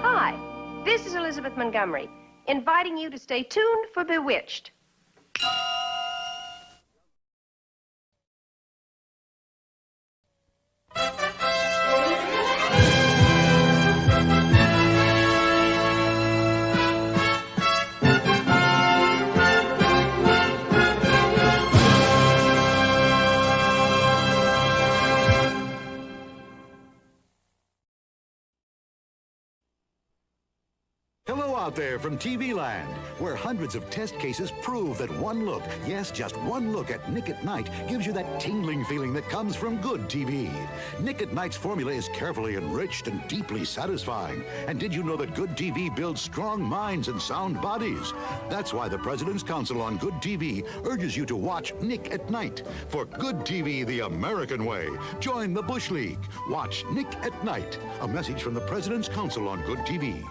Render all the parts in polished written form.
Hi, this is Elizabeth Montgomery, inviting you to stay tuned for Bewitched. Hello out there from TV Land, where hundreds of test cases prove that one look, yes, just one look at Nick at Night gives you that tingling feeling that comes from good TV. Nick at Night's formula is carefully enriched and deeply satisfying. And did you know that good TV builds strong minds and sound bodies? That's why the President's Council on Good TV urges you to watch Nick at Night. For good TV the American way, join the Bush League. Watch Nick at Night. A message from the President's Council on Good TV.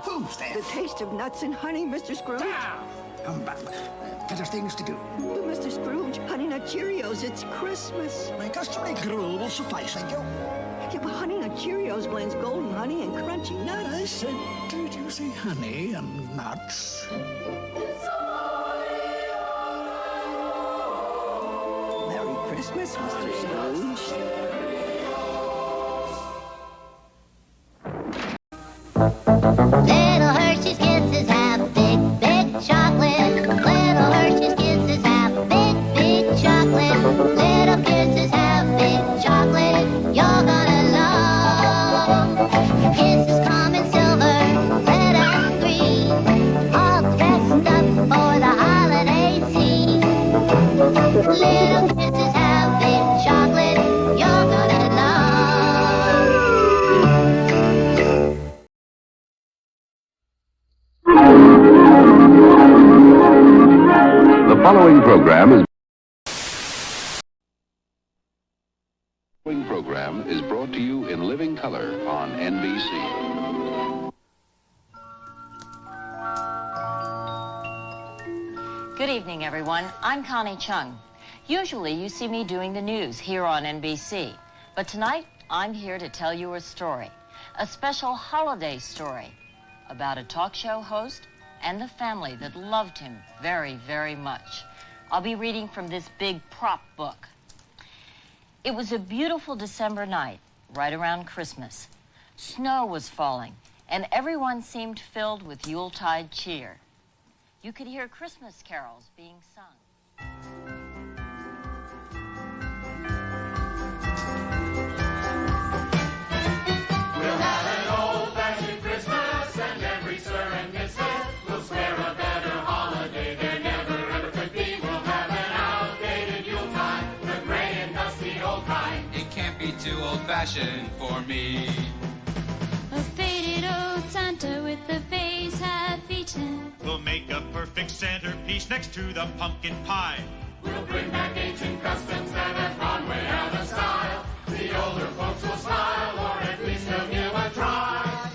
Who's that? The taste of nuts and honey, Mr. Scrooge. Better things to do. But Mr. Scrooge, Honey Nut Cheerios, it's Christmas. My customary gruel will suffice, thank you. Yeah, but Honey Nut Cheerios blends golden honey and crunchy nuts. I said, did you say honey and nuts? Merry Christmas, Mr. Scrooge. Little Hershey's Kisses have big, big chocolate. Little Hershey's Kisses have big, big chocolate. Little Kisses have big chocolate you're gonna love. Kisses come in silver, red and green, all dressed up for the holiday scene. Little Kisses have big chocolate you're gonna love. The following program is brought to you in living color on NBC. Good evening, everyone. I'm Connie Chung. Usually you see me doing the news here on NBC, but tonight I'm here to tell you a story, a special holiday story about a talk show host and the family that loved him very, very much. I'll be reading from this big prop book. It was a beautiful December night, right around Christmas. Snow was falling, and everyone seemed filled with Yuletide cheer. You could hear Christmas carols being sung. We'll have an old-fashioned Christmas, and every sir and missus will swear a better holiday there never ever could be. We'll have an outdated Yuletide, the gray and dusty old kind. It can't be too old-fashioned for me. A faded old Santa with the face half-eaten We'll make a perfect centerpiece next to the pumpkin pie. We'll bring back ancient customs that have gone way out of style. The older folks will smile, or at least they'll give a try.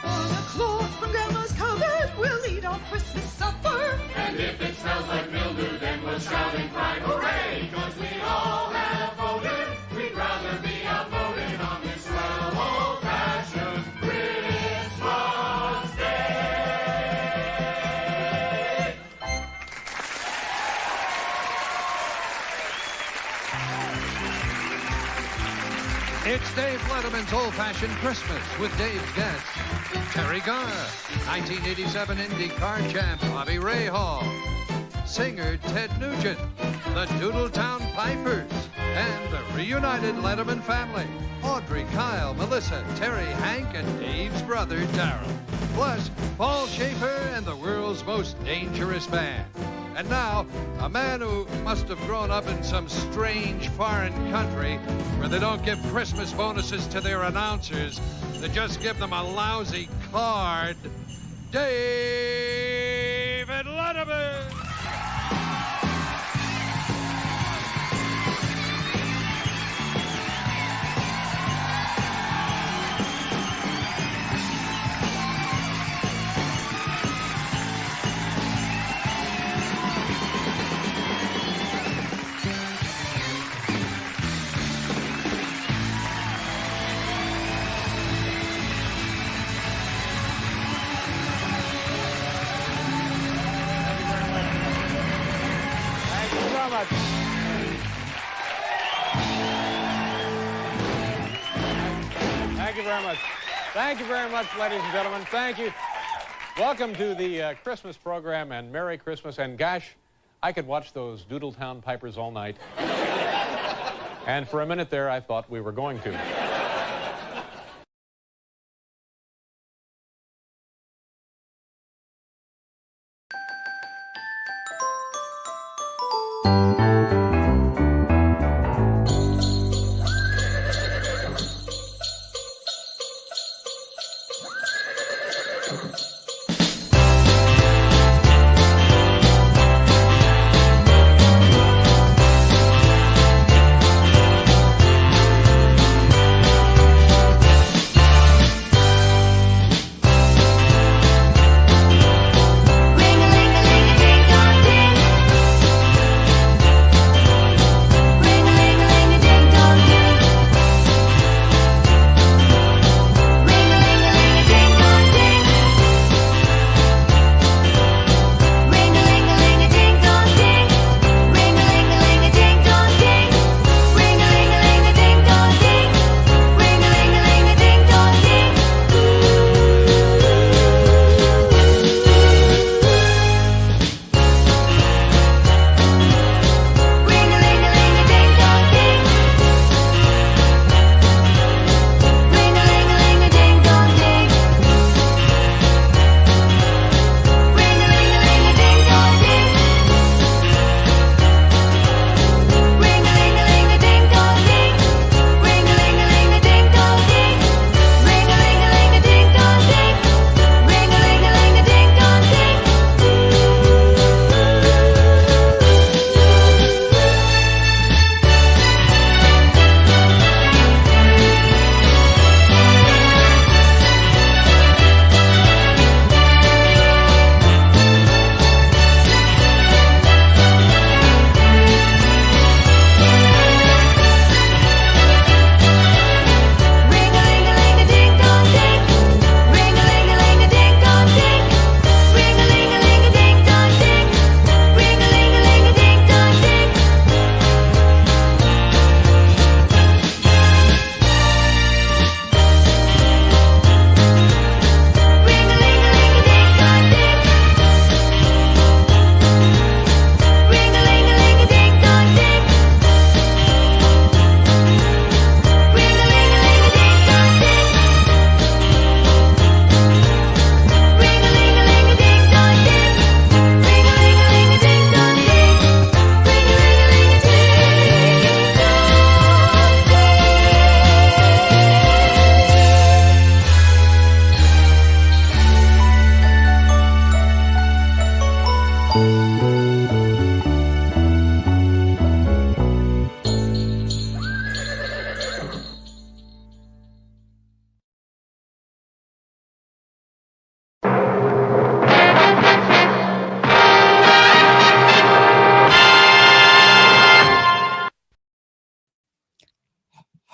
On a cloth from Grandma's cupboard, we'll eat our Christmas supper. And if it smells like mildew, then we'll shout and cry, hooray! 'Cause we all have voted, we'd rather be outvoted on this swell old-fashioned Christmas Day. It's Dave Letterman's Old-Fashioned Christmas with Dave's guests, Terry Garr, 1987 IndyCar champ Bobby Rahal, singer Ted Nugent, the Doodletown Pipers, and the reunited Letterman family, Audrey, Kyle, Melissa, Terry, Hank, and Dave's brother, Darryl. Plus, Paul Schaefer and the world's most dangerous man. And now, a man who must have grown up in some strange foreign country where they don't give Christmas bonuses to their announcers, they just give them a lousy card, David Letterman! much. Thank you very much. Thank you very much, ladies and gentlemen. Thank you. Welcome to the Christmas program, and Merry Christmas. And gosh, I could watch those Doodletown Pipers all night. And for a minute there, I thought we were going to.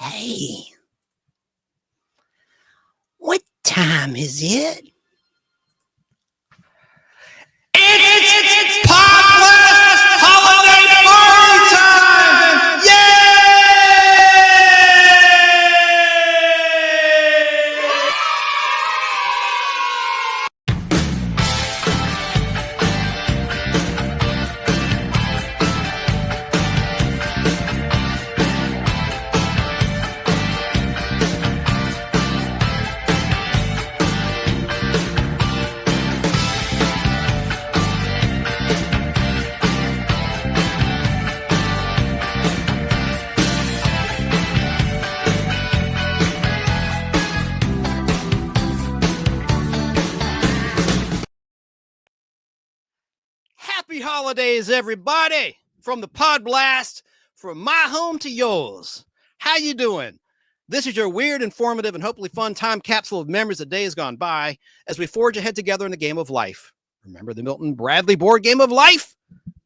Hey, what time is it? It's Podblast Holiday Party Time! Happy holidays, everybody, from the Podblast, from my home to yours. How you doing? This is your weird, informative, and hopefully fun time capsule of memories of days gone by as we forge ahead together in the game of life. Remember the Milton Bradley board game of life?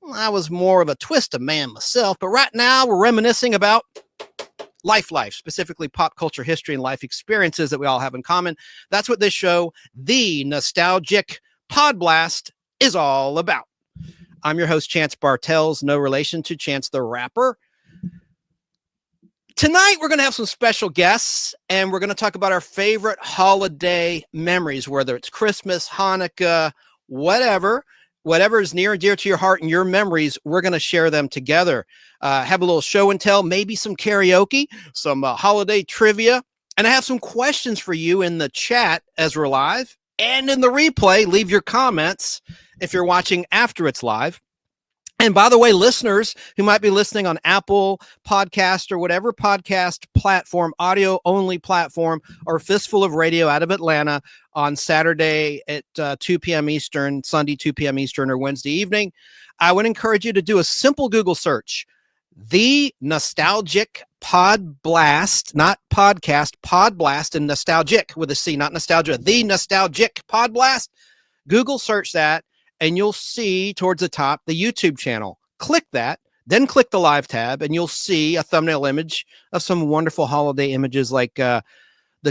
Well, I was more of a twist of man myself, but right now we're reminiscing about life, specifically pop culture history and life experiences that we all have in common. That's what this show, The Nostalgic Podblast, is all about. I'm your host, Chance Bartels, no relation to Chance the Rapper. Tonight, we're going to have some special guests, and we're going to talk about our favorite holiday memories, whether it's Christmas, Hanukkah, whatever is near and dear to your heart and your memories. We're going to share them together. Have a little show and tell, maybe some karaoke, some holiday trivia, and I have some questions for you in the chat as we're live and in the replay. Leave your comments if you're watching after it's live. And by the way, listeners who might be listening on Apple Podcast or whatever podcast platform, audio only platform, or Fistful of Radio out of Atlanta on Saturday at 2 p.m. Eastern, Sunday 2 p.m. Eastern, or Wednesday evening, I would encourage you to do a simple Google search. The Nostalgic Podblast, not podcast, Podblast, and nostalgic with a C, not nostalgia. The Nostalgic Podblast. Google search that. And you'll see towards the top the YouTube channel. Click that, then click the live tab, and you'll see a thumbnail image of some wonderful holiday images like the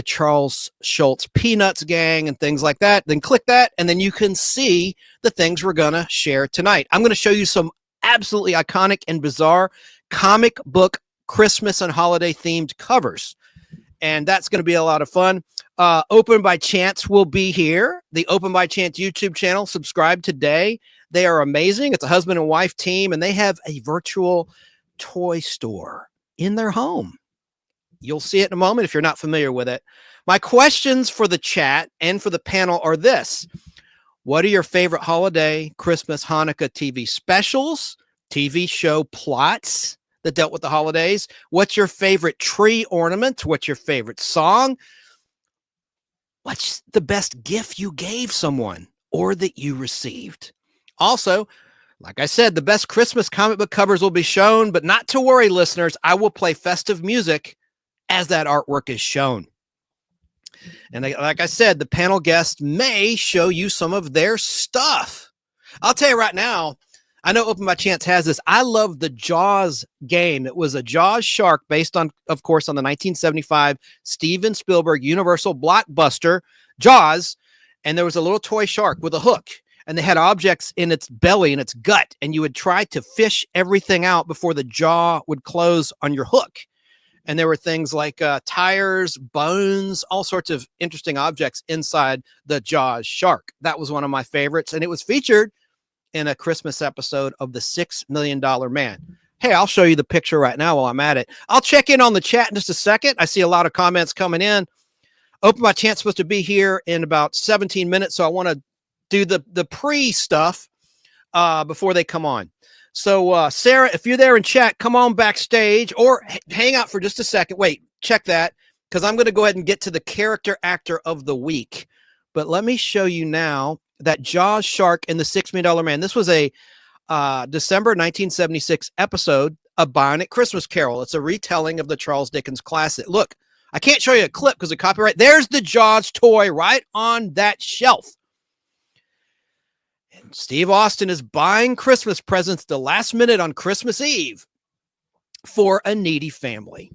Charles Schultz Peanuts gang and things like that. Then click that, and then you can see the things we're going to share tonight. I'm going to show you some absolutely iconic and bizarre comic book Christmas and holiday themed covers. And that's going to be a lot of fun. Open by Chance will be here. The Open by Chance YouTube channel. Subscribe today. They are amazing. It's a husband and wife team, and they have a virtual toy store in their home. You'll see it in a moment if you're not familiar with it. My questions for the chat and for the panel are this. What are your favorite holiday, Christmas, Hanukkah TV specials, TV show plots that dealt with the holidays? What's your favorite tree ornament? What's your favorite song? What's the best gift you gave someone or that you received? Also, like I said, the best Christmas comic book covers will be shown, but not to worry, listeners. I will play festive music as that artwork is shown. And like I said, the panel guests may show you some of their stuff. I'll tell you right now, I know Open by Chance has this. I love the Jaws game. It was a Jaws shark based on, of course, on the 1975 Steven Spielberg Universal blockbuster Jaws. And there was a little toy shark with a hook, and they had objects in its belly and its gut. And you would try to fish everything out before the jaw would close on your hook. And there were things like tires, bones, all sorts of interesting objects inside the Jaws shark. That was one of my favorites. And it was featured in a Christmas episode of The $6 Million Man. Hey, I'll show you the picture right now while I'm at it. I'll check in on the chat in just a second. I see a lot of comments coming in. Open by Chance supposed to be here in about 17 minutes, so I want to do the pre-stuff before they come on. So, Sarah, if you're there in chat, come on backstage or hang out for just a second. Wait, check that, because I'm going to go ahead and get to the character actor of the week. But let me show you now that Jaws shark in The $6 Million Man. This was a December 1976 episode of Bionic Christmas Carol. It's a retelling of the Charles Dickens classic. Look, I can't show you a clip because of copyright. There's the Jaws toy right on that shelf. And Steve Austin is buying Christmas presents the last minute on Christmas Eve for a needy family.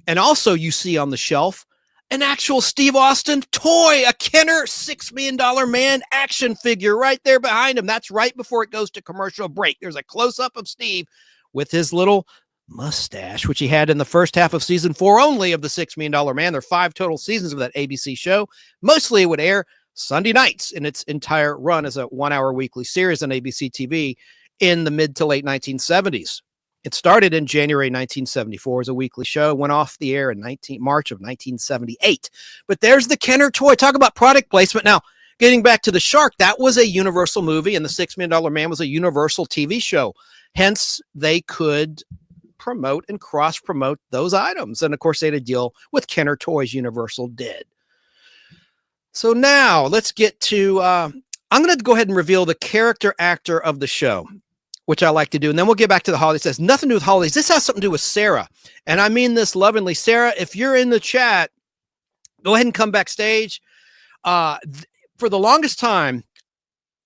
And also you see on the shelf an actual Steve Austin toy, a Kenner $6 Million Man action figure right there behind him. That's right before it goes to commercial break. There's a close-up of Steve with his little mustache, which he had in the first half of season 4 only of The $6 Million Man. There are 5 total seasons of that ABC show. Mostly it would air Sunday nights in its entire run as a 1-hour weekly series on ABC TV in the mid to late 1970s. It started in January 1974 as a weekly show, went off the air in March of 1978. But there's the Kenner toy. Talk about product placement. Now, getting back to the shark, that was a Universal movie, and The $6 Million Man was a Universal TV show. Hence, they could promote and cross-promote those items. And, of course, they had a deal with Kenner Toys. Universal did. So now, let's get to... I'm going to go ahead and reveal the character actor of the show, which I like to do. And then we'll get back to the holidays. It has nothing to do with holidays. This has something to do with Sarah. And I mean this lovingly. Sarah, if you're in the chat, go ahead and come backstage. For the longest time,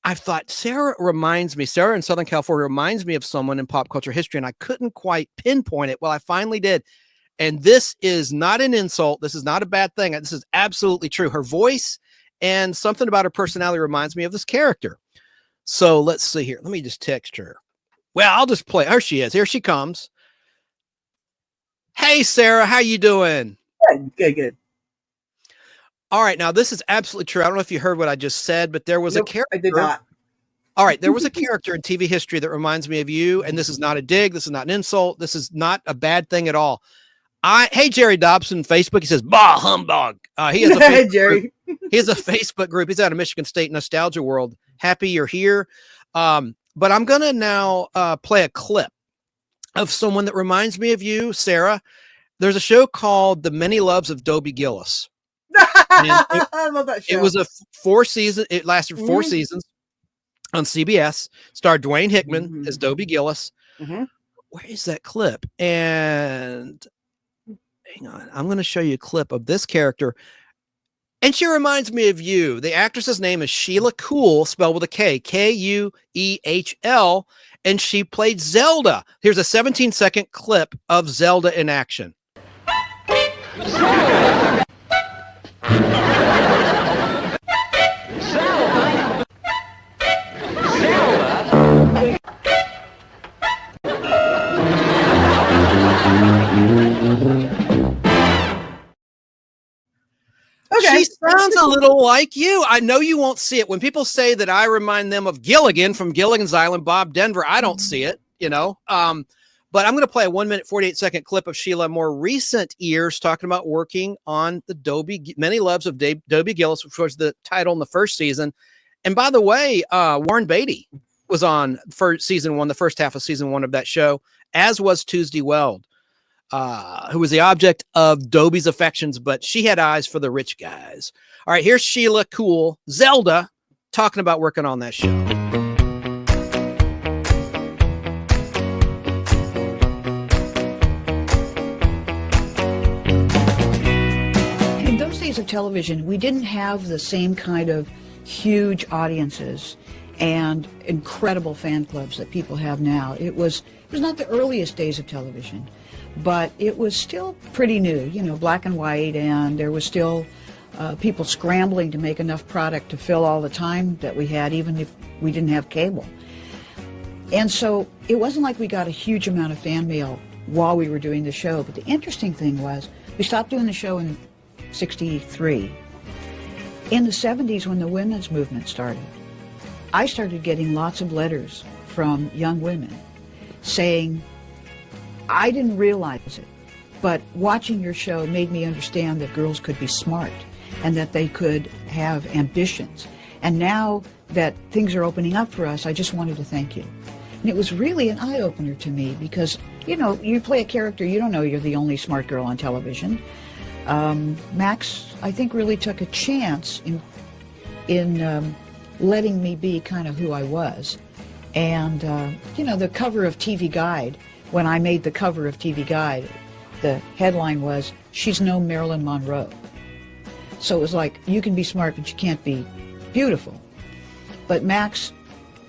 I've thought Sarah in Southern California reminds me of someone in pop culture history, and I couldn't quite pinpoint it. Well, I finally did. And this is not an insult. This is not a bad thing. This is absolutely true. Her voice and something about her personality reminds me of this character. So let's see here. Let me just text her. Well, I'll just play. Here she is. Here she comes. Hey, Sarah, how you doing? Good. All right. Now, this is absolutely true. I don't know if you heard what I just said, but there was a character. I did not. All right. There was a character in TV history that reminds me of you. And this is not a dig. This is not an insult. This is not a bad thing at all. Hey, Jerry Dobson, Facebook. He says, bah, humbug. He has a Hey, Jerry. He has a Facebook group. He's out of Michigan State Nostalgia World. Happy you're here. But I'm going to now play a clip of someone that reminds me of you, Sarah. There's a show called The Many Loves of Dobie Gillis. I love that show. It was a 4-season. It lasted 4 seasons on CBS. Starred Dwayne Hickman as Dobie Gillis. Where is that clip? And hang on. I'm going to show you a clip of this character. And she reminds me of you. The actress's name is Sheila Kuehl, spelled with a K, Kuehl, and she played Zelda. Here's a 17-second clip of Zelda in action. Okay. She sounds a little like you. I know you won't see it. When people say that I remind them of Gilligan from Gilligan's Island, Bob Denver, I don't see it, you know. But I'm going to play a 1-minute, 48-second clip of Sheila more recent years talking about working on the Many Loves of Dobie Gillis, which was the title in the first season. And by the way, Warren Beatty was on for season 1, the first half of season 1 of that show, as was Tuesday Weld, who was the object of Dobie's affections, but she had eyes for the rich guys. All right, here's Sheila Kuehl, Zelda, talking about working on that show. In those days of television, we didn't have the same kind of huge audiences and incredible fan clubs that people have now. It was not the earliest days of television, but it was still pretty new, you know, black and white, and there was still people scrambling to make enough product to fill all the time that we had, even if we didn't have cable. And so it wasn't like we got a huge amount of fan mail while we were doing the show, but the interesting thing was we stopped doing the show in '63. In the 70s, when the women's movement started, I started getting lots of letters from young women saying, I didn't realize it, but watching your show made me understand that girls could be smart and that they could have ambitions. And now that things are opening up for us, I just wanted to thank you. And it was really an eye-opener to me because, you know, you play a character, you don't know you're the only smart girl on television. Max, I think, really took a chance in letting me be kind of who I was. And, you know, the cover of TV Guide, when I made the cover of TV Guide, the headline was, "She's no Marilyn Monroe." So it was like, you can be smart, but you can't be beautiful. But Max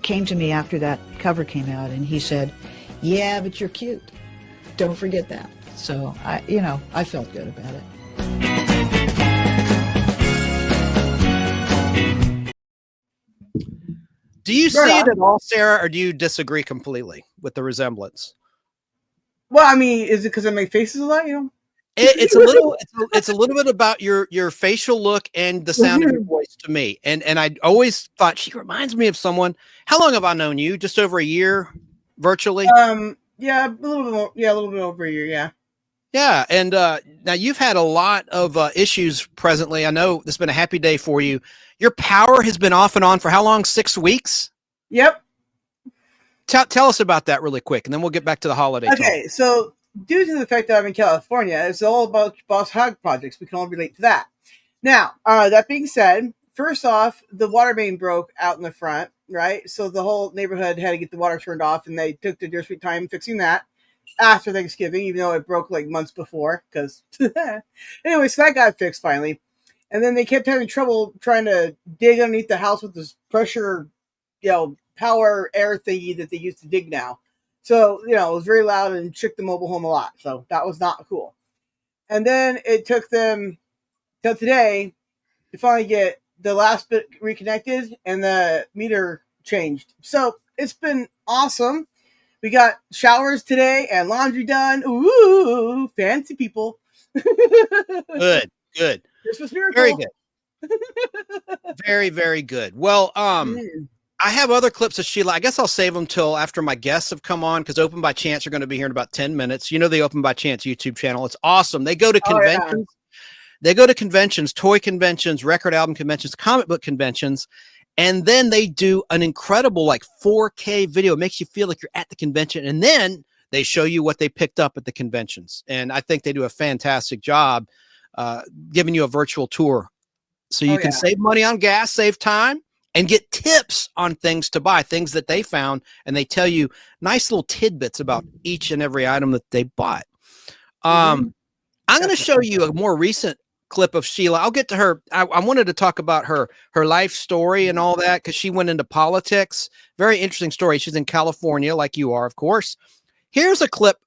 came to me after that cover came out, and he said, yeah, but you're cute. Don't forget that. So, I felt good about it. Do you see it at all, Sarah, or do you disagree completely with the resemblance? Well, I mean, is it because I make faces a lot, you know? It's a little bit about your facial look and the sound of your voice to me. And I always thought she reminds me of someone. How long have I known you? Just over a year, virtually? Yeah, a little bit more, a little bit over a year, yeah. Yeah, and now you've had a lot of issues presently. I know this has been a happy day for you. Your power has been off and on for how long? 6 weeks? Yep. Tell us about that really quick, and then we'll get back to the holiday Okay, talk. so due to the fact that I'm in California, it's all about Boss Hog projects. We can all relate to that. Now, that being said, first off, the water main broke out in the front, right? So the whole neighborhood had to get the water turned off, and they took their sweet time fixing that after Thanksgiving, even though it broke like months before. Because anyway, so that got fixed finally. And then they kept having trouble trying to dig underneath the house with this pressure, power air thingy that they use to dig now. So, it was very loud and shook the mobile home a lot. So that was not cool. And then it took them till today to finally get the last bit reconnected and the meter changed. So it's been awesome. We got showers today and laundry done. Ooh, fancy people. Good. Christmas miracle. Very good. Very, very good. Well, I have other clips of Sheila. I guess I'll save them till after my guests have come on, because Open by Chance are going to be here in about 10 minutes. You know the Open by Chance YouTube channel. It's awesome. They go to conventions. Yeah. They go to conventions, toy conventions, record album conventions, comic book conventions, and then they do an incredible like 4K video. It makes you feel like you're at the convention, and then they show you what they picked up at the conventions. And I think they do a fantastic job giving you a virtual tour, so you can save money on gas, save time, and get tips on things to buy, things that they found, and they tell you nice little tidbits about each and every item that they bought. I'm going to show you a more recent clip of Sheila. I'll get to her. I wanted to talk about her life story and all that, because she went into politics. Very interesting story. She's in California, like you are, of course. Here's a clip.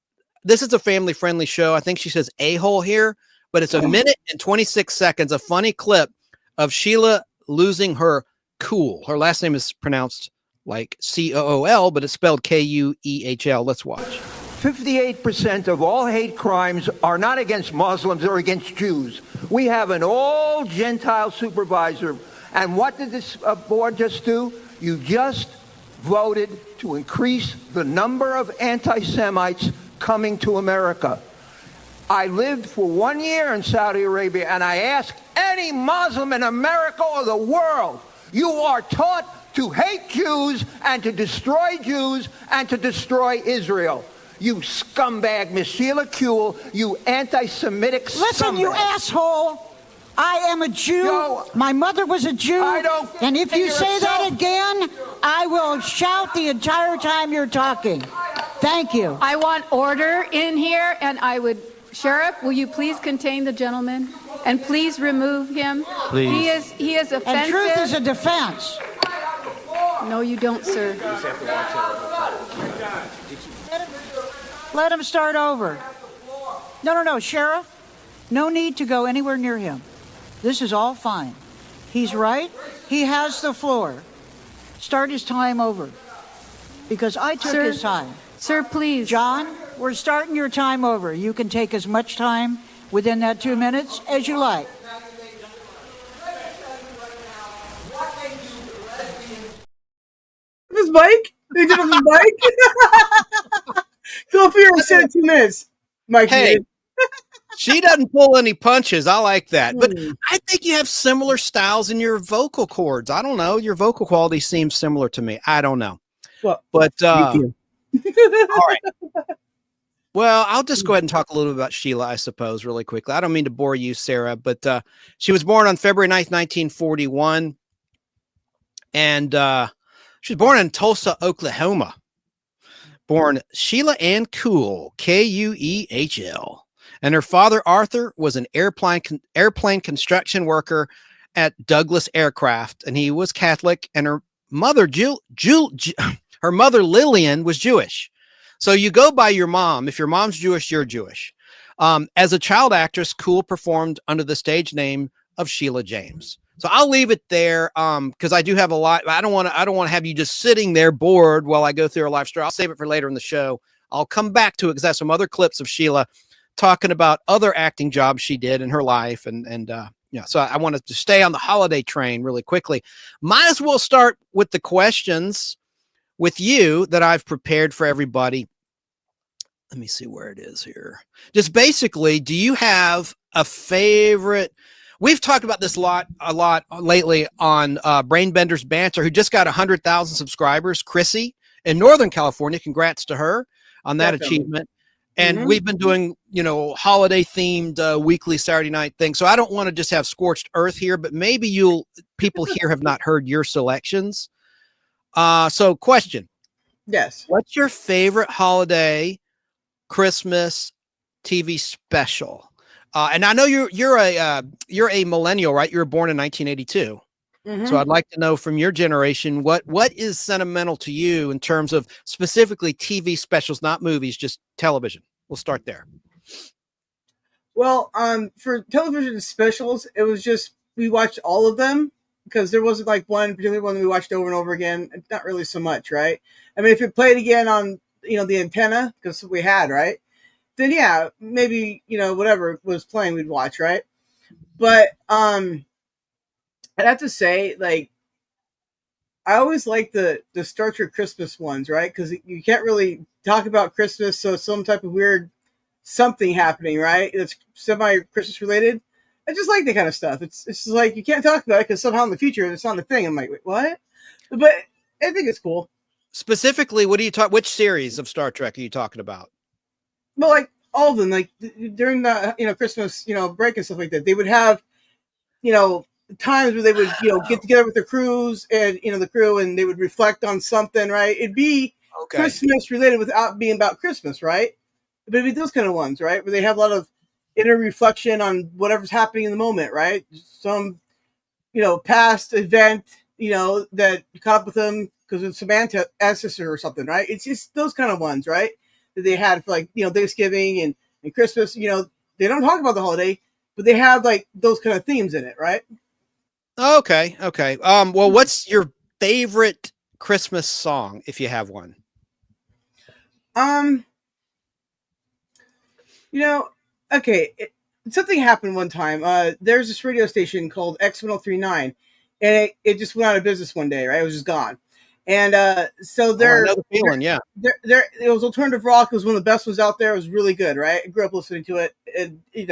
This is a family-friendly show. I think she says a-hole here, but it's a minute and 26 seconds, a funny clip of Sheila losing her cool. Her last name is pronounced like C-O-O-L, but it's spelled K-U-E-H-L. Let's watch. 58% of all hate crimes are not against Muslims, they're against Jews. We have an all-Gentile supervisor. And what did this board just do? You just voted to increase the number of anti-Semites coming to America. I lived for 1 year in Saudi Arabia, and I ask any Muslim in America or the world, you are taught to hate Jews and to destroy Jews and to destroy Israel. You scumbag, Miss Sheila Kuehl, you anti-Semitic scumbag. Listen, you asshole. I am a Jew. No, my mother was a Jew. I don't. And if you say that again, I will shout the entire time you're talking. Thank you. I want order in here, and I would... Sheriff, will you please contain the gentleman? And please remove him. Please. He is offensive. And truth is a defense. No, you don't, sir. Let him start over. No, Sheriff. No need to go anywhere near him. This is all fine. He's right. He has the floor. Start his time over. Because I took his time. Sir, please. John, we're starting your time over. You can take as much time within that 2 minutes as you like. This bike? They did on the bike? Go for your 2 minutes, Mike. Hey, she doesn't pull any punches. I like that. But I think you have similar styles in your vocal cords. I don't know. Your vocal quality seems similar to me. I don't know. Well, but thank you. All right. Well, I'll just go ahead and talk a little bit about Sheila, I suppose, really quickly. I don't mean to bore you, Sarah, but she was born on February 9th, 1941. And she was born in Tulsa, Oklahoma. Born Sheila Ann Kuehl, K-U-E-H-L. And her father, Arthur, was an airplane construction worker at Douglas Aircraft, and he was Catholic. And her mother, her mother, Lillian, was Jewish. So you go by your mom. If your mom's Jewish, you're Jewish. As a child actress, Kuehl performed under the stage name of Sheila James. So I'll leave it there because I do have a lot. I don't want to have you just sitting there bored while I go through her life story. I'll save it for later in the show. I'll come back to it because I have some other clips of Sheila talking about other acting jobs she did in her life. So I wanted to stay on the holiday train really quickly. Might as well start with the questions with you that I've prepared for everybody. Let me see where it is here. Just basically, do you have a favorite? We've talked about this a lot lately on Brainbender's Banter, who just got 100,000 subscribers. Chrissy in Northern California. Congrats to her on that achievement. And we've been doing, holiday themed weekly Saturday night thing. So I don't want to just have scorched earth here, but maybe people here have not heard your selections. So question. Yes. What's your favorite holiday Christmas TV special? And I know you're a millennial, right? You were born in 1982. So I'd like to know from your generation, what is sentimental to you in terms of specifically TV specials, not movies, just television. We'll start there. Well, for television specials, it was just, we watched all of them because there wasn't like one particular one that we watched over and over again. Not really so much, right? I mean, if it played again on the antenna, because we had, right, then yeah, maybe whatever was playing we'd watch, right? But I'd have to say, like, I always like the Star Trek Christmas ones, right? Because you can't really talk about Christmas, so some type of weird something happening, right? It's semi-Christmas related. I just like that kind of stuff. It's just like you can't talk about it because somehow in the future it's not a thing. I'm like, wait, what? But I think it's cool. Specifically, what do you talk? Which series of Star Trek are you talking about? Well, like all of them, like during the Christmas break and stuff like that, they would have times where they would get together with the crews and the crew, and they would reflect on something, right? It'd be Christmas related without being about Christmas, right? But it'd be those kind of ones, right, where they have a lot of inner reflection on whatever's happening in the moment, right? Some past event that caught up with them because it's some ancestor or something, right? It's just those kind of ones, right, that they had for like Thanksgiving and Christmas. They don't talk about the holiday, but they have like those kind of themes in it, right? Okay. Well, what's your favorite Christmas song, if you have one? Okay. Something happened one time. There's this radio station called X1039, and it just went out of business one day, right? It was just gone. And so I know the feeling, yeah. It was alternative rock. It was one of the best ones out there. It was really good, right? I grew up listening to it, and it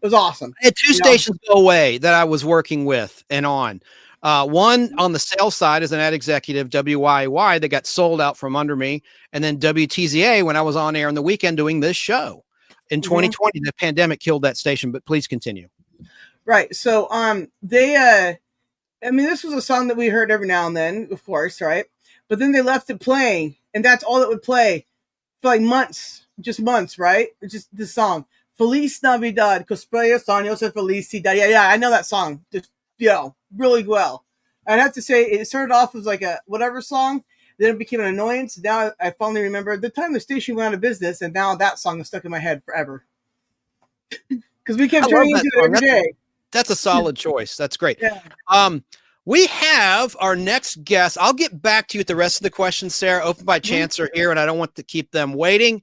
was awesome. I had two stations go away that I was working with and on. One on the sales side as an ad executive, WYY, that got sold out from under me, and then WTZA when I was on air on the weekend doing this show. In 2020, the pandemic killed that station, but please continue. Right. So this was a song that we heard every now and then, of course, right? But then they left it playing, and that's all it would play for like months, right? It's just this song. Feliz Navidad, Cosplay Años y Felicidad. Yeah, I know that song just, really well. I'd have to say it started off as like a whatever song, then it became an annoyance. Now I finally remember the time the station went out of business, and now that song is stuck in my head forever. Because we kept turning into it every day. That's a solid choice. That's great. Yeah. We have our next guest. I'll get back to you with the rest of the questions, Sarah. Open by Chance are here, and I don't want to keep them waiting.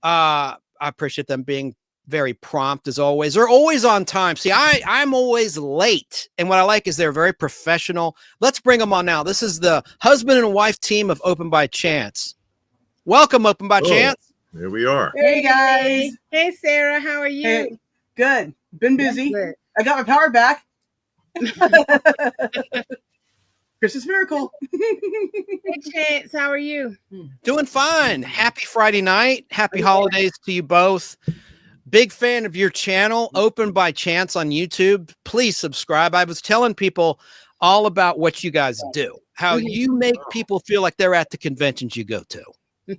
I appreciate them being very prompt as always. They're always on time. See, I'm always late, and what I like is they're very professional. Let's bring them on now. This is the husband and wife team of Open by Chance. Welcome, Open by Chance. There we are. Hey guys. Hey Sarah, how are you? Hey, good. Been busy. I got my power back. Christmas miracle. Hey Chance, how are you? Doing fine. Happy Friday night. Happy holidays to you both. Big fan of your channel, Open by Chance on YouTube. Please subscribe. I was telling people all about what you guys do, how you make people feel like they're at the conventions you go to.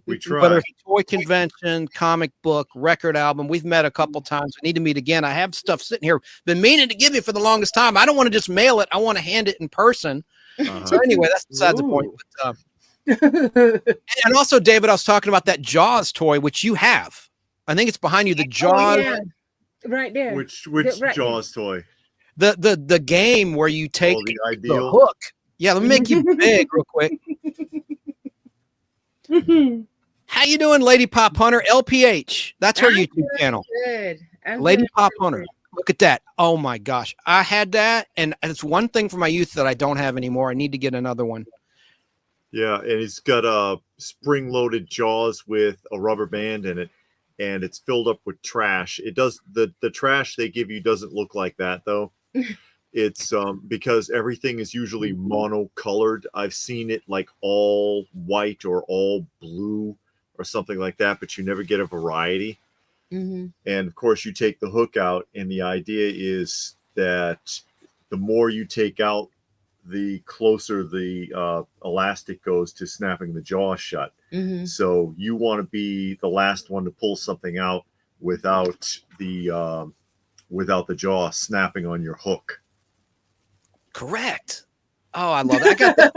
We try. Whether it's a toy convention, comic book, record album. We've met a couple times. We need to meet again. I have stuff sitting here. Been meaning to give you for the longest time. I don't want to just mail it. I want to hand it in person. So anyway, that's beside the point. But, and also, David, I was talking about that Jaws toy, which you have. I think it's behind you. The Jaws, right there. Which Jaws toy? The game where you take the the ideal hook. Yeah, let me make you big real quick. How you doing, Lady Pop Hunter? LPH. That's her YouTube channel. Good. Lady Pop Hunter. Look at that. Oh my gosh. I had that, and it's one thing from my youth that I don't have anymore. I need to get another one. Yeah, and it's got a spring-loaded Jaws with a rubber band in it, and it's filled up with trash. It does the trash they give you doesn't look like that though. It's because everything is usually monocolored. I've seen it like all white or all blue or something like that, but you never get a variety. And of course, you take the hook out, and the idea is that the more you take out, the closer the elastic goes to snapping the jaw shut. So you want to be the last one to pull something out without the jaw snapping on your hook. Correct. Oh, I love that. I got that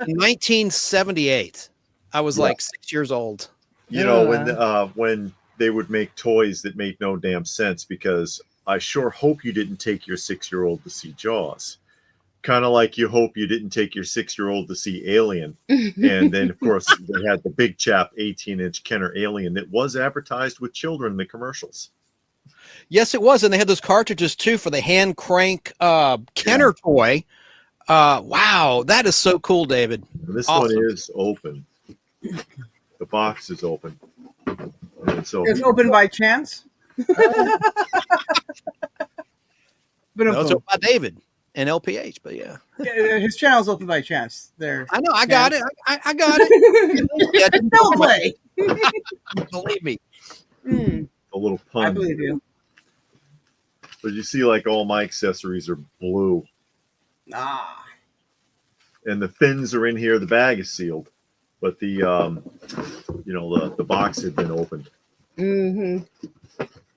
in 1978. I was like 6 years old. You know, when they would make toys that made no damn sense, because I sure hope you didn't take your 6-year-old to see Jaws. kind of like you hope you didn't take your 6-year-old to see Alien. And then, of course, they had the big chap 18-inch Kenner Alien that was advertised with children in the commercials. Yes, it was. And they had those cartridges, too, for the hand crank Kenner toy. Wow, that is so cool, David. And this Awesome. one is open. The box is open. So It's open by chance. But no, it's open by David and LPH, but yeah. His channel's open by chance. There. I know. I got it. I got it. No way. Believe me. A little pun. I believe you. But you see, like, all my accessories are blue. Ah. And the fins are in here. The bag is sealed, but the the box had been opened.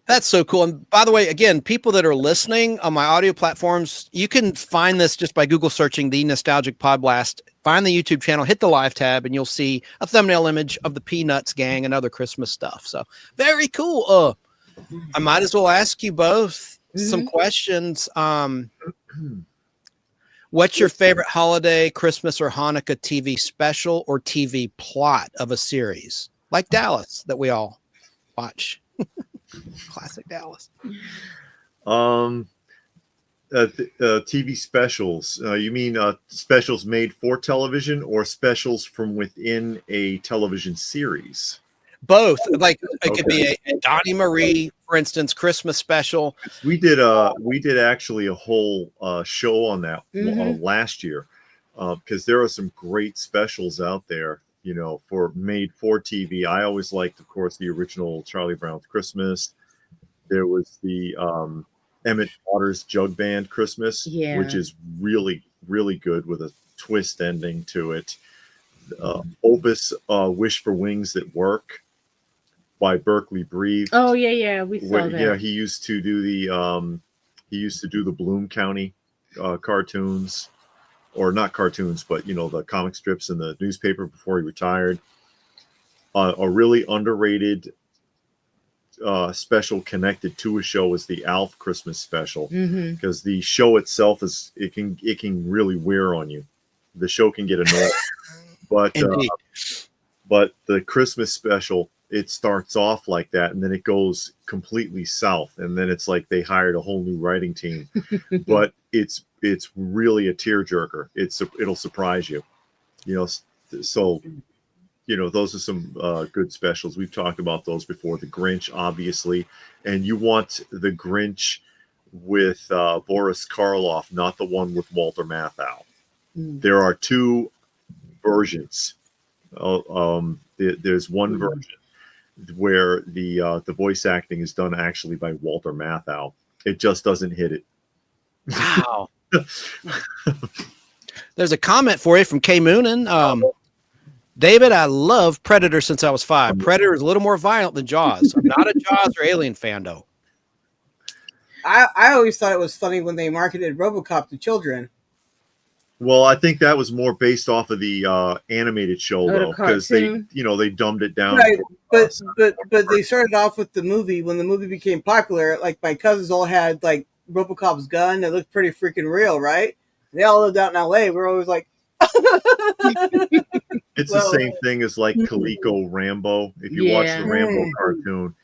That's so cool. And by the way, again, people that are listening on my audio platforms, you can find this just by Google searching the Nostalgic Podblast. Find the YouTube channel, hit the live tab, and you'll see a thumbnail image of the Peanuts gang and other Christmas stuff. So very cool. I might as well ask you both some questions. What's your favorite holiday, Christmas, or Hanukkah TV special or TV plot of a series like Dallas that we all watch? Classic Dallas. TV specials. You mean specials made for television or specials from within a television series? Both. Like it could be a Donnie Marie, for instance, Christmas special. We did actually a whole show on that last year because there are some great specials out there. For made for TV. I always liked, of course, the original Charlie Brown's Christmas. There was the Emmett Waters Jug Band Christmas, which is really, really good with a twist ending to it. Opus Wish for Wings That Work by Berkeley Breathed. Oh yeah, we saw that. Yeah, he used to do the Bloom County cartoons. Or not cartoons, but the comic strips in the newspaper before he retired. A really underrated special connected to a show is the Alf Christmas special, because the show itself it can really wear on you. The show can get annoying, but the Christmas special, it starts off like that, and then it goes completely south, and then it's like they hired a whole new writing team. But it's really a tearjerker. It'll surprise you, So, those are some good specials. We've talked about those before. The Grinch, obviously, and you want the Grinch with Boris Karloff, not the one with Walter Matthau. There are two versions. There's one version where the voice acting is done actually by Walter Matthau. It just doesn't hit it. Wow. There's a comment for you from Kay Moonen. David, I love Predator since I was 5. Predator is a little more violent than Jaws. I'm not a Jaws or Alien fan, though. I always thought it was funny when they marketed RoboCop to children. Well, I think that was more based off of the animated show, though, because they dumbed it down. Right, but they started off with the movie. When the movie became popular, like my cousins all had like RoboCop's gun. It looked pretty freaking real, right? They all lived out in LA. We're always like, it's the same thing as like Coleco Rambo. If you watch the Rambo cartoon,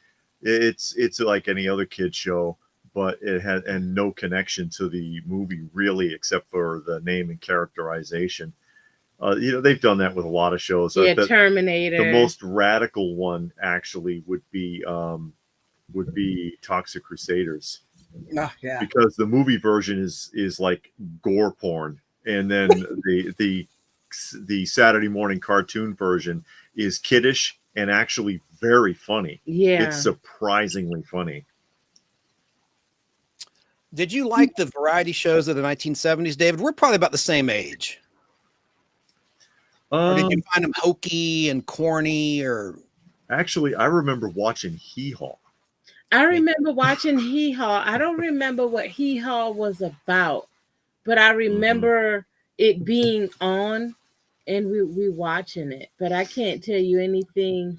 it's like any other kid show, but it had no connection to the movie really, except for the name and characterization. They've done that with a lot of shows. Terminator. The most radical one actually would be Toxic Crusaders. Yeah. Because the movie version is like gore porn, and then the Saturday morning cartoon version is kiddish and actually very funny. Yeah, it's surprisingly funny. Did you like the variety shows of the 1970s, David? We're probably about the same age. Or did you find them hokey and corny? Or actually, I remember watching Hee Haw. I remember watching Hee Haw. I don't remember what Hee Haw was about, but I remember it being on and we watching it. But I can't tell you anything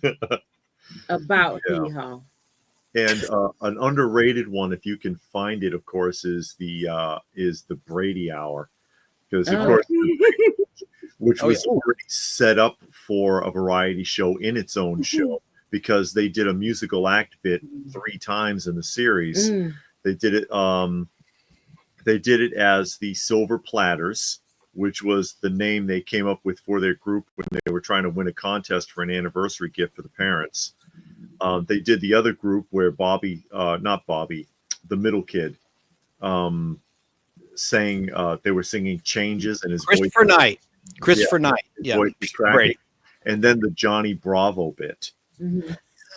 about Hee Haw. And an underrated one, if you can find it, of course, is the Brady Hour. because of course, which was already set up for a variety show in its own show, because they did a musical act bit 3 times in the series. They did it. They did it as the Silver Platters, which was the name they came up with for their group when they were trying to win a contest for an anniversary gift for the parents. They did the other group where Bobby, not Bobby, the middle kid, sang. They were singing Changes, and his Christopher voice. Knight. Christopher Knight. His voice was cracking. Great. And then the Johnny Bravo bit.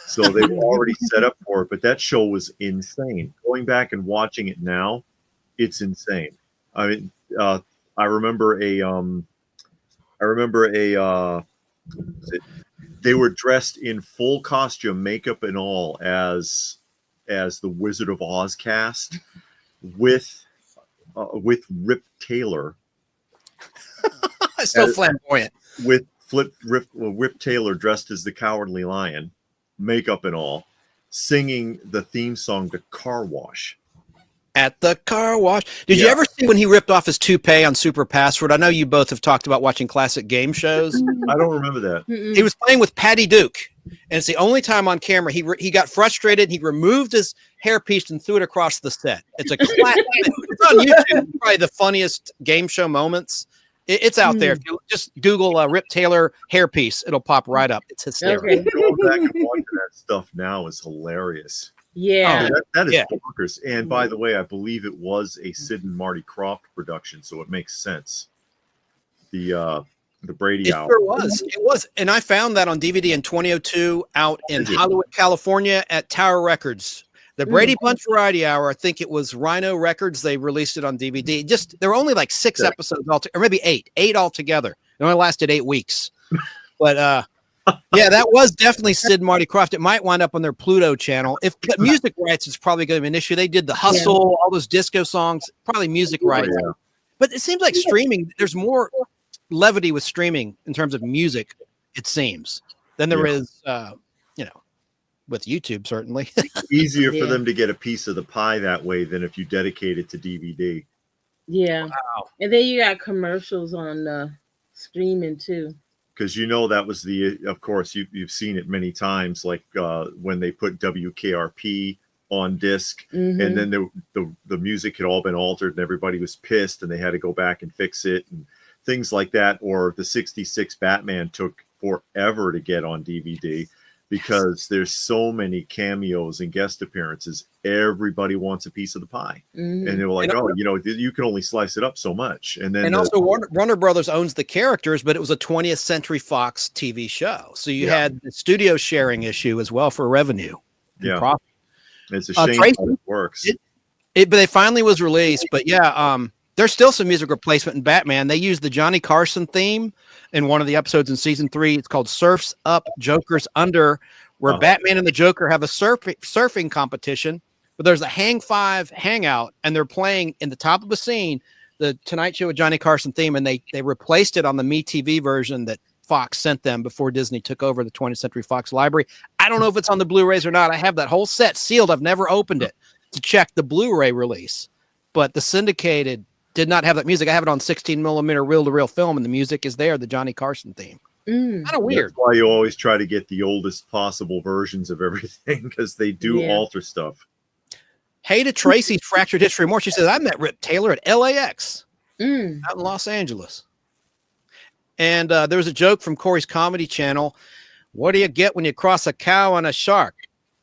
So they were already set up for it, but that show was insane. Going back and watching it now, it's insane. I mean, I remember they were dressed in full costume, makeup and all, as the Wizard of Oz cast with Rip Taylor. So flamboyant. With Rip Taylor dressed as the Cowardly Lion, makeup and all, singing the theme song to Car Wash. At the car wash. Did you ever see when he ripped off his toupee on Super Password? I know you both have talked about watching classic game shows. I don't remember that. He was playing with Patty Duke, and it's the only time on camera he got frustrated. He removed his hairpiece and threw it across the set. It's a classic. It's on YouTube. Probably the funniest game show moments. It's out there. If you just Google Rip Taylor hairpiece, it'll pop right up. It's hysterical. Going back and watching that stuff now is hilarious. Yeah. That is bonkers. And by the way, I believe it was a Sid and Marty Krofft production, so it makes sense. The Brady Hour. Sure was. It was. And I found that on DVD in 2002 out in Hollywood, California at Tower Records. The Brady Bunch Variety Hour, I think it was Rhino Records. They released it on DVD. Just there were only like 6 episodes altogether, or maybe 8 altogether. It only lasted 8 weeks. But yeah, that was definitely Sid and Marty Krofft. It might wind up on their Pluto channel. But music rights is probably going to be an issue. They did the Hustle, all those disco songs, probably music rights. Yeah. But it seems like streaming, there's more levity with streaming in terms of music, it seems, than there is, with YouTube, certainly. Easier for them to get a piece of the pie that way than if you dedicate it to DVD. Yeah. Wow. And then you got commercials on streaming too. Because that was of course, you've seen it many times, like when they put WKRP on disc, and then the music had all been altered and everybody was pissed and they had to go back and fix it and things like that. Or the 66 Batman took forever to get on DVD because there's so many cameos and guest appearances. Everybody wants a piece of the pie. And they were like, you can only slice it up so much. And also Warner Brothers owns the characters, but it was a 20th Century Fox TV show. So you had the studio sharing issue as well for revenue. Yeah. Profit. It's a shame how it works. But they finally was released. But there's still some music replacement in Batman. They used the Johnny Carson theme in one of the episodes in season 3. It's called Surfs Up, Joker's Under, where Batman and the Joker have a surfing competition. But there's a Hang 5 hangout, and they're playing in the top of a scene the Tonight Show with Johnny Carson theme, and they replaced it on the MeTV version that Fox sent them before Disney took over the 20th Century Fox library. I don't know if it's on the Blu-rays or not. I have that whole set sealed. I've never opened it to check the Blu-ray release, but the syndicated did not have that music. I have it on 16 millimeter reel-to-reel film, and the music is there, the Johnny Carson theme. Kind of weird. That's why you always try to get the oldest possible versions of everything, because they do alter stuff. Hey to Tracy's Fractured History More. She says, I met Rip Taylor at LAX out in Los Angeles. And there was a joke from Corey's Comedy Channel. What do you get when you cross a cow and a shark?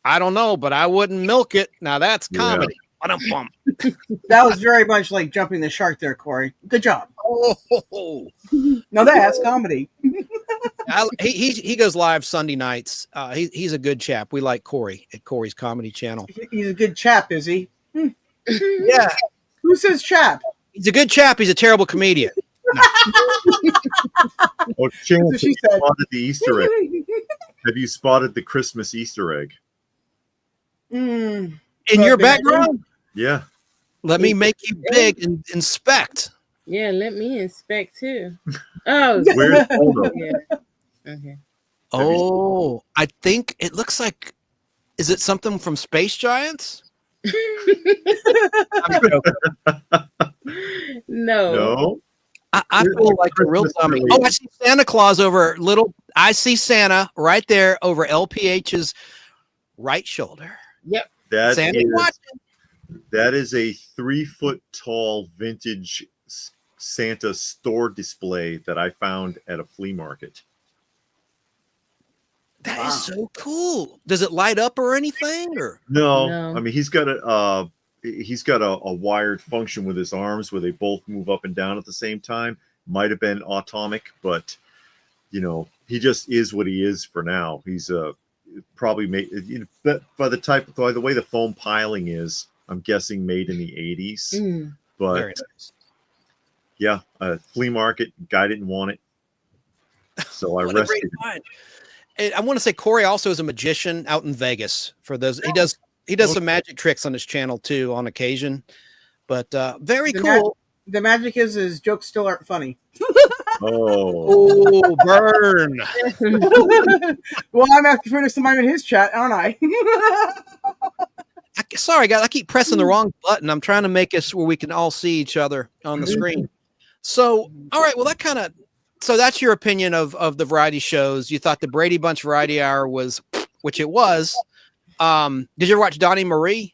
I don't know, but I wouldn't milk it. Now that's comedy. That was very much like jumping the shark there, Corey. Good job. No, that's comedy. He goes live Sunday nights. He's a good chap. We like Corey at Corey's Comedy Channel. He's a good chap, is he? Yeah. Who says chap? He's a good chap. He's a terrible comedian. No. Oh, Chance, have you spotted the Easter egg? Have you spotted the Christmas Easter egg? In your background? Yeah. Let me make you big and inspect. Yeah, let me inspect too. Oh, where's Odo? Yeah. Okay. Oh, I think it looks like. Is it something from Space Giants? No. I feel like a real dummy. Oh, I see Santa Claus over I see Santa right there over LPH's right shoulder. Yep. That Santa's watching. That is a 3-foot tall vintage Santa store display that I found at a flea market. That is so cool. Does it light up or anything? Or no. I mean, he's got a wired function with his arms where they both move up and down at the same time. Might have been atomic, but you know, he just is what he is for now. He's probably made, but by the way the foam piling is, I'm guessing made in the 80s. But very nice. Yeah, flea market guy didn't want it, so I rested. I want to say Corey also is a magician out in Vegas. For those, he does some magic tricks on his channel too on occasion. But very cool. The magic is his jokes still aren't funny. Oh, burn. Well, I'm after finish some in his chat, aren't I? Sorry, guys. I keep pressing the wrong button. I'm trying to make us where we can all see each other on the screen. So, all right. Well, so that's your opinion of the variety shows. You thought the Brady Bunch Variety Hour was, which it was. Did you ever watch Donnie Marie?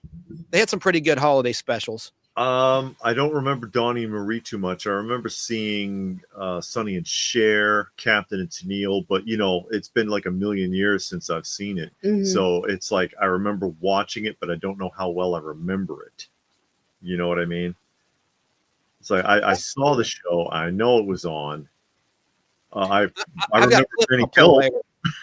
They had some pretty good holiday specials. I don't remember Donnie and Marie too much. I remember seeing Sonny and Cher, Captain and Tennille, but you know, it's been like a million years since I've seen it. So it's like I remember watching it, but I don't know how well I remember it. You know what I mean? It's like I saw the show, I know it was on. I remember Benny Hill.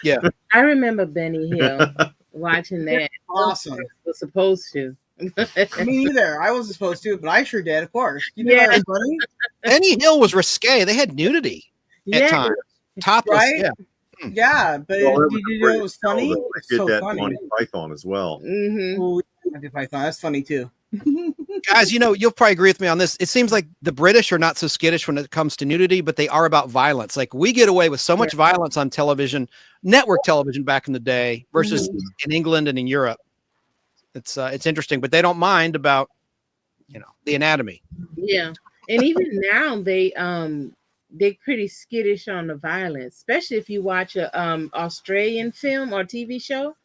Yeah. I remember Benny Hill watching that. Awesome. Was supposed to. Me either. I wasn't supposed to, but I sure did, of course. You know that was funny? Benny Hill was risque. They had nudity at times. Topless. Right? Yeah, but did you know it was funny? I did that Monty Python as well. Monty Python. That's funny too. Guys, you know, you'll probably agree with me on this. It seems like the British are not so skittish when it comes to nudity, but they are about violence. Like we get away with so much violence on television, network television back in the day versus in England and in Europe. It's interesting, but they don't mind about, you know, the anatomy. Yeah. And even now they're pretty skittish on the violence, especially if you watch a Australian film or TV show.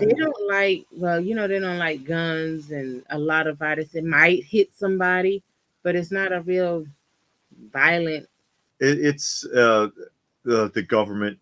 They don't like, well, you know, they don't like guns and a lot of violence. It might hit somebody, but it's not a real violent. It's the government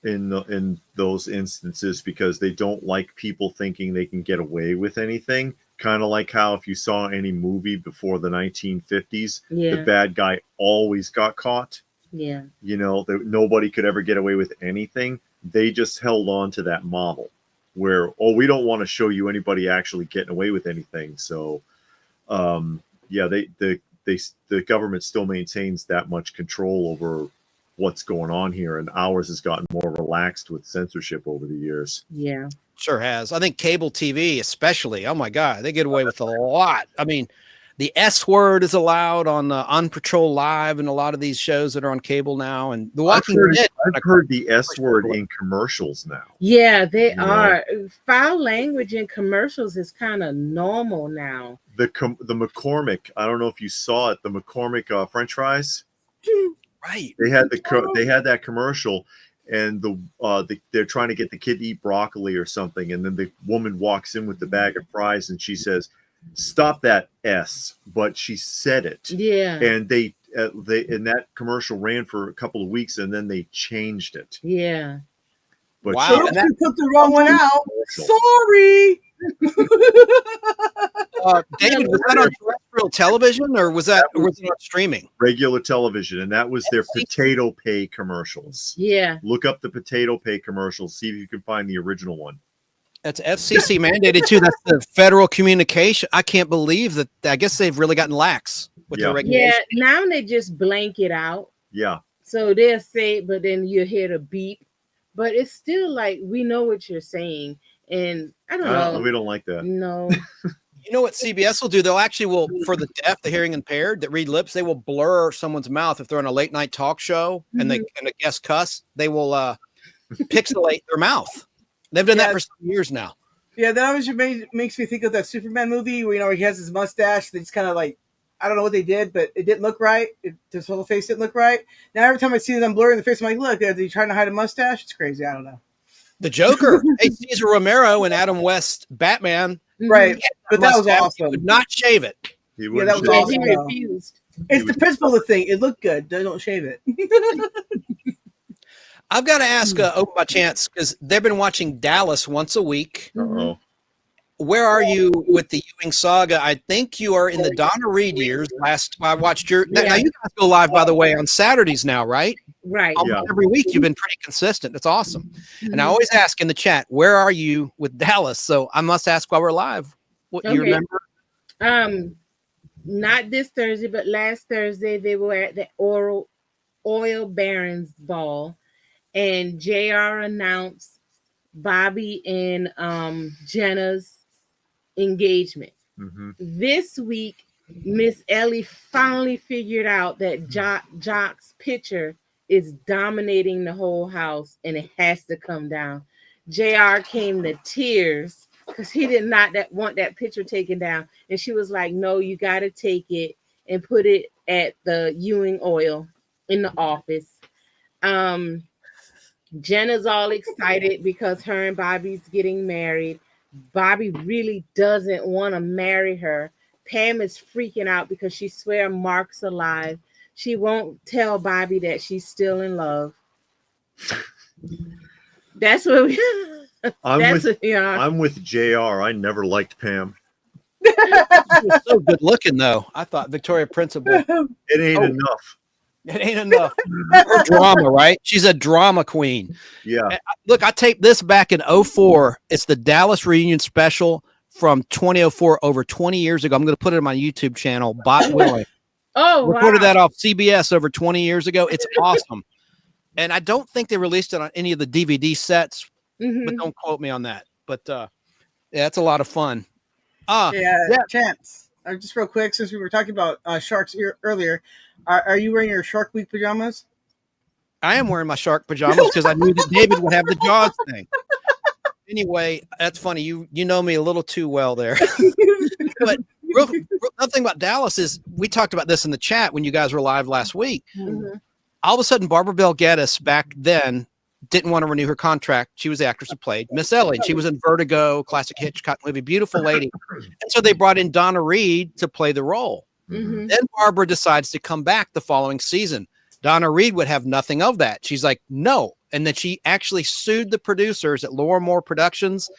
in those instances because they don't like people thinking they can get away with anything. Kind of like how if you saw any movie before the 1950s, the bad guy always got caught. Yeah. You know, nobody could ever get away with anything. They just held on to that model where, we don't want to show you anybody actually getting away with anything. So, the government still maintains that much control over what's going on here, and ours has gotten more relaxed with censorship over the years. Yeah, sure has. I think cable TV, especially. Oh my God, they get away with a lot. I mean, the S word is allowed on On Patrol Live and a lot of these shows that are on cable now. And The Walking Dead. I've heard the S word in commercials now. Yeah, they are. Foul language in commercials is kind of normal now. The McCormick. I don't know if you saw it. The McCormick French fries. Right. They had that commercial, and they're trying to get the kid to eat broccoli or something, and then the woman walks in with the bag of fries, and she says, "Stop that S," but she said it. Yeah. And they and that commercial ran for a couple of weeks, and then they changed it. Yeah. But wow, you put the wrong one out. Sorry. David, was that on terrestrial television or was it on streaming? Regular television, and that was their potato pay commercials. Yeah. Look up the potato pay commercials. See if you can find the original one. That's FCC mandated too. That's the Federal Communication. I can't believe that. I guess they've really gotten lax with the regulation. Yeah, now they just blank it out. Yeah. So they'll say it, but then you hear the beep. But it's still like, we know what you're saying. And I don't know. We don't like that. No. You know what CBS will do? They'll actually for the deaf, the hearing impaired that read lips, they will blur someone's mouth if they're on a late night talk show and a guest cuss. They will pixelate their mouth. They've done that for some years now. Yeah, that always makes me think of that Superman movie where, you know, he has his mustache. They just kind of like, I don't know what they did, but it didn't look right. His whole face didn't look right. Now every time I see them blurring the face, I'm like, look, are they trying to hide a mustache? It's crazy. I don't know. The Joker, hey, Cesar Romero and Adam West Batman. Right. But that was awesome. He would not shave it. Yeah, that was awesome. He refused. It's the principle of the thing. It looked good. They don't shave it. I've got to ask Open by Chance, because they've been watching Dallas once a week. Uh-oh. Where are you with the Ewing saga? I think you are in the Donna Reed years. Last I watched your. Now you guys go live, by the way, on Saturdays now, right? Right. Almost every week you've been pretty consistent. That's awesome. And I always ask in the chat, where are you with Dallas? So I must ask while we're live. What you remember? Not this Thursday, but last Thursday they were at the Oil Barons Ball, and JR announced Bobby and Jenna's engagement. This week, Miss Ellie finally figured out that Jock's picture is dominating the whole house and it has to come down. JR came to tears because he did not want that picture taken down. And she was like, no, you got to take it and put it at the Ewing Oil in the office. Jenna's all excited because her and Bobby's getting married. Bobby really doesn't want to marry her. Pam is freaking out because she swears Mark's alive. She won't tell Bobby that she's still in love. That's what we... I'm with JR. I never liked Pam. She was so good looking, though. I thought Victoria Principal. It ain't enough. It ain't enough. Her drama, right? She's a drama queen. Yeah. Look, I taped this back in 2004. It's the Dallas reunion special from 2004, over 20 years ago. I'm going to put it on my YouTube channel, Bot Willing. Oh, recorded that off CBS over 20 years ago. It's awesome. And I don't think they released it on any of the DVD sets, but don't quote me on that. But yeah, it's a lot of fun. Chance. Just real quick, since we were talking about sharks earlier, are you wearing your Shark Week pajamas? I am wearing my shark pajamas because I knew that David would have the Jaws thing. Anyway, that's funny. You know me a little too well there. But another thing about Dallas is we talked about this in the chat when you guys were live last week. All of a sudden, Barbara Bel Geddes back then didn't want to renew her contract. She was the actress who played Miss Ellie. She was in Vertigo, classic Hitchcock movie, beautiful lady. And so they brought in Donna Reed to play the role. Then Barbara decides to come back the following season. Donna Reed would have nothing of that. She's like, no. And then she actually sued the producers at Laura Moore Productions.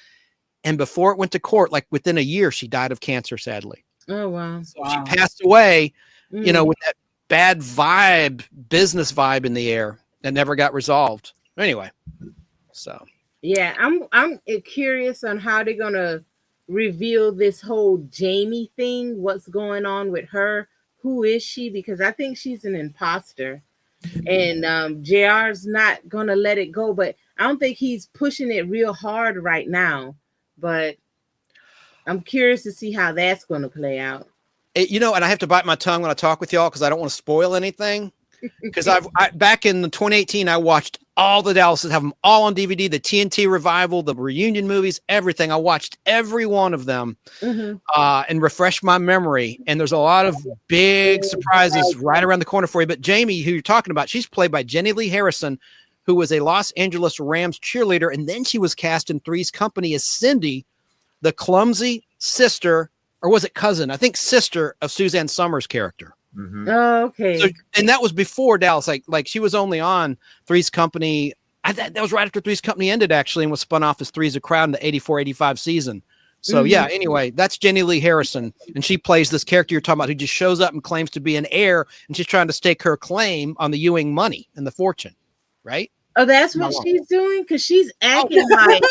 And before it went to court, like within a year, she died of cancer, sadly. Oh, wow. So she passed away, you know, with that bad vibe, business vibe in the air that never got resolved. Anyway, so. Yeah, I'm curious on how they're going to reveal this whole Jamie thing. What's going on with her? Who is she? Because I think she's an imposter. And JR's not going to let it go. But I don't think he's pushing it real hard right now. But I'm curious to see how that's going to play out. You know, and I have to bite my tongue when I talk with y'all because I don't want to spoil anything. Because I back in 2018, I watched all the Dallases, have them all on DVD, the TNT revival, the reunion movies, everything. I watched every one of them and refreshed my memory. And there's a lot of big surprises right around the corner for you. But Jamie, who you're talking about, she's played by Jenny Lee Harrison, who was a Los Angeles Rams cheerleader. And then she was cast in Three's Company as Cindy, the clumsy sister, or was it cousin? I think sister of Suzanne Summers' character. Oh, okay. So, and that was before Dallas. Like she was only on Three's Company. That was right after Three's Company ended, actually, and was spun off as Three's a Crowd in the 84-85 season. So yeah, anyway, that's Jenny Lee Harrison, and she plays this character you're talking about who just shows up and claims to be an heir, and she's trying to stake her claim on the Ewing money and the fortune, right? Oh, that's what she's doing? Because she's acting like,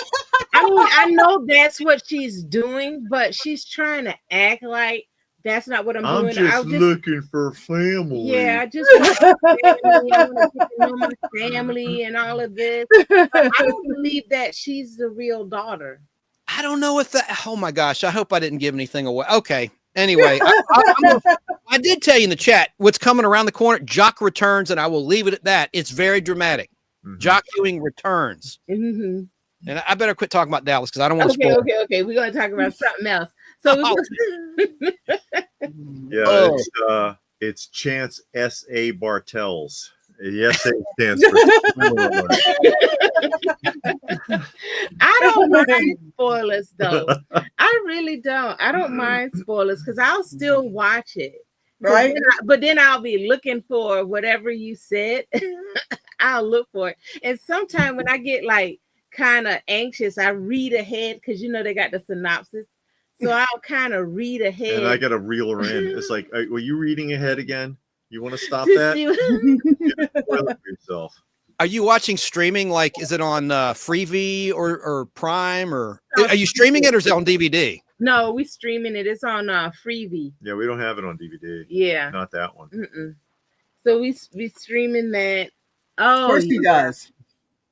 I mean, I know that's what she's doing, but she's trying to act like that's not what I'm doing. I'm just looking for family. Yeah, I just want family. I want to get to know my family and all of this. But I don't believe that she's the real daughter. I don't know if that. Oh my gosh! I hope I didn't give anything away. Okay. Anyway, I did tell you in the chat what's coming around the corner. Jock returns, and I will leave it at that. It's very dramatic. Jock Ewing returns. And I better quit talking about Dallas because I don't want to spoil. Okay. We're going to talk about something else. So Yeah, it's Chance S.A. Bartels. The SA stands for. I don't mind spoilers though. I really don't. I don't mind spoilers because I'll still watch it. Right. But then I'll be looking for whatever you said. I'll look for it. And sometimes when I get like kind of anxious, I read ahead because they got the synopsis. So I'll kind of read ahead. And I got to reel her in. It's like, were you reading ahead again? You want to stop To that? see Spoil it for yourself. Are you watching streaming? Like, is it on Freevee or Prime, or are you streaming it, or is it on DVD? No, we streaming it. It's on Freevee. Yeah, we don't have it on DVD. Yeah, not that one. So we streaming that. Oh, Of course he does.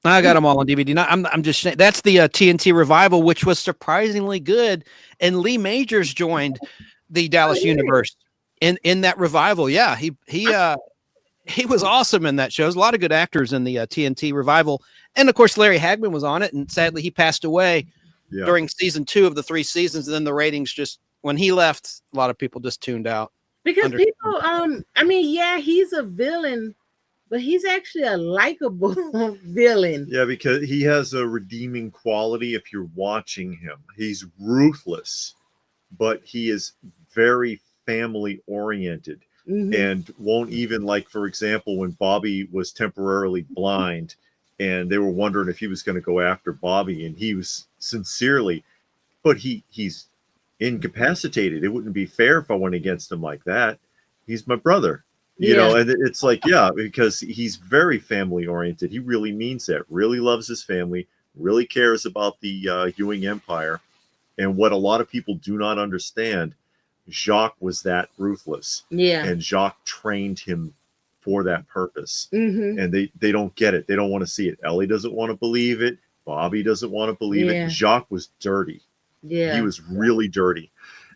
I got them all on DVD. No, I'm just saying that's the TNT revival, which was surprisingly good. And Lee Majors joined the Dallas universe in that revival. Yeah, he was awesome in that show. There's a lot of good actors in the TNT revival, and of course Larry Hagman was on it. And sadly, he passed away during season 2 of the 3 seasons. And then the ratings just when he left, a lot of people just tuned out because people. I mean, yeah, he's a villain. But he's actually a likable villain. Yeah, because he has a redeeming quality if you're watching him. He's ruthless, but he is very family oriented and won't even, like, for example, when Bobby was temporarily blind and they were wondering if he was going to go after Bobby, and he was sincerely, but he's incapacitated. It wouldn't be fair if I went against him like that. He's my brother. You know, and it's like, yeah, because he's very family oriented. He really means that, really loves his family, really cares about the Ewing Empire. And what a lot of people do not understand, Jacques was that ruthless. Yeah. And Jacques trained him for that purpose. And they don't get it. They don't want to see it. Ellie doesn't want to believe it. Bobby doesn't want to believe it. Jacques was dirty. Yeah. He was really dirty.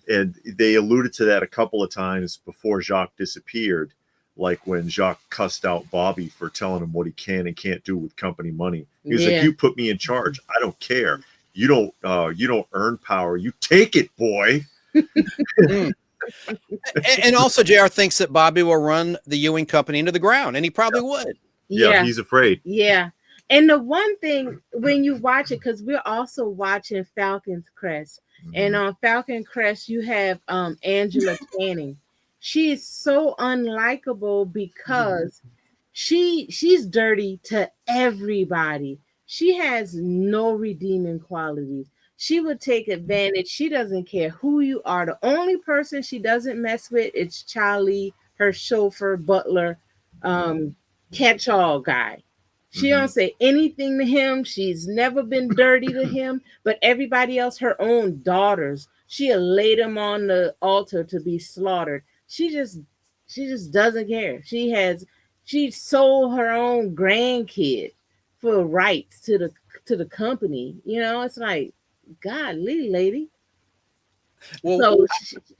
And they alluded to that a couple of times before Jacques disappeared. Like when Jacques cussed out Bobby for telling him what he can and can't do with company money. He was like, "You put me in charge. I don't care. You don't earn power. You take it, boy." and also, JR thinks that Bobby will run the Ewing company into the ground, and he probably would. Yeah, he's afraid. Yeah. And the one thing when you watch it, because we're also watching Falcon's Crest, and on Falcon Crest you have Angela Channing. She is so unlikable because she's dirty to everybody. She has no redeeming qualities. She would take advantage. She doesn't care who you are. The only person she doesn't mess with is Charlie, her chauffeur, butler, catch-all guy. She don't say anything to him. She's never been dirty to him. But everybody else, her own daughters, she'll lay them on the altar to be slaughtered. She just doesn't care. She sold her own grandkid for rights to the company. You know, it's like, golly, lady. Well,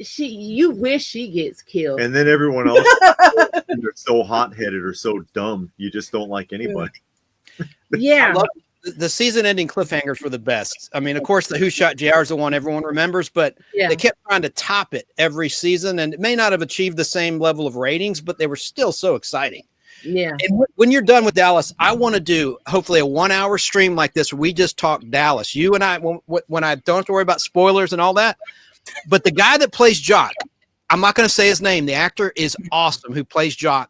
so you wish she gets killed. And then everyone else, they're so hot-headed or so dumb, you just don't like anybody. Yeah. The season-ending cliffhangers were the best. I mean, of course, the Who Shot JR is the one everyone remembers, but they kept trying to top it every season, and it may not have achieved the same level of ratings, but they were still so exciting. Yeah. And when you're done with Dallas, I want to do hopefully a 1-hour stream like this where we just talk Dallas. You and I, when I don't have to worry about spoilers and all that. But the guy that plays Jock, I'm not going to say his name. The actor is awesome who plays Jock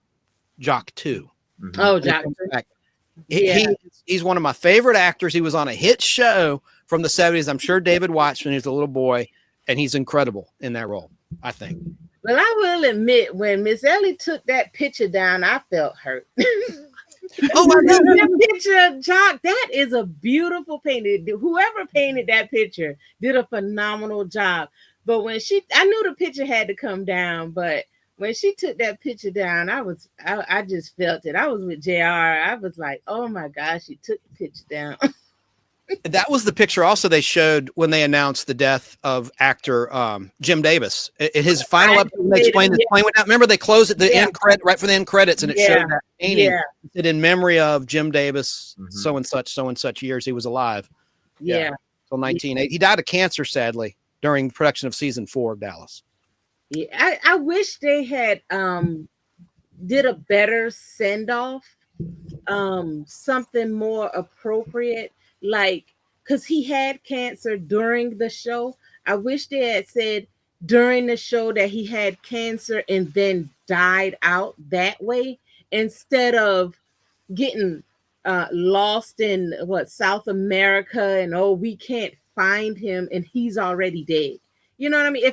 2. Oh, Jock. He's one of my favorite actors. He was on a hit show from the 70s. I'm sure David watched when he was a little boy, and he's incredible in that role, I think. Well, I will admit, when Miss Ellie took that picture down, I felt hurt. Oh, that picture, Jock, that is a beautiful painting. Whoever painted that picture did a phenomenal job. But when I knew the picture had to come down, but when she took that picture down, I just felt it. I was with JR. I was like, oh my gosh, she took the picture down. That was the picture also they showed when they announced the death of actor Jim Davis. In his final episode, they explained this plane went out. Remember, they closed at the end credit, right for the end credits, and it showed that painting. It in memory of Jim Davis, so and such years he was alive. Yeah. Till 1980. He died of cancer, sadly. during production of season 4 of Dallas. Yeah, I wish they had did a better send off, something more appropriate, like because he had cancer during the show. I wish they had said during the show that he had cancer and then died out that way, instead of getting lost in South America, and we can't find him and he's already dead. You know what I mean?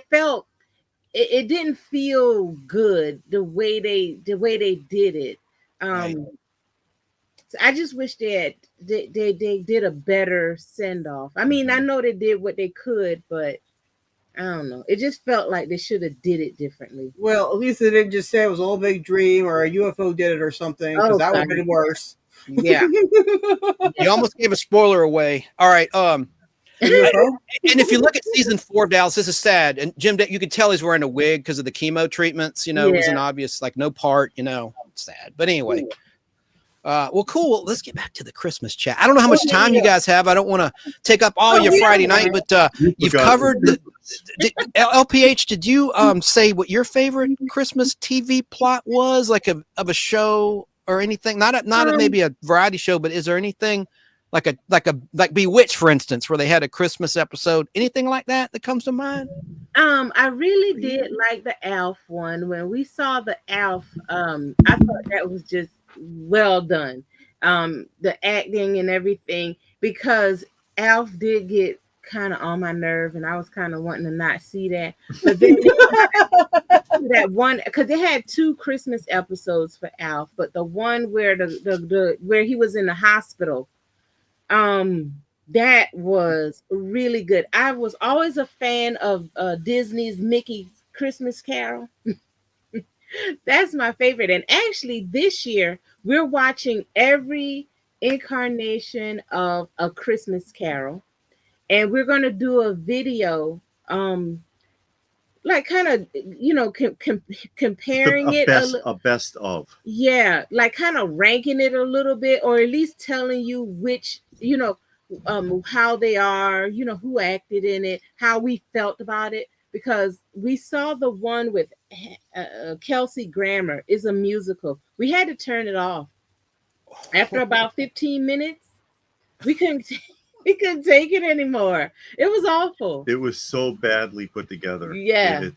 It didn't feel good the way they did it. So I just wish they did a better send off. I mean, I know they did what they could, but I don't know. It just felt like they should have did it differently. Well, at least they didn't just say it was a little big dream or a UFO did it or something, because that would have been worse. Yeah. You almost gave a spoiler away. All right. And if you look at season 4 of Dallas, this is sad. And Jim, you could tell he's wearing a wig because of the chemo treatments. It was an obvious, no part, sad. But anyway. Well, cool. Let's get back to the Christmas chat. I don't know how much time you guys have. I don't want to take up all your Friday night, but you've covered LPH. Did you say what your favorite Christmas TV plot was, of a show or anything? Not maybe a variety show, but is there anything like Bewitched, for instance, where they had a Christmas episode? Anything like that comes to mind? I really did like the Alf one. When we saw the Alf, I thought that was just well done. The acting and everything, because Alf did get kind of on my nerve, and I was kind of wanting to not see that. But then that one, because they had 2 Christmas episodes for Alf, but the one where the where he was in the hospital, that was really good. I was always a fan of Disney's Mickey's Christmas Carol. That's my favorite. And actually this year we're watching every incarnation of A Christmas Carol, and we're going to do a video kind of comparing a best of, kind of ranking it a little bit, or at least telling you which how they are, who acted in it, how we felt about it. Because we saw the one with Kelsey Grammer is a musical. We had to turn it off after about 15 minutes. We couldn't take it anymore. It was awful. It was so badly put together. Yeah, it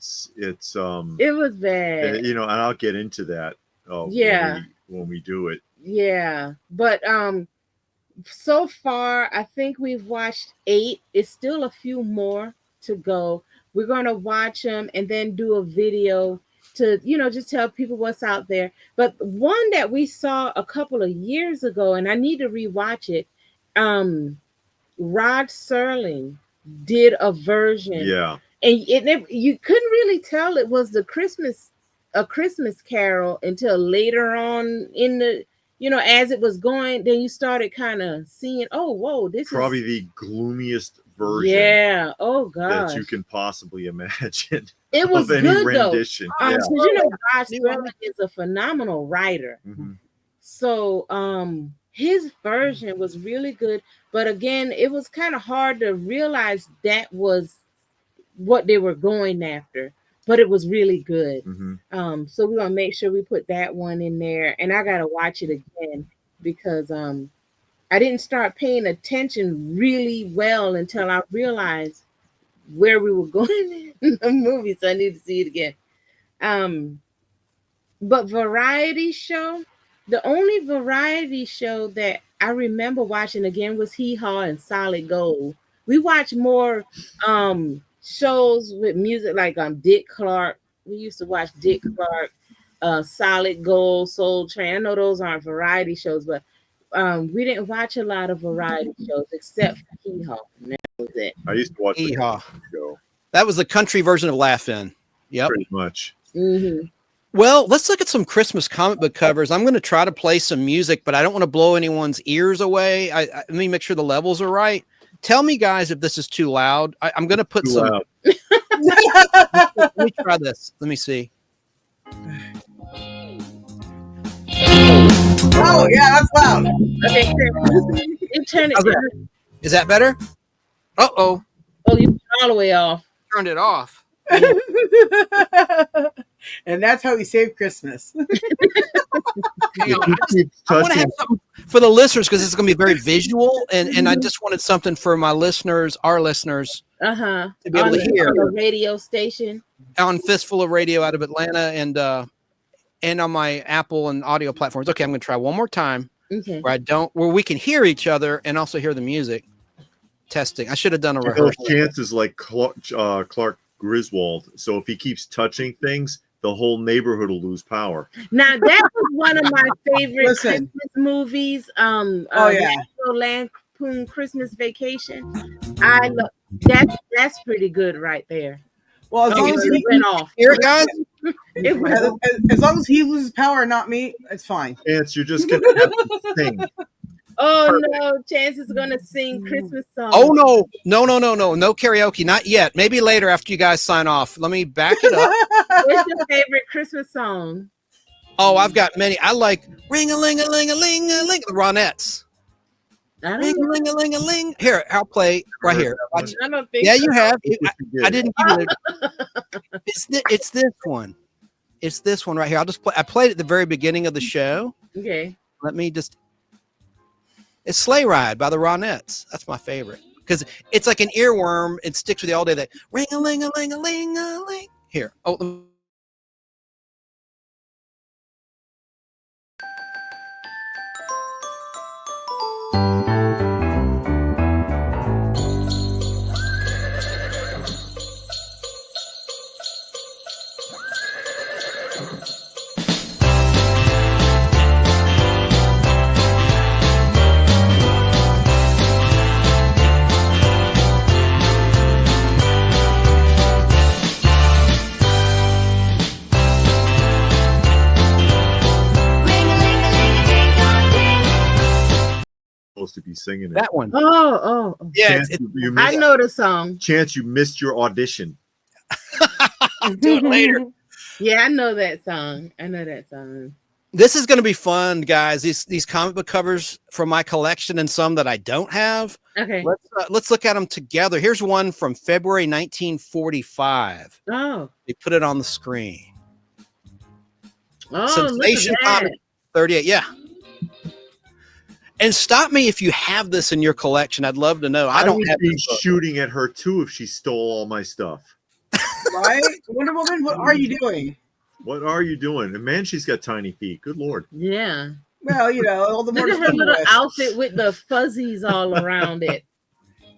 was bad. And I'll get into that. When we do it. Yeah, but so far I think we've watched 8. It's still a few more to go. We're going to watch them and then do a video to, just tell people what's out there. But one that we saw a couple of years ago, and I need to rewatch it, Rod Serling did a version. Yeah. And you couldn't really tell it was A Christmas Carol until later on in the, as it was going, then you started kind of seeing, oh, whoa, this probably is the gloomiest version. Yeah. Oh gosh. That you can possibly imagine. It was of good any rendition. Though. Yeah. Rod Serling is a phenomenal writer. Mm-hmm. So his version was really good. But again, it was kind of hard to realize that was what they were going after. But it was really good. Mm-hmm. So we're gonna make sure we put that one in there. And I gotta watch it again because I didn't start paying attention really well until I realized where we were going in the movie. So I need to see it again. But variety show, the only variety show that I remember watching again was Hee Haw and Solid Gold. We watch more shows with music like Dick Clark. We used to watch Dick Clark, Solid Gold, Soul Train. I know those aren't variety shows, but we didn't watch a lot of variety shows except for Hee Haw. And that was it. I used to watch Hee Haw. Show. That was the country version of Laugh-In. Yep. Pretty much. Mm-hmm. Well, let's look at some Christmas comic book covers. I'm going to try to play some music, but I don't want to blow anyone's ears away. Let me make sure the levels are right. Tell me, guys, if this is too loud. I'm going to put some. Loud. Let me try this. Let me see. Oh, yeah, that's loud. Okay, turn it down. Is that better? Uh-oh. Oh, you all the way off. turned it off. And that's how we save Christmas. Hang on, I want to have something for the listeners because this is going to be very visual, and I just wanted something for my listeners, our listeners, to be able to hear. On the radio station. On Fistful of Radio out of Atlanta, and on my Apple and audio platforms. Okay, I'm going to try one more time where we can hear each other and also hear the music. Testing. I should have done a rehearsal. Chance is like Clark Griswold. So if he keeps touching things, the whole neighborhood will lose power. Now that was one of my favorite Christmas movies. National Lampoon Christmas Vacation. I love that's pretty good right there. Well, as long as he went off. Here, guys. As long as he loses power and not me, it's fine. Chance, you're just gonna have to sing. Oh no, Chance is gonna sing Christmas songs. Oh no karaoke, not yet. Maybe later after you guys sign off. Let me back it up. What's your favorite Christmas song? Oh, I've got many. I like Ring-a-ling-a-ling-a-ling-a-ling, the Ronettes. Ring-a-ling-a-ling-a-ling. Here, I'll play right here. Watch. I don't think Yeah, so. you have. I didn't do it. It's this one. It's this one right here. I'll just play. I played at the very beginning of the show. Okay. Let me just. It's Sleigh Ride by the Ronettes. That's my favorite because it's like an earworm. It sticks with you all day. That ring-a-ling-a-ling-a-ling-a-ling. Here. Oh. To be singing it. That one. Oh. Yeah, Chance, I know the song. Chance, you missed your audition. I'll do it later. Yeah, I know that song. This is going to be fun, guys. These comic book covers from my collection and some that I don't have. Okay. Let's look at them together. Here's one from February 1945. Oh. They put it on the screen. Oh, Sensation look at that. Comic 38. Yeah. And stop me if you have this in your collection. I'd love to know. I don't have be shooting at her too if she stole all my stuff. Right? Wonder Woman, what are you doing? What are you doing? And man, she's got tiny feet. Good Lord. Yeah. Well, all the more. Look at her little outfit with the fuzzies all around it.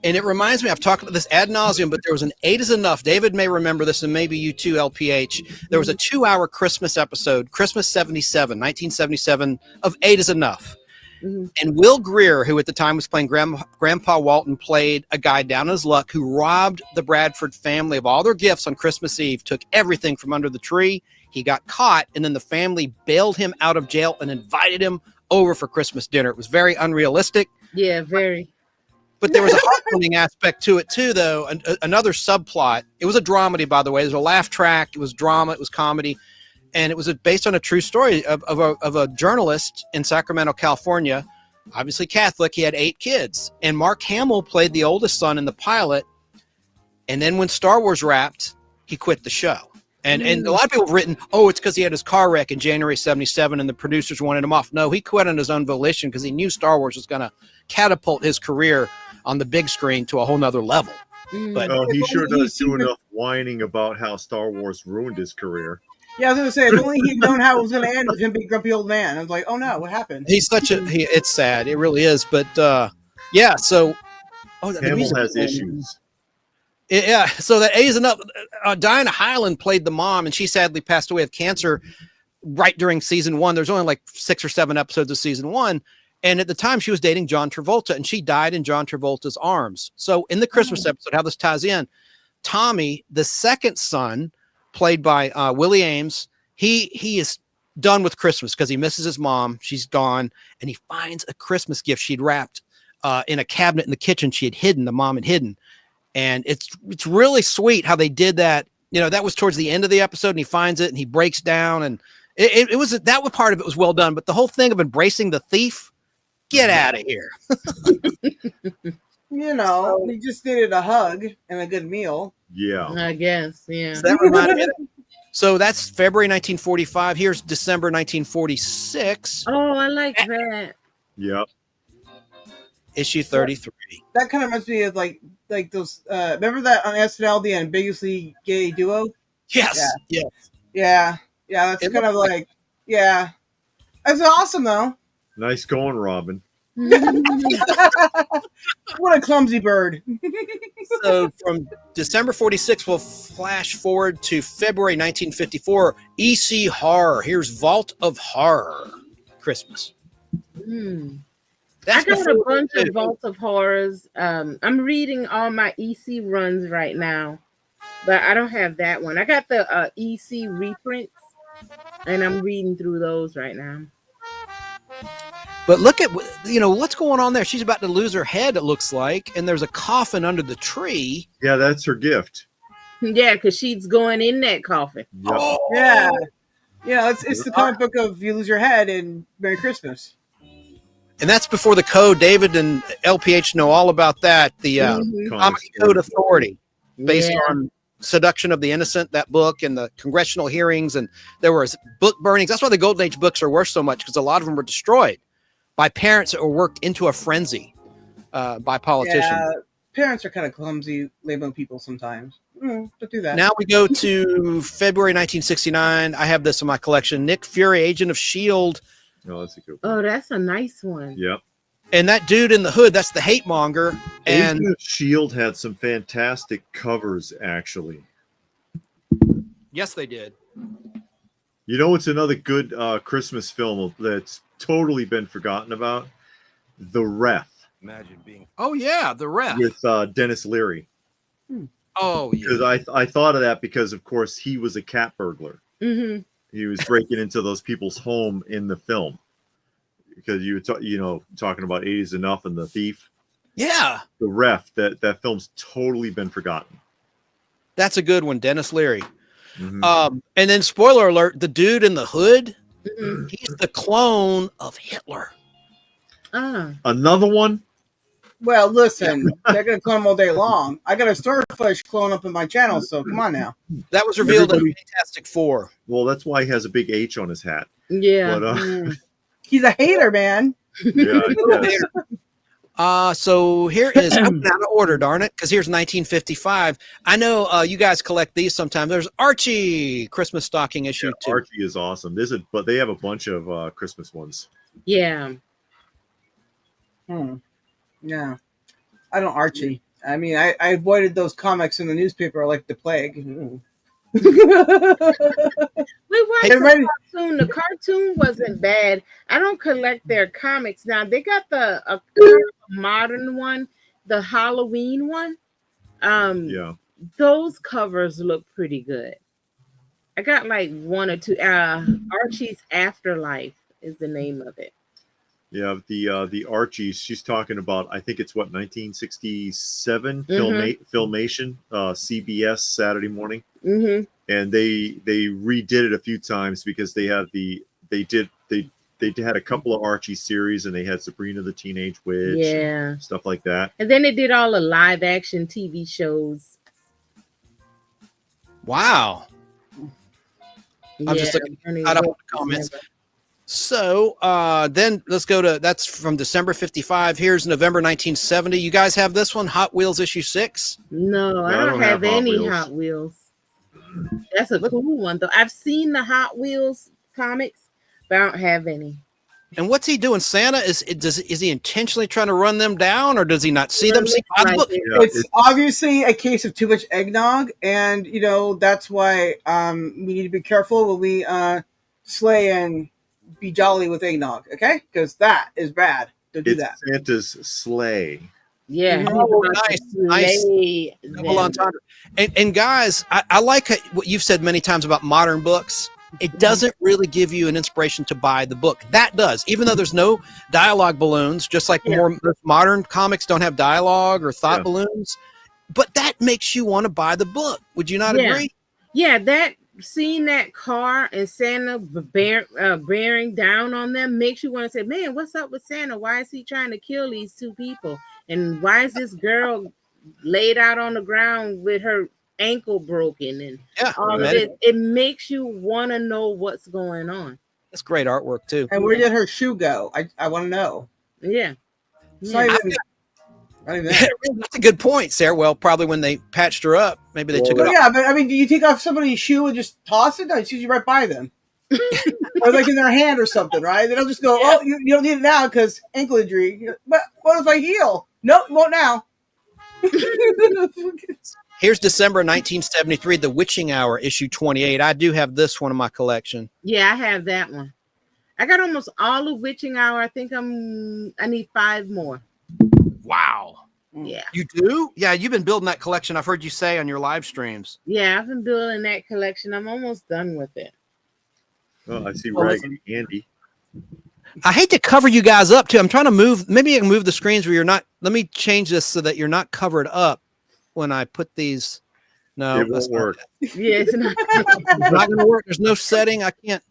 And it reminds me, I've talked about this ad nauseum, but there was an 8 is Enough. David may remember this, and maybe you too, LPH. There was a 2-hour Christmas episode, Christmas 77, 1977, of 8 is Enough. Mm-hmm. And Will Greer, who at the time was playing Grandpa Walton, played a guy down on his luck who robbed the Bradford family of all their gifts on Christmas Eve, took everything from under the tree. He got caught, and then the family bailed him out of jail and invited him over for Christmas dinner. It was very unrealistic. Yeah, very. But there was a heartwarming aspect to it, too, though. Another subplot. It was a dramedy, by the way. There's a laugh track. It was drama. It was comedy. And it was based on a true story of a journalist in Sacramento, California, obviously Catholic. He had 8 kids. And Mark Hamill played the oldest son in the pilot. And then when Star Wars wrapped, he quit the show. And a lot of people have written, oh, it's because he had his car wreck in January 77 and the producers wanted him off. No, he quit on his own volition because he knew Star Wars was going to catapult his career on the big screen to a whole nother level. But he sure does do enough whining about how Star Wars ruined his career. Yeah, I was going to say, if only he'd known how it was going to end with him being grumpy old man. I was like, oh no, what happened? He's such it's sad. It really is. But yeah, so. Hamill has issues. Yeah, so that 8 is Enough. Diana Hyland played the mom, and she sadly passed away of cancer right during season 1. There's only like 6 or 7 episodes of season 1. And at the time, she was dating John Travolta, and she died in John Travolta's arms. So in the Christmas episode, how this ties in, Tommy, the second son, played by Willie Ames, he is done with Christmas because he misses his mom. She's gone, and he finds a Christmas gift she'd wrapped in a cabinet in the kitchen. She had hidden, the mom had hidden. And it's really sweet how they did that. You know, that was towards the end of the episode, and he finds it and he breaks down, and it was that was part of it was well done. But the whole thing of embracing the thief, get out of here. You know, we just needed a hug and a good meal. Yeah. I guess. Yeah. So that reminded me of that. So that's February 1945. Here's December 1946. Oh, I like that. Yep. Issue 33. That kind of reminds me of like those. Remember that on SNL, the ambiguously gay duo? Yes. Yeah. Yes. Yeah. That's It kind of looks like, yeah. It's awesome though. Nice going, Robin. What a clumsy bird. So from December 46, we'll flash forward to February 1954. EC Horror. Here's Vault of Horror. Christmas. I got a bunch of Vault of Horrors. I'm reading all my EC runs right now, but I don't have that one. I got the EC reprints, and I'm reading through those right now. But look at, what's going on there. She's about to lose her head, it looks like, and there's a coffin under the tree. Yeah, that's her gift. Yeah, because she's going in that coffin. Yep. Oh. Yeah. Yeah, it's the comic book of You Lose Your Head and Merry Christmas. And that's before the code. David and LPH know all about that. The Comic Code Authority, based on Seduction of the Innocent, that book, and the congressional hearings. And there was book burnings. That's why the Golden Age books are worth so much, because a lot of them were destroyed by parents that were worked into a frenzy by politicians. Yeah, parents are kind of clumsy labeling people sometimes. Don't do that. Now we go to February 1969. I have this in my collection. Nick Fury, Agent of S.H.I.E.L.D. Oh, that's a good one. Oh, that's a nice one. Yep. And that dude in the hood, that's the hate monger. And Agent of S.H.I.E.L.D. had some fantastic covers, actually. Yes, they did. You know, it's another good Christmas film that's totally been forgotten about. The Ref. Imagine being. Oh yeah, The Ref with Dennis Leary. Oh yeah. Because I thought of that because, of course, he was a cat burglar. Mm-hmm. He was breaking into those people's home in the film. Because you were talking about 80's Enough and The Thief. Yeah. The Ref. That film's totally been forgotten. That's a good one, Dennis Leary. And then, spoiler alert: the dude in the hood, he's the clone of Hitler. Another one. Well, listen, they're gonna clone them all day long. I got a starfish clone up in my channel, so come on now. That was revealed in Fantastic Four. Well, that's why he has a big H on his hat. Yeah. But, he's a hater, man. Yeah. So here is, I'm out of order, darn it, because here's 1955. I know you guys collect these sometimes. There's Archie Christmas stocking issue 2. Archie is awesome. But they have a bunch of Christmas ones. Yeah. Yeah. I don't Archie. I mean, I avoided those comics in the newspaper like the plague. We watched the cartoon. The cartoon wasn't bad. I don't collect their comics now. They got a modern one, the Halloween one. Yeah. Those covers look pretty good. I got like one or two. Archie's Afterlife is the name of it. Yeah, the Archies. She's talking about. I think it's 1967 Filmation, CBS Saturday morning. Mm-hmm. And they redid it a few times because they had they had a couple of Archie series, and they had Sabrina the Teenage Witch, stuff like that. And then they did all the live action TV shows. Wow. I'm just looking. I don't want to comment. So then let's go to, that's from December 55. Here's November 1970. You guys have this one, Hot Wheels issue 6? No, I don't have any Hot Wheels. That's a cool one, though. I've seen the Hot Wheels comics, but I don't have any. And what's he doing? Santa is he intentionally trying to run them down, or does he not see them? It's obviously a case of too much eggnog, and that's why we need to be careful when we slay and be jolly with eggnog, okay? Because that is bad. Don't do that. Santa's sleigh. Yeah. Oh, nice. Double entendre. And guys, I like what you've said many times about modern books. It doesn't really give you an inspiration to buy the book. That does, even though there's no dialogue balloons, just like more modern comics don't have dialogue or thought balloons. But that makes you want to buy the book. Would you not agree? Yeah, seeing that car and Santa bearing down on them makes you want to say, man, what's up with Santa? Why is he trying to kill these two people? And why is this girl laid out on the ground with her ankle broken and all of this? It makes you want to know what's going on. That's great artwork too. And where did her shoe go? I want to know. Yeah. It's not even that. That's a good point, Sarah. Well, probably when they patched her up, maybe they took it off. Yeah, but I mean, do you take off somebody's shoe and just toss it? No, it's usually right by them. Or like in their hand or something, right? They don't just go, oh, you don't need it now because ankle injury. But what if I heal? Nope, won't now. Here's December 1973, The Witching Hour, issue 28. I do have this one in my collection. Yeah, I have that one. I got almost all of Witching Hour. I think I need 5 more. Wow. Yeah. You do? Yeah, you've been building that collection. I've heard you say on your live streams. Yeah, I've been building that collection. I'm almost done with it. Oh, I see Raggedy Andy. I hate to cover you guys up too. I'm trying to move. Maybe I can move the screens where you're not. Let me change this so that you're not covered up when I put these. No, it won't work. Yeah, it's not. It's not going to work. There's no setting. I can't.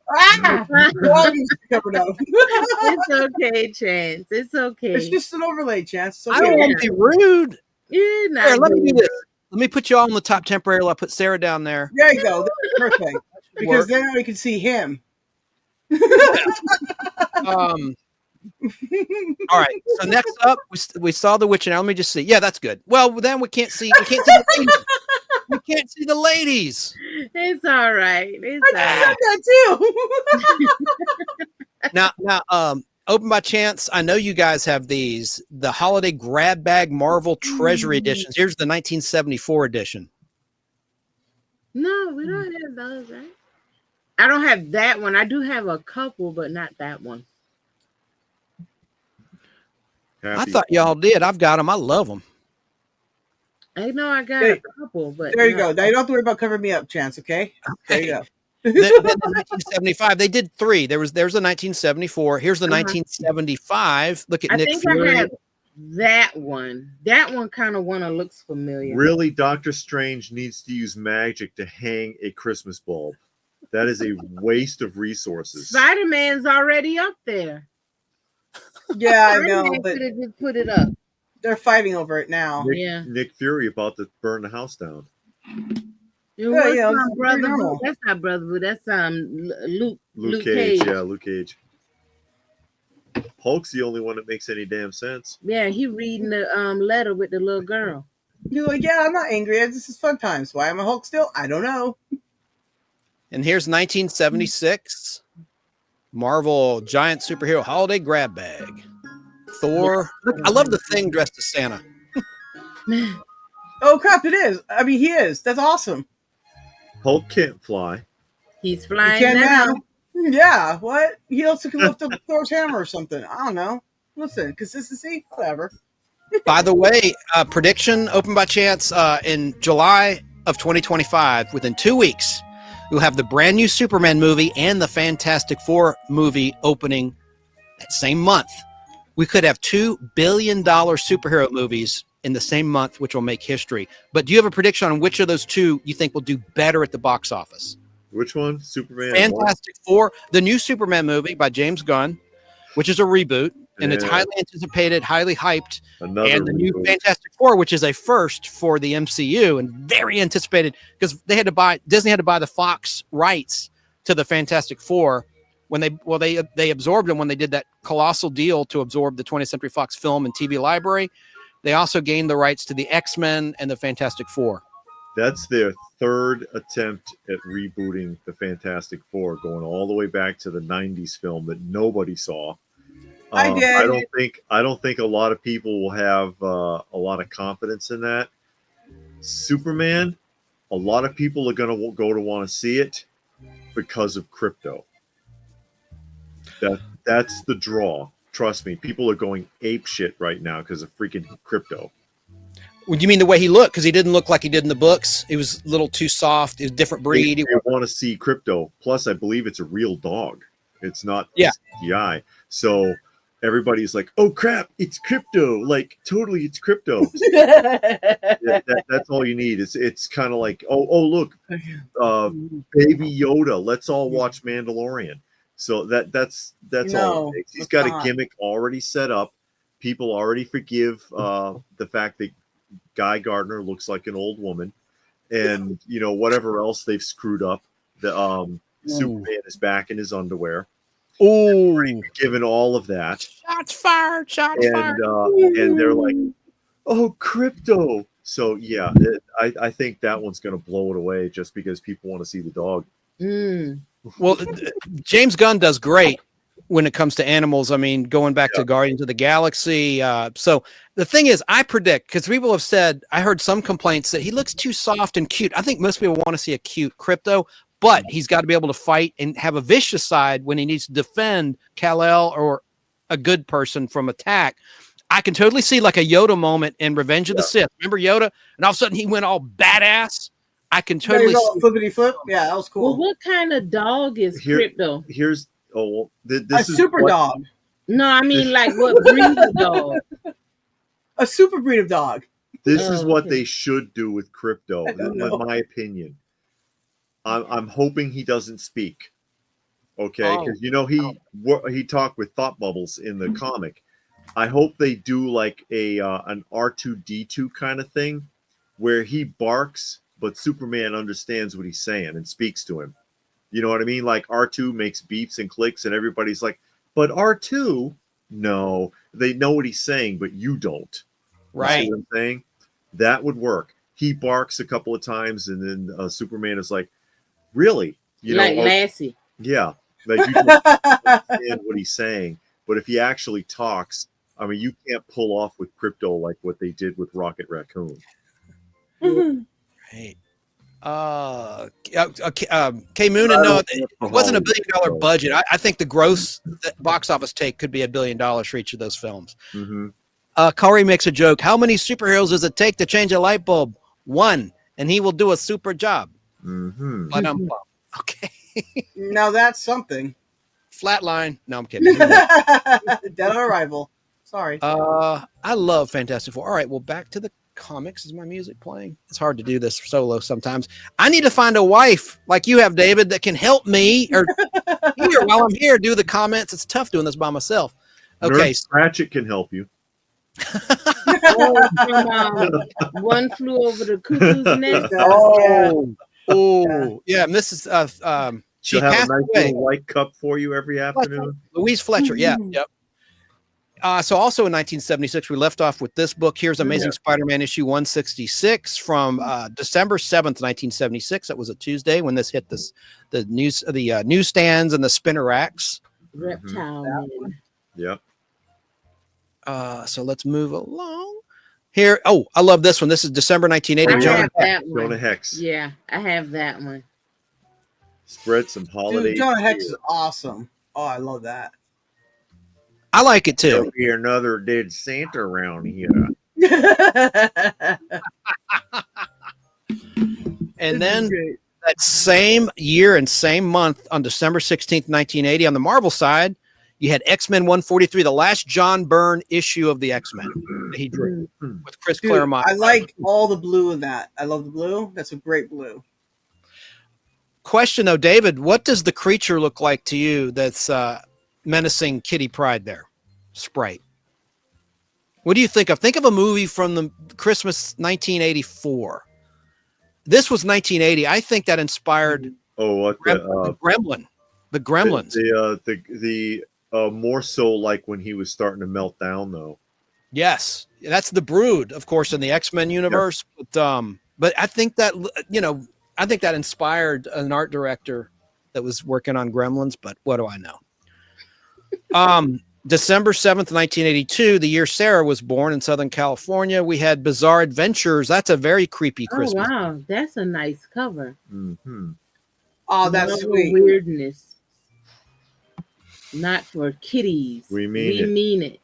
Covered up. It's okay, Chance. It's okay. It's just an overlay, Chance. I don't want to be rude. You're not Here, let me do rude. this. Let me put you all on the top temporarily. I'll put Sarah down there. There you go. That's perfect. Because then we can see him. All right. So next up, we saw the witch. Now let me just see. Yeah, that's good. Well, then we can't see. We can't see the ladies. We can't see the ladies. It's all right. It's I all said that too. Now, open by chance. I know you guys have these. The holiday grab bag Marvel Treasury editions. Here's the 1974 edition. No, we don't have those, right? I don't have that one. I do have a couple, but not that one. I thought y'all did. I've got them. I love them. I know I got a couple, but there you go. Now you don't have to worry about covering me up, Chance. Okay. There you go. Then 1975. They did 3. There's a 1974. Here's the 1975. Look at I Nick think Fury. I have that one. That one kind of looks familiar. Really, Doctor Strange needs to use magic to hang a Christmas bulb. That is a waste of resources. Spider-Man's already up there. Yeah, I know, Spider-Man but could have put it up. they're fighting over it now. Nick Fury about to burn the house down. What's yeah, my it's brother? pretty normal. That's not Brotherhood. That's Luke Cage. Cage. Yeah, Luke Cage. Hulk's the only one that makes any damn sense. Yeah, he reading the letter with the little girl. You're like, yeah, I'm not angry. This is fun times. Why am I Hulk still? I don't know. And here's 1976 Marvel giant superhero holiday grab bag. Thor. Look, I love the Thing dressed as Santa. Oh crap! It is. I mean, he is. That's awesome. Hulk can't fly. He's He flying can now. now. Yeah. What? He also can lift up Thor's hammer or something. I don't know. Listen, consistency, whatever. By the way, prediction open by chance in July of 2025, within 2 weeks, we'll have the brand new Superman movie and the Fantastic Four movie opening that same month. We could have $2 billion superhero movies in the same month, which will make history. But do you have a prediction on which of those two you think will do better at the box office? Which one? Superman? Fantastic Four, the new Superman movie by James Gunn, which is a reboot, and it's highly anticipated, highly hyped. Another and the new reboot. Fantastic Four, which is a first for the MCU and very anticipated because Disney had to buy the Fox rights to the Fantastic Four when they absorbed them when they did that colossal deal to absorb the 20th Century Fox film and TV library. They also gained the rights to the X-Men and the Fantastic Four. That's their third attempt at rebooting the Fantastic Four, going all the way back to the 90s film that nobody saw. I did. I don't think a lot of people will have a lot of confidence in that. Superman, a lot of people are going to go to want to see it because of crypto. That's the draw. Trust me, people are going ape shit right now because of freaking crypto. Would you mean the way he looked? Because he didn't look like he did in the books. He was a little too soft. He was a different breed. They want to see crypto. Plus, I believe it's a real dog. It's not CGI. So everybody's like, "Oh crap, it's crypto!" Like totally, it's crypto. That's all you need. It's kind of like, oh look, Baby Yoda. Let's all watch Mandalorian. So that's all it takes. He's got a gimmick already set up. people already forgive the fact that Guy Gardner looks like an old woman, and whatever else they've screwed up. The Superman is back in his underwear. Oh, given all of that, shots fired! Shots fired! And they're like, "Oh, crypto." So yeah, I think that one's going to blow it away just because people want to see the dog. Well, James Gunn does great when it comes to animals. I mean, going back to Guardians of the Galaxy. So the thing is, I predict, because people have said, I heard some complaints that he looks too soft and cute. I think most people want to see a cute Crypto, but he's got to be able to fight and have a vicious side when he needs to defend Kal-El or a good person from attack. I can totally see like a Yoda moment in Revenge of the Sith. Remember Yoda? And all of a sudden he went all badass. I can totally see. Flippity flip. Yeah, that was cool. Well, what kind of dog is Crypto? This a is super dog. No, I mean like what breed of dog? A super breed of dog. This is what they should do with Crypto, in my opinion. I'm hoping he doesn't speak. Okay, because he talked with thought bubbles in the comic. I hope they do like an R2-D2 kind of thing where he barks, but Superman understands what he's saying and speaks to him. You know what I mean? Like R2 makes beeps and clicks, and everybody's like, but R2, no, they know what he's saying, but you don't. Right. You see what I'm saying? That would work. He barks a couple of times, and then Superman is like, really? Lassie. Yeah. Like you don't understand what he's saying. But if he actually talks, I mean, you can't pull off with Crypto like what they did with Rocket Raccoon. Right. K Moonin, no, it wasn't $1 billion budget. I think the gross box office take could be $1 billion for each of those films. Corey makes a joke. How many superheroes does it take to change a light bulb? One, and he will do a super job. Okay. Now that's something. Flatline. No, I'm kidding. Dead on arrival. Sorry. I love Fantastic Four. All right, well, back to the comics. Is my music playing? It's hard to do this solo sometimes. I need to find a wife like you have, David, that can help me or here while I'm here do the comments. It's tough doing this by myself. Okay, Nurse Ratchet can help you. One Flew Over the Cuckoo's Nest. Yeah, Mrs. She She'll have passed a nice away. little white cup for you every afternoon. Louise Fletcher. Yeah. Yep. So also in 1976, we left off with this book. Here's Amazing Spider-Man issue 166 from December 7th, 1976. That was a Tuesday when this hit the newsstands and the spinner racks. Reptile Man. Yep. So let's move along here. Oh, I love this one. This is December 1980. I have that one. Jonah Hex. Yeah, I have that one. Spread some holiday. Dude, Jonah Hex is awesome. Oh, I love that. I like it too. There'll be another dead Santa around here. And then that same year and same month on December 16th, 1980, on the Marvel side, you had X-Men 143, the last John Byrne issue of the X-Men that he drew with Chris Claremont. I like all the blue in that. I love the blue. That's a great blue. Question though, David, what does the creature look like to you that's menacing Kitty Pryde there? Sprite. What do you think of? Think of a movie from the Christmas 1984. This was 1980. I think that inspired the Gremlin. The Gremlins. The more so like when he was starting to melt down though. Yes. That's the Brood, of course, in the X-Men universe. Yep. But I think that, I think that inspired an art director that was working on Gremlins, but what do I know? December 7th, 1982, the year Sarah was born in Southern California, we had Bizarre Adventures. That's a very creepy Christmas. Oh, wow. That's a nice cover. Mm-hmm. Oh, that's sweet. Weirdness. Not for kitties. We mean it.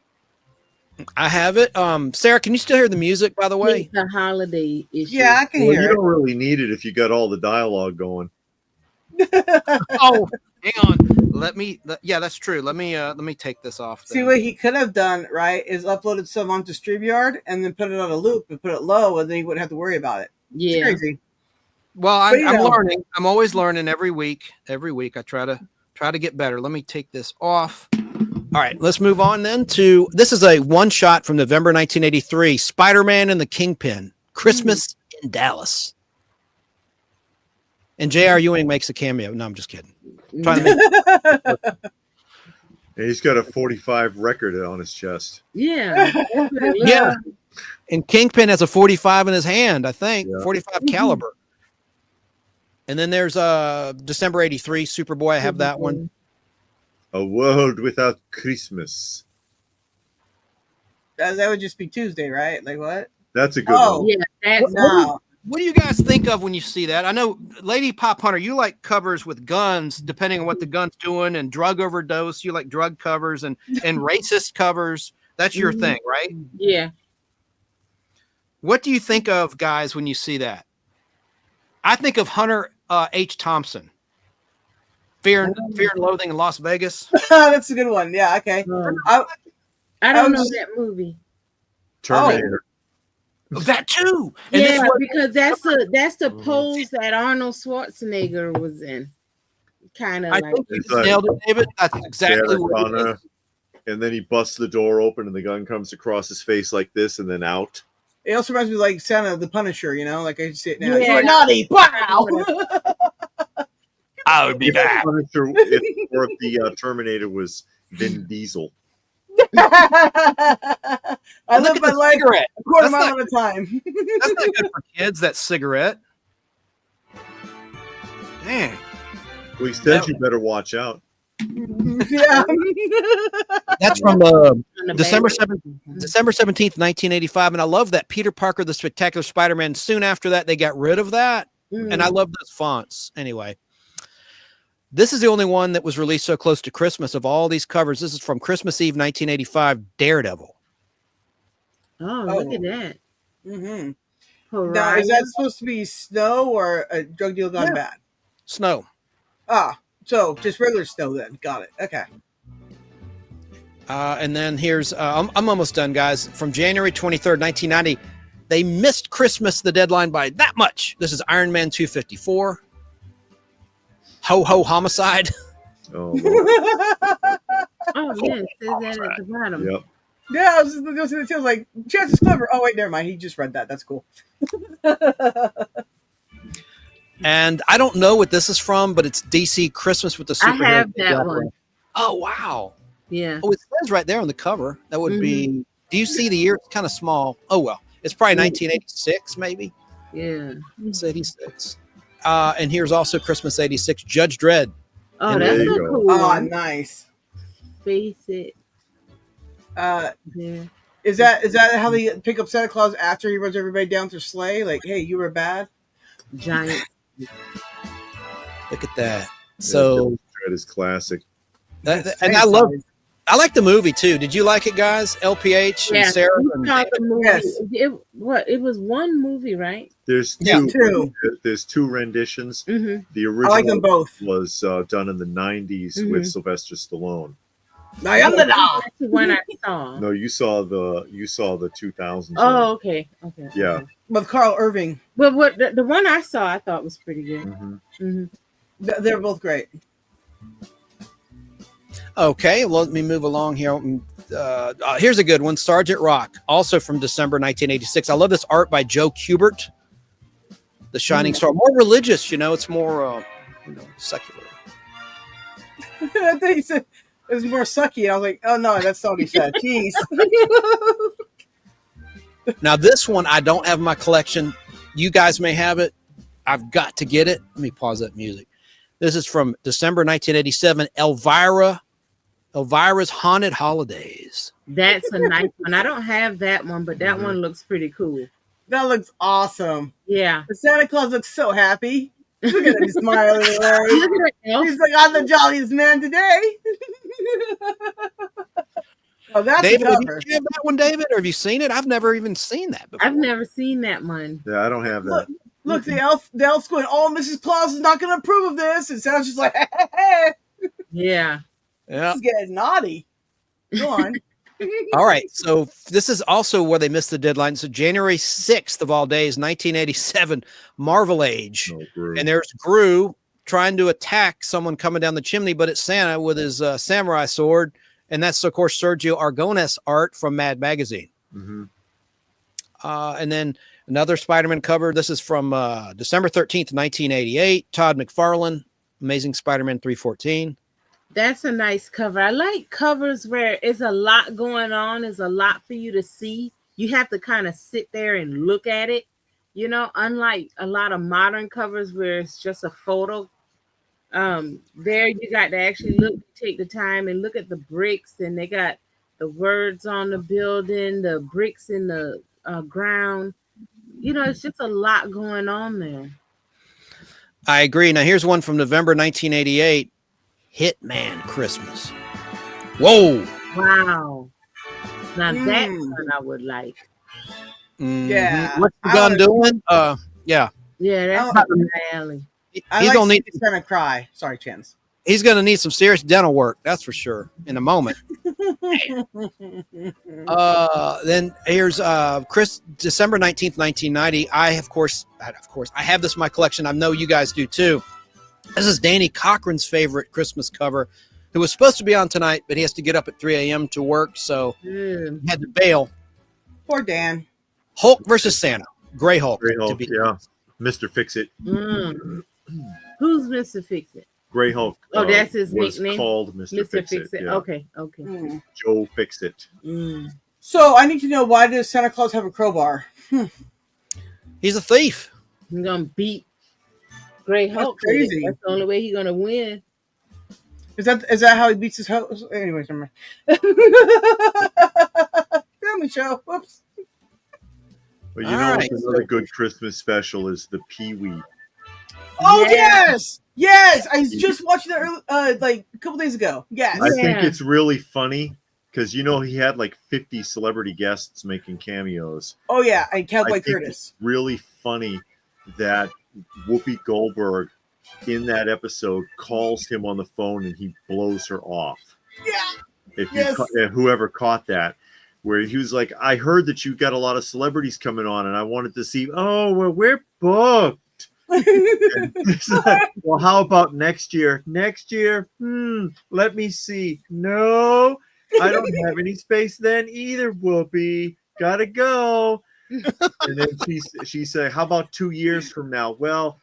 I have it. Sarah, can you still hear the music, by the way? It's the holiday issue. Yeah, I can hear it. You don't really need it if you got all the dialogue going. Oh, hang on. Yeah, that's true. Let me take this off. See, what he could have done, right, is uploaded some onto StreamYard and then put it on a loop and put it low, and then he wouldn't have to worry about it. Yeah. It's crazy. Well, I'm learning. I'm always learning every week. Every week I try to get better. Let me take this off. All right, let's move on then to this is a one shot from November 1983, Spider-Man and the Kingpin, Christmas in Dallas. And J.R. Ewing makes a cameo. No, I'm just kidding. Trying to make And he's got a 45 record on his chest. Yeah. yeah. And Kingpin has a 45 in his hand, I think. 45 caliber. And then there's December 83, Superboy. I have that one. A World Without Christmas. That would just be Tuesday, right? Like what? That's a good one. Yeah, that's What do you guys think of when you see that? I know, Lady Pop Hunter, you like covers with guns, depending on what the gun's doing, and drug overdose. You like drug covers and racist covers. That's your thing, right? Yeah. What do you think of, guys, when you see that? I think of Hunter H. Thompson. Fear and Loathing in Las Vegas. That's a good one. Yeah, okay. I don't know that movie. Terminator. Oh, that too. And Yeah, because that's the pose that Arnold Schwarzenegger was in. Kind of I like think you just nailed it, David. That's exactly what it is. And then he busts the door open and the gun comes across his face like this and then out. It also reminds me of like Santa the Punisher, you know, like I see it now. Yeah. You're naughty, wow. I would be back. Or if the Terminator was Vin Diesel. I live my life a quarter mile at a time. That's not good for kids, that cigarette. Man. Well, he said you better watch out. Yeah. That's from December 17th, 1985. And I love that Peter Parker, the Spectacular Spider-Man. Soon after that, they got rid of that. And I love those fonts. Anyway, this is the only one that was released so close to Christmas of all these covers. This is from Christmas Eve, 1985, Daredevil. Oh, look at that. Mm-hmm. Now, is that supposed to be snow or a drug deal gone bad? Snow. Ah, so just regular snow then. Got it. Okay. And then here's, I'm almost done, guys. From January 23rd, 1990, they missed Christmas, the deadline, by that much. This is Iron Man 254. Ho Homicide. Oh, yeah, it says that at the bottom. Yep. Yeah, I was just listening to it, like, Chance is clever. Oh, wait, never mind. He just read that. That's cool. And I don't know what this is from, but it's DC Christmas with the Superhero. I have that one. Oh, wow. Yeah. Oh, it says right there on the cover. That would be, do you see the year? It's kind of small. Oh, well. It's probably 1986, maybe. Yeah. It's 86. And here's also Christmas 86, Judge Dredd. Oh, that's a cool one. Nice. Face it. Yeah. Is that how they pick up Santa Claus after he runs everybody down to sleigh? Like, hey, you were bad? Giant. Look at that. So Dredd is classic. And I like the movie too. Did you like it, guys? LPH and Sarah. Yes. It was one movie, right? There's two. There's two renditions. The original I like them both. Was done in the 90s with Sylvester Stallone. I am the dog. That's the one I saw. No, you saw the 2000s. Oh, okay. Yeah. With Carl Irving. But what the one I saw, I thought was pretty good. They're both great. Okay, well, let me move along here. Here's a good one, Sergeant Rock, also from December 1986. I love this art by Joe Kubert, The Shining Star. More religious, it's more secular. I think he said it was more sucky. I was like, oh no, that's not what he said. Jeez. Now, this one I don't have in my collection. You guys may have it. I've got to get it. Let me pause that music. This is from December 1987, Elvira's Haunted Holidays. That's a nice one. I don't have that one, but that one looks pretty cool. That looks awesome. Yeah. The Santa Claus looks so happy. Look at him smiling. He's like, I'm the jolliest man today. Oh, that's David, a have cover. you have that one, David, or have you seen it? I've never even seen that before. I've never seen that one. Yeah, I don't have that. Look, the elf's going, oh, Mrs. Claus is not going to approve of this. And Santa's just like, hey. Yeah. This is getting naughty. Go on. All right. So this is also where they missed the deadline. So January 6th of all days, 1987, Marvel Age. And there's Gru trying to attack someone coming down the chimney, but it's Santa with his samurai sword. And that's, of course, Sergio Aragonés art from Mad Magazine. Mm-hmm. And then another Spider-Man cover. This is from December 13th, 1988. Todd McFarlane, Amazing Spider-Man 314. That's a nice cover. I like covers where it's a lot going on. There's a lot for you to see. You have to kind of sit there and look at it. You know, unlike a lot of modern covers where it's just a photo. There you got to actually take the time and look at the bricks, and they got the words on the building, the bricks in the ground. You know, it's just a lot going on there. I agree. Now, here's one from November 1988, Hitman Christmas. Whoa. Wow. Now that one I would like. Mm-hmm. Yeah. What's the gun doing? Yeah. Yeah, that's up my alley. I like Santa's gonna cry. Sorry, Chance. He's going to need some serious dental work. That's for sure. In a moment. Then here's December 19th, 1990. I have this in my collection. I know you guys do too. This is Danny Cochran's favorite Christmas cover, who was supposed to be on tonight, but he has to get up at 3 a.m. to work, so he had to bail. Poor Dan. Hulk versus Santa. Gray Hulk. Yeah. Mr. Fix-It. Who's Mr. Fix-It? Gray Hulk. Oh, that's his was nickname. Called Mr. Fix-It. Yeah. Okay. Joe Fix-It. So I need to know, why does Santa Claus have a crowbar? He's a thief. He's gonna beat Gray Hulk. Crazy. That's the only way he's gonna win. Is that how he beats his host? Anyways, never mind. Family show. Whoops. But you know what's another good Christmas special is the Pee-wee. Oh yes. I was just watching that like a couple days ago. Yes. I think it's really funny because he had like 50 celebrity guests making cameos. Oh yeah, and Cowboy Curtis. It's really funny that Whoopi Goldberg in that episode calls him on the phone and he blows her off. Yeah. If whoever caught that, where he was like, I heard that you got a lot of celebrities coming on and I wanted to see, we're booked. It's like, well, how about next year? Next year? Let me see. No, I don't have any space then either, Whoopi. Gotta go. And then she said, how about 2 years from now? Well,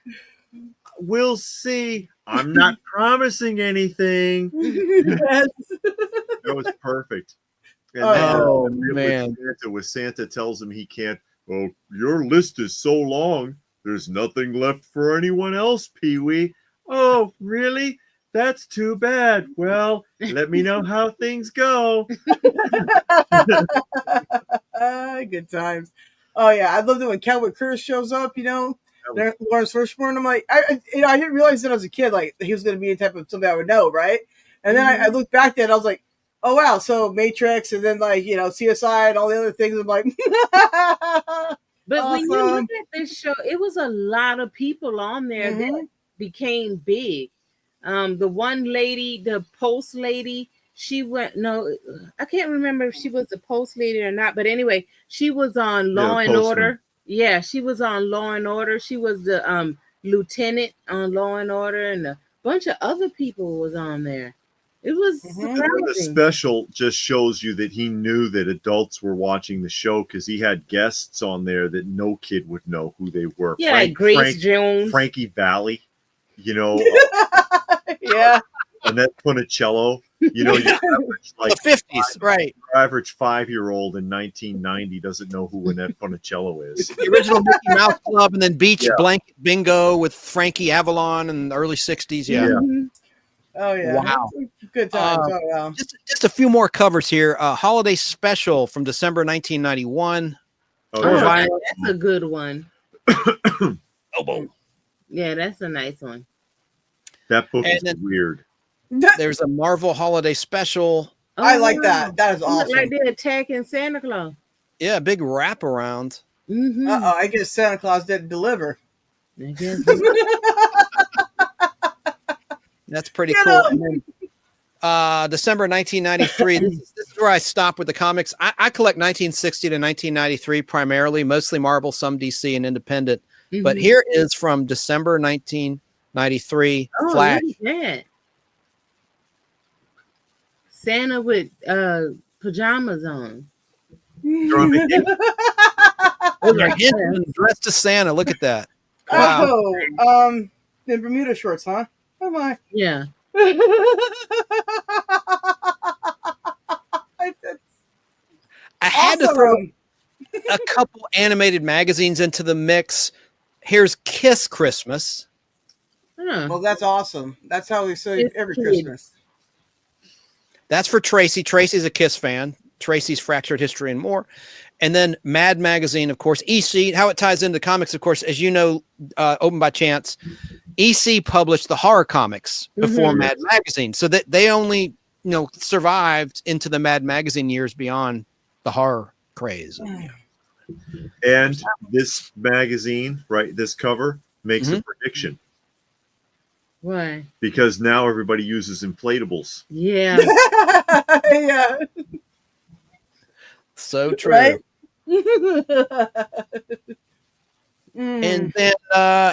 we'll see. I'm not promising anything. That was perfect. And man. Santa tells him he can't. Well, your list is so long. There's nothing left for anyone else, Pee-wee. Oh, really? That's too bad. Well, let me know how things go. Good times. Oh yeah, I love it when Cowboy Curtis shows up. Lawrence Fishburne. I'm like, I didn't realize that as a kid, like he was going to be a type of something I would know, right? And then I looked back at it, I was like, oh wow, so Matrix, and then like CSI and all the other things. I'm like, but awesome. When you look at this show, it was a lot of people on there that became big. The one lady, the post lady, she went. No, I can't remember if she was the post lady or not. But anyway, she was on Law and Order. Yeah, she was on Law and Order. She was the lieutenant on Law and Order, and a bunch of other people was on there. It was surprising. The special just shows you that he knew that adults were watching the show because he had guests on there that no kid would know who they were. Yeah, Grace Jones, Frankie Valli, yeah, Annette Funicello. You average, like the 50s, right? Average 5-year-old in 1990 doesn't know who Annette Funicello is. The original Mickey Mouse Club, and then Beach Blanket Bingo with Frankie Avalon in the early 60s. Yeah. Oh yeah! Wow, good times. Oh wow! Just a few more covers here. Holiday Special from December 1991. That's a good one. Elbow. Yeah, that's a nice one. That book is weird. There's a Marvel Holiday Special. I like that. That is awesome. Like they're attacking Santa Claus. Yeah, big wraparound. I guess Santa Claus didn't deliver. I guess. That's pretty cool. And then, December 1993. This is where I stop with the comics. I collect 1960 to 1993 primarily, mostly Marvel, some DC, and independent. But here is from December 1993. Flash. Look at that. Santa with pajamas on. Those are Hinton dressed as Santa. Look at that. Wow. Oh, the Bermuda shorts, huh? Oh my. Yeah. I had to throw a couple animated magazines into the mix. Here's Kiss Christmas. Well, that's awesome. That's how we say every Christmas. That's for Tracy. Tracy's a Kiss fan. Tracy's Fractured History and more. And then Mad Magazine, of course. EC, how it ties into comics, of course, as you know, Open by Chance, EC published the horror comics before Mad Magazine. So that they only, survived into the Mad Magazine years beyond the horror craze. And this magazine, right, this cover makes a prediction. Why? Because now everybody uses inflatables. Yeah. Yeah. So true. Right? And then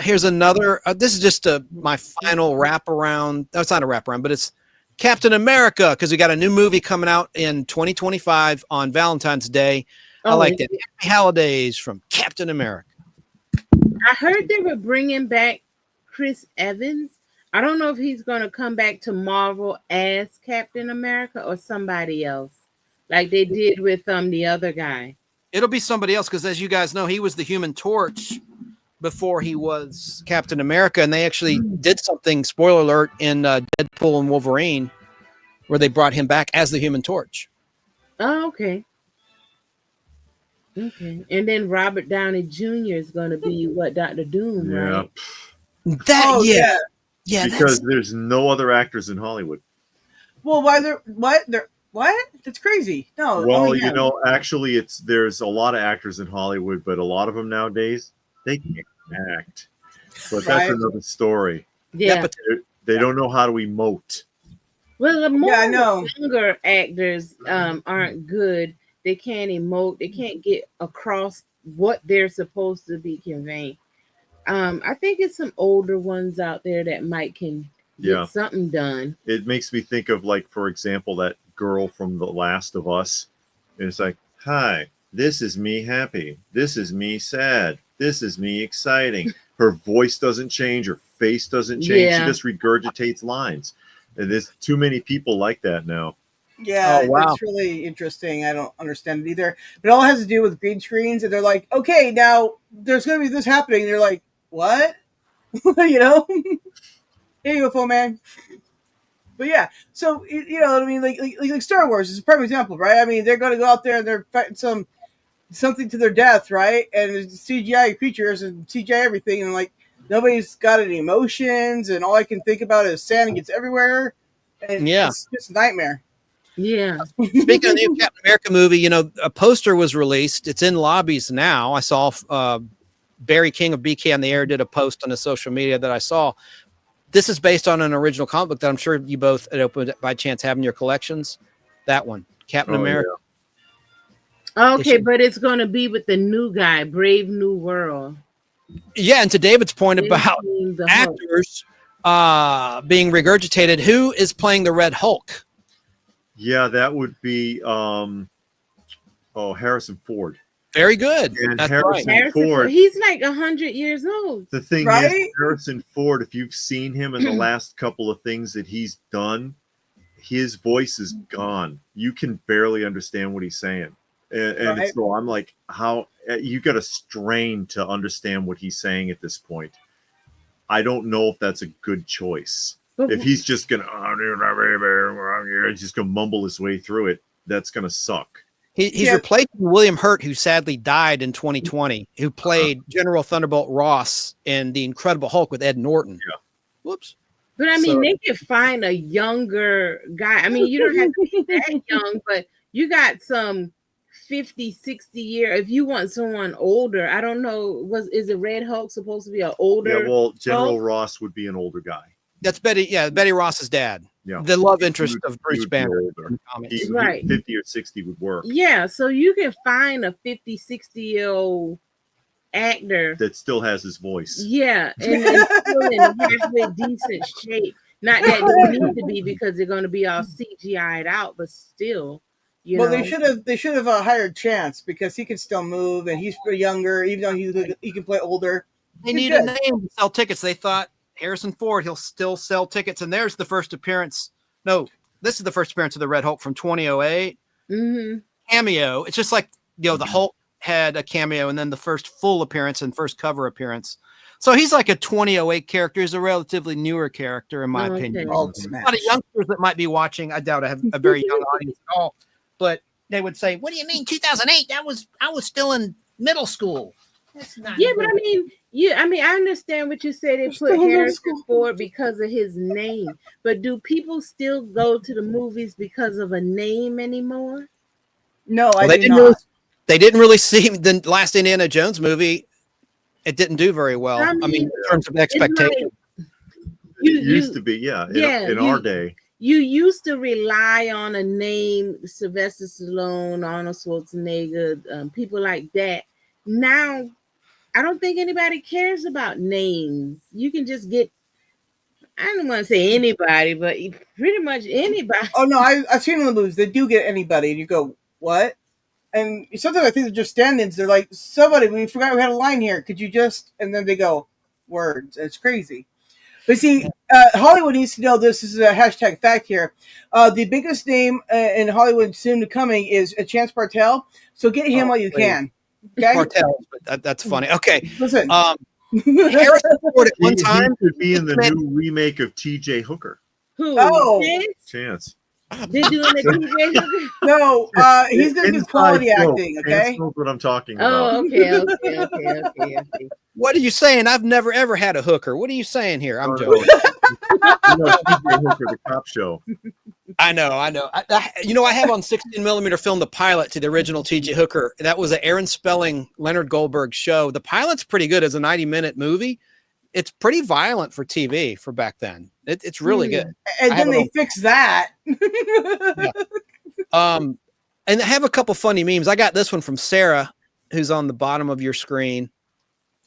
here's another. This is just my final wraparound. That's not a wraparound, but it's Captain America, because we got a new movie coming out in 2025 on Valentine's Day. I like that. Happy holidays from Captain America. I heard they were bringing back Chris Evans. I don't know if he's going to come back to Marvel as Captain America or somebody else, like they did with the other guy. It'll be somebody else, because as you guys know, he was the Human Torch before he was Captain America, and they actually did something, spoiler alert, in Deadpool and Wolverine, where they brought him back as the Human Torch. Oh, okay. Okay. And then Robert Downey Jr. is going to be Dr. Doom, right? Yeah, because there's no other actors in Hollywood. Well, why they're what? That's crazy. No. Well, actually, there's a lot of actors in Hollywood, but a lot of them nowadays they can't act. But that's another story. Yeah, but they don't know how to emote. Well, the more younger actors aren't good. They can't emote. They can't get across what they're supposed to be conveying. I think it's some older ones out there that can get something done. It makes me think of, like, for example, that girl from The Last of Us. And it's like, hi, this is me happy. This is me sad. This is me exciting. Her voice doesn't change. Her face doesn't change. Yeah. She just regurgitates lines. And there's too many people like that now. Yeah, it's really interesting. I don't understand it either. But it all has to do with green screens. And they're like, okay, now there's going to be this happening. And they're like, what? Here you go, phone man. But yeah, so what I mean, like Star Wars is a perfect example, right? I mean, they're going to go out there and they're fighting something to their death, right? And it's CGI creatures and CGI everything, and like nobody's got any emotions, and all I can think about is Santa gets everywhere, and it's just a nightmare. Yeah. Speaking of the new Captain America movie, a poster was released. It's in lobbies now. I saw Barry King of BK on the Air did a post on his social media that I saw. This is based on an original comic book that I'm sure you both at Open by Chance have in your collections. That one, Captain America. Yeah. Okay, but it's going to be with the new guy, Brave New World. Yeah, and to David's point about actors being regurgitated, who is playing the Red Hulk? Yeah, that would be Harrison Ford. Very good. And that's Harrison Ford. He's like 100 years old. The thing is, Harrison Ford, if you've seen him in the last couple of things that he's done, his voice is gone. You can barely understand what he's saying. And so I'm like, how you got to strain to understand what he's saying at this point. I don't know if that's a good choice. If he's just gonna mumble his way through it, that's gonna suck. He's replacing William Hurt, who sadly died in 2020, who played General Thunderbolt Ross in The Incredible Hulk with Ed Norton. Yeah. Whoops. But I mean, they could find a younger guy. I mean, you don't have to be that young, but you got some 50, 60 year. If you want someone older, I don't know. Is it Red Hulk supposed to be an older? Yeah, well, General Ross would be an older guy. That's Betty. Yeah, Betty Ross's dad. Yeah, the love interest of Bruce Banner. Right, 50 or 60 would work. Yeah, so you can find a 50, 60-year-old actor that still has his voice. Yeah, and still in halfway decent shape. Not that they need to be because they're going to be all CGI'd out, but still, you Well, know. they should have hired Chance because he can still move and he's younger, even though he can play older. They He's need good. a name to sell tickets. They thought Harrison Ford, he'll still sell tickets. And there's the first appearance. No, this is the first appearance of the Red Hulk from 2008. Mm-hmm. Cameo. It's just like, you know, the Hulk had a cameo and then the first full appearance and first cover appearance. So he's like a 2008 character. He's a relatively newer character, in my opinion. A lot of youngsters that might be watching. I doubt I have a very young audience at all, but they would say, "What do you mean 2008? I was still in middle school." That's not Yeah, but I mean, I understand what you said. They put Harrison Ford because of his name, but do people still go to the movies because of a name anymore? No, Well, they didn't really see the last Indiana Jones movie. It didn't do very well. I mean, in terms of expectation. It used to be, in our day. You used to rely on a name, Sylvester Stallone, Arnold Schwarzenegger, people like that. Now, I don't think anybody cares about names. You can just get, I don't want to say anybody, but pretty much anybody. Oh, no, I've seen in the movies. They do get anybody, and you go, what? And sometimes I think they're just stand-ins. They're like, somebody, we forgot we had a line here. Could you just, and then they go, words. It's crazy. But see, Hollywood needs to know this. This is a hashtag fact here. The biggest name in Hollywood soon to coming is Chance Bartel. So get him while you can. Okay? Bartel, but that's funny. Okay. Listen. Harrison Ford at one time He could be in the new remake of T.J. Hooker. Who? Oh. Chance. They're doing the TJ Hooker? No, he's going to do quality acting, okay? Chance knows what I'm talking about. Oh, okay. What are you saying? I've never ever had a hooker. What are you saying here? I'm joking. T.J. Hooker, the cop show. I know. I have on 16 millimeter film the pilot to the original T.J. Hooker. That was an Aaron Spelling, Leonard Goldberg show. The pilot's pretty good as a 90-minute movie. It's pretty violent for TV for back then. It's really good. And then they fixed that. Yeah. And I have a couple funny memes. I got this one from Sarah, who's on the bottom of your screen.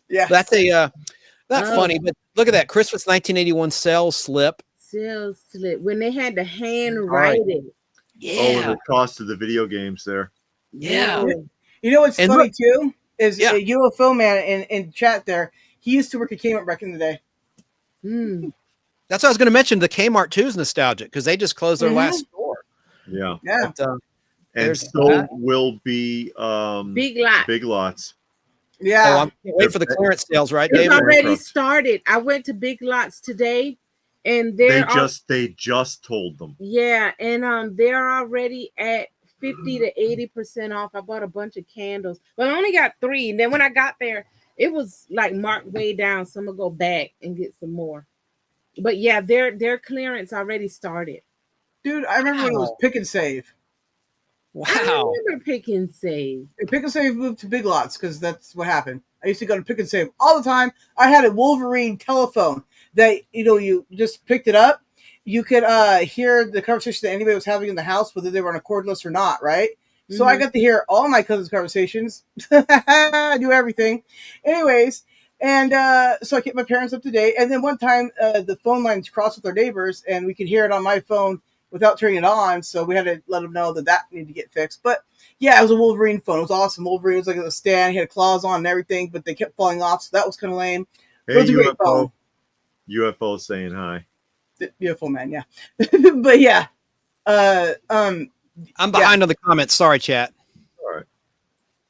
Yeah, that's not funny, but look at that Christmas 1981 sales slip. Sales slip when they had to hand write it. Yeah. Oh, the cost of the video games there. Yeah. You know what's And funny look- too is a UFO man in chat there. He used to work at Kmart back in the day. That's what I was going to mention. The Kmart too is nostalgic because they just closed their last store. Yeah. Yeah. But, And there's so that. will be Big Lots. Big Lots. Yeah. Oh, I can't wait for the clearance sales, right, It's David? already started. I went to Big Lots today, and They just told them. yeah, and they're already at 50 to 80% off. I bought a bunch of candles, but I only got 3. And then when I got there, it was like marked way down. So I'm gonna go back and get some more. But yeah, their clearance already started. Dude, I remember when it was Pick and Save. I remember Pick and Save. Pick and Save moved to Big Lots because that's what happened. I used to go to Pick and Save all the time. I had a Wolverine telephone that, you just picked it up. You could hear the conversation that anybody was having in the house, whether they were on a cordless or not, right? So I got to hear all my cousins' conversations. I do everything. Anyways, and so I kept my parents up to date. And then one time, the phone lines crossed with our neighbors, and we could hear it on my phone without turning it on. So we had to let them know that needed to get fixed. But yeah, it was a Wolverine phone. It was awesome. Wolverine was like a stand. He had claws on and everything, but they kept falling off. So that was kind of lame. Hey, It was a great phone. UFO saying hi. Beautiful man, yeah. But yeah. I'm behind on the comments. Sorry, chat. All right.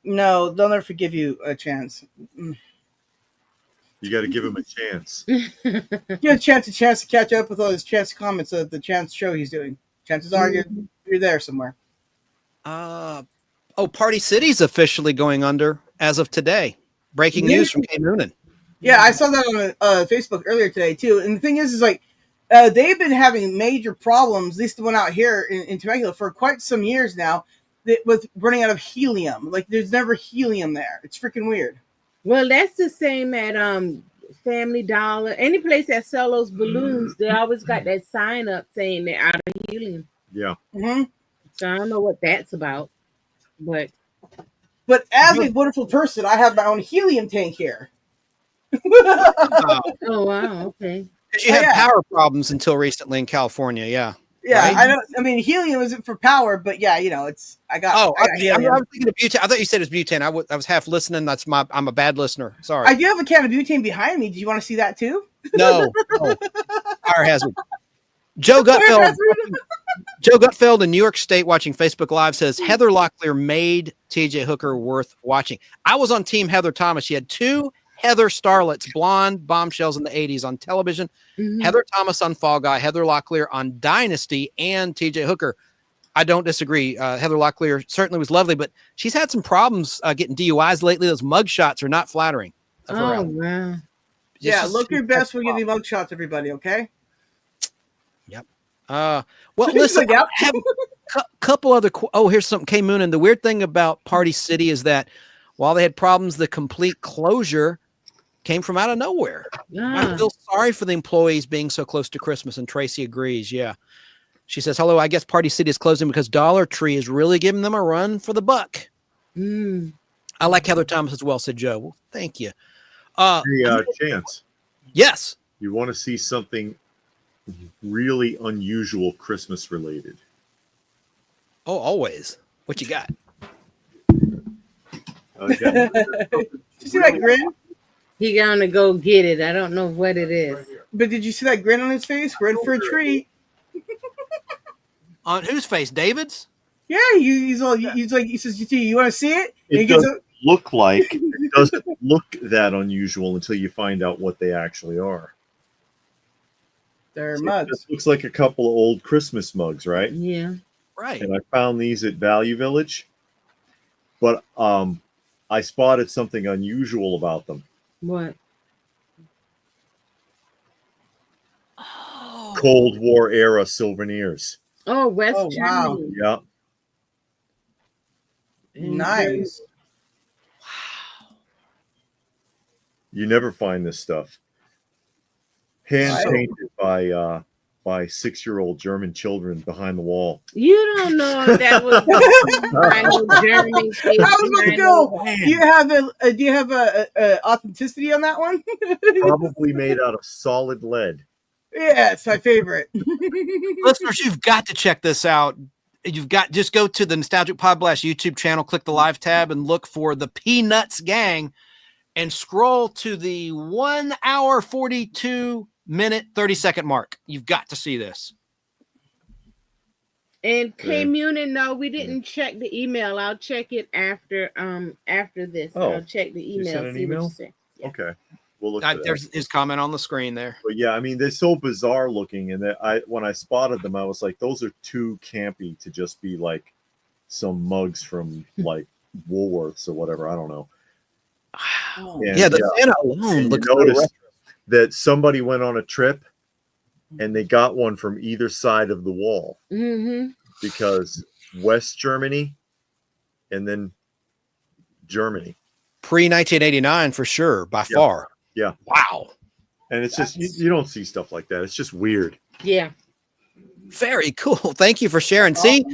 No, they'll never forgive you a chance. You got to give him a chance. Give a chance to catch up with all his chance comments of the chance show he's doing. Chances are you're there somewhere. Party City's officially going under as of today. Breaking news from Kay Noonan. Yeah, I saw that on Facebook earlier today too. And the thing is like they've been having major problems, at least the one out here in Temecula, for quite some years now, with running out of helium. Like there's never helium there. It's freaking weird. Well, that's the same at Family Dollar. Any place that sell those balloons, they always got that sign up saying they're out of helium. Yeah. Mm-hmm. So I don't know what that's about, but as a wonderful person, I have my own helium tank here. Oh wow, okay. You had power problems until recently in California. Yeah. Yeah, right? I mean, helium isn't for power, but yeah, it's. I got helium. I was thinking of butane. I thought you said it was butane. I was half listening. I'm a bad listener. Sorry. I do have a can of butane behind me. Do you want to see that too? No. Fire hazard. Joe Gutfeld in New York State watching Facebook Live says Heather Locklear made TJ Hooker worth watching. I was on Team Heather Thomas. She had 2 Heather starlets, blonde bombshells in the 80s on television. Heather Thomas on Fall Guy, Heather Locklear on Dynasty, and TJ Hooker. I don't disagree. Heather Locklear certainly was lovely, but she's had some problems getting DUIs lately. Those mug shots are not flattering. Oh, wow. Yeah, look your best when giving mug shots, everybody, okay? Yep. Well, listen, I have a couple other. Here's something. K Moon. And the weird thing about Party City is that while they had problems, the complete closure came from out of nowhere. I feel sorry for the employees being so close to Christmas. And Tracy agrees. Yeah. She says, hello, I guess Party City is closing because Dollar Tree is really giving them a run for the buck. I like Heather Thomas as well, said Joe. Well, thank you. Chance. Yes. You want to see something really unusual Christmas related? Oh, always. What you got? Did you see that grin? He gonna go get it. I don't know what it is. But did you see that grin on his face? We're in for a treat. On whose face? David's? Yeah, he's like, he says, you want to see it? It doesn't look like, it doesn't look that unusual until you find out what they actually are. They're mugs. It just looks like a couple of old Christmas mugs, right? Yeah. Right. And I found these at Value Village, but I spotted something unusual about them. What? Cold War era souvenirs. Oh, West Germany. Yeah. Nice. Wow. You never find this stuff. Hand painted by 6-year-old German children behind the wall. You don't know if that was German. I was about to go. Do you have a authenticity on that one? Probably made out of solid lead. Yeah, it's my favorite. Listeners, you've got to check this out. Just go to the Nostalgic Podblast YouTube channel, click the live tab, and look for the Peanuts Gang, and scroll to the 1 hour 42 minute 30-second mark. You've got to see this. And K Munin, no, we didn't check the email. I'll check it after this. I'll check the email. You sent an email? Yeah. Okay. We'll look There's his comment on the screen there. But yeah, I mean, they're so bizarre looking, and that when I spotted them, I was like, those are too campy to just be like some mugs from like Woolworths or whatever. I don't know. And, yeah, the Santa alone looks notice that somebody went on a trip and they got one from either side of the wall because West Germany and then Germany. Pre-1989 for sure, by far. Yeah. Wow. And it's just, you don't see stuff like that. It's just weird. Yeah. Very cool. Thank you for sharing. See,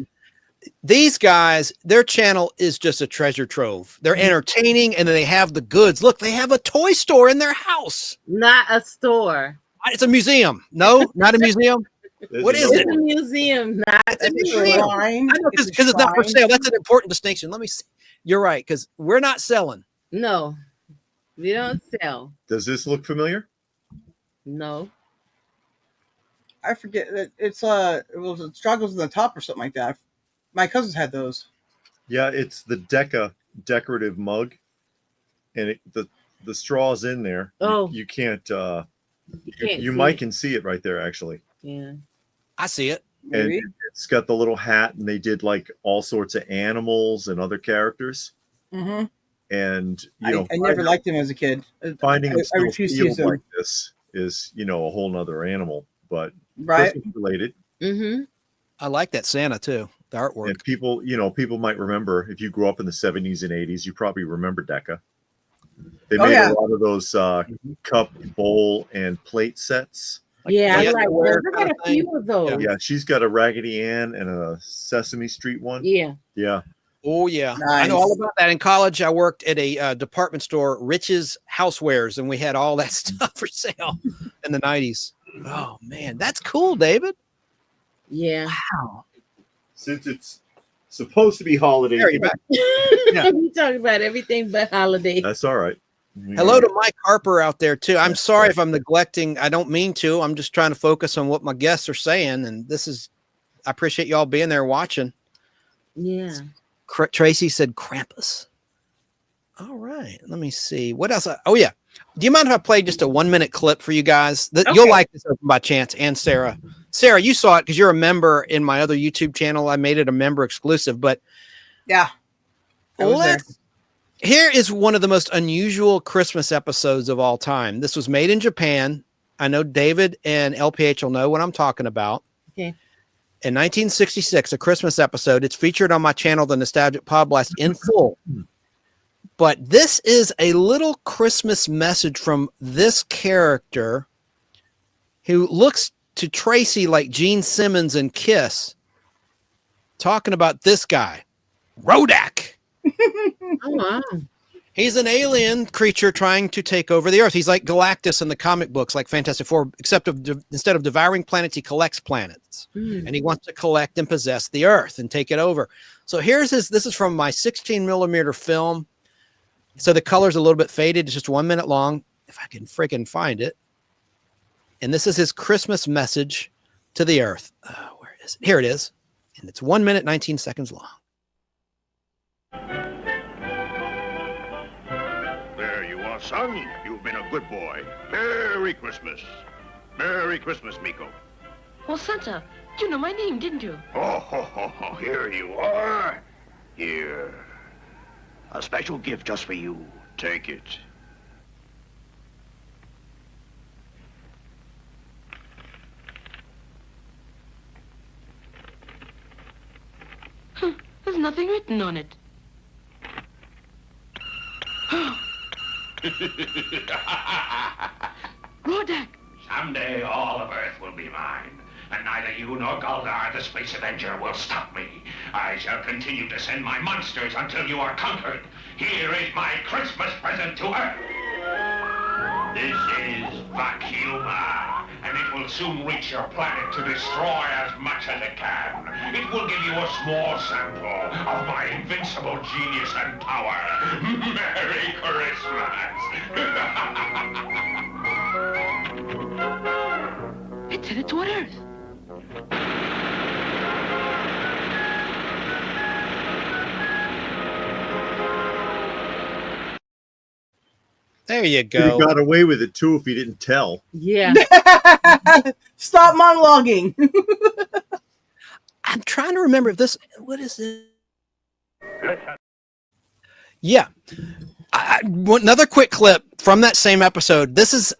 these guys, their channel is just a treasure trove. They're entertaining, and then they have the goods. Look, they have a toy store in their house. Not a store. It's a museum. No, not a museum. What is it? It's a museum, not a museum. I know, because it's not for sale. That's an important distinction. Let me see. You're right, because we're not selling. No, we don't sell. Does this look familiar? No. I forget that it was Struggles in the Top or something like that. My cousins had those. Yeah, it's the decorative mug, and the straw's in there. Oh, you can't. You might can see it right there, actually. Yeah, I see it. And it's got the little hat, and they did like all sorts of animals and other characters. Mm-hmm. And I never liked them as a kid. Finding I refused to use them. like this is a whole nother animal, but Christmas related. Mm-hmm. I like that Santa too. The artwork. And people might remember, if you grew up in the 70s and 80s, you probably remember Decca. They made a lot of those cup, bowl, and plate sets. Yeah, I like those. I got a few of those. Yeah, she's got a Raggedy Ann and a Sesame Street one. Yeah. Yeah. Oh, yeah. Nice. I know all about that. In college, I worked at a department store, Rich's Housewares, and we had all that stuff for sale in the 90s. Oh man, that's cool, David. Yeah. Wow. Since it's supposed to be holiday, There you're back. Yeah. We talk about everything but holiday. That's all right. Hello to Mike Harper out there too. I'm sorry if I'm neglecting. I don't mean to. I'm just trying to focus on what my guests are saying, and I appreciate y'all being there watching. Yeah. Tracy said Krampus. All right, let me see what else. Oh yeah, do you mind if I play just a 1-minute clip for you guys? You'll like this Open by Chance, and Sarah. Sarah, you saw it because you're a member in my other YouTube channel. I made it a member exclusive, but yeah, here is one of the most unusual Christmas episodes of all time. This was made in Japan. I know David and LPH will know what I'm talking about. Okay. In 1966, a Christmas episode. It's featured on my channel, The Nostalgic Podblast, in full. But this is a little Christmas message from this character who looks to Tracy like Gene Simmons in Kiss, talking about this guy, Rodak. Oh, wow. He's an alien creature trying to take over the Earth. He's like Galactus in the comic books, like Fantastic Four, except instead of devouring planets, he collects planets. And he wants to collect and possess the Earth and take it over. So this is from my 16mm film. So the color's a little bit faded. It's just 1 minute long, if I can freaking find it. And this is his Christmas message to the Earth. Where is it? Here it is. And it's 1 minute, 19 seconds long. There you are, son. You've been a good boy. Merry Christmas. Merry Christmas, Miko. Well, Santa, you know my name, didn't you? Oh, ho, ho, ho. Here you are. Here. A special gift just for you. Take it. Huh, there's nothing written on it. Rodak! Someday all of Earth will be mine, and neither you nor Goldar, the Space Avenger, will stop me. I shall continue to send my monsters until you are conquered. Here is my Christmas present to Earth. This is Vacuuma, and it will soon reach your planet to destroy as much as it can. It will give you a small sample of my invincible genius and power. Merry Christmas! It's headed toward Earth. There you go. You got away with it too if you didn't tell. Yeah. Stop monologuing. I'm trying to remember if this. What is it? Yeah. Another quick clip from that same episode. This is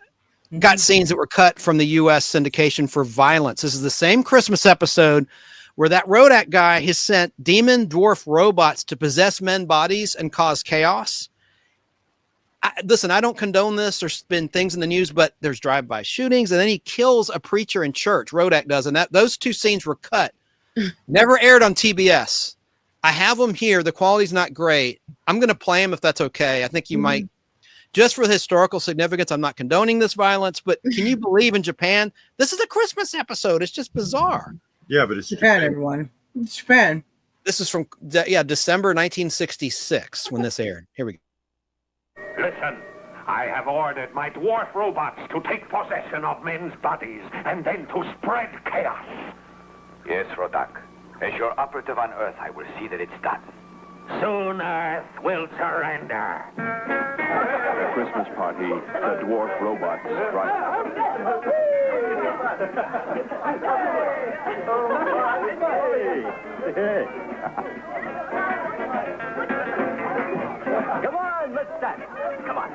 got scenes that were cut from the U.S. syndication for violence. This is the same Christmas episode where that Rodak guy has sent demon dwarf robots to possess men's bodies and cause chaos. Listen, I don't condone this. There's been things in the news, but there's drive-by shootings, and then he kills a preacher in church. Rodak does, and those two scenes were cut. Never aired on TBS. I have them here. The quality's not great. I'm going to play them if that's okay. I think you might. Just for the historical significance, I'm not condoning this violence, but can you believe in Japan? This is a Christmas episode. It's just bizarre. Yeah, but it's Japan, everyone. It's Japan. This is from, December 1966 when this aired. Here we go. Listen, I have ordered my dwarf robots to take possession of men's bodies and then to spread chaos. Yes, Rodak. As your operative on Earth, I will see that it's done. Soon Earth will surrender. Christmas party, the dwarf robots strike. Come on, let's dance. Come on.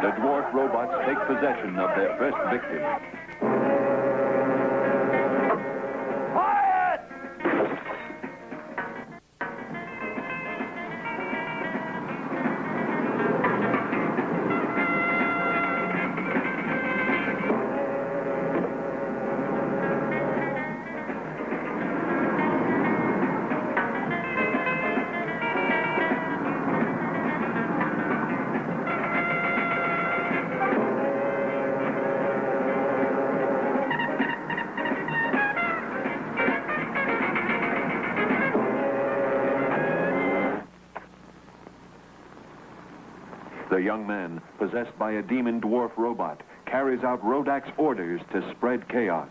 The dwarf robots take possession of their first victim. a young man possessed by a demon dwarf robot carries out Rodak's orders to spread chaos.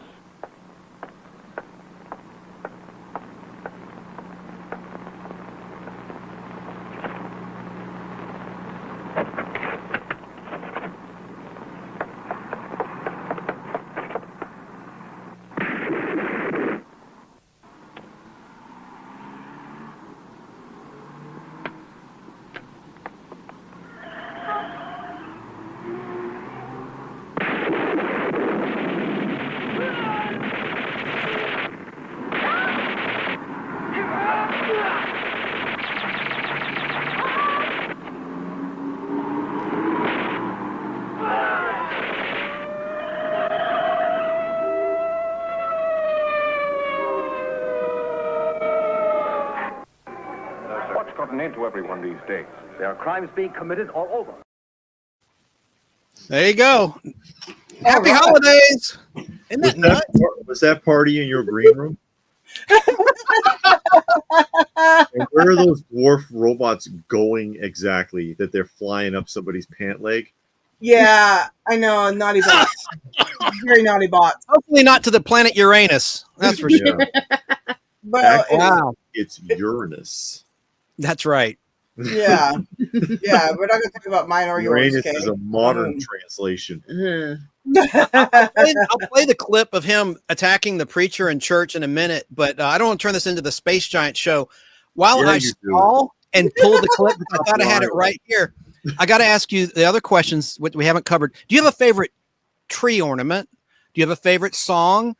What's gotten into everyone these days? There are crimes being committed all over. There you go. Happy holidays. Isn't that nuts? Was that party in your green room? And where are those dwarf robots going exactly? That they're flying up somebody's pant leg? Yeah, I know. Naughty bots. Very naughty bots. Hopefully not to the planet Uranus. That's for sure. Well, Wow. It's Uranus. That's right. Yeah. Yeah, we're not going to talk about mine or yours. Uranus Okay? is a modern translation. I'll play the clip of him attacking the preacher in church in a minute, but I don't want to turn this into the Space Giant show. While Yeah, I you do. stall and pull the clip, I thought I had it right here. I got to ask you the other questions which we haven't covered. Do you have a favorite tree ornament? Do you have a favorite song?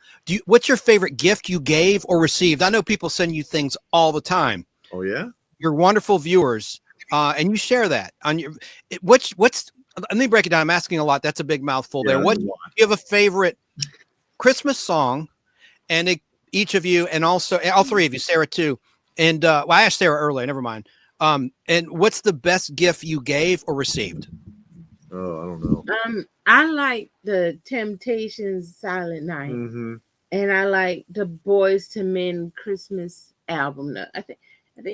What's your favorite gift you gave or received? I know people send you things all the time. Oh yeah, you're wonderful viewers, and you share that on your. What's let me break it down. I'm asking a lot. That's a big mouthful there. What do you have a favorite Christmas song? And each of you, and also all three of you, Sarah too. And well, I asked Sarah earlier. Never mind. And what's the best gift you gave or received? Oh, I don't know. I like the Temptations Silent Night, and I like the Boys to Men Christmas album. I think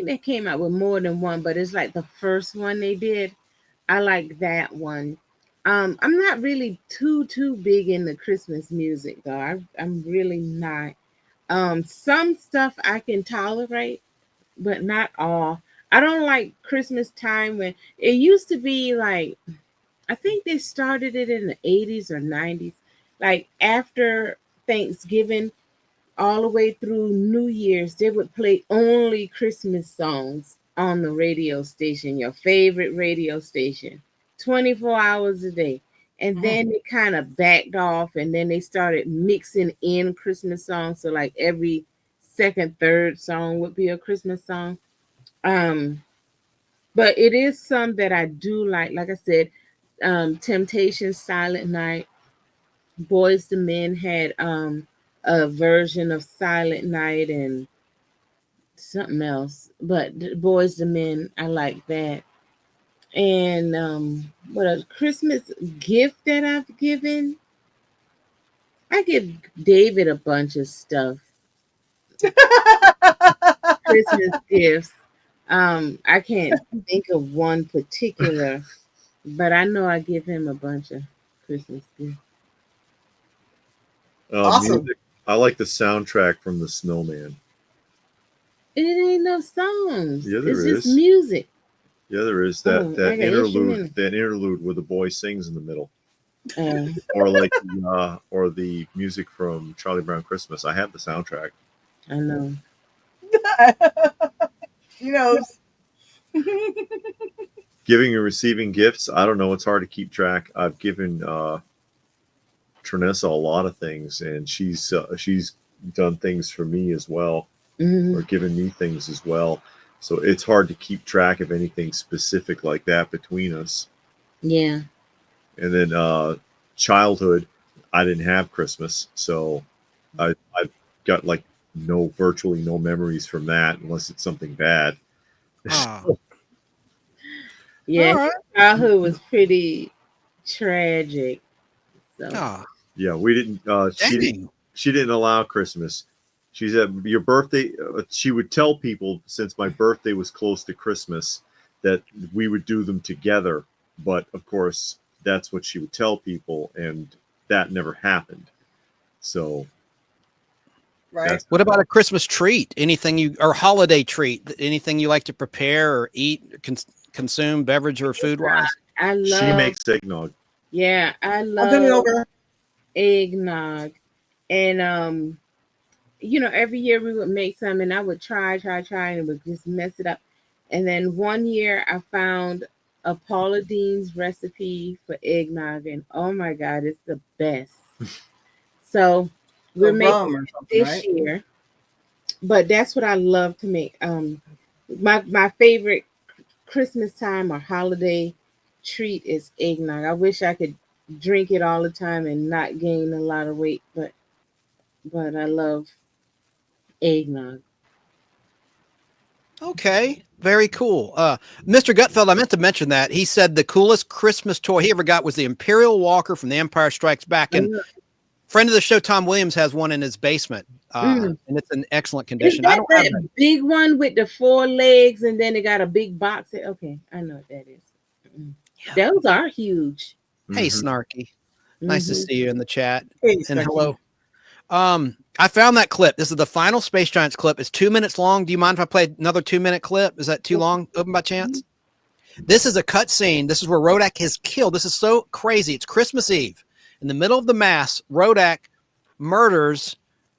they came out with more than one, but it's like the first one they did. I like that one. I'm not really too big into Christmas music though. I'm really not. Some stuff I can tolerate, but not all. I don't like Christmas time when it used to be like, I think they started it in the 80s or 90s, like after Thanksgiving all the way through New Year's, they would play only Christmas songs on the radio station, your favorite radio station, 24 hours a day. And then they kind of backed off, and then they started mixing in Christmas songs. So like every second, third song would be a Christmas song. But it is some that I do like. Like I said, Temptations Silent Night. Boys to Men had a version of Silent Night and something else, but Boys to Men, I like that. And what a Christmas gift that I've given, I give David a bunch of stuff. Christmas gifts. I can't think of one particular, but I know I give him a bunch of Christmas gifts. Awesome. Music. I like the soundtrack from The Snowman. It ain't no songs. Yeah, there it's is. just music. Yeah, there is that I got interlude. That interlude where the boy sings in the middle, or like or the music from Charlie Brown Christmas. I have the soundtrack. I know. She knows. Giving and receiving gifts. I don't know. It's hard to keep track. I've given Trinessa a lot of things, and she's done things for me as well, or given me things as well. So it's hard to keep track of anything specific like that between us. Yeah. And then childhood, I didn't have Christmas, so I've got like virtually no memories from that unless it's something bad. Yeah, All right. childhood was pretty tragic. So. Yeah, we didn't. She didn't allow Christmas. She said your birthday. She would tell people since my birthday was close to Christmas that we would do them together, But of course, that's what she would tell people, and that never happened. So, right. What about a Christmas treat? Anything or holiday treat? Anything you like to prepare or eat, consume, beverage or food wise? I love. She makes eggnog. Yeah, I I'll send it love over. eggnog, and every year we would make some, and I would try, and it would just mess it up. And then one year I found a Paula Deen's recipe for eggnog, and oh my God, it's the best. So we're making it this year, but that's what I love to make. My favorite Christmas time or holiday treat is eggnog. I wish I could drink it all the time and not gain a lot of weight, but I love eggnog. Okay, very cool. Mr. Gutfeld, I meant to mention that. He said the coolest Christmas toy he ever got was the Imperial Walker from The Empire Strikes Back. And friend of the show, Tom Williams, has one in his basement, and it's in excellent condition. Is I don't have that. big one with the 4 legs, and then it got a big box? Okay, I know what that is. Yeah. Those are huge. Hey, Snarky. Nice to see you in the chat. Hey, and hello. I found that clip. This is the final Space Giants clip. It's 2 minutes long. Do you mind if I play another 2-minute clip? Is that too long? Open by chance? This is a cut scene. This is where Rodak is killed. This is so crazy. It's Christmas Eve. In the middle of the Mass, Rodak murders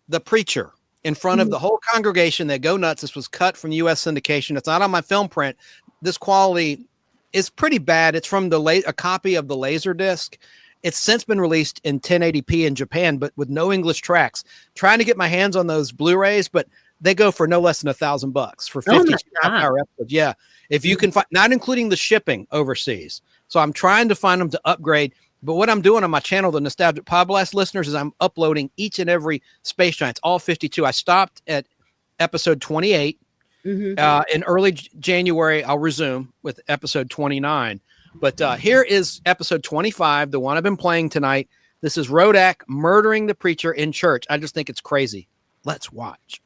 the preacher in front of the whole congregation. They go nuts. This was cut from U.S. syndication. It's not on my film print. This quality is pretty bad. It's from a copy of the Laserdisc. It's since been released in 1080p in Japan, but with no English tracks. Trying to get my hands on those Blu-rays, but they go for no less than $1,000 for 52 half-hour episodes. Yeah, if you can find, not including the shipping overseas. So I'm trying to find them to upgrade. But what I'm doing on my channel, the Nostalgic Podblast listeners, is I'm uploading each and every Space Giants, all 52. I stopped at episode 28. In early January, I'll resume with episode 29. But here is episode 25, the one I've been playing tonight. This is Rodak murdering the preacher in church. I just think it's crazy. Let's watch.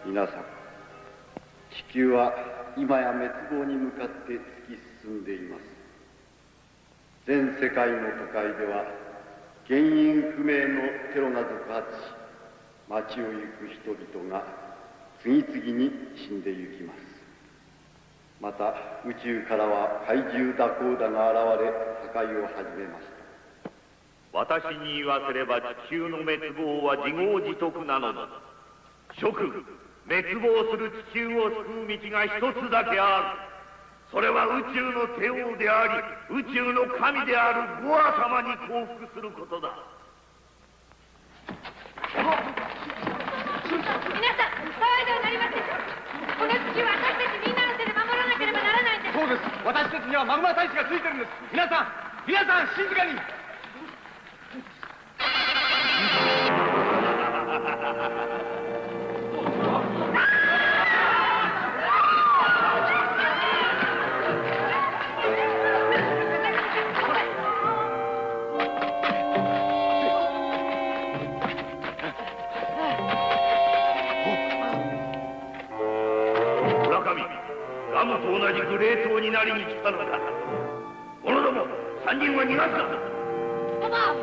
皆さん、地球は今や滅亡に向かって突き進んでいます。全世界の都会では原因不明のテロが続発し、街を行く人々が次々に死んでゆきます。また宇宙からは怪獣ダコーダが現れ破壊を始めました。私に言わせれば地球の滅亡は自業自得なのだ。諸君、滅亡する地球を救う道が一つだけある。それは宇宙の帝王であり、宇宙の神であるゴア様に降伏することだ。皆さん、騒いではなりません。この地球は私たちみんなの手で守らなければならないんです。そうです。私たちにはマグマ大使がついてるんです。皆さん静かに。ガムと同じく冷凍になりに来たのだ。者ども、3人は逃がすな。パパ。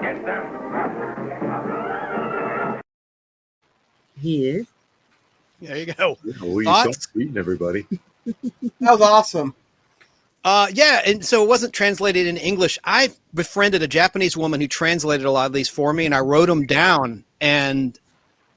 Get them. There you go. Yeah, well, you Thoughts? saw eating everybody. That was awesome. Yeah, and so it wasn't translated in English. I befriended a Japanese woman who translated a lot of these for me, and I wrote them down. And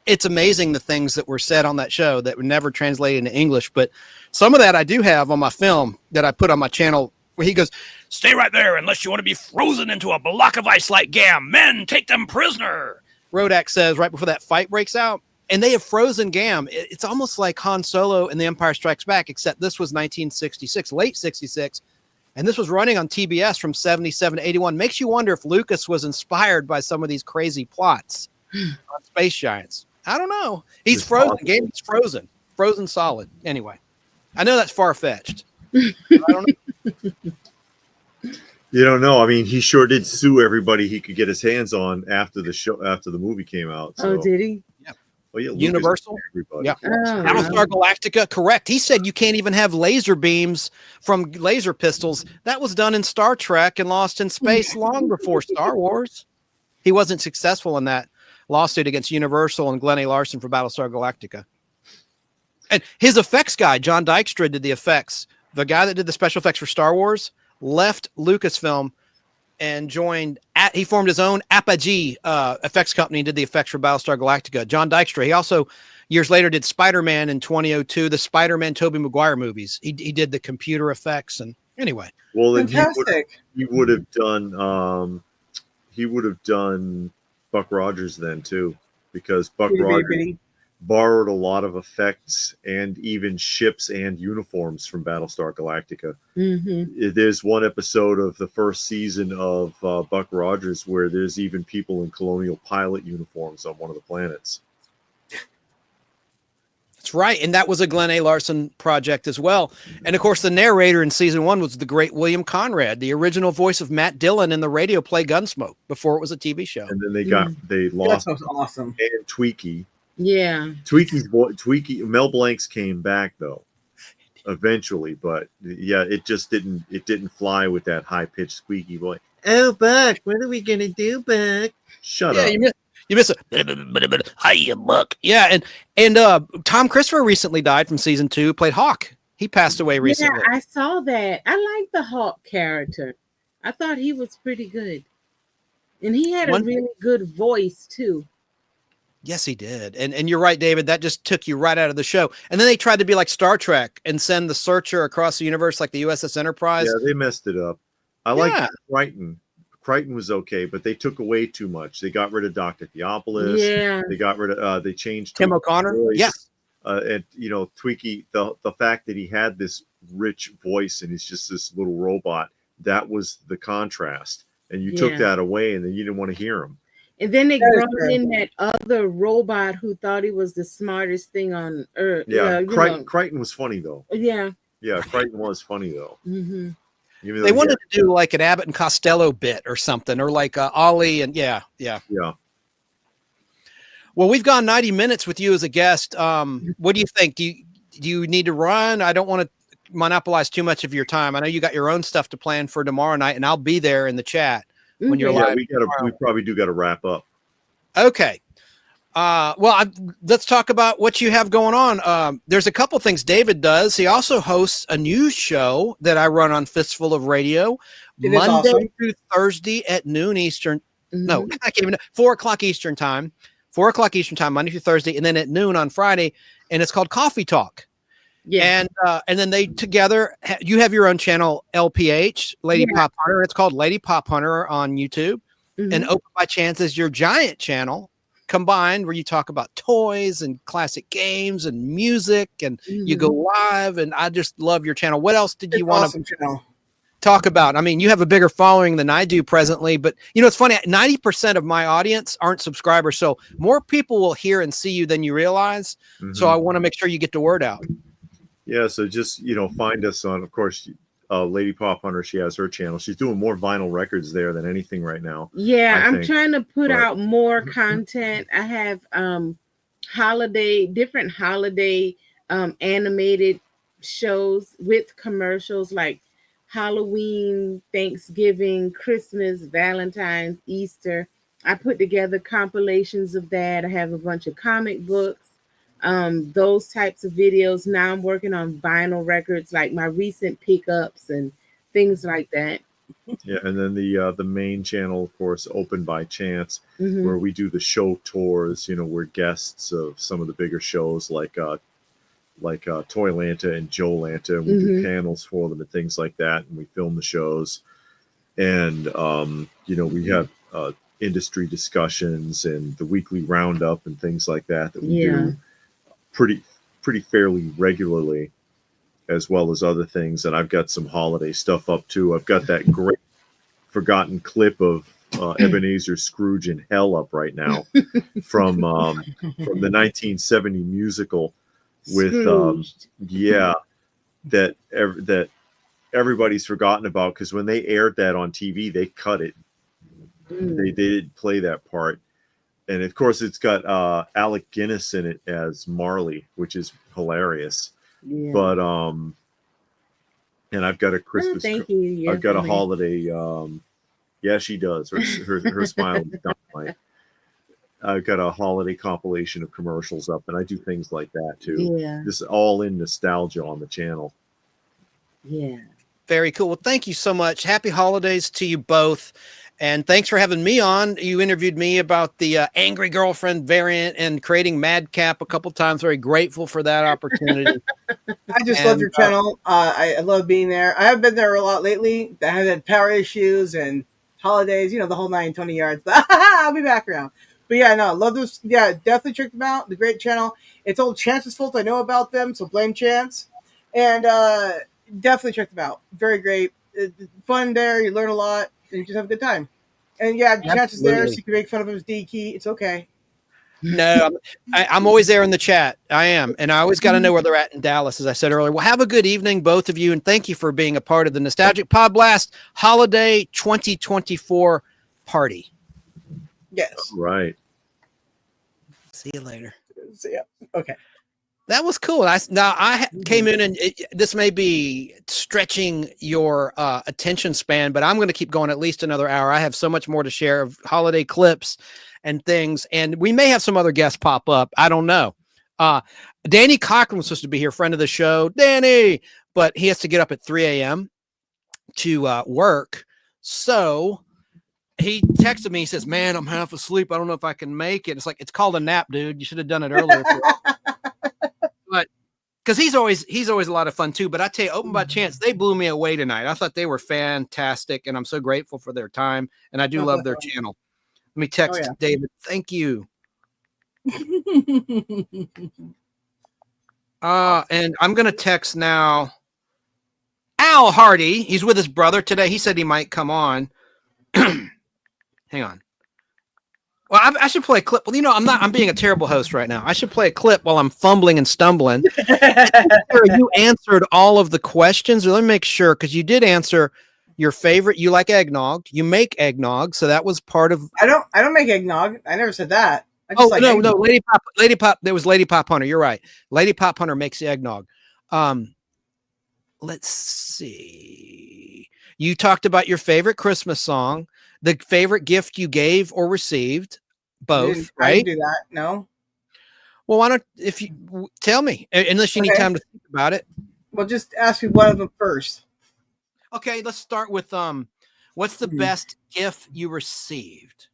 it's amazing the things that were said on that show that were never translated into English. But some of that I do have on my film that I put on my channel, where he goes, "Stay right there unless you want to be frozen into a block of ice like Gam. Men, take them prisoner." Rodak says right before that fight breaks out. And they have frozen Gam. It's almost like Han Solo and The Empire Strikes Back, except this was 1966, late 66. And this was running on TBS from 77 to 81. Makes you wonder if Lucas was inspired by some of these crazy plots on Space Giants. I don't know. He's frozen. Game is frozen. Frozen solid. Anyway, I know that's far-fetched. I don't know. You don't know. I mean, he sure did sue everybody he could get his hands on after the show, after the movie came out. So. Oh, did he? Oh, yeah, Universal. Everybody. Yeah. Battlestar Galactica. Correct. He said you can't even have laser beams from laser pistols. That was done in Star Trek and Lost in Space long before Star Wars. He wasn't successful in that lawsuit against Universal and Glenn A. Larson for Battlestar Galactica. And his effects guy, John Dykstra, did the effects. The guy that did the special effects for Star Wars left Lucasfilm and he formed his own Apogee effects company and did the effects for Battlestar Galactica. John Dykstra. He also, years later, did Spider-Man in 2002, the Spider-Man Tobey Maguire movies. He did the computer effects. And anyway. Well, then he would have done Buck Rogers then too, because Buck Rogers borrowed a lot of effects and even ships and uniforms from Battlestar Galactica. Mm-hmm. There's one episode of the first season of Buck Rogers where there's even people in Colonial pilot uniforms on one of the planets. That's right. And that was a Glenn A. Larson project as well. And of course, the narrator in season 1 was the great William Conrad, the original voice of Matt Dillon in the radio play Gunsmoke before it was a TV show. And then they lost That was awesome. and Tweaky. Yeah. Tweaky, Mel Blancs came back though, eventually, but yeah, it didn't fly with that high pitched squeaky voice. Oh, Buck, what are we gonna do, Buck? Shut up. You miss it. Hiya, Buck. Yeah, and Tom Christopher recently died from season 2. Played Hawk. He passed away recently. Yeah, I saw that. I like the Hawk character. I thought he was pretty good, and he had a really good voice too. Yes, he did. And you're right, David. That just took you right out of the show. And then they tried to be like Star Trek and send the Searcher across the universe like the USS Enterprise. Yeah, they messed it up. I like Crichton. Crichton was okay, but they took away too much. They got rid of Dr. Theopolis. Yeah. They got rid of they changed Tim O'Connor. Voice. Yes. And Tweaky, the fact that he had this rich voice and he's just this little robot, that was the contrast. And you took that away and then you didn't want to hear him. And then they brought in that other robot who thought he was the smartest thing on earth. Yeah, Crichton was funny though. Yeah. Yeah, Crichton was funny though. Mm-hmm. They wanted to do like an Abbott and Costello bit or something, or like Ollie and yeah. Well, we've gone 90 minutes with you as a guest. What do you think? Do you need to run? I don't want to monopolize too much of your time. I know you got your own stuff to plan for tomorrow night, and I'll be there in the chat when you're live. We probably do got to wrap up. Okay. Let's talk about what you have going on. There's a couple things David does. He also hosts a news show that I run on Fistful of Radio Monday through Thursday at noon Eastern. Mm-hmm. No, I can't even. 4:00 Eastern time. 4:00 Eastern time, Monday through Thursday, and then at noon on Friday. And it's called Coffee Talk. Yeah. And then they together. You have your own channel, LPH, Lady Pop Hunter. It's called Lady Pop Hunter on YouTube. Mm-hmm. And Open by Chance is your giant channel combined, where you talk about toys and classic games and music, and you go live. And I just love your channel. What else did you want to talk about? I mean, you have a bigger following than I do presently, but it's funny. 90% of my audience aren't subscribers, so more people will hear and see you than you realize. Mm-hmm. So I want to make sure you get the word out. Yeah. So just find us on, of course, Lady Pop Hunter. She has her channel. She's doing more vinyl records there than anything right now. Yeah, I'm trying to put out more content. I have different holiday animated shows with commercials like Halloween, Thanksgiving, Christmas, Valentine's, Easter. I put together compilations of that. I have a bunch of comic books. those types of videos. Now I'm working on vinyl records, like my recent pickups and things like that. Yeah, and then the main channel, of course, Open by Chance, Mhm. where we do the show tours. You know, we're guests of some of the bigger shows like Toy Lanta and Joe Lanta, and we do Mhm. panels for them and things like that, and we film the shows. And you know, we have industry discussions and the weekly roundup and things like that we Yeah. do pretty fairly regularly, as well as other things. And I've got some holiday stuff up too. I've got that great forgotten clip of Ebenezer Scrooge in Hell up right now from the 1970 musical with Scrooged. that everybody's forgotten about, because when they aired that on TV, they cut it. They didn't play that part. And of course, it's got Alec Guinness in it as Marley, which is hilarious. Yeah. But and I've got a Christmas. thank you. Yes, I've got a honey. holiday. Yeah, she does. Her smile is dynamite. I've got a holiday compilation of commercials up, and I do things like that too. Yeah. This is all in nostalgia on the channel. Yeah. Very cool. Well, thank you so much. Happy holidays to you both. And thanks for having me on. You interviewed me about the angry girlfriend variant and creating Madcap a couple times. Very grateful for that opportunity. I just love your channel. I love being there. I haven't been there a lot lately. I have had power issues and holidays, you know, the whole 20 yards. But I'll be back around. But yeah, no, love this. Yeah, definitely check them out. The great channel. It's all Chance's fault. I know about them, so blame Chance. And definitely check them out. Very great. Fun there. You learn a lot. And you just have a good time. And yeah, Chance is there, so you can make fun of his D key. It's okay. No, I'm always there in the chat. I am. And I always got to know where they're at in Dallas, as I said earlier. Well, have a good evening, both of you. And thank you for being a part of the Nostalgic Podblast Holiday 2024 party. Yes. Right. See you later. See ya. Okay. That was cool. I came in, and this may be stretching your attention span, but I'm going to keep going at least another hour. I have so much more to share of holiday clips and things, and we may have some other guests pop up. I don't know. Danny Cochran was supposed to be here, friend of the show, Danny, but he has to get up at 3 a.m. to work. So he texted me. He says, "Man, I'm half asleep. I don't know if I can make it." It's like, it's called a nap, dude. You should have done it earlier. But because he's always a lot of fun too. But I tell you, Open by Chance, they blew me away tonight. I thought they were fantastic, and I'm so grateful for their time. And I do love their channel. Let me text David. Thank you. And I'm gonna text now Al Hardy. He's with his brother today. He said he might come on. Hang on. Well, I should play a clip. Well, you know, I'm being a terrible host right now. I should play a clip while I'm fumbling and stumbling. You answered all of the questions. Let me make sure, because you did answer your favorite. You like eggnog. You make eggnog, so that was part of. I don't make eggnog. I never said that. I Oh just like no, eggnog. no, Lady Pop. There was Lady Pop Hunter. You're right. Lady Pop Hunter makes the eggnog. Let's see. You talked about your favorite Christmas song, the favorite gift you gave or received, both, I right? didn't do that. No. Well, why don't if you tell me, unless you need time to think about it. Well, just ask me one of them first. Okay, let's start with what's the best gift you received?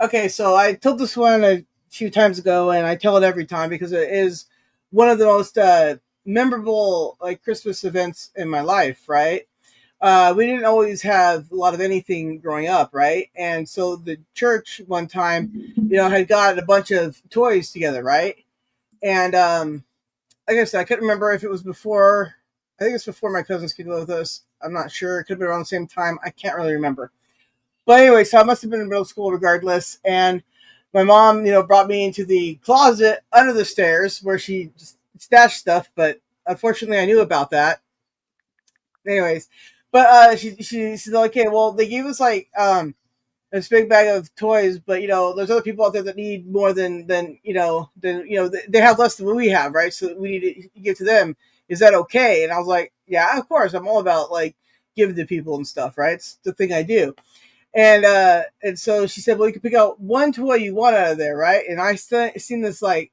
Okay, so I told this one a few times ago, and I tell it every time because it is one of the most memorable like Christmas events in my life, right? We didn't always have a lot of anything growing up, right? And so the church one time, you know, had got a bunch of toys together, right? And like I said, I couldn't remember if it was before. I think it's before my cousins could go with us. I'm not sure. It could have been around the same time. I can't really remember. But anyway, so I must have been in middle school regardless. And my mom, you know, brought me into the closet under the stairs where she just stashed stuff. But unfortunately, I knew about that. Anyways, but she said, okay, well, they gave us like this big bag of toys, but you know, there's other people out there that need more than they have less than what we have, right? So we need to give to them. Is that okay? And I was like, yeah, of course. I'm all about like giving to people and stuff, right? It's the thing I do. And so she said, well, you can pick out one toy you want out of there, right? And I seen this like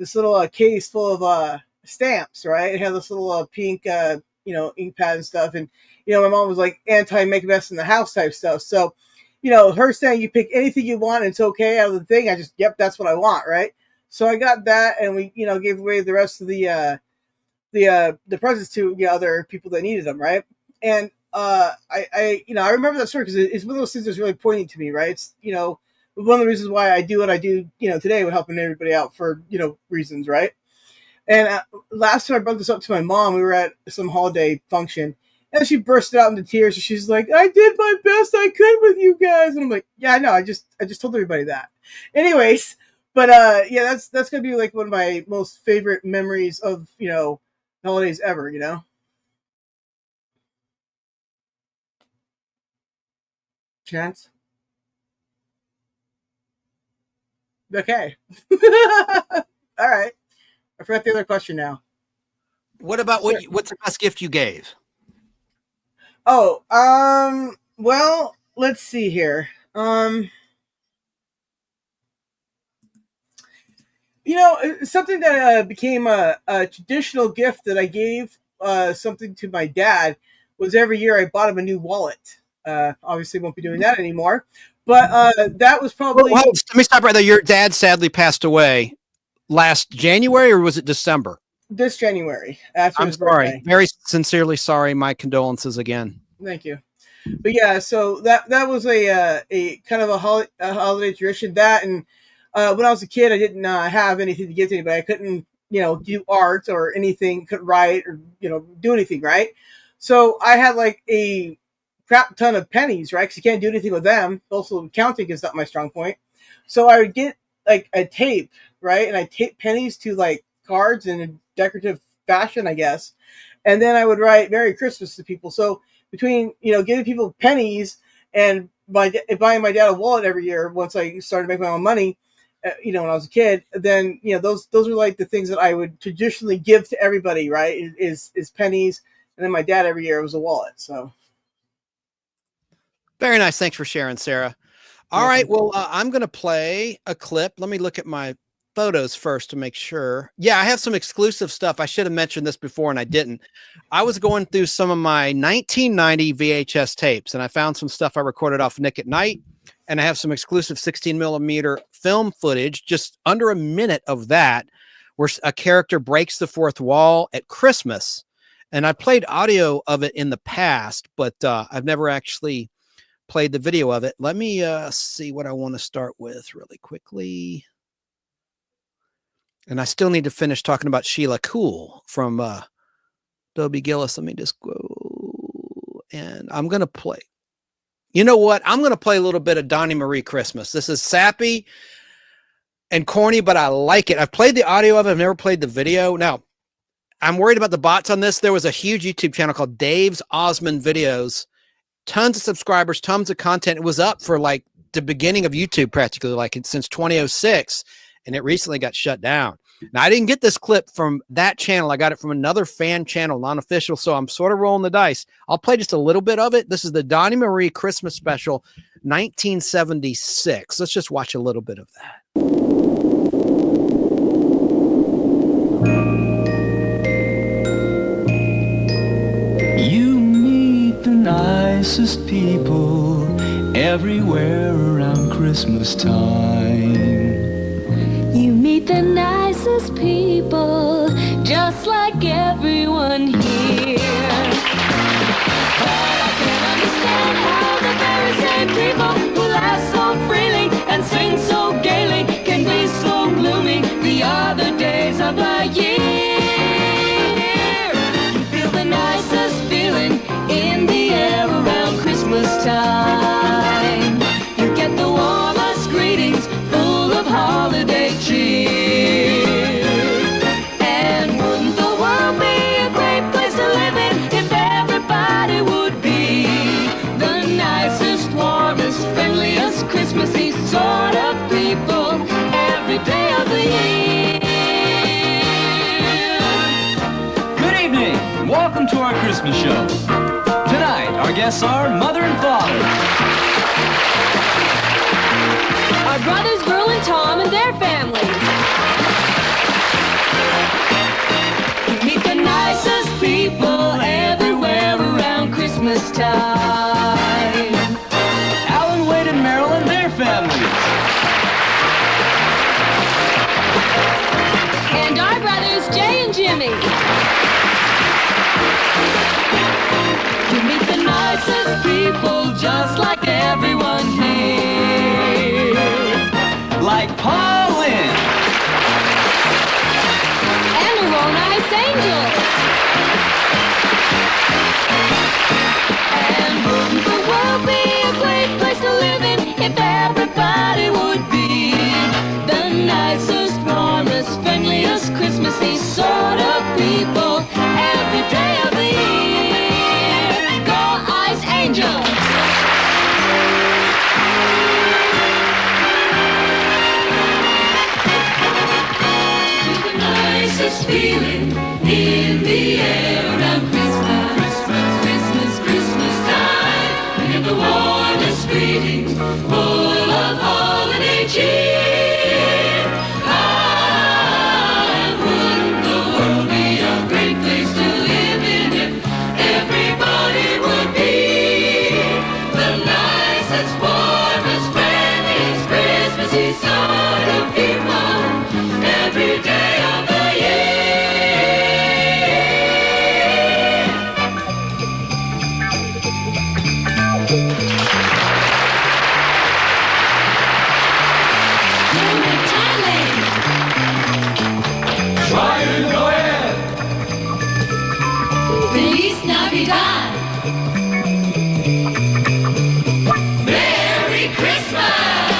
this little case full of stamps, right? It had this little pink, ink pad and stuff. And, my mom was like anti-make a mess in the house type stuff. So, her saying you pick anything you want and it's okay out of the thing, I just, yep, that's what I want, right? So I got that, and we, gave away the rest of the presents to other people that needed them, right? And I remember that story because it's one of those things that's really poignant to me, right? It's one of the reasons why I do what I do, today with helping everybody out for reasons, right? And last time I brought this up to my mom, we were at some holiday function, and she bursted out into tears. And she's like, "I did my best I could with you guys," and I'm like, "Yeah, I know. I just told everybody that." Anyways, but yeah, that's gonna be like one of my most favorite memories of holidays ever. Chance. Okay. All right. I forgot the other question now. What about what's the best gift you gave? Oh, well, let's see here. Something that became a traditional gift that I gave something to my dad was every year I bought him a new wallet. Obviously won't be doing that anymore, but that was probably. Well, let me stop right there. Your dad sadly passed away last January, or was it December? This January. After I'm sorry. Birthday. Very sincerely sorry. My condolences again. Thank you. But yeah, so that was a kind of a holiday tradition. That, and when I was a kid, I didn't have anything to give to anybody. I couldn't, do art or anything, couldn't write or do anything, right? So I had like a crap ton of pennies, right? Because you can't do anything with them. Also, counting is not my strong point. So I would get like a tape, right? And I tape pennies to like cards in a decorative fashion, I guess. And then I would write Merry Christmas to people. So between, giving people pennies and buying my dad a wallet every year, once I started making my own money, when I was a kid, then, those are like the things that I would traditionally give to everybody, right? Is pennies. And then my dad every year was a wallet. So. Very nice. Thanks for sharing, Sarah. All right. Well, I'm going to play a clip. Let me look at my photos first to make sure. Yeah, I have some exclusive stuff. I should have mentioned this before and I didn't. I was going through some of my 1990 VHS tapes and I found some stuff I recorded off Nick at Night, and I have some exclusive 16mm film footage, just under a minute of that, where a character breaks the fourth wall at Christmas. And I played audio of it in the past, but I've never actually played the video of it. Let me see what I want to start with really quickly. And I still need to finish talking about Sheila Kuehl from Dobie Gillis. Let me just go. And I'm going to play. You know what? I'm going to play a little bit of Donnie Marie Christmas. This is sappy and corny, but I like it. I've played the audio of it. I've never played the video. Now, I'm worried about the bots on this. There was a huge YouTube channel called Dave's Osmond Videos. Tons of subscribers, tons of content. It was up for like the beginning of YouTube practically, like since 2006. And it recently got shut down. Now, I didn't get this clip from that channel. I got it from another fan channel, non-official, so I'm sort of rolling the dice. I'll play just a little bit of it. This is the Donnie Marie Christmas Special, 1976. Let's just watch a little bit of that. You meet the nicest people everywhere around Christmas time. You meet the nicest people, just like everyone here. But I can't understand how the very same people who laugh so freely and sing so gaily can be so gloomy the other days of the year. You feel the nicest feeling in the air around Christmas time. You get the warmest greetings full of holiday cheer. And wouldn't the world be a great place to live in if everybody would be the nicest, warmest, friendliest, Christmassy sort of people every day of the year. Good evening. Welcome to our Christmas show. Tonight, our guests are Mother and Father. Our brothers, Burl and Tom, and their families. You meet the nicest people everywhere around Christmas time. Alan, Wade, and Marilyn, their families. And our brothers, Jay and Jimmy. You meet the nicest people just like everyone here. Like Paul Lynn. And the Roll Nice Angels. And wouldn't the world be a great place to live in if everybody would be the nicest, warmest, friendliest, Christmassy sort of people every day of the year? Go Ice Angels! The nicest feeling in the air around Christmas, Christmas, Christmas time. We get the warmest greetings, full of holiday cheer. Ah, and wouldn't the world be a great place to live in if everybody would be the nicest, warmest, friendliest, Christmassy sort of people every day of the year. Fire Noel. Feliz Navidad. Merry Christmas.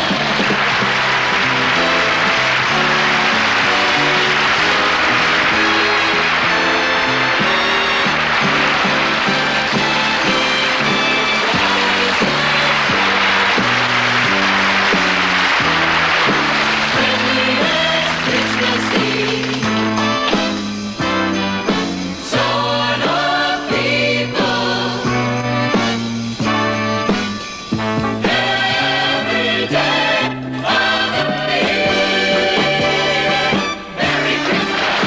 Friendliest Christmas Eve. Sort of people every day of the year. Merry Christmas.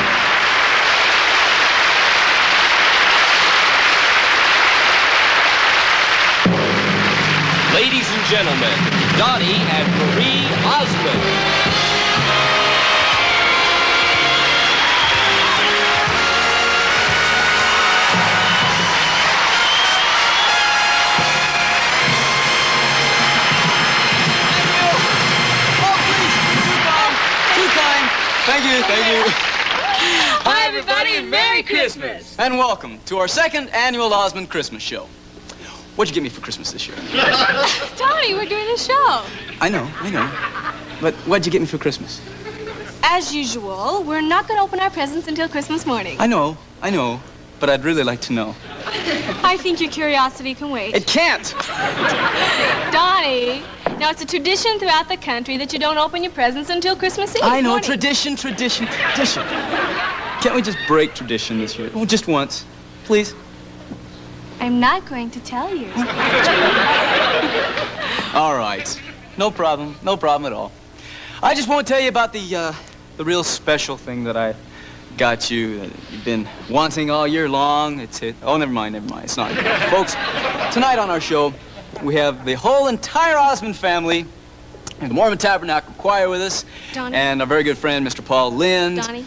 Ladies and gentlemen, Donnie and Marie Osmond. Too kind. Thank you, thank you. Hi, everybody, and Merry Christmas. And welcome to our second annual Osmond Christmas show. What'd you get me for Christmas this year? Donnie, we're doing a show. I know. But what'd you get me for Christmas? As usual, we're not going to open our presents until Christmas morning. I know. But I'd really like to know. I think your curiosity can wait. It can't! Donnie, now it's a tradition throughout the country that you don't open your presents until Christmas Eve. I know, morning. tradition. Can't we just break tradition this year? Oh, just once, please? I'm not going to tell you. All right. No problem at all. I just won't tell you about the real special thing that I got you that you've been wanting all year long. Oh, never mind. It's not. Folks, tonight on our show, we have the whole entire Osmond family and the Mormon Tabernacle Choir with us. Donnie. And our very good friend, Mr. Paul Lind. Donnie,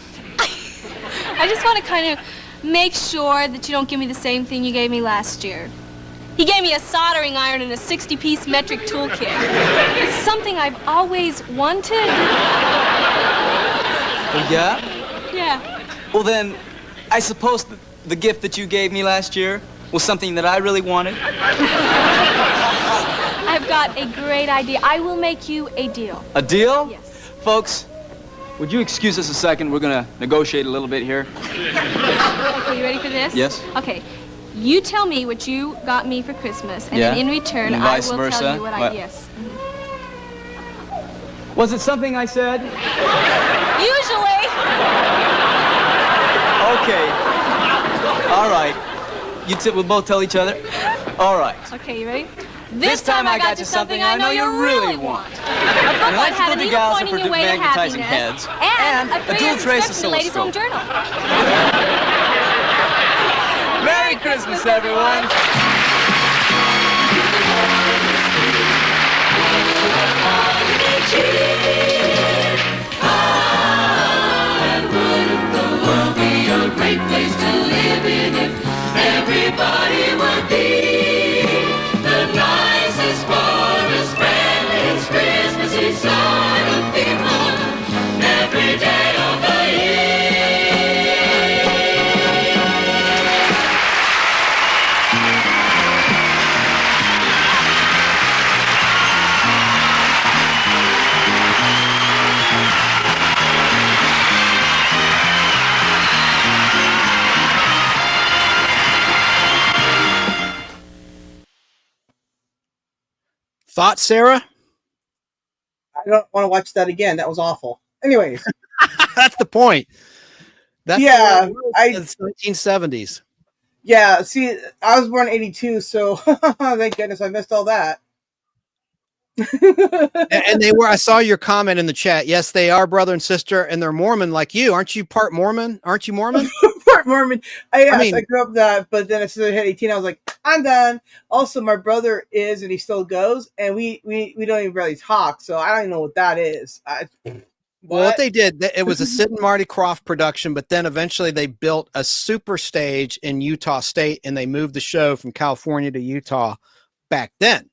I just want to kind of make sure that you don't give me the same thing you gave me last year. He gave me a soldering iron and a 60-piece metric toolkit. It's something I've always wanted. Oh, yeah? Yeah. Well, then, I suppose the gift that you gave me last year was something that I really wanted. I've got a great idea. I will make you a deal. A deal? Yes. Folks, would you excuse us a second? We're going to negotiate a little bit here. Okay, you ready for this? Yes. Okay. You tell me what you got me for Christmas, and Yeah? then in return, And I vice will versa? tell you what I... What? Yes. Was it something I said? Usually. Okay. All right. We'll both tell each other? All right. Okay, you ready? This time I got you something I know you really want. A book on how to needle pointing your way to happiness. And a free subscription to Ladies Home Journal. Merry Christmas, everyone. A great place to live in if everybody would be the nicest, warmest, friendliest, Christmassy sort of people every day of the year. Thoughts, Sarah? I don't want to watch that again. That was awful. Anyways, That's the point. That's yeah, it's 1970s. Yeah, see, I was born in 82, so thank goodness I missed all that. And they were, I saw your comment in the chat. Yes, they are brother and sister, and they're Mormon like you. Aren't you part Mormon? Aren't you Mormon? Part Mormon. I mean- grew up that, but then as soon as I hit 18, I was like, I'm done. Also, my brother is, and he still goes, and we don't even really talk, so I don't even know what that is. Well, what they did, it was a Sid and Marty Krofft production, but then eventually they built a super stage in Utah State, and they moved the show from California to Utah back then.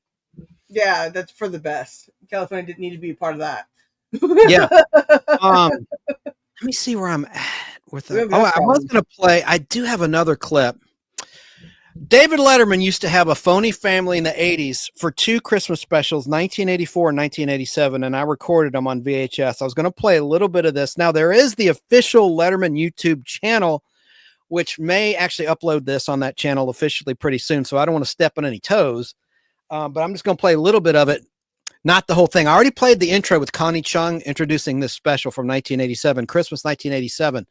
Yeah, that's for the best. California didn't need to be a part of that. Yeah. Let me see where I'm at with that. Oh, I was going to play. I do have another clip. David Letterman used to have a phony family in the 80s for 2 Christmas specials, 1984 and 1987, and I recorded them on VHS. I was going to play a little bit of this. Now, there is the official Letterman YouTube channel, which may actually upload this on that channel officially pretty soon, so I don't want to step on any toes, but I'm just going to play a little bit of it, not the whole thing. I already played the intro with Connie Chung introducing this special from 1987, Christmas 1987.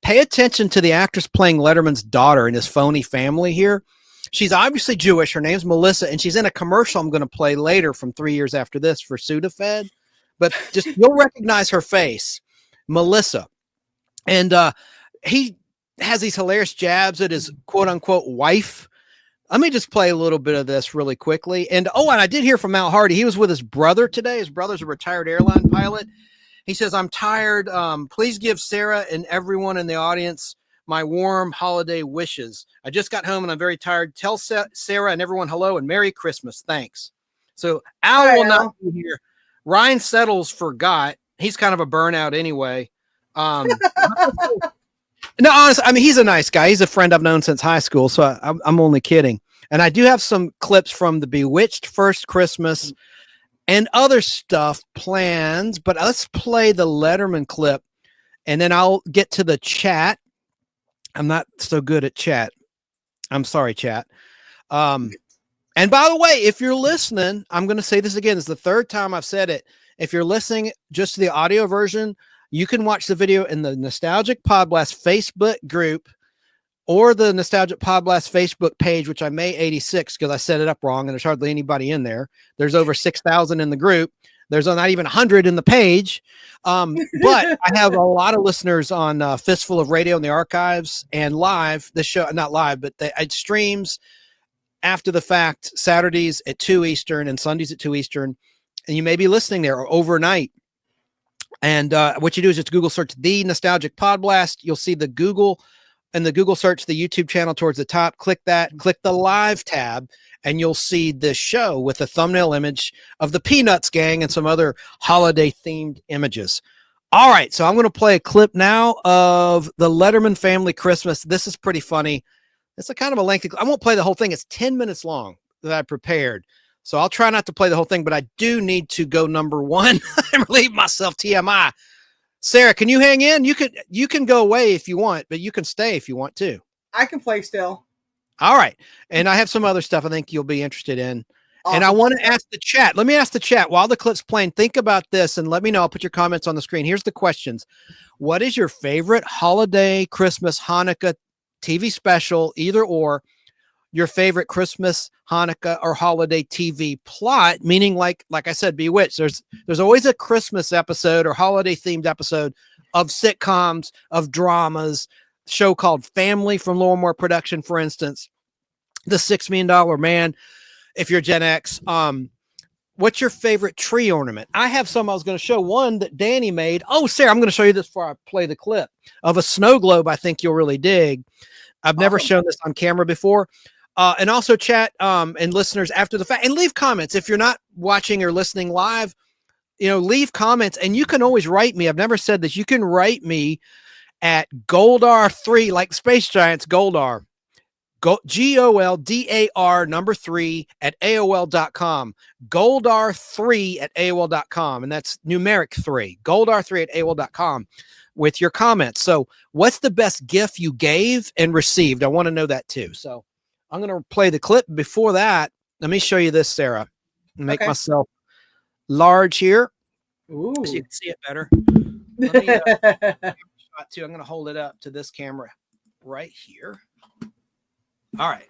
Pay attention to the actress playing Letterman's daughter in his phony family here. She's obviously Jewish. Her name's Melissa, and she's in a commercial I'm going to play later from 3 years after this for Sudafed. But just you'll recognize her face, Melissa. And he has these hilarious jabs at his quote-unquote wife. Let me just play a little bit of this really quickly. And I did hear from Al Hardy. He was with his brother today. His brother's a retired airline pilot. He says, I'm tired. Please give Sarah and everyone in the audience my warm holiday wishes. I just got home and I'm very tired. Tell Sarah and everyone hello and Merry Christmas. Thanks. So Al will not be here. Ryan Settles forgot. He's kind of a burnout anyway. No, honestly, I mean, he's a nice guy. He's a friend I've known since high school, so I'm only kidding. And I do have some clips from the Bewitched First Christmas and other stuff planned, but let's play the Letterman clip, and then I'll get to the chat. I'm not so good at chat. I'm sorry, chat. And by the way, if you're listening, I'm going to say this again. It's the third time I've said it. If you're listening just to the audio version, you can watch the video in the Nostalgic Podblast Facebook group or the Nostalgic Podblast Facebook page, which I made 86 because I set it up wrong and there's hardly anybody in there. There's over 6,000 in the group. There's not even 100 in the page. But I have a lot of listeners on Fistful of Radio in the archives and live. This show, not live, but it streams after the fact, Saturdays at 2 Eastern and Sundays at 2 Eastern. And you may be listening there overnight. And what you do is just Google search the Nostalgic Podblast. You'll see the Google search, the YouTube channel towards the top. Click that, click the live tab, and you'll see the show with a thumbnail image of the Peanuts gang and some other holiday themed images. All right. So I'm going to play a clip now of the Letterman family Christmas. This is pretty funny. It's a kind of a lengthy, I won't play the whole thing. It's 10 minutes long that I prepared. So I'll try not to play the whole thing, but I do need to go number one and relieve myself. TMI. Sarah, can you hang in? You can go away if you want, but you can stay if you want to. I can play still. All right. And I have some other stuff I think you'll be interested in. Awesome. And I want to ask the chat. Let me ask the chat while the clip's playing. Think about this and let me know. I'll put your comments on the screen. Here's the questions. What is your favorite holiday, Christmas, Hanukkah TV special, either or? your favorite Christmas, Hanukkah, or holiday TV plot, meaning like I said, Bewitched. There's always a Christmas episode or holiday themed episode of sitcoms, of dramas, show called Family from Lowellmore Production, for instance, The $6 Million Man. If you're Gen X, what's your favorite tree ornament? I have some. I was going to show one that Danny made. Oh, Sarah, I'm going to show you this before I play the clip of a snow globe. I think you'll really dig. I've never shown this on camera before. And also chat and listeners after the fact, and leave comments. If you're not watching or listening live, leave comments, and you can always write me. I've never said this. You can write me at Goldar3, like Space Giants, Goldar. Goldar number 3 at AOL.com. Goldar3 at AOL.com. And that's numeric 3. Goldar3 at AOL.com with your comments. So what's the best gift you gave and received? I want to know that too. So I'm going to play the clip. Before that, let me show you this, Sarah. Make myself large here. Ooh. So you can see it better. Let me, shot too. I'm going to hold it up to this camera right here. All right.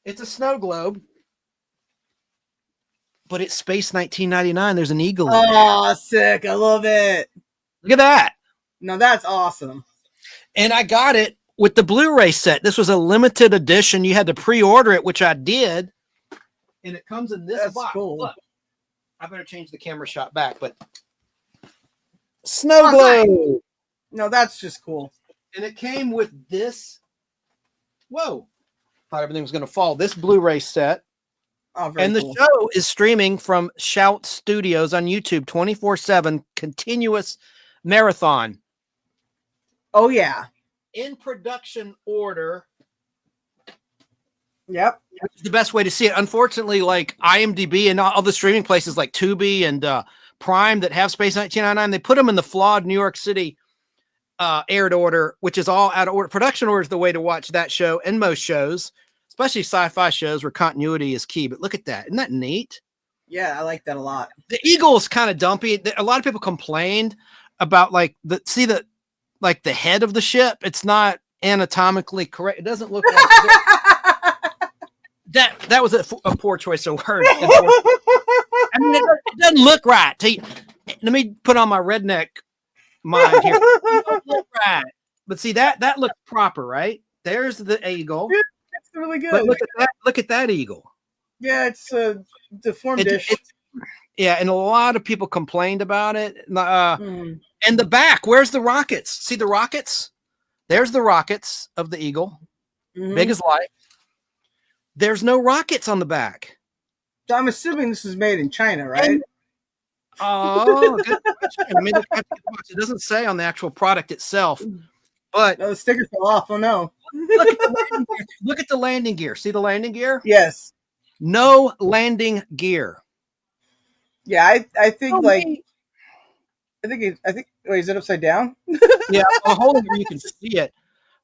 It's a snow globe, but it's Space 1999. There's an eagle. Oh, sick. I love it. Look at that. No, that's awesome. And I got it with the Blu-ray set. This was a limited edition. You had to pre-order it, which I did. And it comes in this box. Cool. Look, I better change the camera shot back, but snow globe. No, that's just cool. And it came with this. Whoa. Thought everything was going to fall. This Blu-ray set. Oh, and the show is streaming from Shout Studios on YouTube 24/7 continuous marathon. Oh, yeah. In production order. Yep. That's the best way to see it. Unfortunately, like IMDb and all the streaming places like Tubi and Prime that have Space 1999, they put them in the flawed New York City aired order, which is all out of order. Production order is the way to watch that show and most shows, especially sci-fi shows where continuity is key. But look at that. Isn't that neat? Yeah, I like that a lot. The eagle is kind of dumpy. A lot of people complained about the head of the ship. It's not anatomically correct. It doesn't look like that was a poor choice of words. I mean, it doesn't look right. Let me put on my redneck mind here. Look right. But see that looks proper, right? There's the eagle. Yeah, that's really good. But look at that. Look at that eagle. Yeah, it's a deformed-ish. Yeah, and a lot of people complained about it. And the back, where's the rockets? See the rockets? There's the rockets of the eagle. Big as life. There's no rockets on the back. So I'm assuming this was made in China, right? Oh, good question. I mean, it doesn't say on the actual product itself, but the sticker fell off. Oh no! Look at the landing gear. See the landing gear? Yes. No landing gear. Yeah, I think I think. Wait, is it upside down? Yeah, well, hold it where you can see it,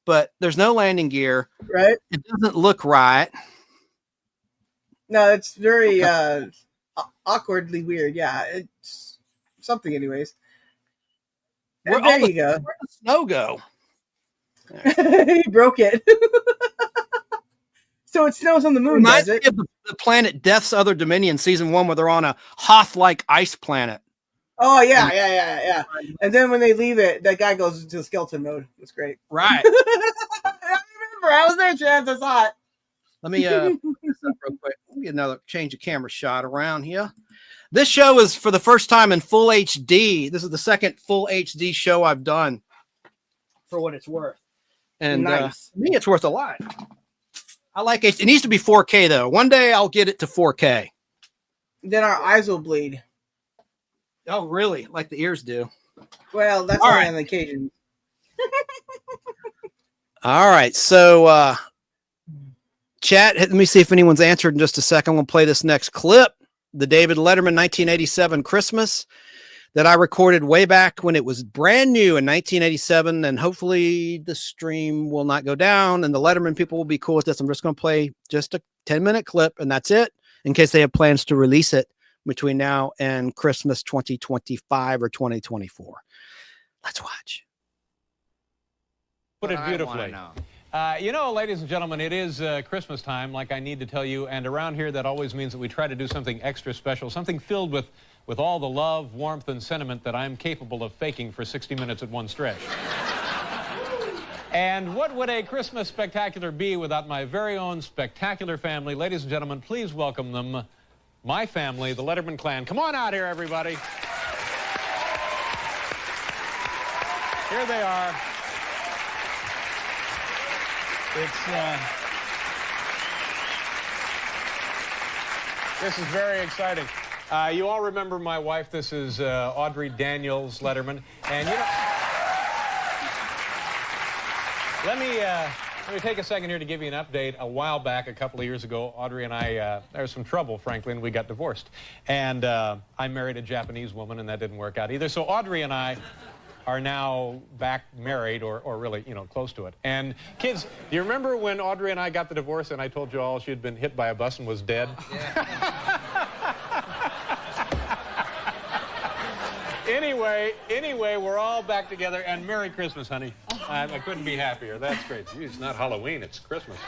but there's no landing gear. Right. It doesn't look right. No, it's very awkwardly weird. Yeah, it's something, anyways. There you go. Where'd the snow go? He broke it. So it snows on the moon, does it? Of the planet Death's Other Dominion, season 1, where they're on a Hoth-like ice planet. Oh yeah. And then when they leave it, that guy goes into skeleton mode. It's great. Right. I remember. I was there, Chance. I saw it. Let me put this up real quick. Let me get another change of camera shot around here. This show is for the first time in full HD. This is the second full HD show I've done, for what it's worth. And nice. To me, it's worth a lot. I like it. It needs to be 4K, though. One day I'll get it to 4K. Then our eyes will bleed. Oh, really? Like the ears do. Well, that's only on occasion. All right. So, chat, let me see if anyone's answered in just a second. I'm going to play this next clip. The David Letterman 1987 Christmas that I recorded way back when it was brand new in 1987. And hopefully the stream will not go down and the Letterman people will be cool with this. I'm just going to play just a 10-minute clip and that's it, in case they have plans to release it between now and Christmas 2025 or 2024. Let's watch. Put it beautifully. You know, ladies and gentlemen, it is Christmas time, like I need to tell you, and around here that always means that we try to do something extra special, something filled with all the love, warmth, and sentiment that I'm capable of faking for 60 minutes at one stretch. And what would a Christmas spectacular be without my very own spectacular family? Ladies and gentlemen, please welcome them, my family, the Letterman clan. Come on out here, everybody. Here they are. This is very exciting. You all remember my wife. This is Audrey Daniels Letterman. And you know, let me take a second here to give you an update. A while back, a couple of years ago, Audrey and I, there was some trouble, frankly, and we got divorced. And I married a Japanese woman, and that didn't work out either. So Audrey and I are now back married, or really, you know, close to it. And kids, do you remember when Audrey and I got the divorce and I told you all she had been hit by a bus and was dead? Yeah. Anyway, we're all back together, and Merry Christmas, honey. I couldn't be happier. That's great. Gee, it's not Halloween, it's Christmas.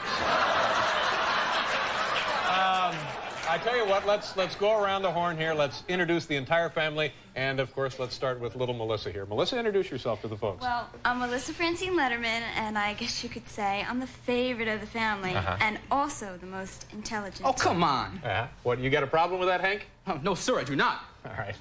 I tell you what, let's go around the horn here. Let's introduce the entire family, and of course, let's start with little Melissa here. Melissa, introduce yourself to the folks. Well, I'm Melissa Francine Letterman, and I guess you could say I'm the favorite of the family, and also the most intelligent. Oh, come on. What, you got a problem with that, Hank? Oh, no, sir, I do not. All right.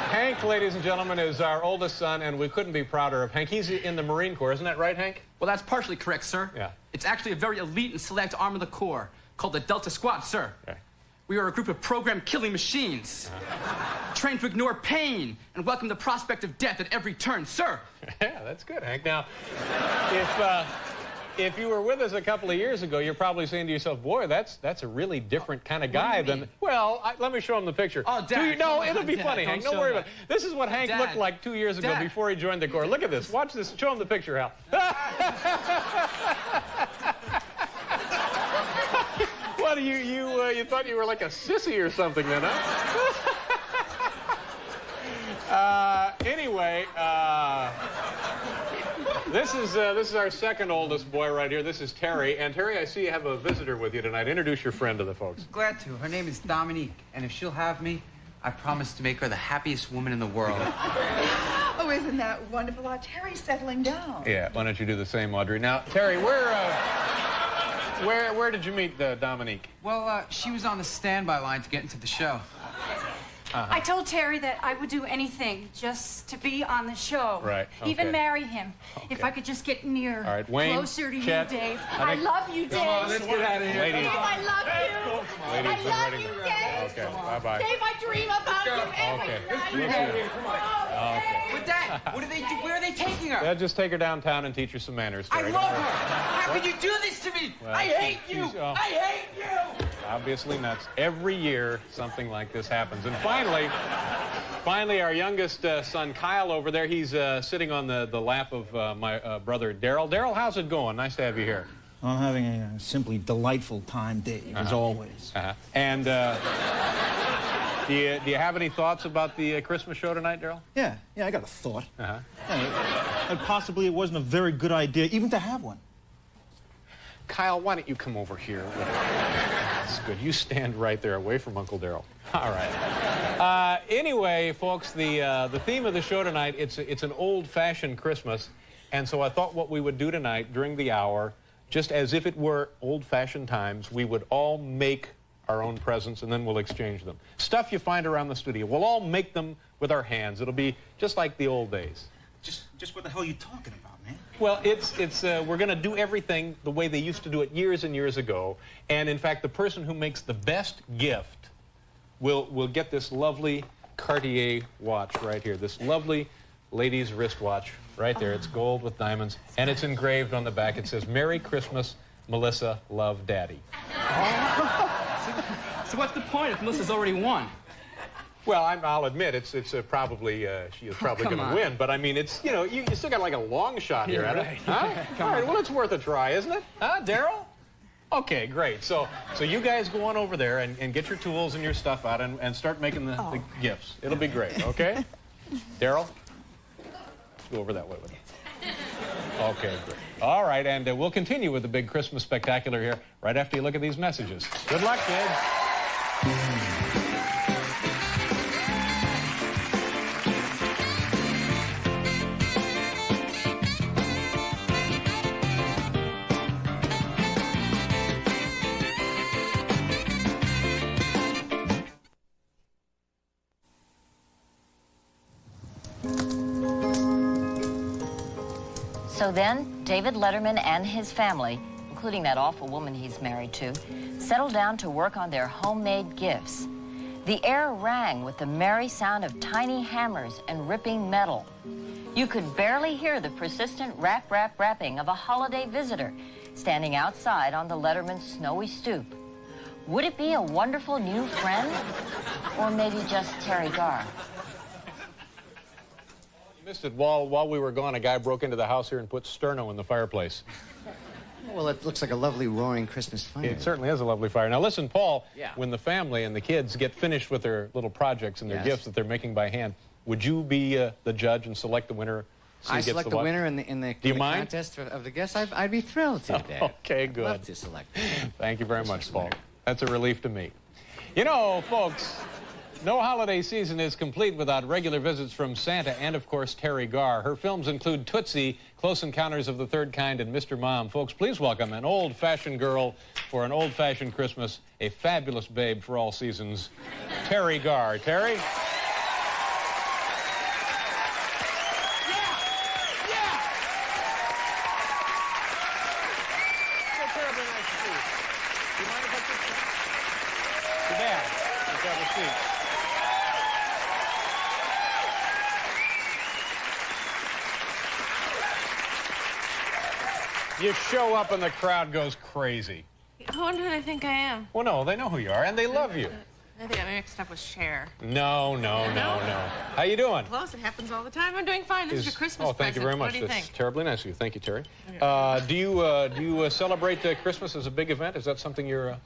Hank, ladies and gentlemen, is our oldest son, and we couldn't be prouder of Hank. He's in the Marine Corps, isn't that right, Hank? Well, that's partially correct, sir. Yeah. It's actually a very elite and select arm of the Corps called the Delta Squad, sir. Okay. We are a group of programmed killing machines, trained to ignore pain and welcome the prospect of death at every turn, sir. Yeah, that's good, Hank. Now, if you were with us a couple of years ago, you're probably saying to yourself, boy, that's a really different kind of guy than... Well, let me show him the picture. Oh, Dad. No, it'll be funny, Hank. Don't worry about it. This is what Hank Dad. looked like 2 years ago before he joined the Corps. Look at this. Watch this. Show him the picture, Hal. What, you thought you were like a sissy or something then, huh? Anyway, this is our second oldest boy right here. This is Terry. And Terry, I see you have a visitor with you tonight. Introduce your friend to the folks. Glad to. Her name is Dominique, and if she'll have me, I promise to make her the happiest woman in the world. Oh, isn't that wonderful? Our Terry's settling down. Yeah, why don't you do the same, Audrey? Now, Terry, where did you meet Dominique? Well, she was on the standby line to get into the show. I told Terry that I would do anything just to be on the show. Right. Okay. Even marry him. If I could just get near, all right, Wayne, closer to Chet, you, Dave. I love you, Dave. Come on, let's get out of here. Ladies. Dave, I love you. Ladies, I love you, Dave. Okay, bye-bye. Dave, I dream about you every night. Okay. But Dad, what do they do? Where are they taking her? Yeah, just take her downtown and teach her some manners, Terry. I love her. How could you do this to me? Well, I hate you. I hate you. Obviously nuts. Every year, something like this happens. And finally, our youngest son, Kyle, over there, he's sitting on the lap of my brother, Daryl. Daryl, how's it going? Nice to have you here. I'm having a simply delightful time, Dave, as always. And do you have any thoughts about the Christmas show tonight, Daryl? Yeah, I got a thought. And possibly it wasn't a very good idea even to have one. Kyle, why don't you come over here? That's good. You stand right there, away from Uncle Daryl. All right. Anyway, folks, the theme of the show tonight, it's an old-fashioned Christmas, and so I thought what we would do tonight during the hour, just as if it were old-fashioned times, we would all make our own presents, and then we'll exchange them. Stuff you find around the studio. We'll all make them with our hands. It'll be just like the old days. Just what the hell are you talking about, man? Well, we're going to do everything the way they used to do it years and years ago. And in fact, the person who makes the best gift will get this lovely Cartier watch right here. This lovely lady's wristwatch right there. It's gold with diamonds, and it's engraved on the back. It says, "Merry Christmas, Melissa, love, Daddy." So what's the point if Melissa's already won? Well, I'll admit she is probably going to win, but I mean, it's, you know, you still got like a long shot here at it. Huh? All right, well, it's worth a try, isn't it? Huh, Daryl? Okay, great. So you guys go on over there and get your tools and your stuff out and start making the gifts. It'll be great, okay? Daryl, go over that way with me. Okay, great. All right, and we'll continue with the big Christmas spectacular here right after you look at these messages. Good luck, kids. So then, David Letterman and his family, including that awful woman he's married to, settled down to work on their homemade gifts. The air rang with the merry sound of tiny hammers and ripping metal. You could barely hear the persistent rapping of a holiday visitor standing outside on the Letterman's snowy stoop. Would it be a wonderful new friend? Or maybe just Terry Garr? Missed it. While we were gone, a guy broke into the house here and put sterno in the fireplace. Well, it looks like a lovely roaring Christmas fire. It certainly is a lovely fire. Now listen, Paul, Yeah. when the family and the kids get finished with their little projects and their Yes. gifts that they're making by hand, would you be the judge and select the winner? So I he gets select to the watch? winner in the Do you mind? contest of the guests. I'd be thrilled to. Dad. Okay, good. Love to select. Thank you very much, Paul. That's a relief to me. You know, folks, no holiday season is complete without regular visits from Santa and, of course, Terry Garr. Her films include Tootsie, Close Encounters of the Third Kind, and Mr. Mom. Folks, please welcome an old-fashioned girl for an old-fashioned Christmas, a fabulous babe for all seasons, Terry Garr. Terry? You show up and the crowd goes crazy. Who do they think I am? Well, no, they know who you are, and they love you. I think I'm mixed up with Cher. No. How you doing? Close. It happens all the time. I'm doing fine. This is your Christmas Oh, thank you very much. What do you That's think? terribly nice of you. Thank you, Terry. Do you celebrate Christmas as a big event? Is that something you're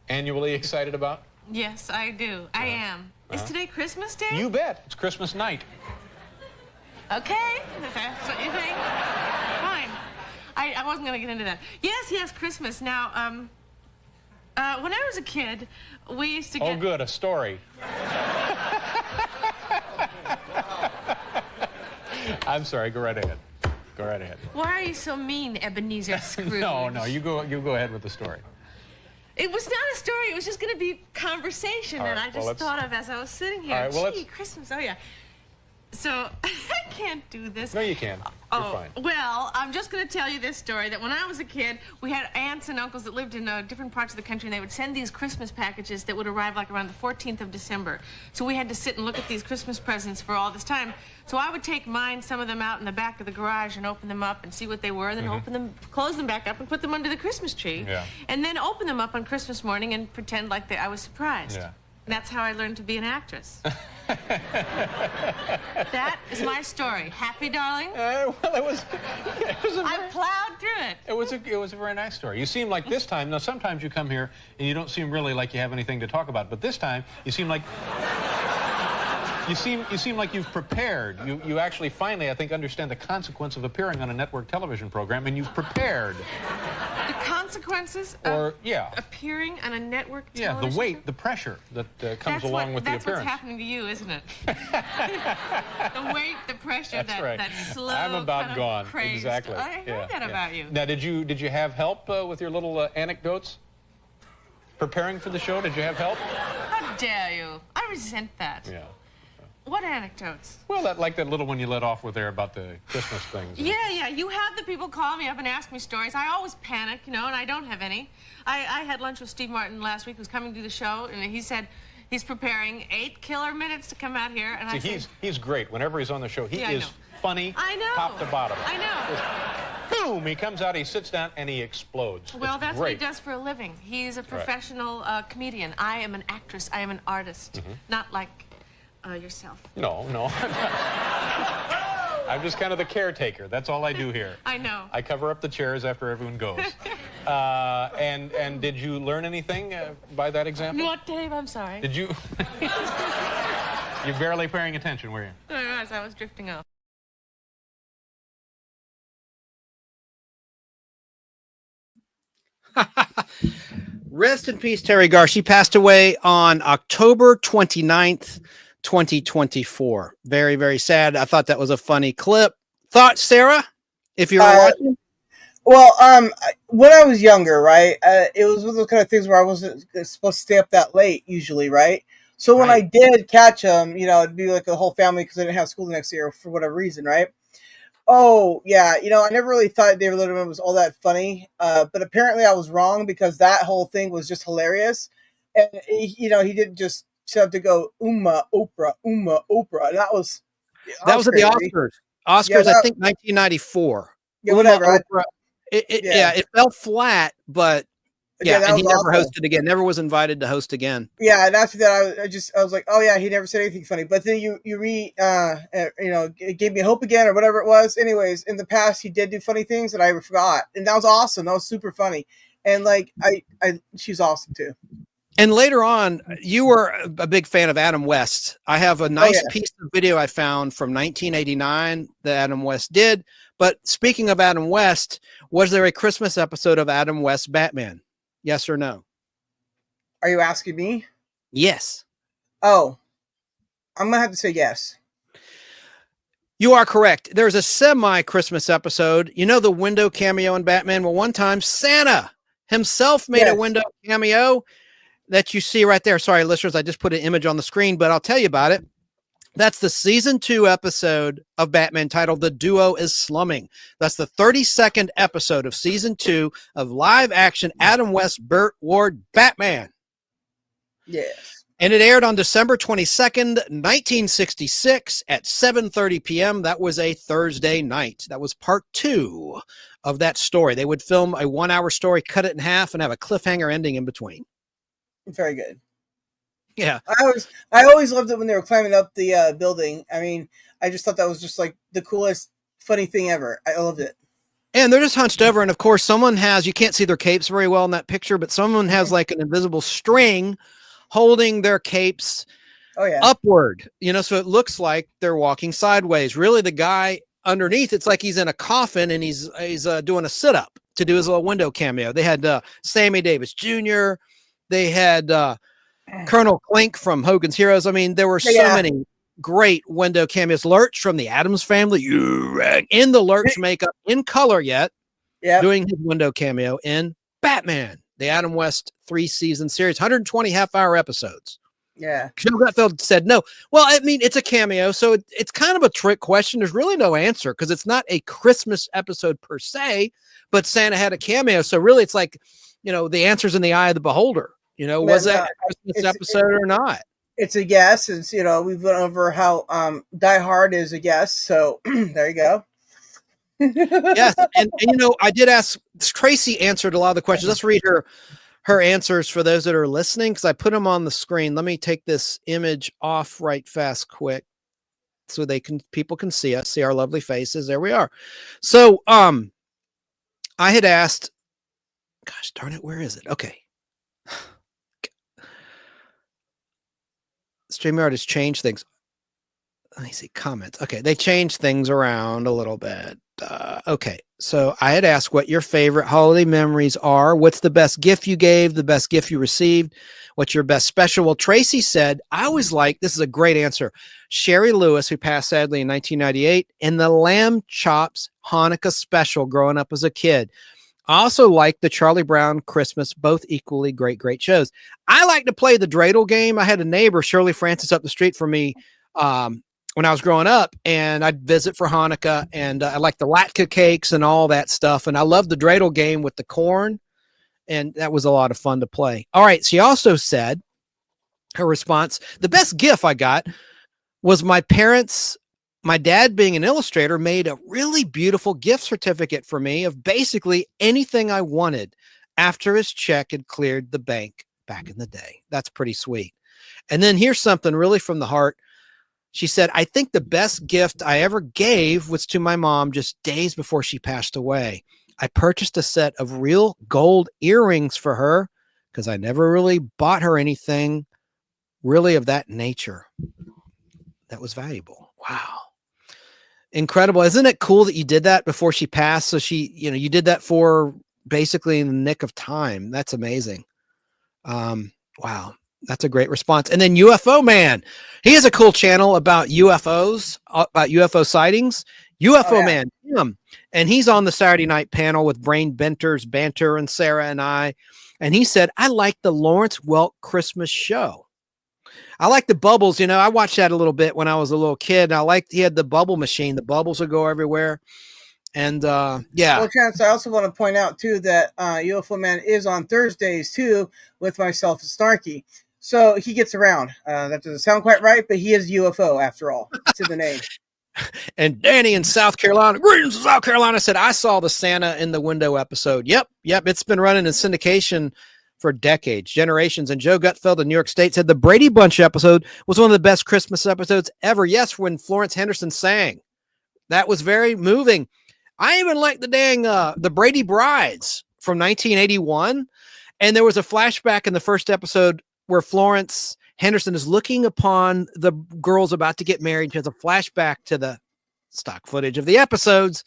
annually excited about? Yes, I do. I am. Is today Christmas Day? You bet. It's Christmas night. Okay. If that's what you think. Fine. I wasn't going to get into that. Yes, Christmas. Now, when I was a kid, we used to get... Oh, good. A story. I'm sorry. Go right ahead. Go right ahead. Why are you so mean, Ebenezer Scrooge? No. You go ahead with the story. It was not a story. It was just going to be conversation All right, that I just thought of as I was sitting here. All right, well, Gee, Christmas. Oh, yeah. So, I can't do this. No, you can. You're fine. Well, I'm just going to tell you this story, that when I was a kid, we had aunts and uncles that lived in different parts of the country, and they would send these Christmas packages that would arrive like around the 14th of December. So we had to sit and look at these Christmas presents for all this time. So I would take mine, some of them out in the back of the garage and open them up and see what they were, and then open them, close them back up and put them under the Christmas tree. Yeah. And then open them up on Christmas morning and pretend like I was surprised. Yeah. And that's how I learned to be an actress. That is my story. Happy, darling? Well, it was I plowed through it. It was a very nice story. You seem like this time, now sometimes you come here and you don't seem really like you have anything to talk about, but this time you seem like you seem like you've prepared. You actually finally, I think, understand the consequence of appearing on a network television program, and you've prepared. The consequences of appearing on a network television? Yeah, the weight, the pressure that comes along with the appearance. That's what's happening to you, isn't it? The weight, the pressure, that slow I'm about kind of gone. crazed. Exactly. I heard that about you. Now, did you have help with your little anecdotes? Preparing for the show, did you have help? How dare you? I resent that. Yeah. What anecdotes? Well, like that little one you let off with there about the Christmas things. Yeah. You have the people call me up and ask me stories. I always panic, and I don't have any. I had lunch with Steve Martin last week, who's coming to the show, and he said he's preparing 8 killer minutes to come out here. And he's great. Whenever he's on the show, he is funny top to bottom. I know. Just, boom, he comes out, he sits down, and he explodes. Well, it's that's great. what he does for a living. He's a professional comedian. I am an actress. I am an artist. Not like yourself. No. I'm just kind of the caretaker. That's all I do here. I know. I cover up the chairs after everyone goes. And did you learn anything by that example? What, Dave? I'm sorry. Did you? You're barely paying attention, were you? I was drifting off. Rest in peace, Terry Garr. She passed away on October 29th, 2024. Very, very sad. I thought that was a funny clip. Thoughts, Sarah, if you were watching? Well, when I was younger, right, it was one of those kind of things where I wasn't supposed to stay up that late usually, right? So when I did catch them, you know, it'd be like the whole family because I didn't have school the next year for whatever reason, right? Oh, yeah. You know, I never really thought David Letterman was all that funny. But apparently I was wrong because that whole thing was just hilarious. And, he didn't just have to go, Oprah. And that was That was at the crazy. Oscars. Oscars, I think 1994. Yeah, whatever. Oprah. It fell flat, but and he never hosted again. Never was invited to host again. Yeah, and after that, I was like, oh yeah, he never said anything funny. But then you it gave me hope again or whatever it was. Anyways, in the past, he did do funny things that I forgot, and that was awesome. That was super funny, and like she's awesome too. And later on, you were a big fan of Adam West. I have a nice piece of video I found from 1989 that Adam West did. But speaking of Adam West, was there a Christmas episode of Adam West Batman? Yes or no? Are you asking me? Yes. Oh, I'm going to have to say yes. You are correct. There's a semi-Christmas episode. You know the window cameo in Batman? Well, one time Santa himself made a window cameo that you see right there. Sorry, listeners, I just put an image on the screen, but I'll tell you about it. That's the season 2 episode of Batman titled The Duo is Slumming. That's the 32nd episode of season 2 of live action Adam West, Burt Ward Batman. Yes. And it aired on December 22nd, 1966 at 7:30 p.m. That was a Thursday night. That was part 2 of that story. They would film a 1-hour story, cut it in half, and have a cliffhanger ending in between. Very good. Yeah. I always loved it when they were climbing up the building. I mean, I just thought that was just like the coolest, funny thing ever. I loved it. And they're just hunched over. And of course, someone has, you can't see their capes very well in that picture, but someone has like an invisible string holding their capes upward, so it looks like they're walking sideways. Really, the guy underneath, it's like he's in a coffin and he's doing a sit-up to do his little window cameo. They had Sammy Davis Jr., they had Colonel Clink from Hogan's Heroes. I mean, there were so many great window cameos. Lurch from the Addams Family, in the Lurch makeup, in color yet, doing his window cameo in Batman, the Adam West 3-season series, 120 half-hour episodes. Yeah. Joe Gutfeld said no. Well, I mean, it's a cameo, so it's kind of a trick question. There's really no answer because it's not a Christmas episode per se, but Santa had a cameo. So really, it's like, the answer's in the eye of the beholder. Was that a Christmas episode or not? It's a guess. It's, we've went over how Die Hard is a guess. So there you go. Yes. And I did ask, Tracy answered a lot of the questions. Let's read her answers for those that are listening, because I put them on the screen. Let me take this image off right fast quick so people can see us, see our lovely faces. There we are. So I had asked, gosh darn it, where is it? Okay. StreamYard has changed things. Let me see comments. Okay, they changed things around a little bit. Okay, so I had asked what your favorite holiday memories are. What's the best gift you gave? The best gift you received? What's your best special? Well, Tracy said, I always like, this is a great answer, Sherry Lewis, who passed sadly in 1998, and the Lamb Chops Hanukkah special growing up as a kid. I also like the Charlie Brown Christmas, both equally great shows. I like to play the dreidel game. I had a neighbor, Shirley Francis, up the street from me when I was growing up, and I'd visit for Hanukkah, and I like the latke cakes and all that stuff, and I love the dreidel game with the corn, and that was a lot of fun to play. All right, she also said, her response, the best gift I got was my dad, being an illustrator, made a really beautiful gift certificate for me of basically anything I wanted after his check had cleared the bank back in the day. That's pretty sweet. And then here's something really from the heart. She said, I think the best gift I ever gave was to my mom just days before she passed away. I purchased a set of real gold earrings for her because I never really bought her anything really of that nature. That was valuable. Wow. Incredible. Isn't it cool that you did that before she passed? So she, you did that for basically in the nick of time. That's amazing. Wow. That's a great response. And then UFO Man, he has a cool channel about UFOs, about UFO sightings. UFO Man, him, and he's on the Saturday night panel with Brain Benters, Banter, and Sarah and I. And he said, I like the Lawrence Welk Christmas show. I like the bubbles. You know, I watched that a little bit when I was a little kid. And I liked, he had the bubble machine. The bubbles would go everywhere. And yeah. Well, Chance, I also want to point out too that UFO Man is on Thursdays too with myself and Snarky. So he gets around. That doesn't sound quite right, but he is UFO after all. It's in the name. And Danny in South Carolina, greetings in South Carolina, said, I saw the Santa in the Window episode. Yep. It's been running in syndication for decades, generations. And Joe Gutfeld in New York State said the Brady Bunch episode was one of the best Christmas episodes ever. Yes, when Florence Henderson sang. That was very moving. I even like the dang the Brady Brides from 1981. And there was a flashback in the first episode where Florence Henderson is looking upon the girls about to get married. She has a flashback to the stock footage of the episodes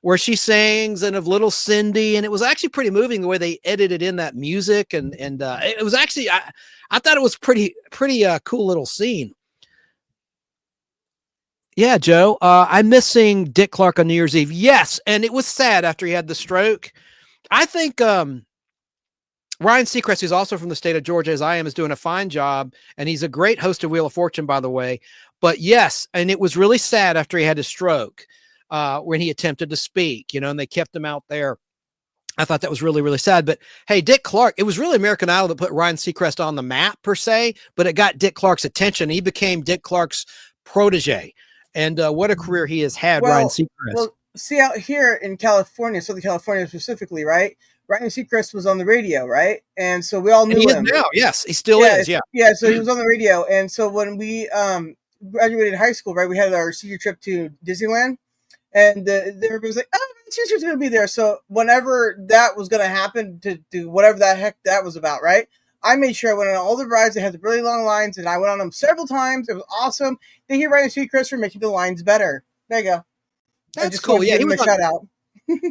where she sings and of little Cindy. And it was actually pretty moving the way they edited in that music. And it was actually, I thought it was pretty cool little scene. Yeah, Joe, I'm missing Dick Clark on New Year's Eve. Yes. And it was sad after he had the stroke. I think, Ryan Seacrest, who's also from the state of Georgia, as I am, is doing a fine job. And he's a great host of Wheel of Fortune, by the way. But yes, and it was really sad after he had his stroke when he attempted to speak, and they kept him out there. I thought that was really, really sad. But hey, Dick Clark, it was really American Idol that put Ryan Seacrest on the map per se, but it got Dick Clark's attention. He became Dick Clark's protege. And what a career he has had, Ryan Seacrest. Well, see out here in California, Southern California specifically, right? Ryan Seacrest was on the radio, right? And so we all knew him. Now, yes, he still is. Yeah. Yeah. So he was on the radio. And so when we graduated high school, right, we had our senior trip to Disneyland, and everybody was like, "Oh, Seacrest's going to be there." So whenever that was going to happen to do whatever the heck that was about, right? I made sure I went on all the rides that had the really long lines, and I went on them several times. It was awesome. Thank you, Ryan Seacrest, for making the lines better. There you go. That's cool. Yeah, he was on, shout out.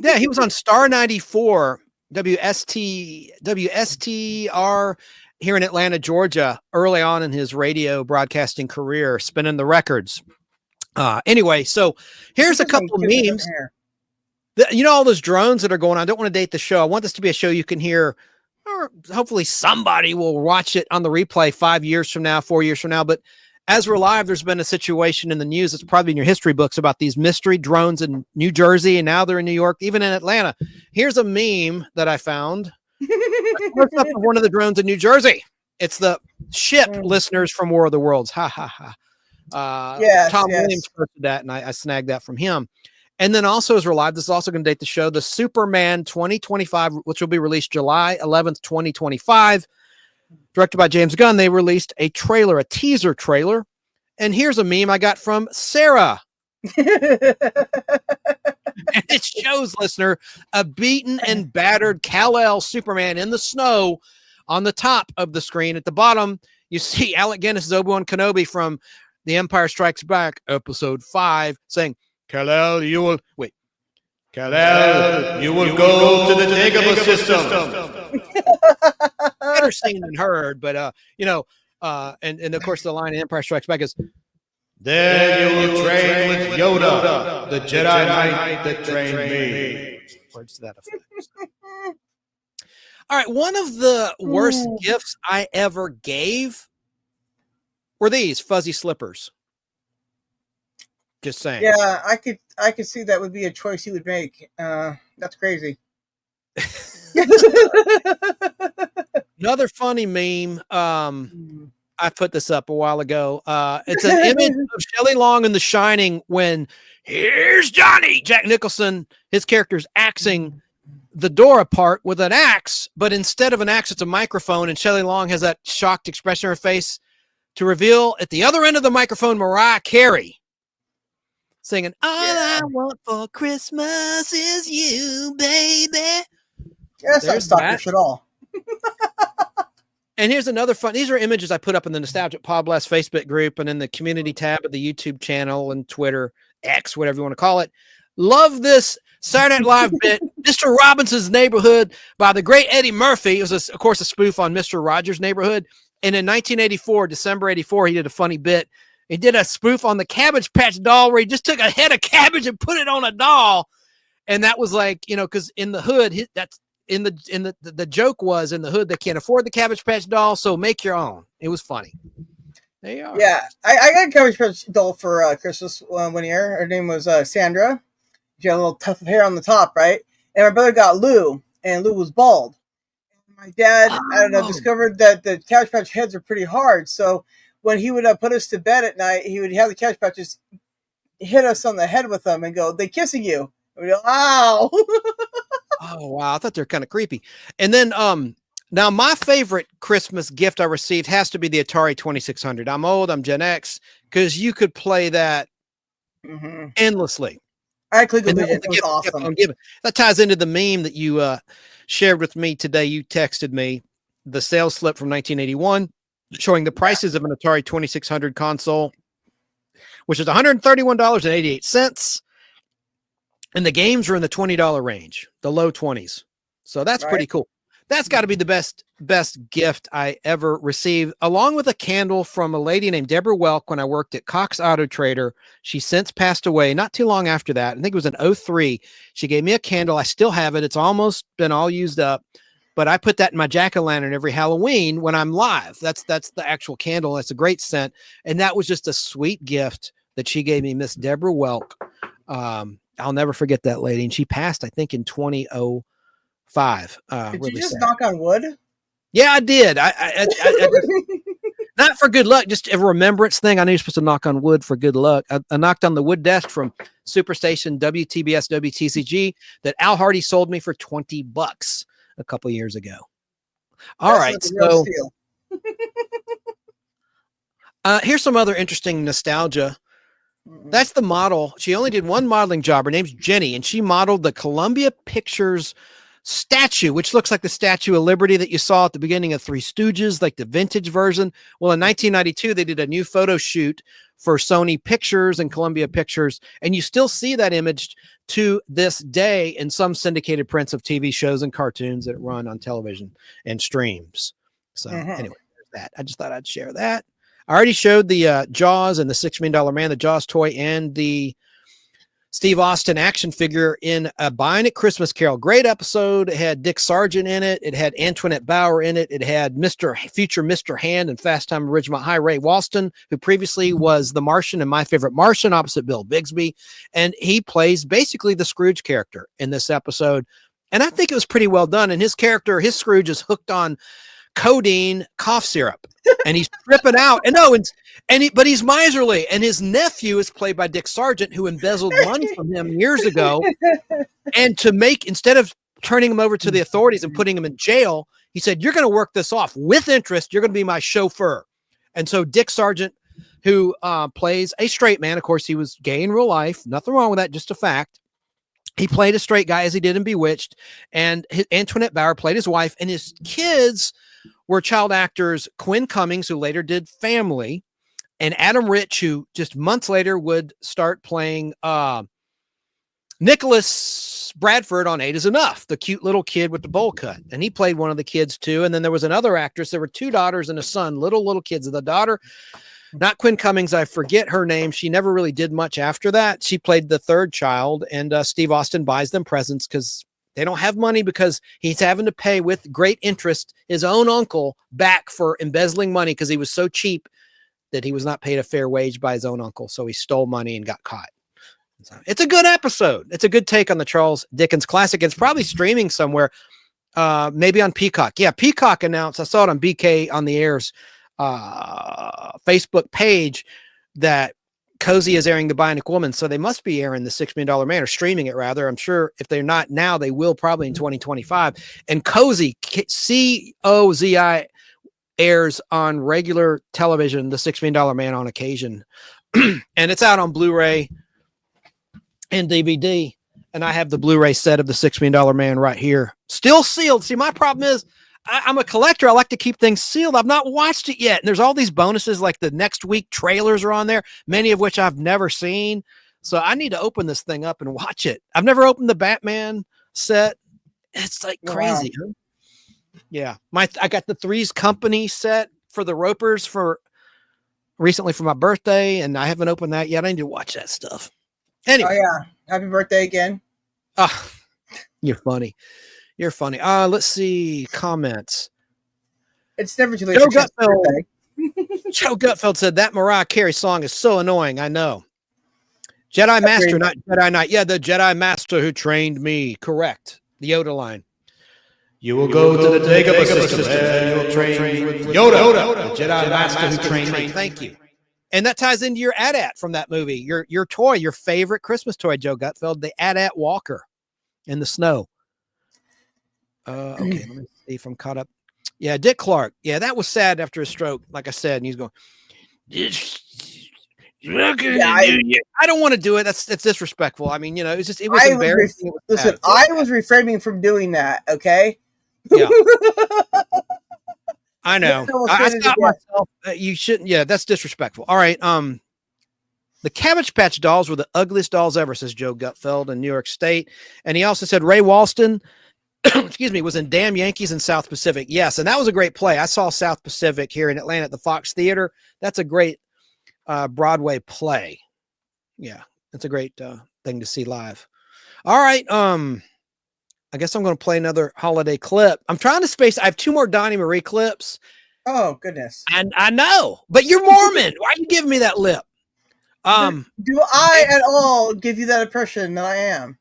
Yeah, he was on Star 94. WSTR here in Atlanta, Georgia, early on in his radio broadcasting career, spinning the records. Anyway, so here's a couple of memes. All those drones that are going on. I don't want to date the show. I want this to be a show you can hear, or hopefully somebody will watch it on the replay 5 years from now, 4 years from now. But as we're live, there's been a situation in the news. It's probably in your history books about these mystery drones in New Jersey, and now they're in New York, even in Atlanta. Here's a meme that I found. What's up with one of the drones in New Jersey? It's the ship listeners from War of the Worlds. Ha ha ha. Tom Williams posted that, and I snagged that from him. And then also, as we're live, this is also going to date the show, the Superman 2025, which will be released July 11th, 2025. Directed by James Gunn, they released a trailer, a teaser trailer. And here's a meme I got from Sarah. And it shows, listener, a beaten and battered Kal-El Superman in the snow on the top of the screen. At the bottom, you see Alec Guinness' Obi-Wan Kenobi from The Empire Strikes Back, Episode 5, saying, Kal-El, you will go to the Dagobah system. Better seen than heard, but and of course the line in Empire Strikes Back is, then you will train with Yoda, the Jedi Knight that trained me. Words to that effect. All right, one of the worst gifts I ever gave were these fuzzy slippers. Just saying. Yeah, I could see that would be a choice you would make. That's crazy. Another funny meme. I put this up a while ago. It's an image of Shelley Long in The Shining when here's Johnny. Jack Nicholson, his character's axing the door apart with an axe, but instead of an axe, it's a microphone, and Shelley Long has that shocked expression on her face to reveal at the other end of the microphone Mariah Carey singing, all I want for Christmas is you, baby. Yeah, that's not stockish at all. And here's another fun. These are images I put up in the Nostalgic Podblast Facebook group and in the community tab of the YouTube channel and Twitter, X, whatever you want to call it. Love this Saturday Night Live bit, Mr. Robinson's Neighborhood by the great Eddie Murphy. It was, of course, a spoof on Mr. Rogers' Neighborhood. And in 1984, December 84, he did a funny bit. He did a spoof on the Cabbage Patch doll where he just took a head of cabbage and put it on a doll. And that was like, because in the hood, that's in the joke was in the hood, they can't afford the Cabbage Patch doll, so make your own. It was funny. There you are. Yeah, I got a Cabbage Patch doll for Christmas one year. Her name was Sandra. She had a little tuft of hair on the top, right? And my brother got Lou, and Lou was bald. And my dad, I don't know, discovered that the Cabbage Patch heads are pretty hard. So when he would put us to bed at night, he would have the Cabbage Patches hit us on the head with them and go, "They kissing you." And we'd go, "Ow." Oh, wow. I thought they were kind of creepy. And then, now my favorite Christmas gift I received has to be the Atari 2600. I'm old, I'm Gen X, because you could play that endlessly. I clicked it. It was awesome. That ties into the meme that you shared with me today. You texted me the sales slip from 1981 showing the prices of an Atari 2600 console, which is $131.88. And the games are in the $20 range, the low 20s. So that's pretty cool. That's got to be the best gift I ever received, along with a candle from a lady named Deborah Welk when I worked at Cox Auto Trader. She since passed away not too long after that. I think it was in 2003. She gave me a candle. I still have it. It's almost been all used up, but I put that in my jack-o'-lantern every Halloween when I'm live. That's the actual candle. It's a great scent. And that was just a sweet gift that she gave me, Miss Deborah Welk. I'll never forget that lady. And she passed, I think, in 2005. Did really you just sad. knock on wood? Yeah, I did. I not for good luck, just a remembrance thing. I knew you're supposed to knock on wood for good luck. I knocked on the wood desk from Superstation WTBS WTCG that Al Hardy sold me for $20 a couple years ago. All right, so here's some other interesting nostalgia. That's the model. She only did one modeling job. Her name's Jenny, and she modeled the Columbia Pictures statue, which looks like the Statue of Liberty that you saw at the beginning of Three Stooges, like the vintage version. Well, in 1992, they did a new photo shoot for Sony Pictures and Columbia Pictures, and you still see that image to this day in some syndicated prints of TV shows and cartoons that run on television and streams. So anyway, there's that. I just thought I'd share that. I already showed the Jaws and the $6 Million Man, the Jaws toy, and the Steve Austin action figure in a Buying It Christmas Carol. Great episode. It had Dick Sargent in it. It had Antoinette Bauer in it. It had future Mr. Hand and Fast Time at Ridgemont High, Ray Walston, who previously was the Martian and My Favorite Martian opposite Bill Bixby. And he plays basically the Scrooge character in this episode. And I think it was pretty well done. And his character, his Scrooge, is hooked on codeine cough syrup, and he's tripping out. But he's miserly, and his nephew is played by Dick Sargent, who embezzled money from him years ago. And instead of turning him over to the authorities and putting him in jail, he said, "You're going to work this off with interest. You're going to be my chauffeur." And so Dick Sargent, who plays a straight man, of course, he was gay in real life. Nothing wrong with that, just a fact. He played a straight guy as he did in Bewitched, and Antoinette Bauer played his wife, and his kids were child actors Quinn Cummings, who later did Family, and Adam Rich, who just months later would start playing Nicholas Bradford on 8 is Enough, the cute little kid with the bowl cut. And he played one of the kids too. And then there was another actress. There were 2 daughters and a son, little kids. The daughter, not Quinn Cummings, I forget her name. She never really did much after that. She played the 3rd child, and Steve Austin buys them presents because they don't have money, because he's having to pay with great interest his own uncle back for embezzling money because he was so cheap that he was not paid a fair wage by his own uncle. So he stole money and got caught. So it's a good episode. It's a good take on the Charles Dickens classic. It's probably streaming somewhere, maybe on Peacock. Yeah, Peacock announced, I saw it on BK on the Air's Facebook page, that Cozy is airing The Bionic Woman, so they must be airing The $6 Million Man, or streaming it rather. I'm sure if they're not now, they will probably in 2025. And Cozy, COZI, airs on regular television The $6 Million Man on occasion. And it's out on Blu-ray and DVD. And I have the Blu-ray set of The $6 Million Man right here, still sealed. See, my problem is I'm a collector. I like to keep things sealed. I've not watched it yet. And there's all these bonuses, like the next week trailers are on there, many of which I've never seen. So I need to open this thing up and watch it. I've never opened the Batman set. It's like crazy. Wow. Huh? Yeah. I got the Three's Company set for the Ropers recently for my birthday, and I haven't opened that yet. I need to watch that stuff. Anyway. Oh yeah. Happy birthday again. Oh, you're funny. You're funny. Let's see comments. It's never too late for Chip's birthday. Joe Gutfeld said that Mariah Carey song is so annoying. I know. Jedi Master, not Jedi Knight. Yeah, the Jedi Master who trained me. Correct. The Yoda line. You will go to the Dagobah system and you will train with Yoda, the Jedi Master who trained me. Thank you. And that ties into your AT-AT from that movie. Your toy, your favorite Christmas toy, Joe Gutfeld, the AT-AT Walker in the snow. Okay, let me see if I'm caught up. Yeah, Dick Clark. Yeah, that was sad after his stroke, like I said, and he's going, I don't want to do it. That's disrespectful. I mean, it was embarrassing. Listen, I was refraining from doing that, okay? Yeah. I know. I stopped myself. You shouldn't. Yeah, that's disrespectful. All right. The Cabbage Patch Dolls were the ugliest dolls ever, says Joe Gutfeld in New York State. And he also said Ray Walston, excuse me, was in Damn Yankees and South Pacific. Yes, and that was a great play. I saw South Pacific here in Atlanta at the Fox Theater. That's a great Broadway play. Yeah, it's a great thing to see live. All right. I guess I'm going to play another holiday clip. I'm trying to space. I have 2 more Donnie Marie clips. Oh, goodness. And I know, but you're Mormon. Why are you giving me that lip? Do I at all give you that impression that I am?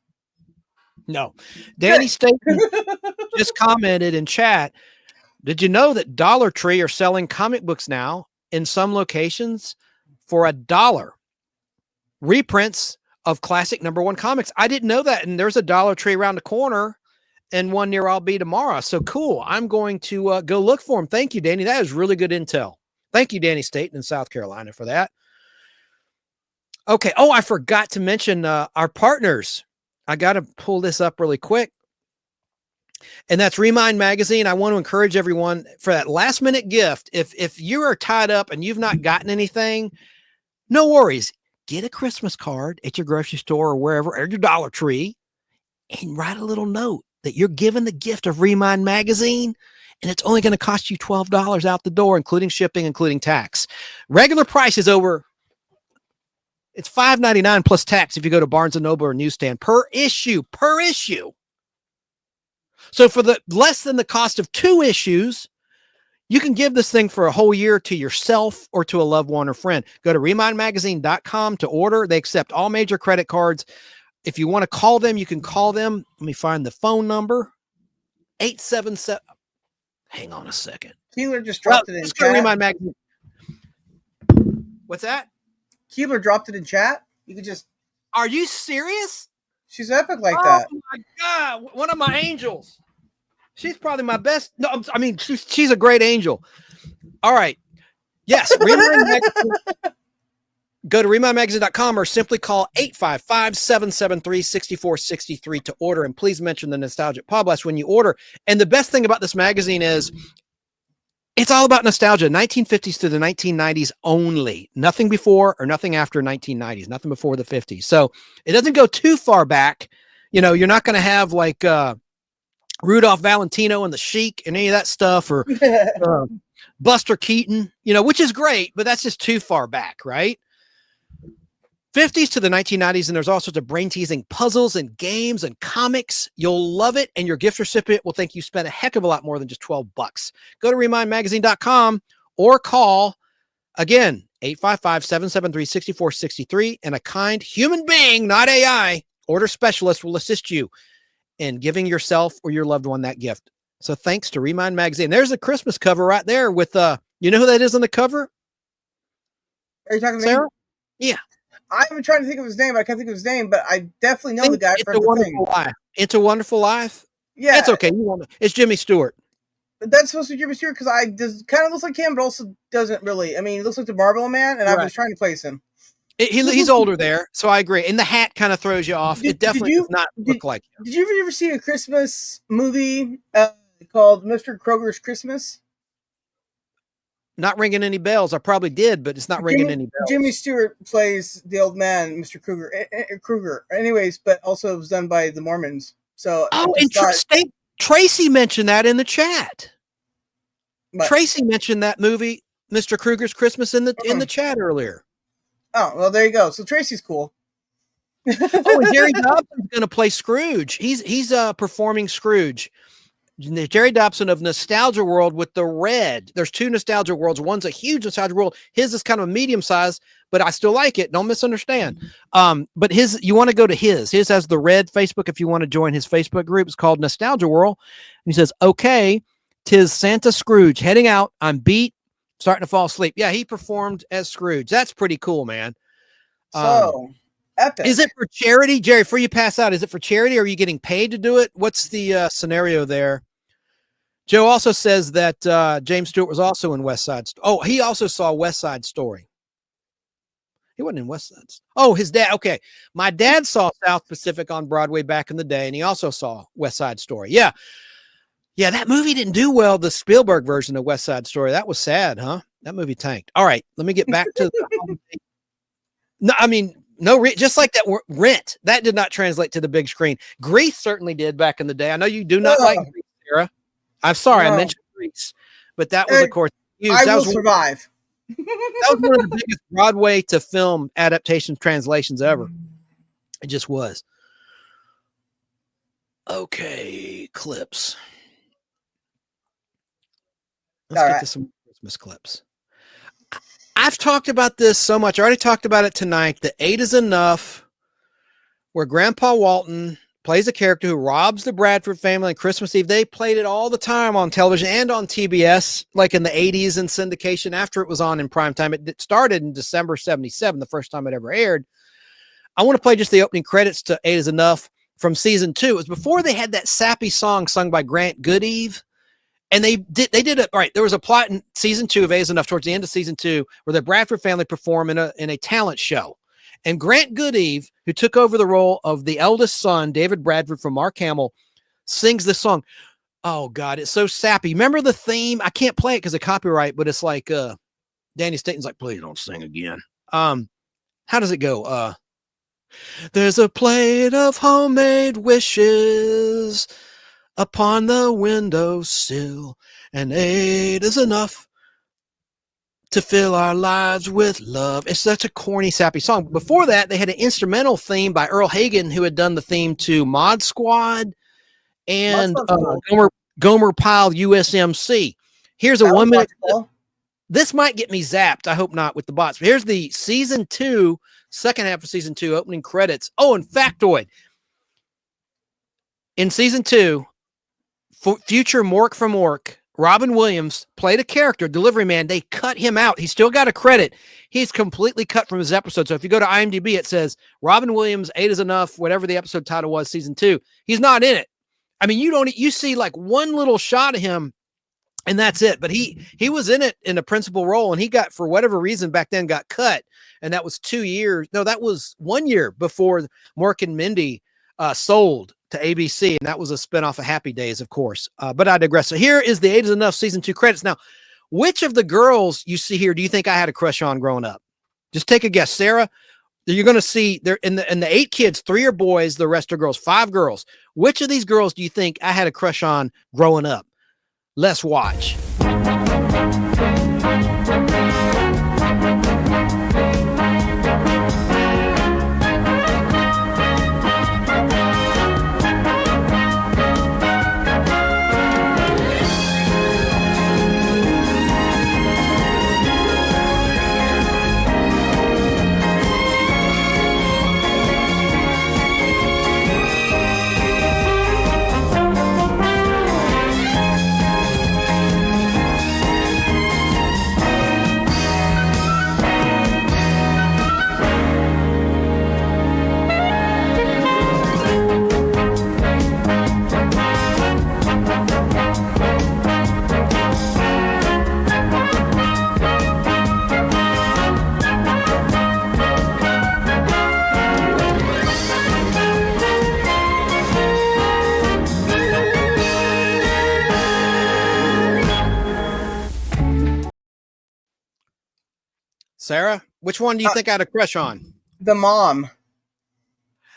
No. Danny Staten just commented in chat. Did you know that Dollar Tree are selling comic books now in some locations for $1? Reprints of classic #1 comics. I didn't know that. And there's a Dollar Tree around the corner and one near I'll be tomorrow. So cool. I'm going to go look for them. Thank you, Danny. That is really good intel. Thank you, Danny Staten in South Carolina, for that. Okay. Oh, I forgot to mention our partners. I got to pull this up really quick. And that's Remind Magazine. I want to encourage everyone for that last minute gift. If you are tied up and you've not gotten anything, no worries. Get a Christmas card at your grocery store or wherever, or your Dollar Tree, and write a little note that you're giving the gift of Remind Magazine, and it's only going to cost you $12 out the door, including shipping, including tax. Regular price is it's $5.99 plus tax if you go to Barnes & Noble or newsstand per issue. So for the less than the cost of 2 issues, you can give this thing for a whole year to yourself or to a loved one or friend. Go to remindmagazine.com to order. They accept all major credit cards. If you want to call them, you can call them. Let me find the phone number. 877. Hang on a second. Keeler just dropped it in chat. Remind Magazine. What's that? Keeler dropped it in chat. You could just. Are you serious? She's epic like that. Oh my God. One of my angels. She's probably my best. No, I mean, she's a great angel. All right. Yes. Go to remindmagazine.com or simply call 855-773-6463 to order. And please mention the Nostalgic Podblast when you order. And the best thing about this magazine is it's all about nostalgia, 1950s to the 1990s only. Nothing before or nothing after 1990s, nothing before the 50s. So it doesn't go too far back. You're not going to have like Rudolph Valentino and the Chic and any of that stuff, or Buster Keaton, which is great, but that's just too far back, right? 50s to the 1990s, and there's all sorts of brain-teasing puzzles and games and comics. You'll love it, and your gift recipient will think you spent a heck of a lot more than just $12. Go to remindmagazine.com or call, again, 855-773-6463, and a kind human being, not AI, order specialist will assist you in giving yourself or your loved one that gift. So thanks to Remind Magazine. There's a Christmas cover right there with, you know who that is on the cover? Are you talking to Sarah? Me? Yeah. I'm trying to think of his name. I can't think of his name, but I definitely know the guy from the thing. Life. It's a Wonderful Life. Yeah. It's okay. It's Jimmy Stewart. That's supposed to be Jimmy Stewart because kind of looks like him, but also doesn't really. I mean, he looks like the Marble Man, and I was trying to place him. He's older there, so I agree. And the hat kind of throws you off. It definitely does not look like him. Did you ever see a Christmas movie called Mr. Kroger's Christmas? not ringing any bells. I probably did, but it's not ringing any bells. Jimmy Stewart plays the old man, Mr. Kruger. Anyways, but also it was done by the Mormons. So and Tracy mentioned that in the chat. What? Tracy mentioned that movie, Mr. Kruger's Christmas, in the chat earlier. Oh, well, there you go. So Tracy's cool. And Jerry Dobson's going to play Scrooge. He's performing Scrooge. Jerry Dobson of Nostalgia World with the red. There's two Nostalgia Worlds. One's a huge Nostalgia World. His is kind of a medium size, but I still like it. Don't misunderstand. But you want to go to his. His has the red Facebook if you want to join his Facebook group. It's called Nostalgia World. And he says, okay, 'tis Santa Scrooge heading out. I'm beat, starting to fall asleep. Yeah, he performed as Scrooge. That's pretty cool, man. So epic. Is it for charity, Jerry? Before you pass out, is it for charity? Or are you getting paid to do it? What's the scenario there? Joe also says that James Stewart was also in West Side. He also saw West Side Story. He wasn't in West Side. Oh, his dad. Okay, my dad saw South Pacific on Broadway back in the day, and he also saw West Side Story. Yeah, that movie didn't do well. The Spielberg version of West Side Story. That was sad, huh? That movie tanked. All right, let me get back to the. No, I mean. No, just like that Rent, that did not translate to the big screen. Grease certainly did back in the day. I know you do not like Grease, Sarah. I'm sorry, I mentioned Grease, but that was, of course, huge. I will survive. That was one of the biggest Broadway to film adaptation translations ever. It just was. Okay, clips. Let's get to some Christmas clips. I've talked about this so much. I already talked about it tonight. The 8 is Enough, where Grandpa Walton plays a character who robs the Bradford family on Christmas Eve. They played it all the time on television and on TBS, like in the 80s in syndication after it was on in primetime. It started in December 77, the first time it ever aired. I want to play just the opening credits to 8 is Enough from season 2. It was before they had that sappy song sung by Grant Goodeve. And they did it right. There was a plot in season 2 of 8 is Enough towards the end of season 2 where the Bradford family perform in a talent show. And Grant Goodeve, who took over the role of the eldest son, David Bradford from Mark Hamill, sings this song. Oh God, it's so sappy. Remember the theme? I can't play it because of copyright, but it's like Danny Staton's like, please don't sing again. How does it go? There's a plate of homemade wishes upon the windowsill, and 8 is enough to fill our lives with love. It's such a corny, sappy song. Before that, they had an instrumental theme by Earl Hagen, who had done the theme to Mod Squad and Gomer Pyle USMC. Here's a 1 minute. This might get me zapped. I hope not with the bots. But here's the season 2, second half of season 2 opening credits. Oh, and factoid. In season 2, future Mork from Mork, Robin Williams played a character, delivery man. They cut him out. He still got a credit. He's completely cut from his episode. So if you go to IMDb, it says Robin Williams, 8 is Enough, whatever the episode title was, season 2. He's not in it. I mean, you see like one little shot of him and that's it. But he was in it in a principal role, and he got, for whatever reason back then, got cut. And that was 2 years. No, that was 1 year before Mork and Mindy sold to ABC, and that was a spinoff of Happy Days, of course. But I digress. So here is the 8 is Enough season 2 credits. Now, which of the girls you see here do you think I had a crush on growing up? Just take a guess, Sarah. You're going to see there in the 8 kids, 3 are boys, the rest are girls. 5 girls. Which of these girls do you think I had a crush on growing up? Let's watch. Sarah, which one do you think I had a crush on? The mom.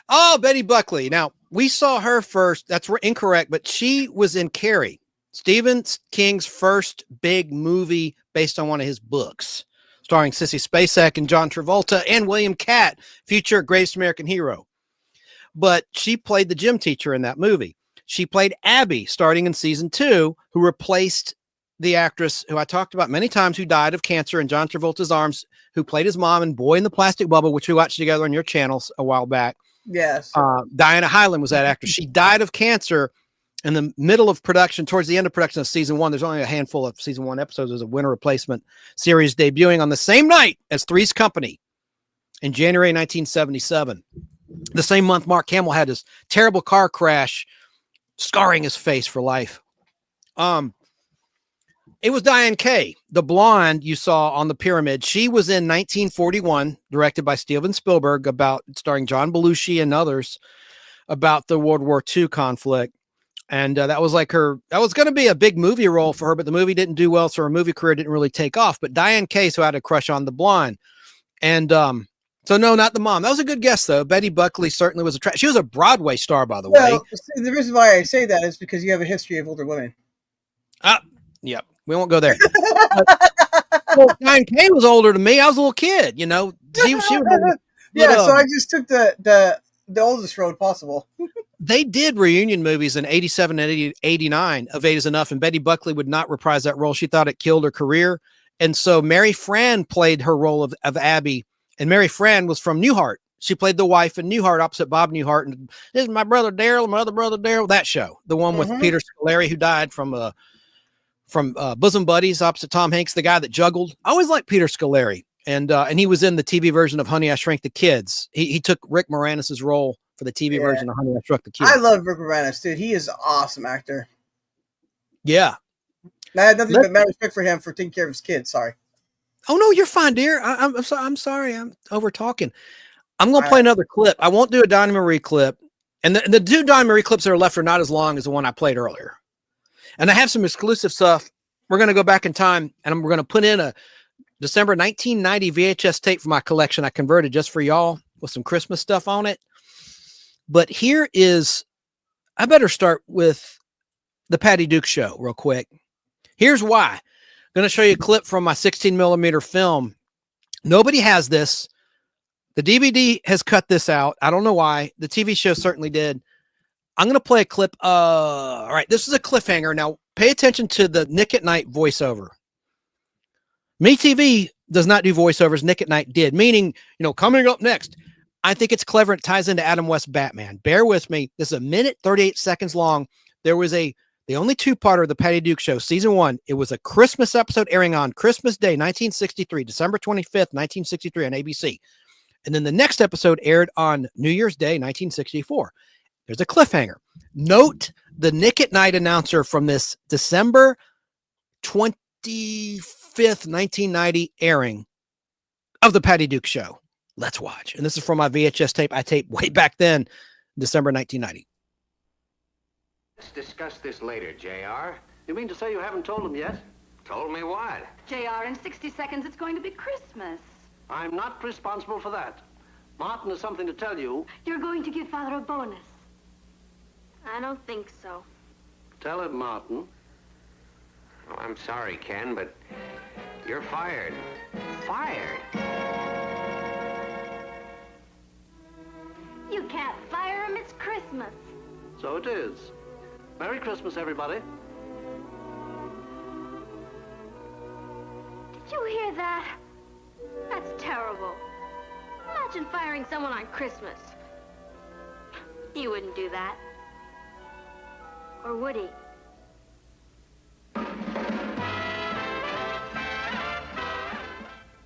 Oh, Betty Buckley. Now, we saw her first. That's incorrect, but she was in Carrie, Stephen King's first big movie based on one of his books, starring Sissy Spacek and John Travolta and William Catt, future Greatest American Hero. But she played the gym teacher in that movie. She played Abby starting in season 2, who replaced the actress who I talked about many times, who died of cancer in John Travolta's arms, who played his mom in Boy in the Plastic Bubble, which we watched together on your channels a while back. Yes. Diana Hyland was that actress. She died of cancer in the middle of production, towards the end of production of season 1. There's only a handful of season 1 episodes. There's a winter replacement series debuting on the same night as Three's Company in January 1977. The same month, Mark Hamill had this terrible car crash, scarring his face for life. It was Diane Kay, the blonde you saw on the pyramid. She was in 1941, directed by Steven Spielberg, starring John Belushi and others, about the World War II conflict. And that was like that was going to be a big movie role for her, but the movie didn't do well, so her movie career didn't really take off. But Diane Kay, who had a crush on the blonde. And so no, not the mom. That was a good guess, though. Betty Buckley certainly was she was a Broadway star, by the way. The reason why I say that is because you have a history of older women. Yep. We won't go there. Diane Kay was older than me. I was a little kid, She was so I just took the oldest road possible. They did reunion movies in 87 and 89 of 8 is Enough, and Betty Buckley would not reprise that role. She thought it killed her career. And so Mary Fran played her role of Abby, and Mary Fran was from Newhart. She played the wife in Newhart opposite Bob Newhart. And this is my brother Daryl, my other brother Daryl, that show. The one with Peter Scolari, who died from Bosom Buddies opposite Tom Hanks, the guy that juggled. I always liked Peter Scolari. And he was in the TV version of Honey, I Shrunk the Kids. He took Rick Moranis' role for the TV version of Honey, I Shrunk the Kids. I love Rick Moranis, dude. He is an awesome actor. Yeah. I had nothing but mad respect for him for taking care of his kids. Sorry. Oh, no, you're fine, dear. I'm sorry. I'm over talking. I'm going to play another clip. I won't do a Donna Marie clip. And the 2 Donna Marie clips that are left are not as long as the one I played earlier. And I have some exclusive stuff. We're going to go back in time, and we're going to put in a December 1990 VHS tape for my collection I converted just for y'all with some Christmas stuff on it. But here is, I better start with the Patty Duke show real quick. Here's why. I'm going to show you a clip from my 16 millimeter film. Nobody has this. The DVD has cut this out. I don't know why. The TV show certainly did. I'm going to play a clip. All right. This is a cliffhanger. Now pay attention to the Nick at Night voiceover. MeTV does not do voiceovers. Nick at Night did, meaning, coming up next, I think it's clever. It ties into Adam West's Batman. Bear with me. This is 1:38 long. There was the only 2-parter of the Patty Duke show, season 1. It was a Christmas episode airing on Christmas Day, 1963, December 25th, 1963 on ABC. And then the next episode aired on New Year's Day, 1964. There's a cliffhanger. Note the Nick at Night announcer from this December 25th, 1990 airing of the Patty Duke show. Let's watch. And this is from my VHS tape I taped way back then, December 1990. Let's discuss this later, JR. You mean to say you haven't told him yet? Told me what? JR, in 60 seconds, it's going to be Christmas. I'm not responsible for that. Martin has something to tell you. You're going to give Father a bonus. I don't think so. Tell him, Martin. Oh, I'm sorry, Ken, but you're fired. Fired? You can't fire him. It's Christmas. So it is. Merry Christmas, everybody. Did you hear that? That's terrible. Imagine firing someone on Christmas. You wouldn't do that. Or would he?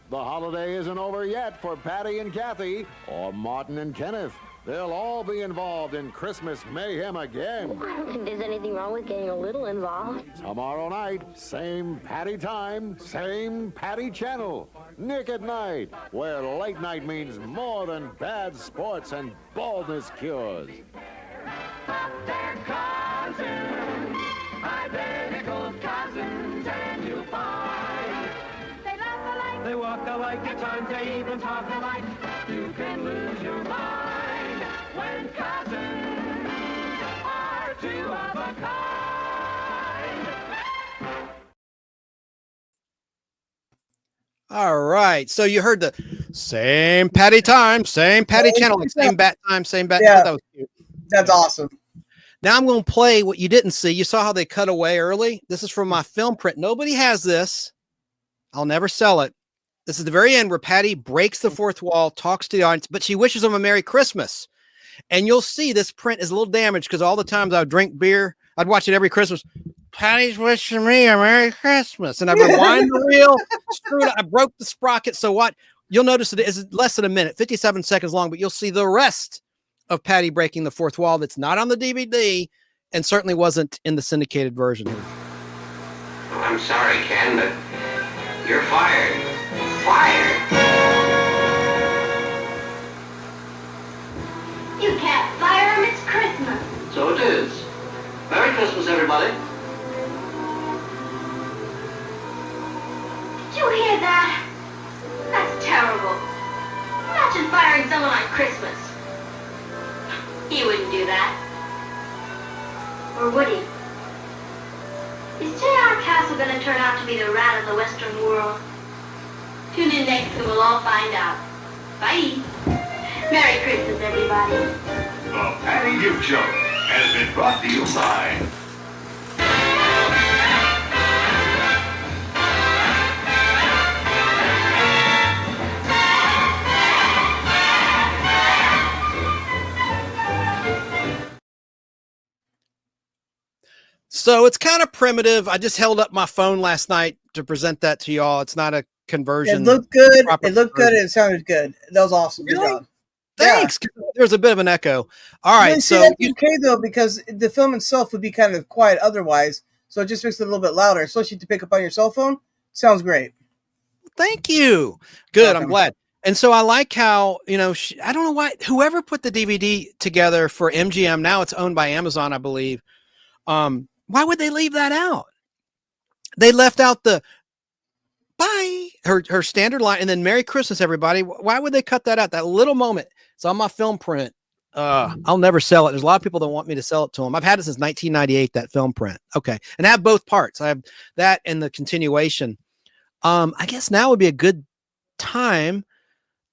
The holiday isn't over yet for Patty and Kathy or Martin and Kenneth. They'll all be involved in Christmas mayhem again. I don't think there's anything wrong with getting a little involved. Tomorrow night, same Patty time, same Patty channel. Nick at Night, where late night means more than bad sports and baldness cures. They're cousins, identical cousins, and you'll find they laugh alike, they walk alike, at times they even talk alike. You can lose your mind when cousins are two of a kind. All right. So you heard the same Patty time, same Patty channel, like same bat time, same bat. Yeah. That was cute. That's awesome. Now I'm going to play what you didn't see. You saw how they cut away early. This is from my film print. Nobody has this. I'll never sell it. This is the very end where Patty breaks the fourth wall, talks to the audience, but she wishes them a Merry Christmas. And you'll see this print is a little damaged because all the times I would drink beer, I'd watch it every Christmas. Patty's wishing me a Merry Christmas. And I rewind the reel, screwed up. I broke the sprocket. So what? You'll notice it is less than a minute, 57 seconds long, but you'll see the rest of Patty breaking the fourth wall that's not on the DVD and certainly wasn't in the syndicated version. I'm sorry, Ken, but you're fired. Fired! You can't fire him, it's Christmas. So it is. Merry Christmas, everybody. Did you hear that? That's terrible. Imagine firing someone on Christmas. He wouldn't do that. Or would he? Is J.R. Castle going to turn out to be the rat of the Western world? Tune in next and we'll all find out. Bye. Merry Christmas, everybody. The Patty Duke Show has been brought to you by... So it's kind of primitive. I just held up my phone last night to present that to y'all. It's not a conversion. It looked good. It looked good. And it sounded good. That was awesome. Good Really? job. Thanks. There's a bit of an echo. All right. So that's okay though, because the film itself would be kind of quiet otherwise. So it just makes it a little bit louder, especially to pick up on your cell phone. Sounds great. Thank you. Good. I'm glad. And so I like how, you know, I don't know why, whoever put the DVD together for MGM, now it's owned by Amazon, I believe. Why would they leave that out? They left out the bye, her standard line, and then Merry Christmas, everybody. Why would they cut that out? That little moment. It's on my film print. I'll never sell it. There's a lot of people that want me to sell it to them. I've had it since 1998, that film print. Okay. And I have both parts. I have that and the continuation. I guess now would be a good time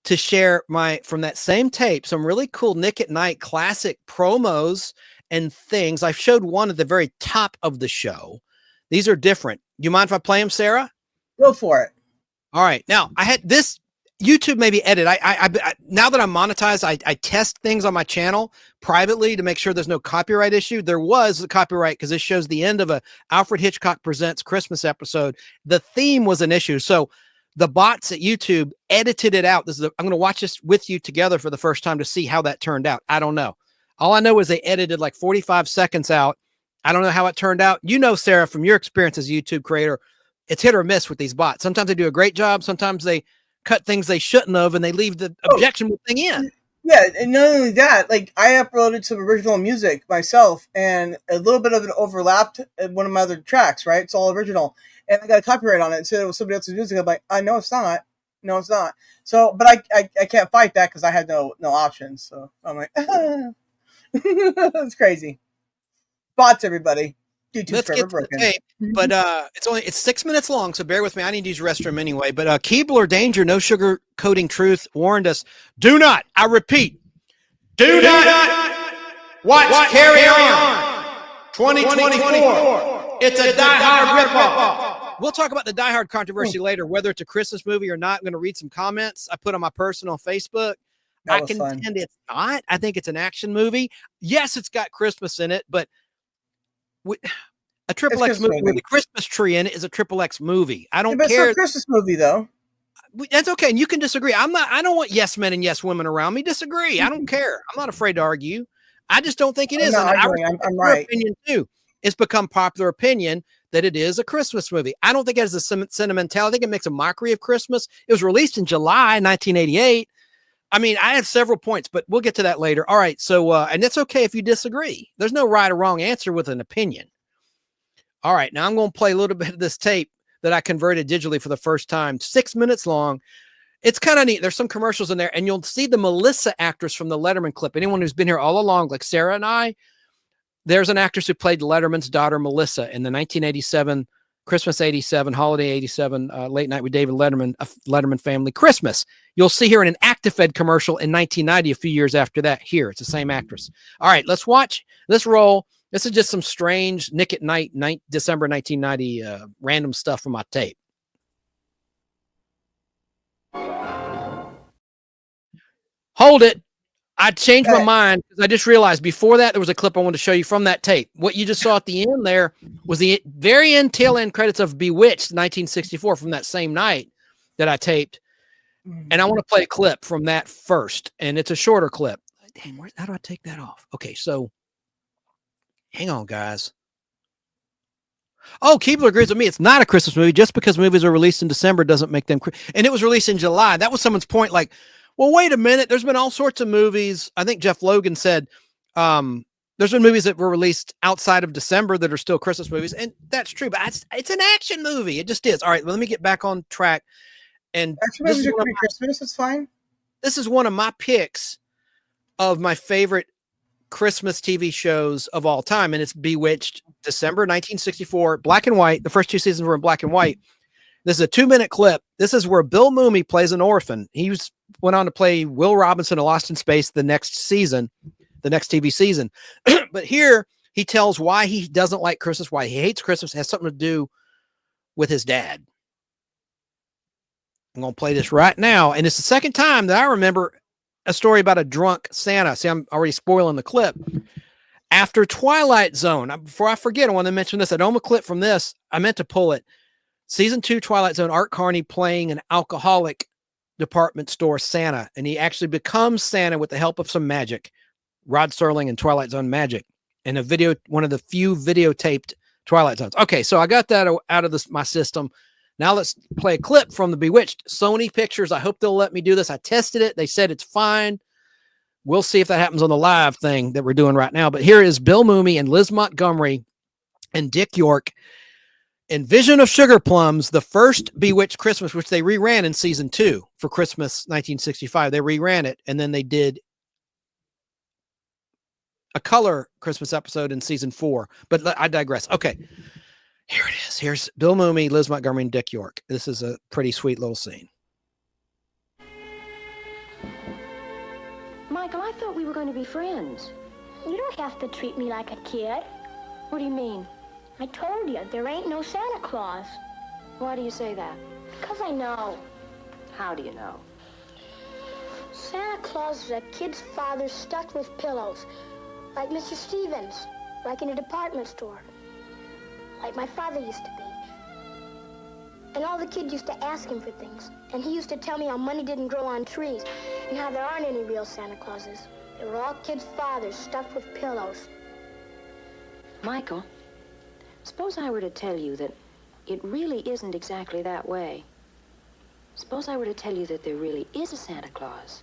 to share from that same tape, some really cool Nick at Night classic promos and things. I showed one at the very top of the show. These are different. You mind if I play them, Sarah? Go for it. All right. Now I had this YouTube maybe edit. I now that I'm monetized, I test things on my channel privately to make sure there's no copyright issue. There was a copyright because this shows the end of a Alfred Hitchcock Presents Christmas episode. The theme was an issue. So the bots at YouTube edited it out. I'm going to watch this with you together for the first time to see how that turned out. I don't know. All I know is they edited like 45 seconds out. I don't know how it turned out. You know, Sarah, from your experience as a YouTube creator, it's hit or miss with these bots. Sometimes they do a great job. Sometimes they cut things they shouldn't have, and they leave the objectionable thing in. Yeah, and not only that, like I uploaded some original music myself, and a little bit of it overlapped one of my other tracks, right? It's all original. And I got a copyright on it and said it was somebody else's music. I'm like, I know it's not. No, it's not. So, but I can't fight that because I had no options. So I'm like, that's crazy. Bots, everybody. Let's get to the tape, but it's 6 minutes long, so bear with me. I need to use the restroom anyway. But Keebler Danger, No Sugar Coating Truth, warned us: do not, I repeat, do not watch Carry On 2024. It's a Die Hard ripoff. We'll talk about the Die Hard controversy later, whether it's a Christmas movie or not. I'm going to read some comments I put on my personal Facebook. I contend it's not. I think it's an action movie. Yes, it's got Christmas in it, but a triple X movie with a Christmas tree in it is a triple X movie. I don't care. It's a Christmas movie, though. That's okay, and you can disagree. I don't want yes men and yes women around me. Disagree. I don't care. I'm not afraid to argue. I just don't think it is. I'm right. Opinion too. It's become popular opinion that it is a Christmas movie. I don't think it has a sentimentality. I think it makes a mockery of Christmas. It was released in July 1988. I mean, I have several points, but we'll get to that later. All right. So, and it's okay if you disagree. There's no right or wrong answer with an opinion. All right. Now I'm going to play a little bit of this tape that I converted digitally for the first time, 6 minutes long. It's kind of neat. There's some commercials in there, and you'll see the Melissa actress from the Letterman clip. Anyone who's been here all along, like Sarah and I, there's an actress who played Letterman's daughter, Melissa, in the 1987, Christmas 87, Holiday 87, Late Night with David Letterman, Letterman Family Christmas. You'll see her in an ActiFed commercial in 1990, a few years after that. Here, it's the same actress. All right, let's watch. Let's roll. This is just some strange Nick at Night, December 1990 random stuff from my tape. Hold it. I changed my mind because I just realized before that there was a clip I wanted to show you from that tape. What you just saw at the end there was the very end tail end credits of Bewitched 1964 from that same night that I taped. And I want to play a clip from that first. And it's a shorter clip. Damn, how do I take that off? Okay, so hang on, guys. Oh, Kuehl agrees with me. It's not a Christmas movie. Just because movies are released in December doesn't make them. And it was released in July. That was someone's point. Like, well, wait a minute. There's been all sorts of movies. I think Jeff Logan said there's been movies that were released outside of December that are still Christmas movies. And that's true. But it's an action movie. It just is. All right, well, let me get back on track. And action movies are Christmas. It's fine. This is one of my picks of my favorite Christmas TV shows of all time. And it's Bewitched, December 1964, black and white. The first two seasons were in black and white. This is a 2-minute clip. This is where Bill Mumy plays an orphan. He went on to play Will Robinson in Lost in Space the next season, the next TV season. But here he tells why he doesn't like Christmas, why he hates Christmas. It has something to do with his dad. I'm going to play this right now. And it's the second time that I remember a story about a drunk Santa. See, I'm already spoiling the clip. After Twilight Zone, before I forget, I want to mention this. I don't have a clip from this. I meant to pull it. Season 2, Twilight Zone, Art Carney playing an alcoholic department store Santa, and he actually becomes Santa with the help of some magic. Rod Serling and Twilight Zone magic. And one of the few videotaped Twilight Zones. Okay, so I got that out of my system. Now let's play a clip from the Bewitched. Sony Pictures, I hope they'll let me do this. I tested it. They said it's fine. We'll see if that happens on the live thing that we're doing right now. But here is Bill Mumy and Liz Montgomery and Dick York in Vision of Sugar Plums, the first Bewitched Christmas, which they reran in season 2 for Christmas 1965. They reran it, and then they did a color Christmas episode in season 4. But I digress. Okay, here it is. Here's Bill Mumy, Liz Montgomery, and Dick York. This is a pretty sweet little scene. Michael, I thought we were going to be friends. You don't have to treat me like a kid. What do you mean? I told you, there ain't no Santa Claus. Why do you say that? Because I know. How do you know? Santa Claus is a kid's father stuffed with pillows. Like Mr. Stevens. Like in a department store. Like my father used to be. And all the kids used to ask him for things. And he used to tell me how money didn't grow on trees. And how there aren't any real Santa Clauses. They were all kids' fathers stuffed with pillows. Michael, suppose I were to tell you that it really isn't exactly that way. Suppose I were to tell you that there really is a Santa Claus.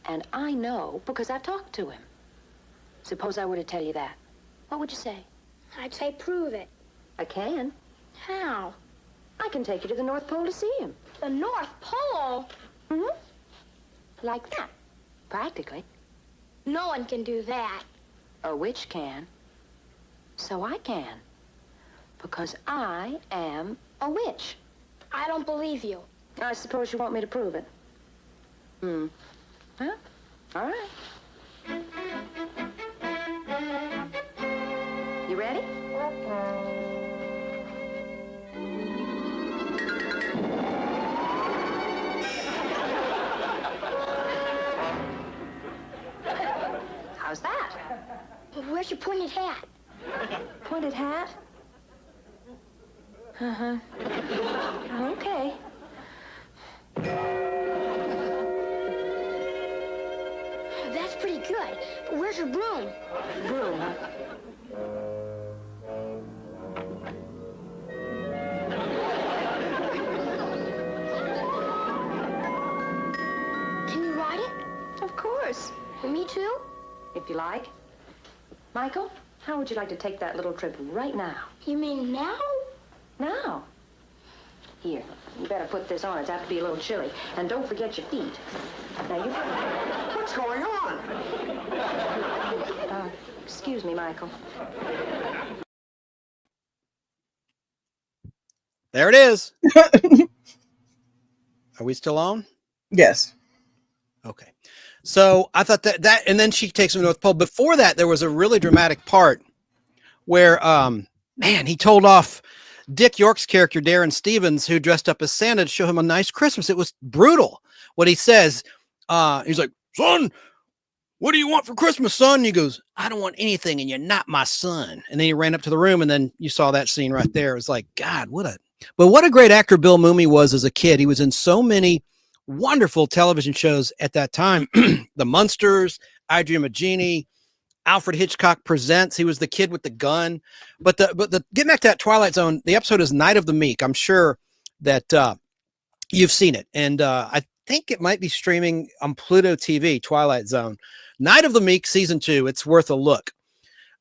And I know because I've talked to him. Suppose I were to tell you that. What would you say? I'd say prove it. I can. How? I can take you to the North Pole to see him. The North Pole? Mm-hmm. Like that. Practically. No one can do that. A witch can. So I can. Because I am a witch. I don't believe you. I suppose you want me to prove it. Huh? All right. You ready? How's that? Where's your pointed hat? Pointed hat? Uh-huh. Okay. That's pretty good. But where's your broom? Broom, huh? Can you ride it? Of course. Me too? If you like. Michael, how would you like to take that little trip right now? You mean now? Now. Here, you better put this on. It's apt to be a little chilly. And don't forget your feet. Now, you... What's going on? Excuse me, Michael. There it is. Are we still on? Yes. Okay. So I thought that, and then she takes him to North Pole. Before that, there was a really dramatic part where, man, he told off Dick York's character, Darren Stevens, who dressed up as Santa to show him a nice Christmas. It was brutal. What he says, he's like, son, what do you want for Christmas, son? And he goes, I don't want anything, and you're not my son. And then he ran up to the room, and then you saw that scene right there. It was like, God, what a great actor Bill Mumy was as a kid. He was in so many wonderful television shows at that time. The Munsters, I Dream of Jeannie, Alfred Hitchcock Presents. He was the kid with the gun. But the getting back to that Twilight Zone, the episode is Night of the Meek. I'm sure that you've seen it. And I think it might be streaming on Pluto TV, Twilight Zone. Night of the Meek, season 2. It's worth a look.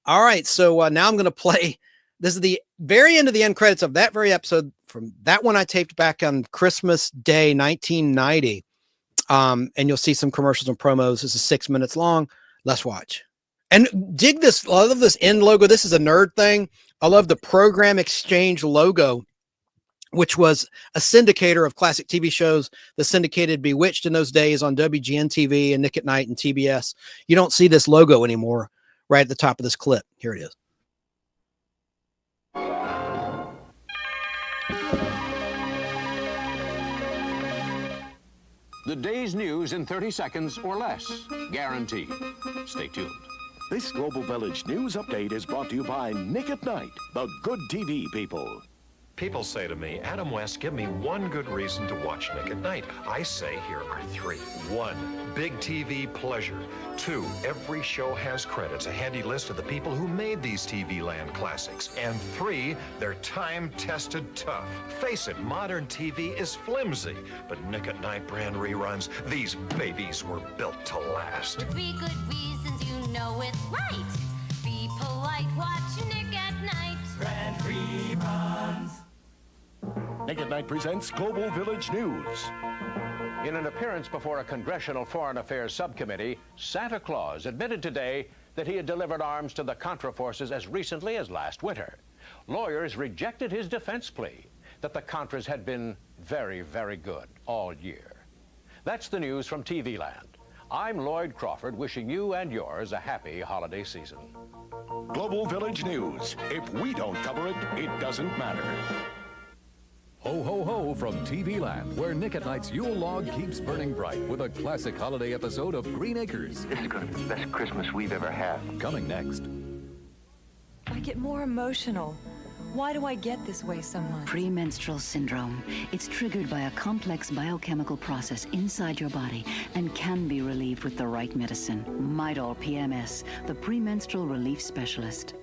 All right. So now I'm going to play. This is the very end of the end credits of that very episode from that one I taped back on Christmas Day, 1990. And you'll see some commercials and promos. This is 6 minutes long. Let's watch. And dig this. I love this end logo. This is a nerd thing. I love the Program Exchange logo, which was a syndicator of classic TV shows that syndicated Bewitched in those days on WGN TV and Nick at Night and TBS. You don't see this logo anymore right at the top of this clip. Here it is. The day's news in 30 seconds or less. Guaranteed. Stay tuned. This Global Village News Update is brought to you by Nick at Night, the good TV people. People say to me, Adam West, give me one good reason to watch Nick at Night. I say here are 3. 1, big TV pleasure. 2, every show has credits, a handy list of the people who made these TV land classics. And 3, they're time-tested tough. Face it, modern TV is flimsy, but Nick at Night brand reruns, these babies were built to last. 3 good reasons you know it's right. Be polite, watch Nick at Night. Brand reruns. Nick at Night presents Global Village News. In an appearance before a Congressional Foreign Affairs Subcommittee, Santa Claus admitted today that he had delivered arms to the Contra forces as recently as last winter. Lawyers rejected his defense plea that the Contras had been very, very good all year. That's the news from TV Land. I'm Lloyd Crawford, wishing you and yours a happy holiday season. Global Village News. If we don't cover it, it doesn't matter. Ho, ho, ho from TV Land, where Nick at Night's Yule log keeps burning bright with a classic holiday episode of Green Acres. This is going to be the best Christmas we've ever had. Coming next. I get more emotional. Why do I get this way so much? Premenstrual syndrome. It's triggered by a complex biochemical process inside your body and can be relieved with the right medicine. Midol PMS, the premenstrual relief specialist.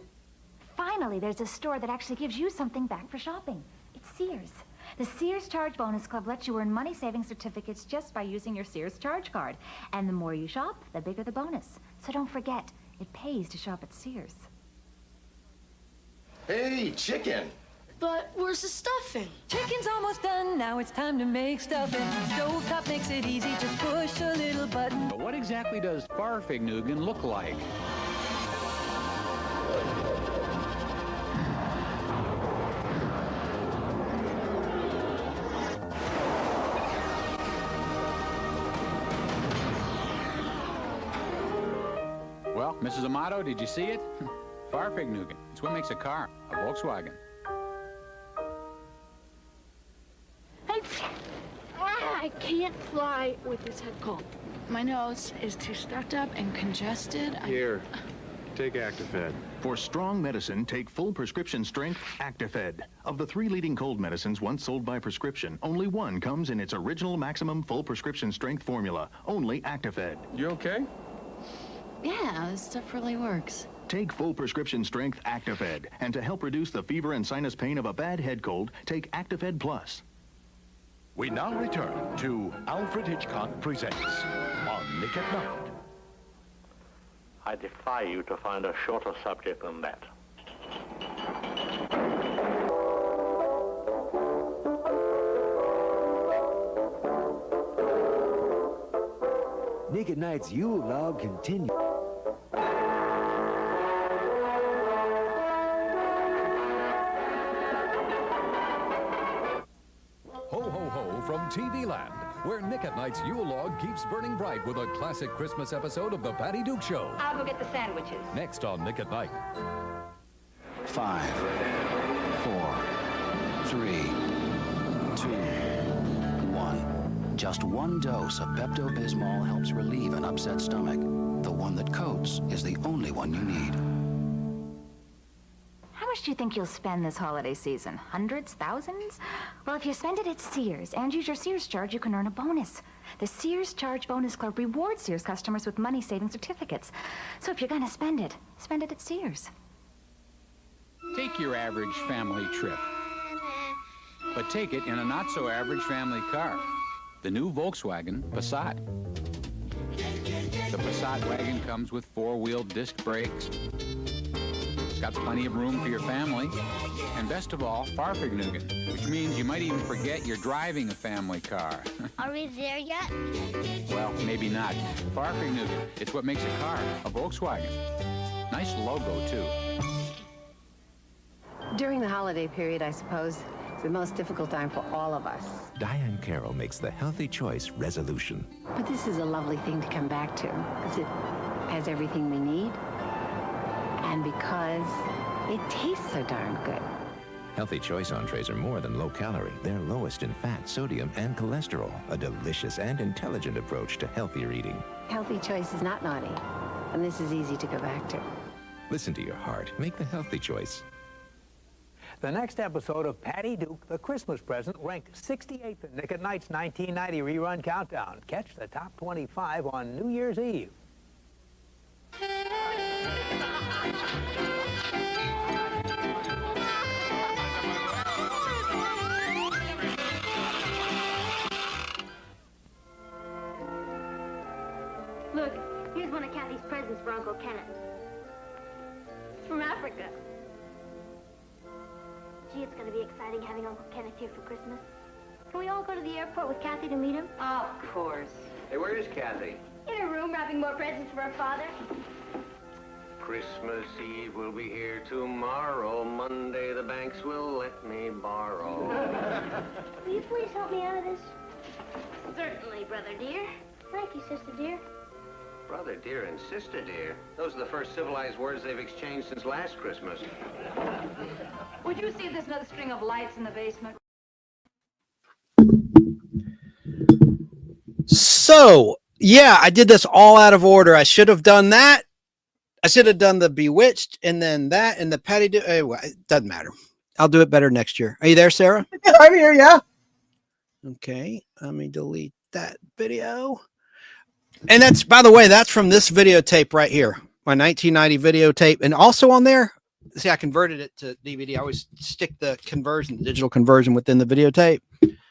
Finally, there's a store that actually gives you something back for shopping. It's Sears. The Sears Charge Bonus Club lets you earn money-saving certificates just by using your Sears Charge card. And the more you shop, the bigger the bonus. So don't forget, it pays to shop at Sears. Hey, chicken. But where's the stuffing? Chicken's almost done. Now it's time to make stuffing. Stovetop makes it easy. Just push a little button. But what exactly does Farfignugan look like? Well, Mrs. Amato, did you see it? Farfignugan. It's what makes a car, a Volkswagen. I can't fly with this head cold. My nose is too stuffed up and congested. Here, take Actifed. For strong medicine, take full prescription strength Actifed. Of the 3 leading cold medicines once sold by prescription, only one comes in its original maximum full prescription strength formula. Only Actifed. You okay? Yeah, this stuff really works. Take full prescription strength Actifed. And to help reduce the fever and sinus pain of a bad head cold, take Actifed Plus. We now return to Alfred Hitchcock Presents on Nick at Night. I defy you to find a shorter subject than that. Nick at Night's Yule log continues. Ho, ho, ho from TV Land, where Nick at Night's Yule log keeps burning bright with a classic Christmas episode of The Patty Duke Show. I'll go get the sandwiches. Next on Nick at Night. 5, 4, 3, 2, 1. Just one dose of Pepto-Bismol helps relieve an upset stomach. The one that coats is the only one you need. How much do you think you'll spend this holiday season? Hundreds? Thousands? Well, if you spend it at Sears and use your Sears charge, you can earn a bonus. The Sears Charge Bonus Club rewards Sears customers with money-saving certificates. So if you're going to spend it at Sears. Take your average family trip, but take it in a not-so-average family car. The new Volkswagen Passat. The Passat wagon comes with four-wheel disc brakes. It's got plenty of room for your family. And best of all, Farfignugan, which means you might even forget you're driving a family car. Are we there yet? Well, maybe not. Farfignugan, it's what makes a car a Volkswagen. Nice logo, too. During the holiday period, I suppose, it's the most difficult time for all of us. Diane Carroll makes the healthy choice resolution. But this is a lovely thing to come back to, because it has everything we need, and because it tastes so darn good. Healthy choice entrees are more than low calorie. They're lowest in fat, sodium, and cholesterol. A delicious and intelligent approach to healthier eating. Healthy choice is not naughty, and this is easy to go back to. Listen to your heart. Make the healthy choice. The next episode of Patty Duke, The Christmas Present, ranked 68th in Nick at Night's 1990 rerun countdown. Catch the top 25 on New Year's Eve. Look, here's one of Kathy's presents for Uncle Kenneth. It's from Africa. Gee, it's going to be exciting having Uncle Kenneth here for Christmas. Can we all go to the airport with Kathy to meet him? Of course. Hey, where is Kathy? In her room, wrapping more presents for her father. Christmas Eve will be here tomorrow. Monday the banks will let me borrow. Will you please help me out of this? Certainly, brother dear. Thank you, sister dear. Brother dear and sister dear. Those are the first civilized words they've exchanged since last Christmas. Would you see if there's another string of lights in the basement? So, yeah, I did this all out of order. I should have done that. I should have done the Bewitched and then that and the Patty Do. Anyway, it doesn't matter. I'll do it better next year. Are you there, Sarah? Yeah, I'm here, yeah. Okay, let me delete that video. And that's, by the way, that's from this videotape right here, my 1990 videotape. And also on there, see, I converted it to DVD. I always stick the digital conversion within the videotape.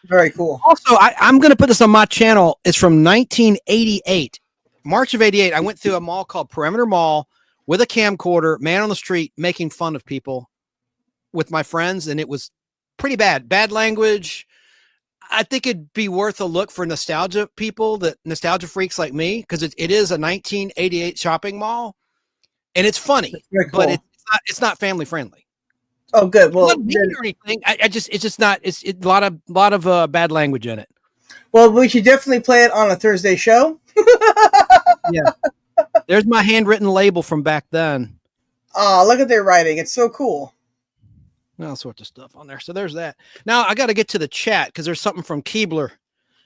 Very cool. Also, I'm going to put this on my channel. It's from 1988, March of 88. I went through a mall called Perimeter Mall with a camcorder, man on the street, making fun of people with my friends. And it was pretty bad. Bad language. I think it'd be worth a look for nostalgia people, that nostalgia freaks like me, because it is a 1988 shopping mall, and it's funny, cool. But it's not family friendly. Oh, good. Well, or anything. It's just not. It's a lot of bad language in it. Well, we should definitely play it on a Thursday show. Yeah, there's my handwritten label from back then. Oh, look at their writing. It's so cool. All sorts of stuff on there. So there's that. Now I got to get to the chat because there's something from Keebler.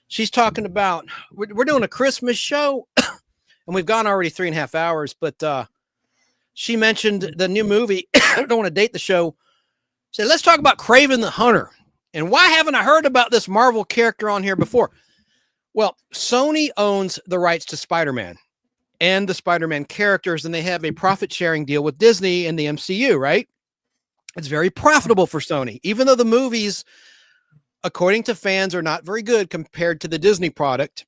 She's talking about, we're doing a Christmas show and we've gone already 3.5 hours, but she mentioned the new movie. I don't want to date the show. She said, let's talk about Kraven the Hunter. And why haven't I heard about this Marvel character on here before? Well, Sony owns the rights to Spider-Man and the Spider-Man characters, and they have a profit sharing deal with Disney and the MCU, right? It's very profitable for Sony, even though the movies, according to fans, are not very good compared to the Disney product.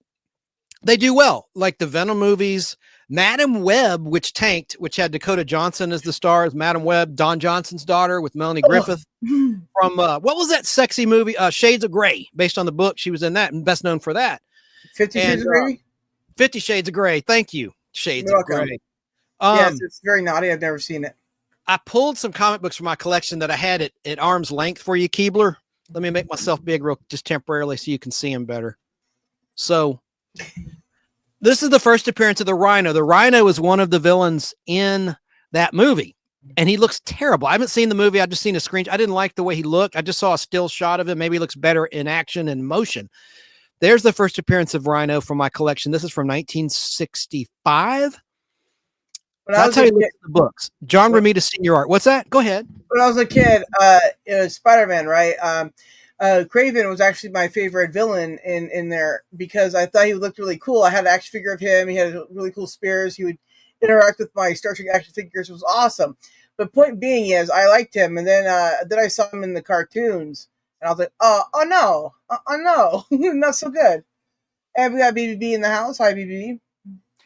They do well, like the Venom movies, Madam Web, which tanked, which had Dakota Johnson as the star as Madam Web, Don Johnson's daughter with Melanie Griffith from, what was that sexy movie? Shades of Grey, based on the book. She was in that and best known for that. 50 Shades of Grey? 50 Shades of Grey. Thank you, Shades You're of welcome. Grey. Yes, it's very naughty. I've never seen it. I pulled some comic books from my collection that I had at arm's length for you, Keebler. Let me make myself big real just temporarily so you can see them better. So this is the first appearance of the Rhino. The Rhino is one of the villains in that movie, and he looks terrible. I haven't seen the movie. I've just seen a screenshot. I didn't like the way he looked. I just saw a still shot of him. Maybe he looks better in action and motion. There's the first appearance of Rhino from my collection. This is from 1965. That's how he looks in the books. John Romita Senior Art. What's that? Go ahead. When I was a kid, it was Spider-Man, right? Craven was actually my favorite villain in there because I thought he looked really cool. I had an action figure of him. He had really cool spears. He would interact with my Star Trek action figures. It was awesome. But point being is, I liked him, and then I saw him in the cartoons, and I was like, oh no, not so good. And we got BBB in the house. Hi, BBB.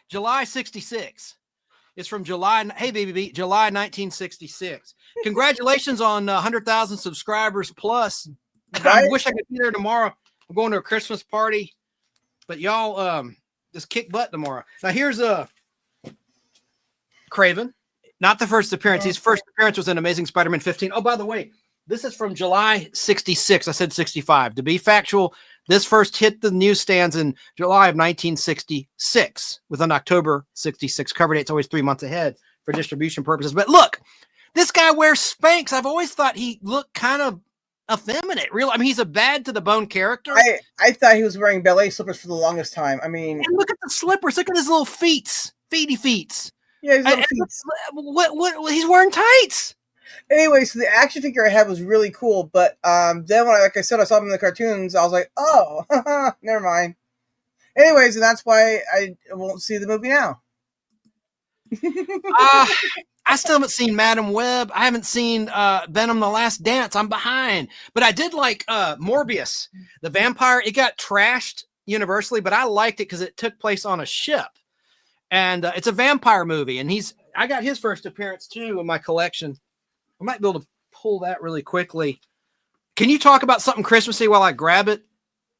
July 66. It's from July. Hey, BBB, July 1966. Congratulations on 100,000 subscribers plus. I wish I could be there tomorrow. I'm going to a Christmas party, but y'all just kick butt tomorrow. Now here's Craven. Not the first appearance. His first appearance was in Amazing Spider-Man 15. Oh, by the way, this is from July 66. I said 65. To be factual, this first hit the newsstands in July of 1966 with an October 66 cover date. It's always 3 months ahead for distribution purposes. But look, this guy wears Spanx. I've always thought he looked kind of effeminate. I mean, he's a bad to the bone character. I thought he was wearing ballet slippers for the longest time. I mean, and look at the slippers. Look at his little feety feet. Yeah, his little feet. What? He's wearing tights. Anyway, so the action figure I had was really cool, but then when like I said, I saw him in the cartoons, I was like, oh, never mind. Anyways, and that's why I won't see the movie now. I still haven't seen Madam Web. I haven't seen Venom: The Last Dance. I'm behind, but I did like Morbius, the vampire. It got trashed universally, but I liked it because it took place on a ship, and it's a vampire movie. And I got his first appearance too in my collection. I might be able to pull that really quickly. Can you talk about something Christmassy while I grab it?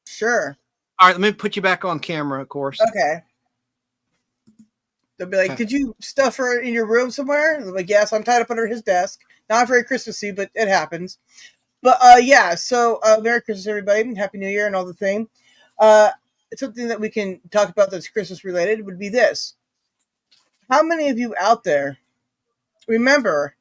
Sure. All right, let me put you back on camera, of course. Okay. They'll be like, "Did you stuff her in your room somewhere?" I'm like, "Yes, I'm tied up under his desk." Not very Christmassy, but it happens. But yeah, so Merry Christmas, everybody. Happy New Year and all the thing. Something that we can talk about that's Christmas related would be this. How many of you out there remember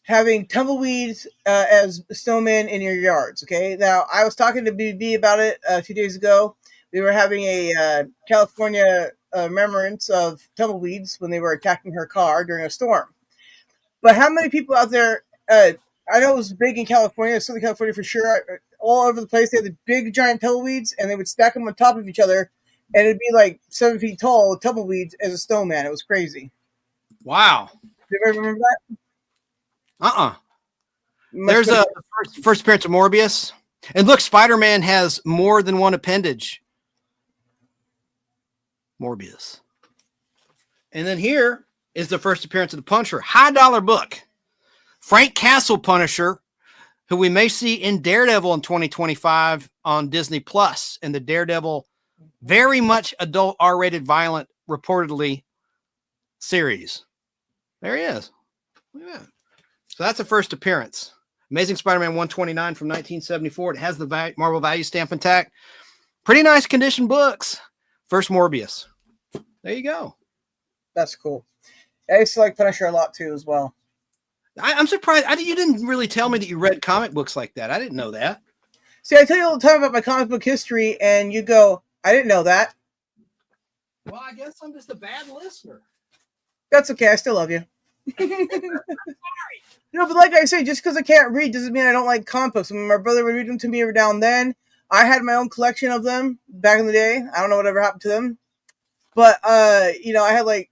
having tumbleweeds as snowmen in your yards? Okay, now I was talking to BB about it a few days ago. We were having a California remembrance of tumbleweeds when they were attacking her car during a storm. But how many people out there, I know it was big in California, Southern California for sure, all over the place, they had the big giant tumbleweeds, and they would stack them on top of each other, and it'd be like 7 feet tall, tumbleweeds as a snowman. It was crazy. Wow. Do you ever remember that? There's a first appearance of Morbius. And look, Spider-Man has more than one appendage. Morbius. And then here is the first appearance of the Punisher. High dollar book. Frank Castle Punisher, who we may see in Daredevil in 2025 on Disney Plus, and the Daredevil very much adult R-rated violent reportedly series. There he is. Look at that. So that's the first appearance. Amazing Spider-Man 129 from 1974. It has the Marvel value stamp intact. Pretty nice condition books. First Morbius. There you go. That's cool. I used to like Punisher a lot too as well. I'm surprised. You didn't really tell me that you read comic books like that. I didn't know that. See, I tell you all the time about my comic book history, and you go, I didn't know that. Well, I guess I'm just a bad listener. That's okay. I still love you. No, but like I say, just because I can't read doesn't mean I don't like comic books. I mean, my brother would read them to me every now and then. I had my own collection of them back in the day. I don't know whatever happened to them. But, I had like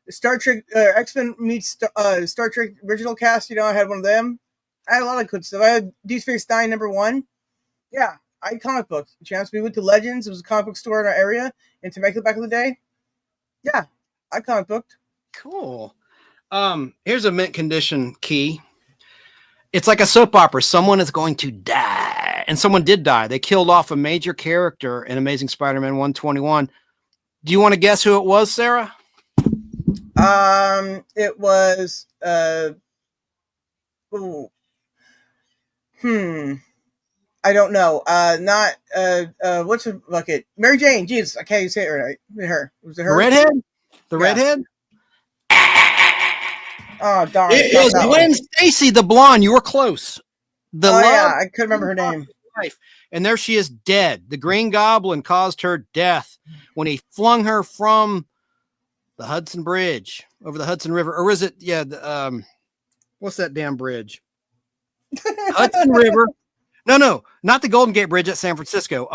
Star Trek, X-Men meets Star Trek original cast. I had one of them. I had a lot of good stuff. I had Deep Space Nine #1. Yeah, I had comic books. Chance, we went to Legends. It was a comic book store in our area in Temecula back in the day. Yeah, I comic booked. Cool. Here's a mint condition key. It's like a soap opera. Someone is going to die. And someone did die. They killed off a major character in Amazing Spider-Man 121. Do you want to guess who it was, Sarah? It was I don't know. Not what's her bucket? Mary Jane. Jesus, I can't even say it right. Her. Was it her? The redhead? The redhead? Oh darn! It was Gwen Stacy, the blonde. You were close. Yeah, I couldn't remember her name. Life. And there she is, dead. The Green Goblin caused her death when he flung her from the Hudson Bridge over the Hudson River, or is it? Yeah, what's that damn bridge? Hudson River. No, not the Golden Gate Bridge at San Francisco.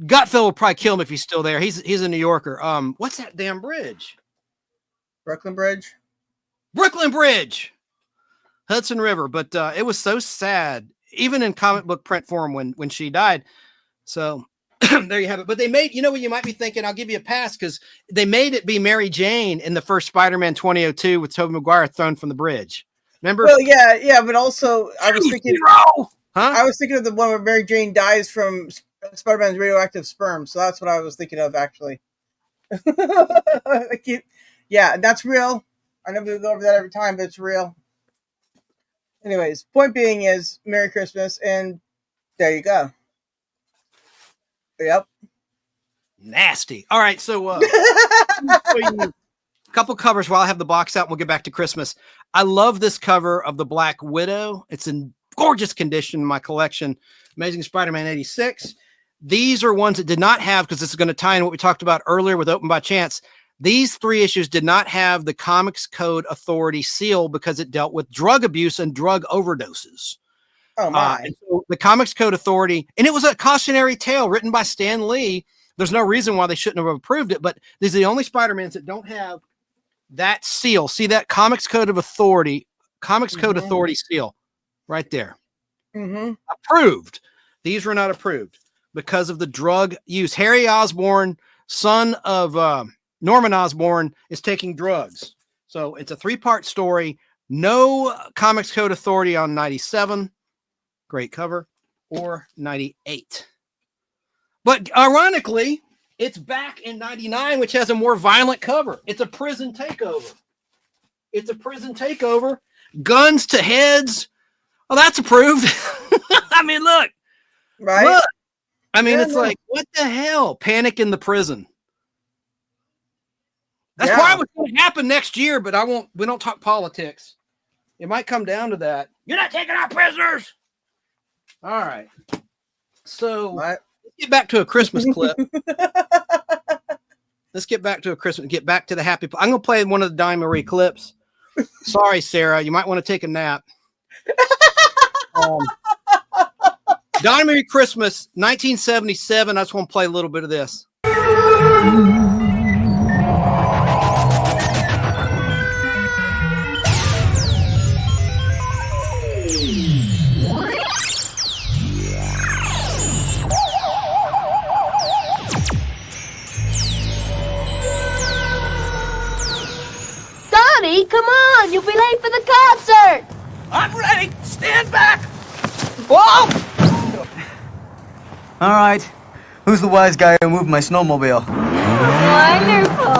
Gutfeld will probably kill him if he's still there. He's a New Yorker. What's that damn bridge? Brooklyn Bridge. Brooklyn Bridge. Hudson River. But it was so sad, even in comic book print form when she died. So there you have it. But they made, you know what you might be thinking, I'll give you a pass because they made it be Mary Jane in the first Spider-Man 2002 with Tobey Maguire thrown from the bridge. Remember? Well, yeah, but also I was thinking, Huh? I was thinking of the one where Mary Jane dies from Spider-Man's radioactive sperm. So that's what I was thinking of, actually. Yeah, that's real. I never go over that every time, but it's real. Anyways, point being is Merry Christmas, and there you go. Yep. Nasty. All right, so a couple covers while I have the box out, and we'll get back to Christmas. I love this cover of the Black Widow. It's in gorgeous condition in my collection. Amazing Spider-Man 86. These are ones that did not have, because this is going to tie in what we talked about earlier with Open by Chance. These 3 issues did not have the Comics Code Authority seal because it dealt with drug abuse and drug overdoses. Oh my! And so the Comics Code Authority, and it was a cautionary tale written by Stan Lee. There's no reason why they shouldn't have approved it, but these are the only Spider-Mans that don't have that seal. See that Comics Code of Authority, Comics Code Authority seal right there. Approved. These were not approved because of the drug use. Harry Osborn, son of Norman Osborn, is taking drugs. So it's a 3-part story. No Comics Code Authority on 97. Great cover. Or 98. But ironically, it's back in 99, which has a more violent cover. It's a prison takeover. It's a prison takeover. Guns to heads. Oh, that's approved. I mean, look. Right? Look. I mean, it's like, what the hell? Panic in the prison. That's probably what's going to happen next year, but we don't talk politics. It might come down to that. You're not taking our prisoners. All right. So let's get back to a Christmas clip. Let's get back to get back to the happy. I'm going to play one of the Dime Marie clips. Sorry, Sarah. You might want to take a nap. Dime Marie Christmas, 1977. I just want to play a little bit of this. Donnie, come on! You'll be late for the concert! I'm ready! Stand back! Whoa! All right. Who's the wise guy who moved my snowmobile? Wonderful!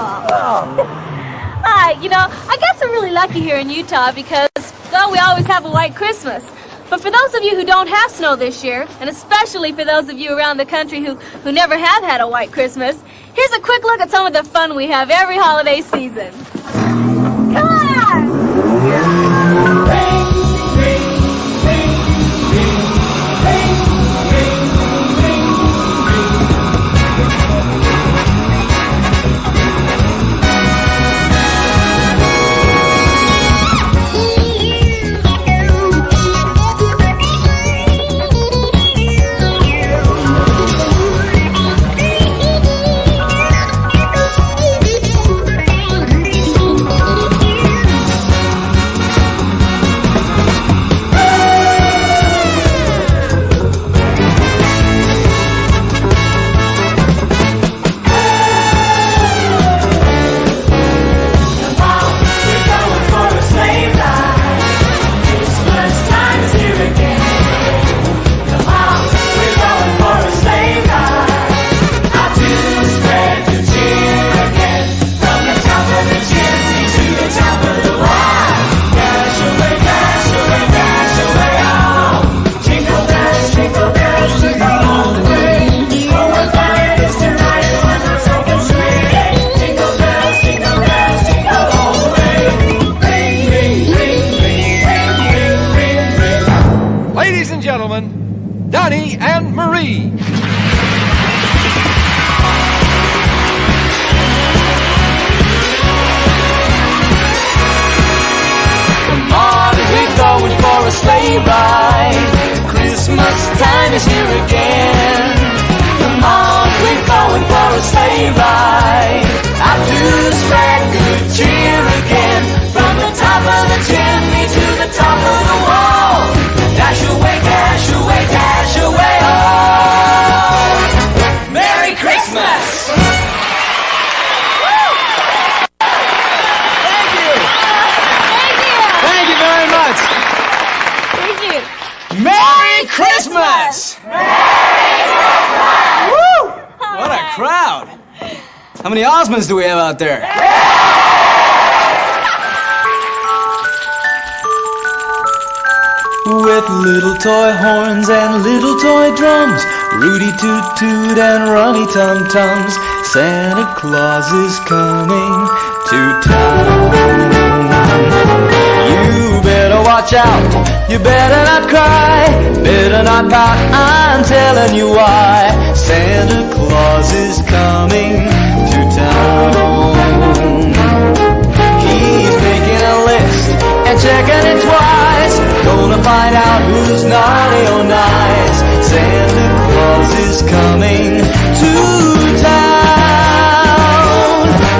Hi, you know, I guess I'm really lucky here in Utah because, well, we always have a white Christmas. But for those of you who don't have snow this year, and especially for those of you around the country who never have had a white Christmas, here's a quick look at some of the fun we have every holiday season. Come on! and gentlemen, Donnie and Marie. Come on, we're going for a sleigh ride. Christmas time is here again. Come on, we're going for a sleigh ride. Out to spread good cheer again. From the top of the chimney to the top of the wall. Dash away, dash away, dash away, oh! Merry Christmas! Thank you very much. Thank you. Merry Christmas! Woo! What a crowd. How many Osmonds do we have out there? With little toy horns and little toy drums, Rudy Toot Toot and Runny Tum Tums, Santa Claus is coming to town. You better watch out, you better not cry, better not pout, I'm telling you why. Santa Claus is coming to town. He's making a list and checking it twice, gonna find out who's naughty or nice. Santa Claus is coming to town.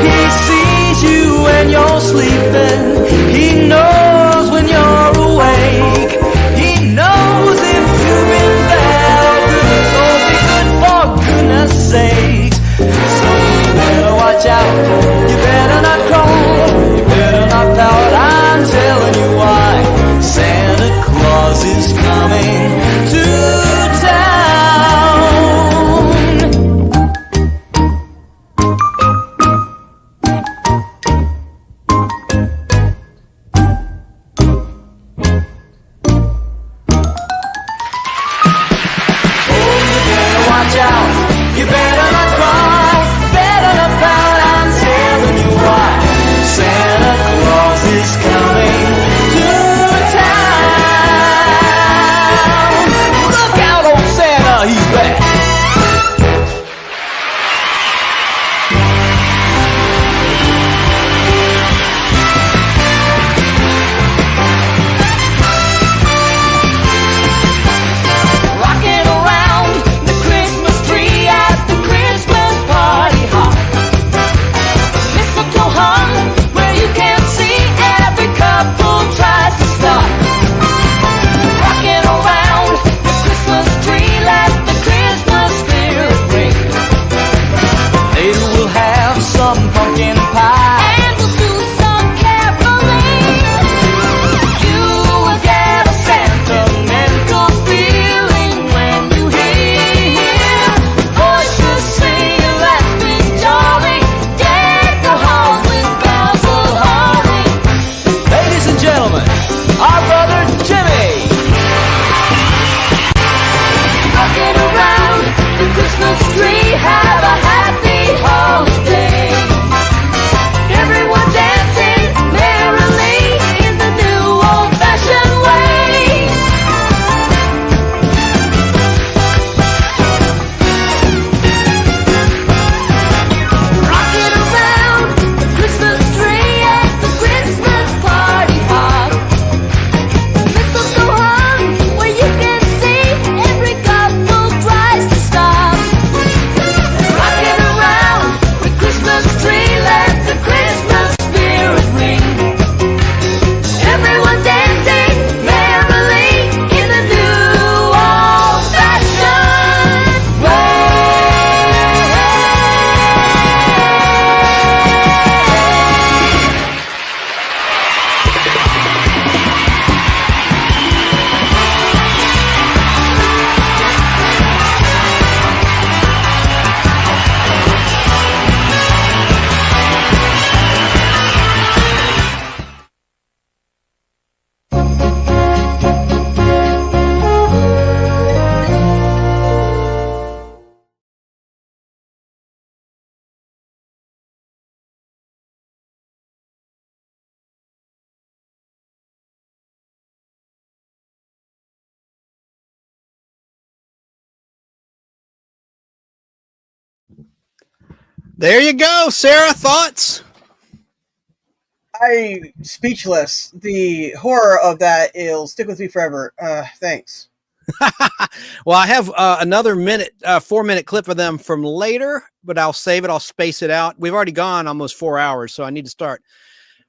He sees you when you're sleeping, he knows when you're awake, he knows if you've been bad or good, so be good for goodness sakes. So you better watch out, you better not crawl, you better not pout, I'm telling you why. Santa Claus is coming to Rocking around the Christmas tree. There you go, Sarah. Thoughts? I speechless. The horror of that will stick with me forever. Thanks. Well, I have another 4-minute clip of them from later, but I'll save it. I'll space it out. We've already gone almost 4 hours, so I need to start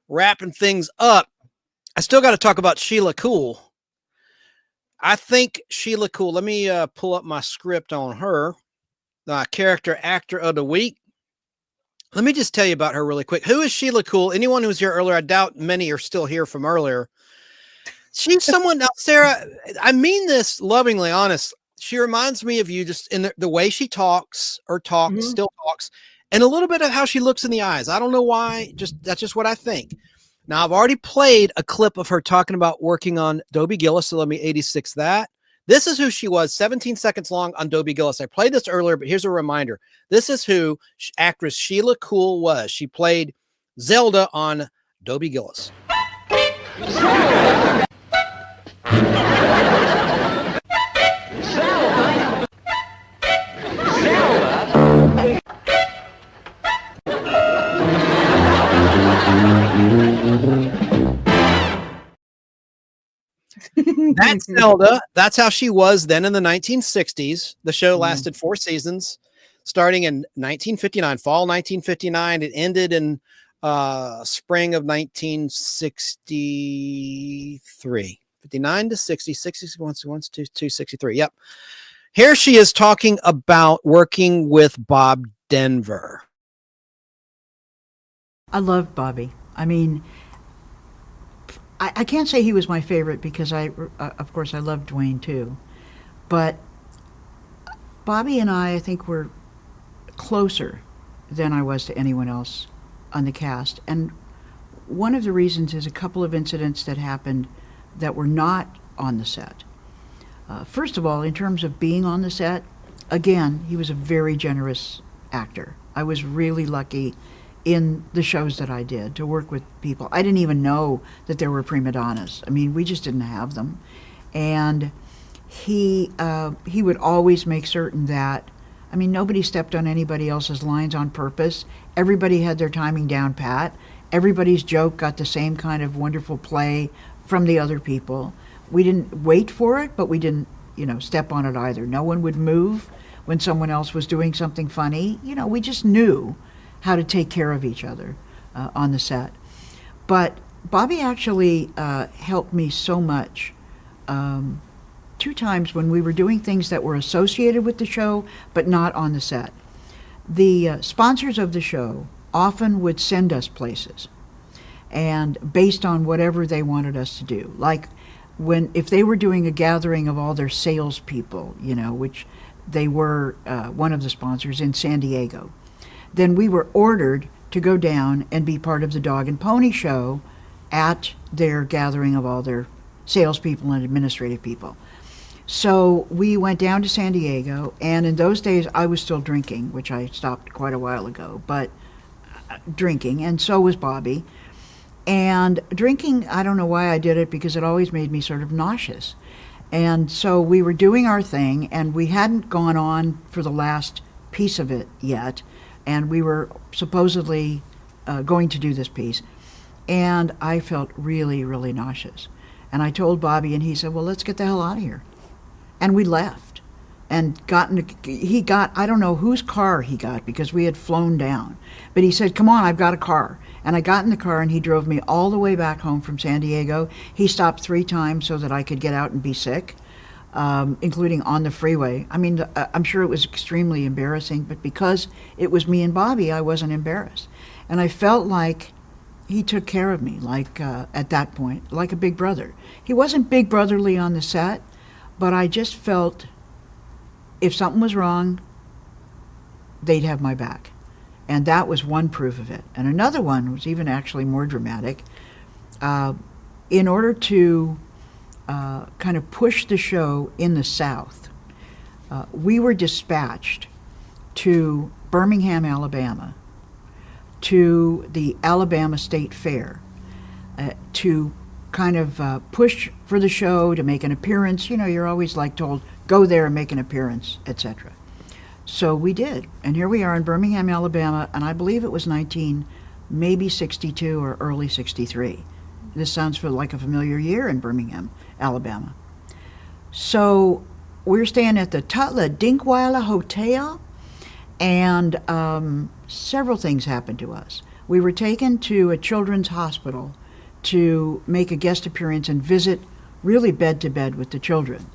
wrapping things up. I still got to talk about Sheila Kuehl. I think Sheila Kuehl, let me pull up my script on her, character actor of the week. Let me just tell you about her really quick. Who is Sheila Kuehl? Anyone who was here earlier, I doubt many are still here from earlier. She's someone now, Sarah, I mean this lovingly, honest. She reminds me of you just in the way she talks still talks, and a little bit of how she looks in the eyes. I don't know why, that's just what I think. Now, I've already played a clip of her talking about working on Dobie Gillis, so let me 86 that. This is who she was, 17 seconds long on Dobie Gillis. I played this earlier, but here's a reminder. This is who actress Sheila Kuehl was. She played Zelda on Dobie Gillis. That's Zelda. That's how she was then in the 1960s. The show lasted 4 seasons, starting in 1959, fall 1959. It ended in spring of 1963. 59 to 60, 61, 2, 63. Yep. Here she is talking about working with Bob Denver. I loved Bobby. I mean, I can't say he was my favorite because of course, I loved Dwayne too. But Bobby and I think, were closer than I was to anyone else on the cast. And one of the reasons is a couple of incidents that happened that were not on the set. First of all, in terms of being on the set, again, he was a very generous actor. I was really lucky in the shows that I did to work with people. I didn't even know that there were prima donnas. I mean, we just didn't have them. And he would always make certain that, I mean, nobody stepped on anybody else's lines on purpose. Everybody had their timing down pat. Everybody's joke got the same kind of wonderful play from the other people. We didn't wait for it, but we didn't, step on it either. No one would move when someone else was doing something funny. We just knew how to take care of each other on the set. But Bobby actually helped me so much. 2 times when we were doing things that were associated with the show, but not on the set. The sponsors of the show often would send us places, and based on whatever they wanted us to do. Like if they were doing a gathering of all their salespeople, which they were one of the sponsors in San Diego, then we were ordered to go down and be part of the dog and pony show at their gathering of all their salespeople and administrative people. So we went down to San Diego, and in those days I was still drinking, which I stopped quite a while ago, but drinking, and so was Bobby. And drinking, I don't know why I did it, because it always made me sort of nauseous. And so we were doing our thing, and we hadn't gone on for the last piece of it yet, and we were supposedly going to do this piece. And I felt really, really nauseous. And I told Bobby, and he said, well, let's get the hell out of here. And we left and he got, I don't know whose car he got, because we had flown down. But he said, come on, I've got a car. And I got in the car, and he drove me all the way back home from San Diego. He stopped 3 times so that I could get out and be sick, including on the freeway. I mean, I'm sure it was extremely embarrassing, but because it was me and Bobby, I wasn't embarrassed. And I felt like he took care of me, like at that point, like a big brother. He wasn't big brotherly on the set, but I just felt if something was wrong, they'd have my back. And that was one proof of it. And another one was even actually more dramatic. In order to kind of push the show in the South, we were dispatched to Birmingham, Alabama, to the Alabama State Fair, to kind of push for the show, to make an appearance. You're always told, go there and make an appearance, etc. So we did. And here we are in Birmingham, Alabama, and I believe it was maybe 62 or early 63. This sounds like a familiar year in Birmingham, Alabama. So we're staying at the Tutla Dinkweiler Hotel, and several things happened to us. We were taken to a children's hospital to make a guest appearance and visit really bed to bed with the children.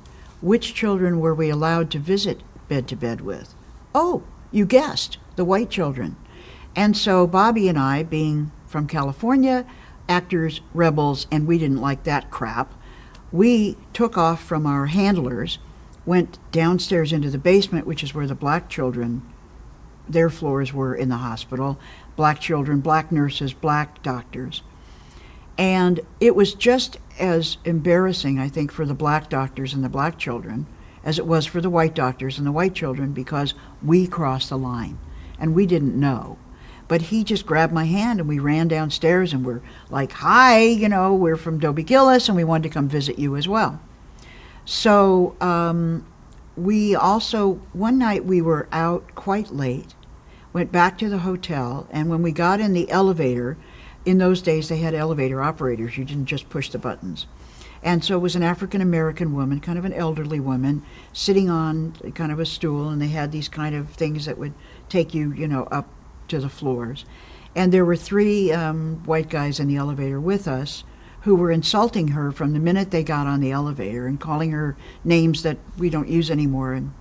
Which children were we allowed to visit bed to bed with? Oh, you guessed, the white children. And so Bobby and I, being from California, actors, rebels, and we didn't like that crap, we took off from our handlers, went downstairs into the basement, which is where the black children, their floors were in the hospital, black children, black nurses, black doctors. And it was just as embarrassing, I think, for the black doctors and the black children as it was for the white doctors and the white children, because we crossed the line and we didn't know. But he just grabbed my hand and we ran downstairs and we're like, hi, you know, we're from Dobie Gillis and we wanted to come visit you as well. So we also, one night we were out quite late, went back to the hotel, and when we got in the elevator, in those days they had elevator operators, you didn't just push the buttons. And so it was an African-American woman, kind of an elderly woman, sitting on kind of a stool, and they had these kind of things that would take you, you know, up to the floors. And there were three white guys in the elevator with us who were insulting her from the minute they got on the elevator and calling her names that we don't use anymore in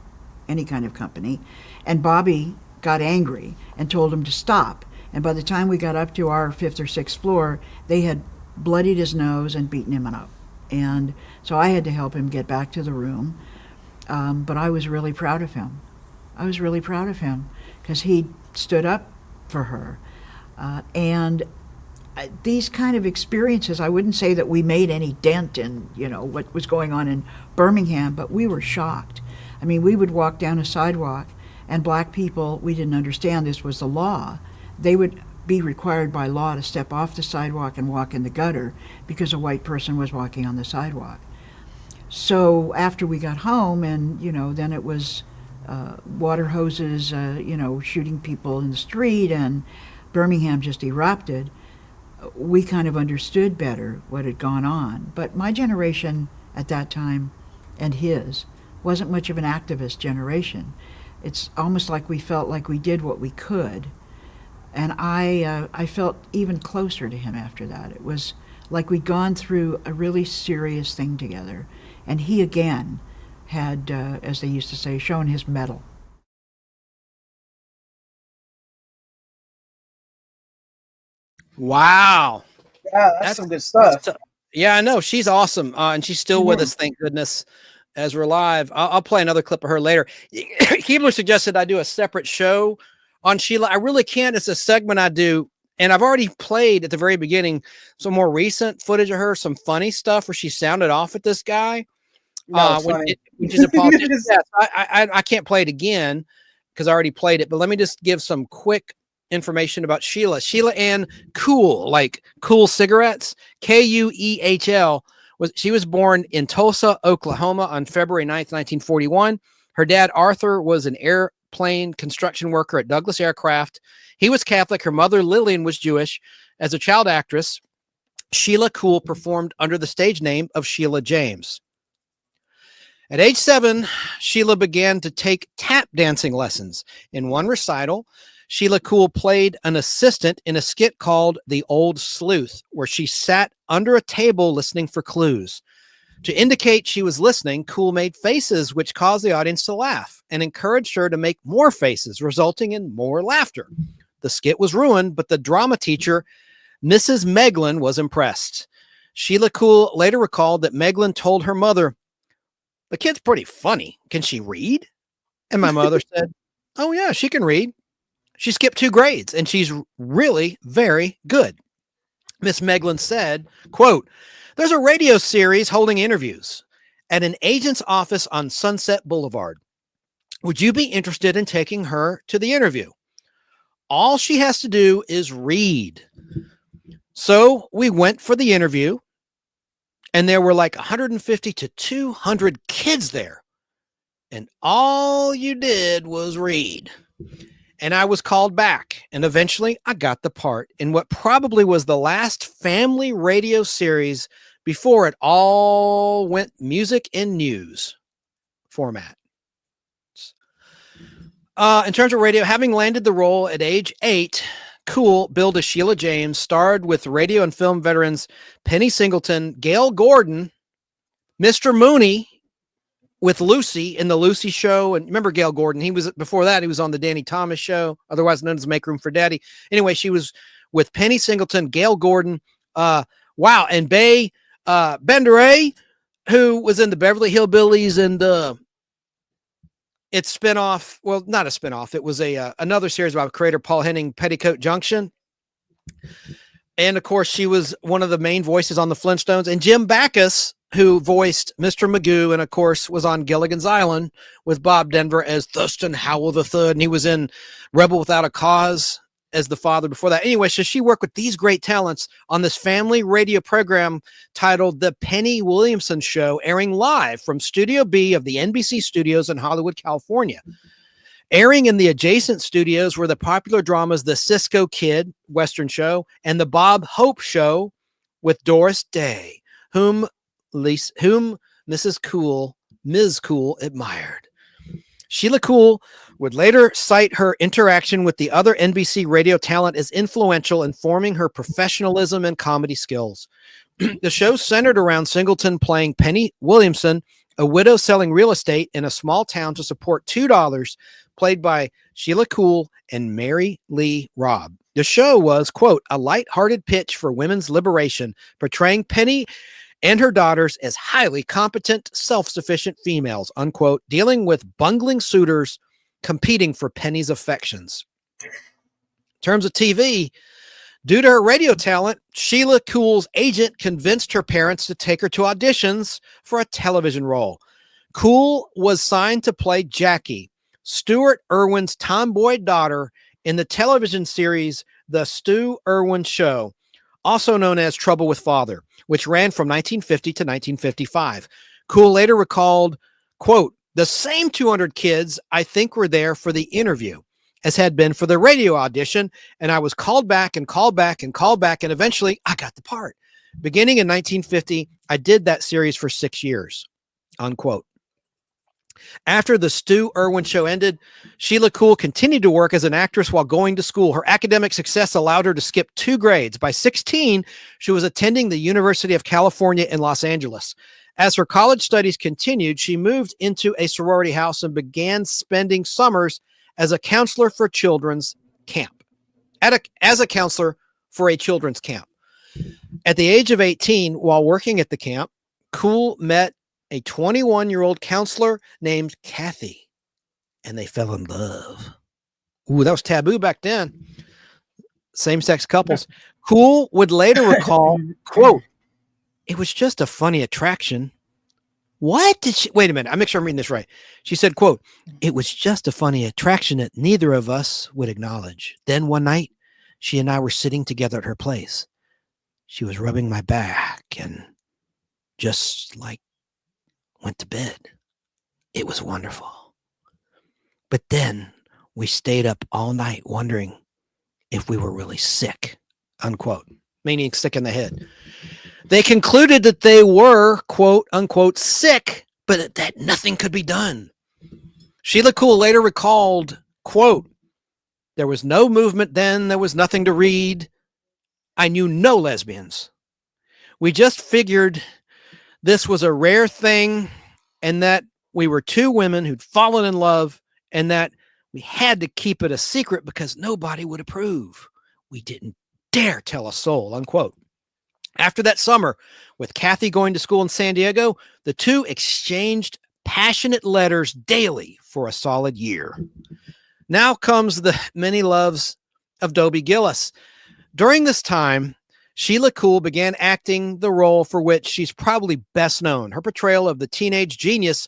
any kind of company. And Bobby got angry and told him to stop. And by the time we got up to our 5th or 6th floor, they had bloodied his nose and beaten him up. And so I had to help him get back to the room. But I was really proud of him. I was really proud of him because he stood up for her. And these kind of experiences, I wouldn't say that we made any dent in, you know, what was going on in Birmingham, but we were shocked. I mean, we would walk down a sidewalk and black people, we didn't understand this was the law. They would be required by law to step off the sidewalk and walk in the gutter because a white person was walking on the sidewalk. So after we got home, and you know, then it was water hoses, you know, shooting people in the street, and Birmingham just erupted. We kind of understood better what had gone on. But my generation at that time and his wasn't much of an activist generation. It's almost like we felt like we did what we could. And I felt even closer to him after that. It was like we'd gone through a really serious thing together. And he again had, as they used to say, shown his mettle. Wow. Yeah, that's some good stuff. Yeah, I know. She's awesome. And she's still with us, thank goodness, as we're live. I'll play another clip of her later. Keebler suggested I do a separate show on Sheila. I really can't. It's a segment I do. And I've already played at the very beginning some more recent footage of her, some funny stuff where she sounded off at this guy. No, which is a politician. Yes, I can't play it again because I already played it. But let me just give some quick information about Sheila. Sheila Ann Kuehl, like Kuehl cigarettes, Kuehl. She was born in Tulsa, Oklahoma on February 9th, 1941. Her dad, Arthur, was an airplane construction worker at Douglas Aircraft. He was Catholic. Her mother, Lillian, was Jewish. As a child actress, Sheila Kuehl performed under the stage name of Sheila James. At age 7, Sheila began to take tap dancing lessons. In one recital, Sheila Kuehl played an assistant in a skit called The Old Sleuth, where she sat under a table listening for clues. To indicate she was listening, Kuehl made faces which caused the audience to laugh and encouraged her to make more faces, resulting in more laughter. The skit was ruined, but the drama teacher, Mrs. Meglin, was impressed. Sheila Kuehl later recalled that Meglin told her mother, "The kid's pretty funny. Can she read?" And my mother said, "Oh yeah, she can read. She skipped 2 grades and she's really very good." Miss Meglin said, quote, "There's a radio series holding interviews at an agent's office on Sunset Boulevard. Would you be interested in taking her to the interview? All she has to do is read." So we went for the interview, and there were like 150 to 200 kids there. and all you did was read. And I was called back, and eventually I got the part in what probably was the last family radio series before it all went music and news format. In terms of radio, having landed the role at age 8, Kuehl, billed as Sheila James, starred with radio and film veterans Penny Singleton, Gail Gordon, Mr. Mooney with Lucy in the Lucy Show. And remember Gail Gordon? He was before that. He was on the Danny Thomas Show, otherwise known as Make Room for Daddy. Anyway, she was with Penny Singleton, Gail Gordon. Wow. And Bay Benderay, who was in the Beverly Hillbillies and its spinoff. Well, not a spinoff. It was another series about creator Paul Henning, Petticoat Junction. And of course, she was one of the main voices on the Flintstones. And Jim Backus, who voiced Mr. Magoo, and of course was on Gilligan's Island with Bob Denver as Thurston Howell III. And he was in Rebel Without a Cause as the father before that. Anyway, so she worked with these great talents on this family radio program titled The Penny Williamson Show, airing live from Studio B of the NBC studios in Hollywood, California. Airing in the adjacent studios were the popular dramas The Cisco Kid Western Show and The Bob Hope Show with Doris Day, whom Ms. Kuehl admired. Sheila Kuehl would later cite her interaction with the other NBC radio talent as influential in forming her professionalism and comedy skills. The show centered around Singleton playing Penny Williamson, a widow selling real estate in a small town to support $2, played by Sheila Kuehl and Mary Lee Robb. The show was, quote, a lighthearted pitch for women's liberation, portraying Penny and her daughters as highly competent, self-sufficient females, unquote, dealing with bungling suitors competing for Penny's affections. In terms of TV, due to her radio talent, Sheila Kuehl's agent convinced her parents to take her to auditions for a television role. Kuehl was signed to play Jackie, Stuart Irwin's tomboy daughter, in the television series The Stu Irwin Show, also known as Trouble with Father, which ran from 1950 to 1955. Kuehl later recalled, quote, the same 200 kids I think were there for the interview as had been for the radio audition, and I was called back and called back and called back, and eventually I got the part. Beginning in 1950, I did that series for 6 years, unquote. After the Stu Irwin Show ended, Sheila Kuehl continued to work as an actress while going to school. Her academic success allowed her to skip 2 grades. By 16, she was attending the University of California in Los Angeles. As her college studies continued, she moved into a sorority house and began spending summers as a counselor for children's camp. As a counselor for a children's camp. At the age of 18, while working at the camp, Kuehl met a 21-year-old counselor named Kathy, and they fell in love. Ooh, that was taboo back then. Same-sex couples. Kuehl would later recall, quote, it was just a funny attraction. What did she, wait a minute, I make sure I'm reading this right. She said, quote, it was just a funny attraction that neither of us would acknowledge. Then one night, she and I were sitting together at her place. She was rubbing my back and just like went to bed. It was wonderful. But then we stayed up all night wondering if we were really sick, unquote, meaning sick in the head. They concluded that they were, quote, unquote, sick, but that nothing could be done. Sheila Kuehl later recalled, quote, there was no movement then, there was nothing to read. I knew no lesbians. We just figured this was a rare thing and that we were 2 women who'd fallen in love and that we had to keep it a secret because nobody would approve. We didn't dare tell a soul, unquote. After that summer, with Kathy going to school in San Diego, the 2 exchanged passionate letters daily for a solid year. Now comes the many loves of Dobie Gillis. During this time, Sheila Kuehl began acting the role for which she's probably best known, her portrayal of the teenage genius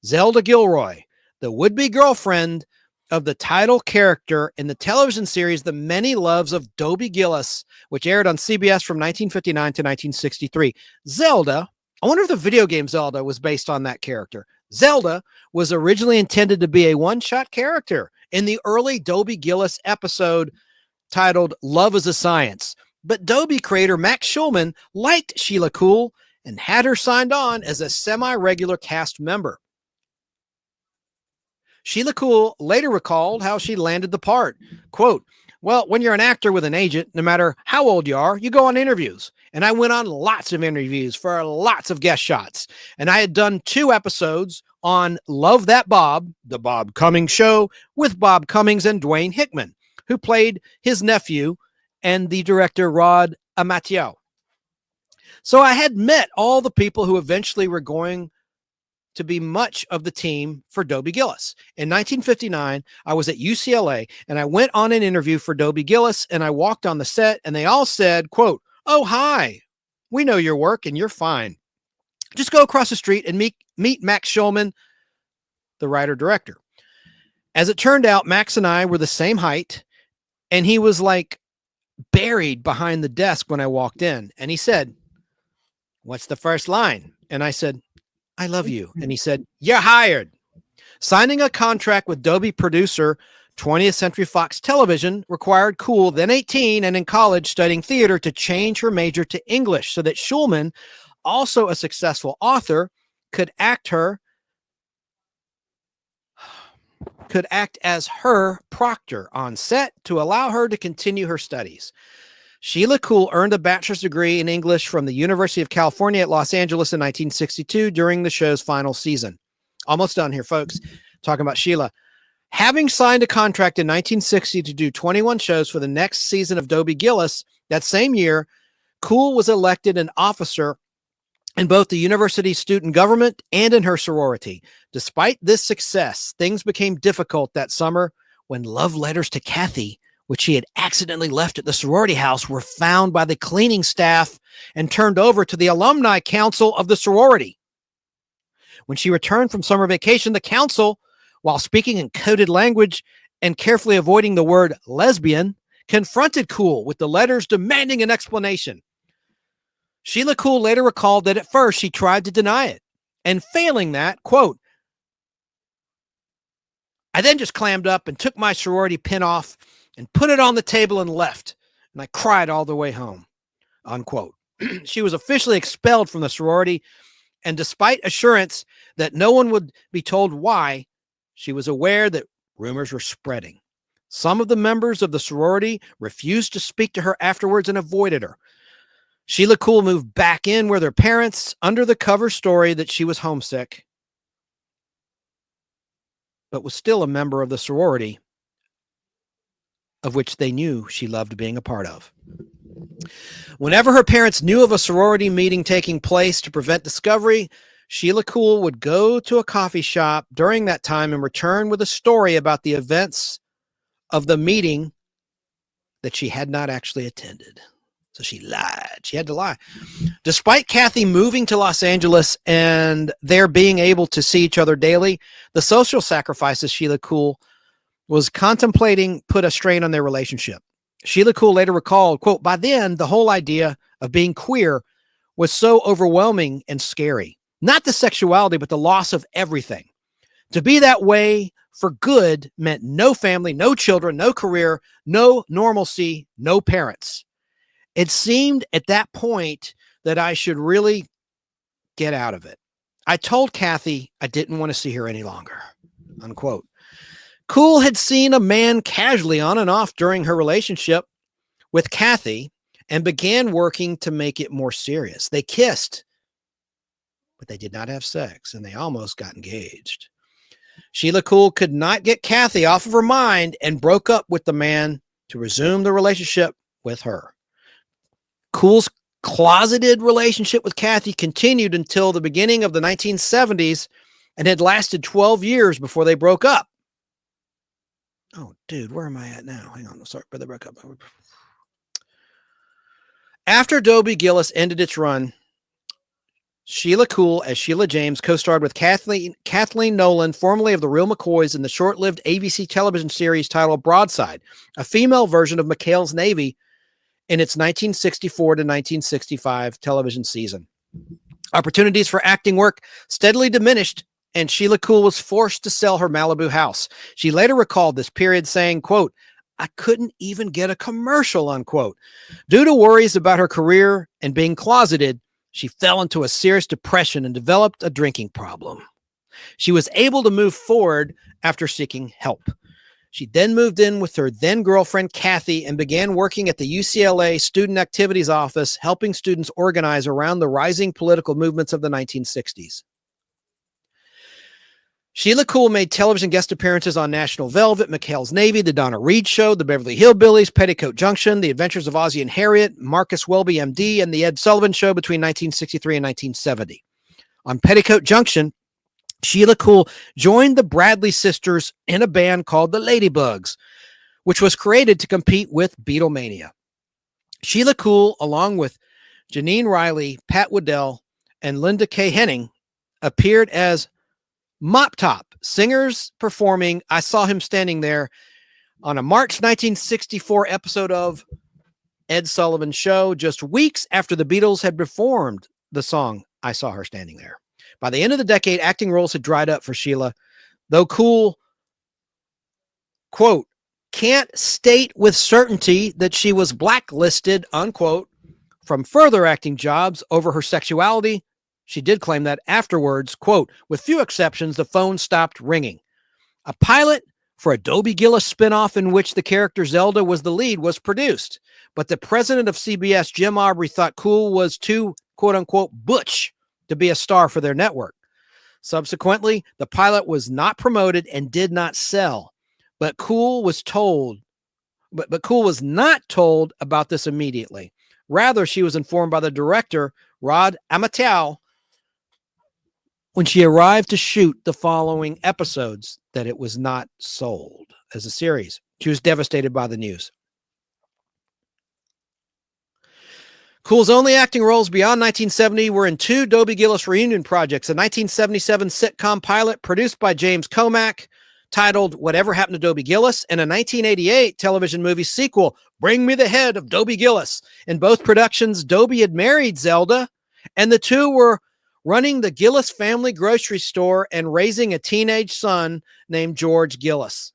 Zelda Gilroy, the would-be girlfriend of the title character in the television series The Many Loves of Dobie Gillis, which aired on CBS from 1959 to 1963. Zelda, I wonder if the video game Zelda was based on that character. Zelda was originally intended to be a one-shot character in the early Dobie Gillis episode titled Love is a Science. But Dobie creator Max Schulman liked Sheila Kuehl and had her signed on as a semi-regular cast member. Sheila Kuehl later recalled how she landed the part. Quote, well, when you're an actor with an agent, no matter how old you are, you go on interviews. And I went on lots of interviews for lots of guest shots. And I had done 2 episodes on Love That Bob, the Bob Cummings Show, with Bob Cummings and Dwayne Hickman, who played his nephew, and the director Rod Amateau. So I had met all the people who eventually were going to be much of the team for Dobie Gillis. In 1959, I was at UCLA and I went on an interview for Dobie Gillis, and I walked on the set and they all said, quote, oh, hi, we know your work and you're fine. Just go across the street and meet Max Schulman, the writer-director. As it turned out, Max and I were the same height, and he was like buried behind the desk when I walked in. And he said, what's the first line? And I said, I love you. And he said, you're hired. Signing a contract with Dobie producer 20th Century Fox Television required Kuehl, then 18 and in college studying theater, to change her major to English so that Schulman, also a successful author, could act as her proctor on set to allow her to continue her studies. Sheila Kuehl earned a bachelor's degree in English from the University of California at Los Angeles in 1962 during the show's final season. Almost done here, folks. Talking about Sheila. Having signed a contract in 1960 to do 21 shows for the next season of Dobie Gillis, that same year, Kuehl was elected an officer in both the university's student government and in her sorority. Despite this success, things became difficult that summer when love letters to Kathy, which she had accidentally left at the sorority house, were found by the cleaning staff and turned over to the alumni council of the sorority. When she returned from summer vacation, the council, while speaking in coded language and carefully avoiding the word lesbian, confronted Kuehl with the letters demanding an explanation. Sheila Kuehl later recalled that at first she tried to deny it, and failing that, quote, I then just clammed up and took my sorority pin off and put it on the table and left, and I cried all the way home, unquote. She was officially expelled from the sorority, and despite assurance that no one would be told why, she was aware that rumors were spreading. Some of the members of the sorority refused to speak to her afterwards and avoided her. Sheila Kuehl moved back in with her parents under the cover story that she was homesick, but was still a member of the sorority, of which they knew she loved being a part of. Whenever her parents knew of a sorority meeting taking place to prevent discovery, Sheila Kuehl would go to a coffee shop during that time and return with a story about the events of the meeting that she had not actually attended. So she lied. She had to lie. Despite Kathy moving to Los Angeles and their being able to see each other daily, the social sacrifices Sheila Kuehl was contemplating put a strain on their relationship. Sheila Kuehl later recalled, quote, by then, the whole idea of being queer was so overwhelming and scary. Not the sexuality, but the loss of everything. To be that way for good meant no family, no children, no career, no normalcy, no parents. It seemed at that point that I should really get out of it. I told Kathy I didn't want to see her any longer, unquote. Kuehl had seen a man casually on and off during her relationship with Kathy and began working to make it more serious. They kissed, but they did not have sex, and they almost got engaged. Sheila Kuehl could not get Kathy off of her mind and broke up with the man to resume the relationship with her. Kuehl's closeted relationship with Kathy continued until the beginning of the 1970s and had lasted 12 years before they broke up. Oh, dude, where am I at now? Hang on. Sorry, brother, broke up. After Dobie Gillis ended its run, Sheila Kuehl, as Sheila James, co-starred with Kathleen Nolan, formerly of The Real McCoys, in the short-lived ABC television series titled Broadside, a female version of McHale's Navy, in its 1964 to 1965 television season. Opportunities for acting work steadily diminished and Sheila Kuehl was forced to sell her Malibu house. She later recalled this period saying, quote, "I couldn't even get a commercial," unquote. Due to worries about her career and being closeted, she fell into a serious depression and developed a drinking problem. She was able to move forward after seeking help. She then moved in with her then girlfriend, Kathy, and began working at the UCLA Student Activities Office, helping students organize around the rising political movements of the 1960s. Sheila Kuehl made television guest appearances on National Velvet, McHale's Navy, The Donna Reed Show, The Beverly Hillbillies, Petticoat Junction, The Adventures of Ozzie and Harriet, Marcus Welby, MD, and The Ed Sullivan Show between 1963 and 1970. On Petticoat Junction, Sheila Kuehl joined the Bradley sisters in a band called the Ladybugs, which was created to compete with Beatlemania. Sheila Kuehl, along with Janine Riley, Pat Waddell, and Linda K. Henning, appeared as Mop Top singers performing "I Saw Him Standing There" on a March 1964 episode of Ed Sullivan Show, just weeks after the Beatles had performed the song "I Saw Her Standing There." By the end of the decade, acting roles had dried up for Sheila, though Kuehl, quote, "can't state with certainty that she was blacklisted," unquote, from further acting jobs over her sexuality. She did claim that afterwards, quote, "with few exceptions, the phone stopped ringing." A pilot for a Dobie Gillis spinoff in which the character Zelda was the lead was produced, but the president of CBS, Jim Aubrey, thought Kuehl was too, quote unquote, butch to be a star for their network. Subsequently, the pilot was not promoted and did not sell, but Kuehl was not told about this immediately. Rather, she was informed by the director, Rod Amateau, when she arrived to shoot the following episodes, that it was not sold as a series. She was devastated by the news. Kuehl's only acting roles beyond 1970 were in two Dobie Gillis reunion projects, a 1977 sitcom pilot produced by James Comack titled Whatever Happened to Dobie Gillis, and a 1988 television movie sequel, Bring Me the Head of Dobie Gillis. In both productions, Dobie had married Zelda, and the two were running the Gillis family grocery store and raising a teenage son named George Gillis.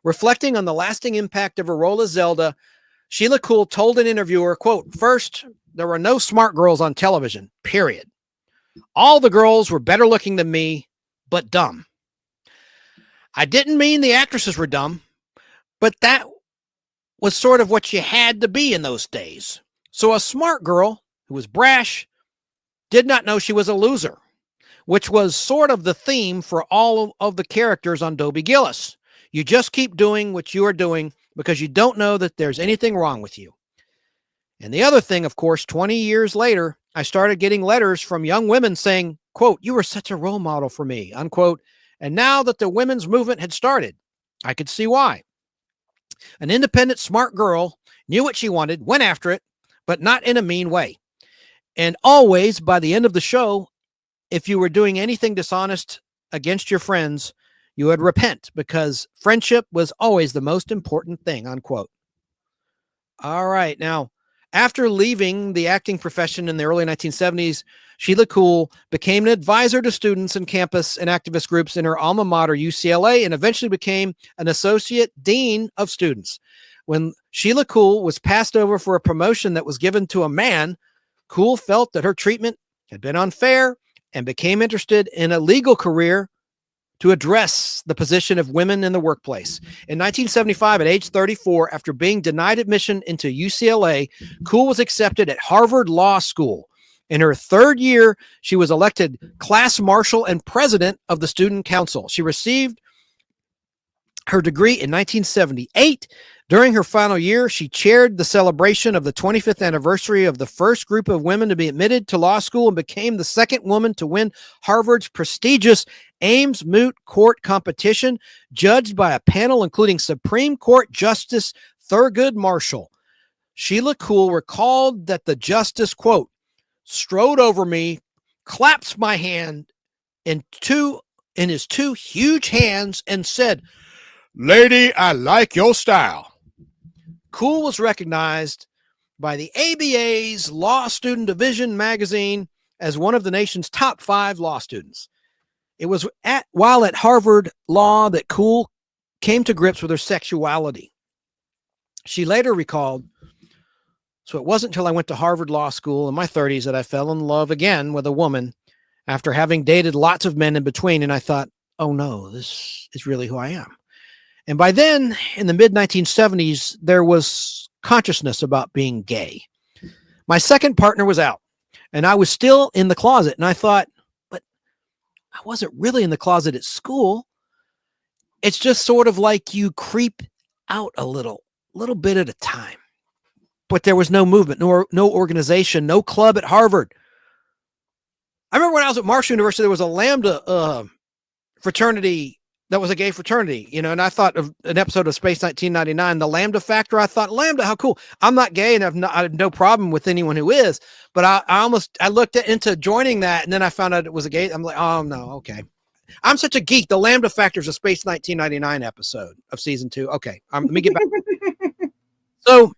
Reflecting on the lasting impact of her role as Zelda, Sheila Kuehl told an interviewer, quote, "First, there were no smart girls on television, period. All the girls were better looking than me, but dumb. I didn't mean the actresses were dumb, but that was sort of what you had to be in those days. So a smart girl who was brash did not know she was a loser, which was sort of the theme for all of the characters on Dobie Gillis. You just keep doing what you are doing because you don't know that there's anything wrong with you." And the other thing, of course, 20 years later, I started getting letters from young women saying, quote, "You were such a role model for me," unquote. And now that the women's movement had started, I could see why. An independent, smart girl knew what she wanted, went after it, but not in a mean way. And always, by the end of the show, if you were doing anything dishonest against your friends, you would repent because friendship was always the most important thing, unquote. All right. Now, after leaving the acting profession in the early 1970s, Sheila Kuehl became an advisor to students and campus and activist groups in her alma mater, UCLA, and eventually became an associate dean of students. When Sheila Kuehl was passed over for a promotion that was given to a man, Kuehl felt that her treatment had been unfair and became interested in a legal career to address the position of women in the workplace. In 1975, at age 34, after being denied admission into UCLA, Kuehl was accepted at Harvard Law School. In her third year, she was elected class marshal and president of the student council. She received her degree in 1978. During her final year, she chaired the celebration of the 25th anniversary of the first group of women to be admitted to law school and became the second woman to win Harvard's prestigious Ames Moot Court competition, judged by a panel including Supreme Court Justice Thurgood Marshall. Sheila Kuehl recalled that the justice, quote, "strode over me, claps my hand in his two huge hands and said, 'Lady, I like your style.'" Kuehl was recognized by the ABA's Law Student Division magazine as one of the nation's top 5 law students. It was while at Harvard Law that Kuehl came to grips with her sexuality. She later recalled, "So it wasn't until I went to Harvard Law School in my 30s that I fell in love again with a woman after having dated lots of men in between, and I thought, oh no, this is really who I am." And by then, in the mid-1970s, there was consciousness about being gay. My second partner was out, and I was still in the closet, and I thought, but I wasn't really in the closet at school. It's just sort of like you creep out a little bit at a time. But there was no movement, no organization, no club at Harvard. I remember when I was at Marshall University, there was a Lambda fraternity that was a gay fraternity, you know, and I thought of an episode of Space 1999, the Lambda Factor. I thought, Lambda, how cool. I'm not gay, and I have no problem with anyone who is, but I looked into joining that, and then I found out it was a gay. I'm like, oh no, okay. I'm such a geek. The Lambda Factor is a Space 1999 episode of season 2. Okay, let me get back. So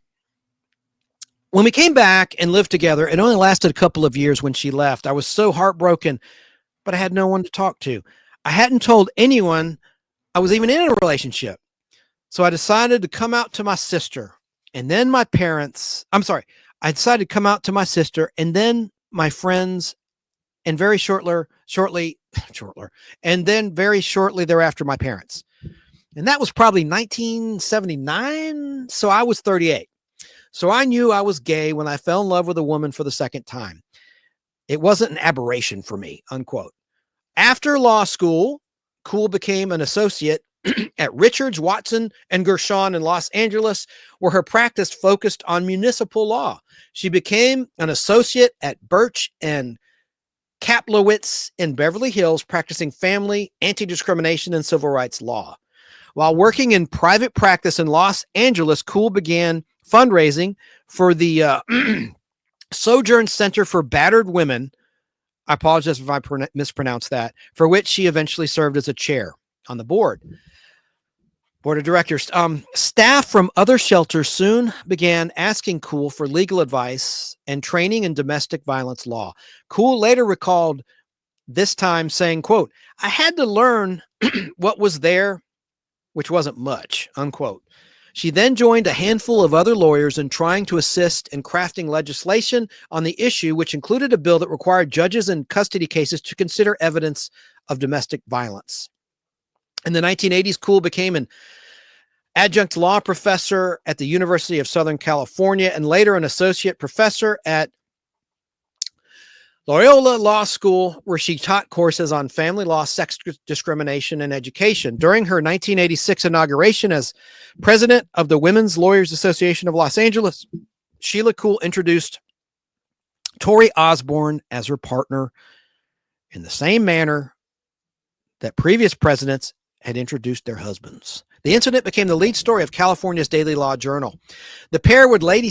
when we came back and lived together, it only lasted a couple of years when she left. I was so heartbroken, but I had no one to talk to. I hadn't told anyone I was even in a relationship. So I decided to come out to my sister and then my parents. I decided to come out to my sister and then my friends, and very shortly thereafter, my parents. And that was probably 1979. So I was 38. So I knew I was gay when I fell in love with a woman for the second time. It wasn't an aberration for me, unquote. After law school, Kuehl became an associate at Richards, Watson, and Gershon in Los Angeles, where her practice focused on municipal law. She became an associate at Birch and Kaplowitz in Beverly Hills, practicing family, anti-discrimination, and civil rights law. While working in private practice in Los Angeles, Kuehl began fundraising for the Sojourn Center for Battered Women. I apologize if I mispronounced that, for which she eventually served as a chair on the board of directors. Staff from other shelters soon began asking Kuehl for legal advice and training in domestic violence law. Kuehl later recalled this time saying, quote, "I had to learn what was there, which wasn't much," unquote. She then joined a handful of other lawyers in trying to assist in crafting legislation on the issue, which included a bill that required judges in custody cases to consider evidence of domestic violence. In the 1980s, Kuehl became an adjunct law professor at the University of Southern California and later an associate professor at Loyola Law School, where she taught courses on family law, sex discrimination, and education. During her 1986 inauguration as president of the Women's Lawyers Association of Los Angeles, Sheila Kuehl introduced Tori Osborne as her partner in the same manner that previous presidents had introduced their husbands. The incident became the lead story of California's Daily Law Journal. The pair would later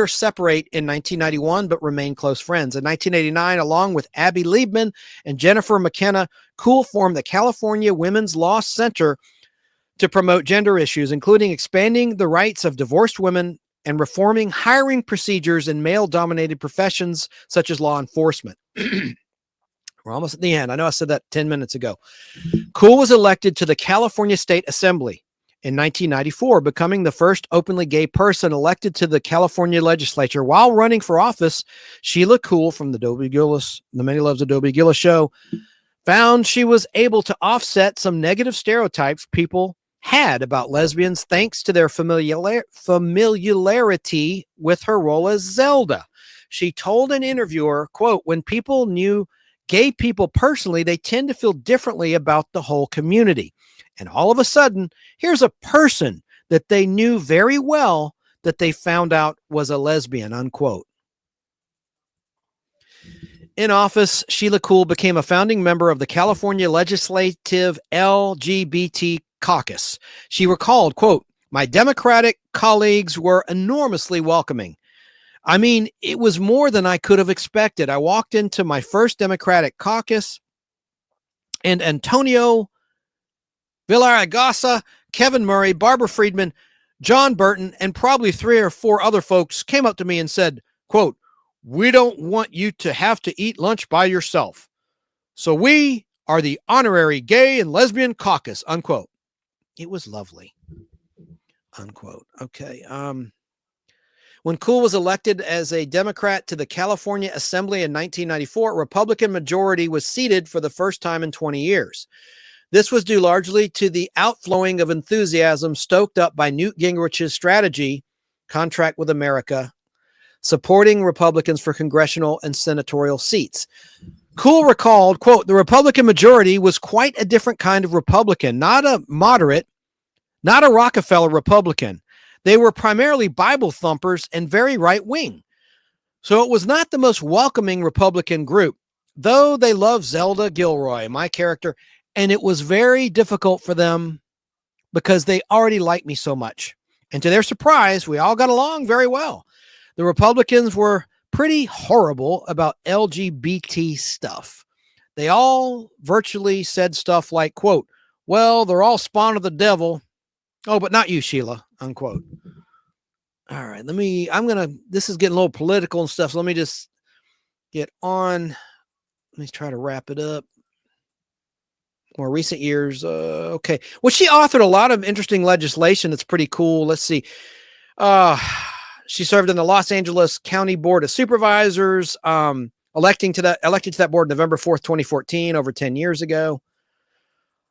separate in 1991, but remain close friends. In 1989, along with Abby Liebman and Jennifer McKenna, Kuehl formed the California Women's Law Center to promote gender issues, including expanding the rights of divorced women and reforming hiring procedures in male-dominated professions such as law enforcement. We're almost at the end. I know I said that 10 minutes ago. Kuehl was elected to the California State Assembly in 1994, becoming the first openly gay person elected to the California legislature. While running for office, Sheila Kuehl from the Many Loves of Dobie Gillis show found she was able to offset some negative stereotypes people had about lesbians thanks to their familiarity with her role as Zelda. She told an interviewer, quote, "When people knew gay people personally, they tend to feel differently about the whole community. And all of a sudden, here's a person that they knew very well that they found out was a lesbian," unquote. In office, Sheila Kuehl became a founding member of the California Legislative LGBT Caucus. She recalled, quote, "My Democratic colleagues were enormously welcoming. I mean, it was more than I could have expected. I walked into my first Democratic caucus and Antonio Villaraigosa, Kevin Murray, Barbara Friedman, John Burton, and probably 3 or 4 other folks came up to me and said, quote, We don't want you to have to eat lunch by yourself. So we are the honorary gay and lesbian caucus, unquote. It was lovely, unquote. Okay. When Kuehl was elected as a Democrat to the California Assembly in 1994, a Republican majority was seated for the first time in 20 years. This was due largely to the outflowing of enthusiasm stoked up by Newt Gingrich's strategy, Contract with America, supporting Republicans for congressional and senatorial seats. Kuehl recalled, quote, the Republican majority was quite a different kind of Republican, not a moderate, not a Rockefeller Republican. They were primarily Bible thumpers and very right wing. So it was not the most welcoming Republican group, though they loved Zelda Gilroy, my character, and it was very difficult for them because they already liked me so much. And to their surprise, we all got along very well. The Republicans were pretty horrible about LGBT stuff. They all virtually said stuff like, quote, well, they're all spawn of the devil. Oh, but not you, Sheila, unquote. All right, this is getting a little political and stuff. So let me just get on. Let me try to wrap it up. More recent years. Okay. Well, she authored a lot of interesting legislation that's pretty cool. Let's see. She served in the Los Angeles County Board of Supervisors, elected to that board November 4th, 2014, over 10 years ago.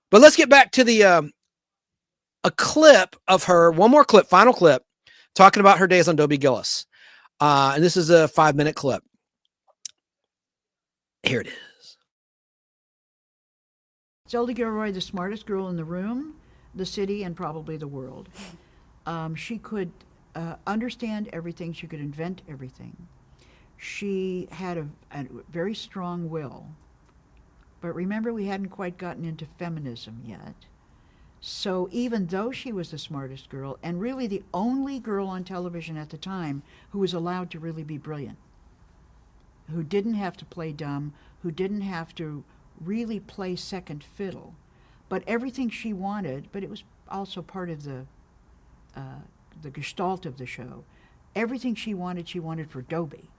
But let's get back to a clip of her, one more clip, final clip, talking about her days on Dobie Gillis. And this is a 5-minute clip. Here it is. Zelda Gilroy, the smartest girl in the room, the city, and probably the world. She could understand everything. She could invent everything. She had a very strong will. But remember, we hadn't quite gotten into feminism yet. So even though she was the smartest girl, and really the only girl on television at the time who was allowed to really be brilliant, who didn't have to play dumb, who didn't have to really play second fiddle, but everything she wanted, but it was also part of the gestalt of the show, everything she wanted for Dobie.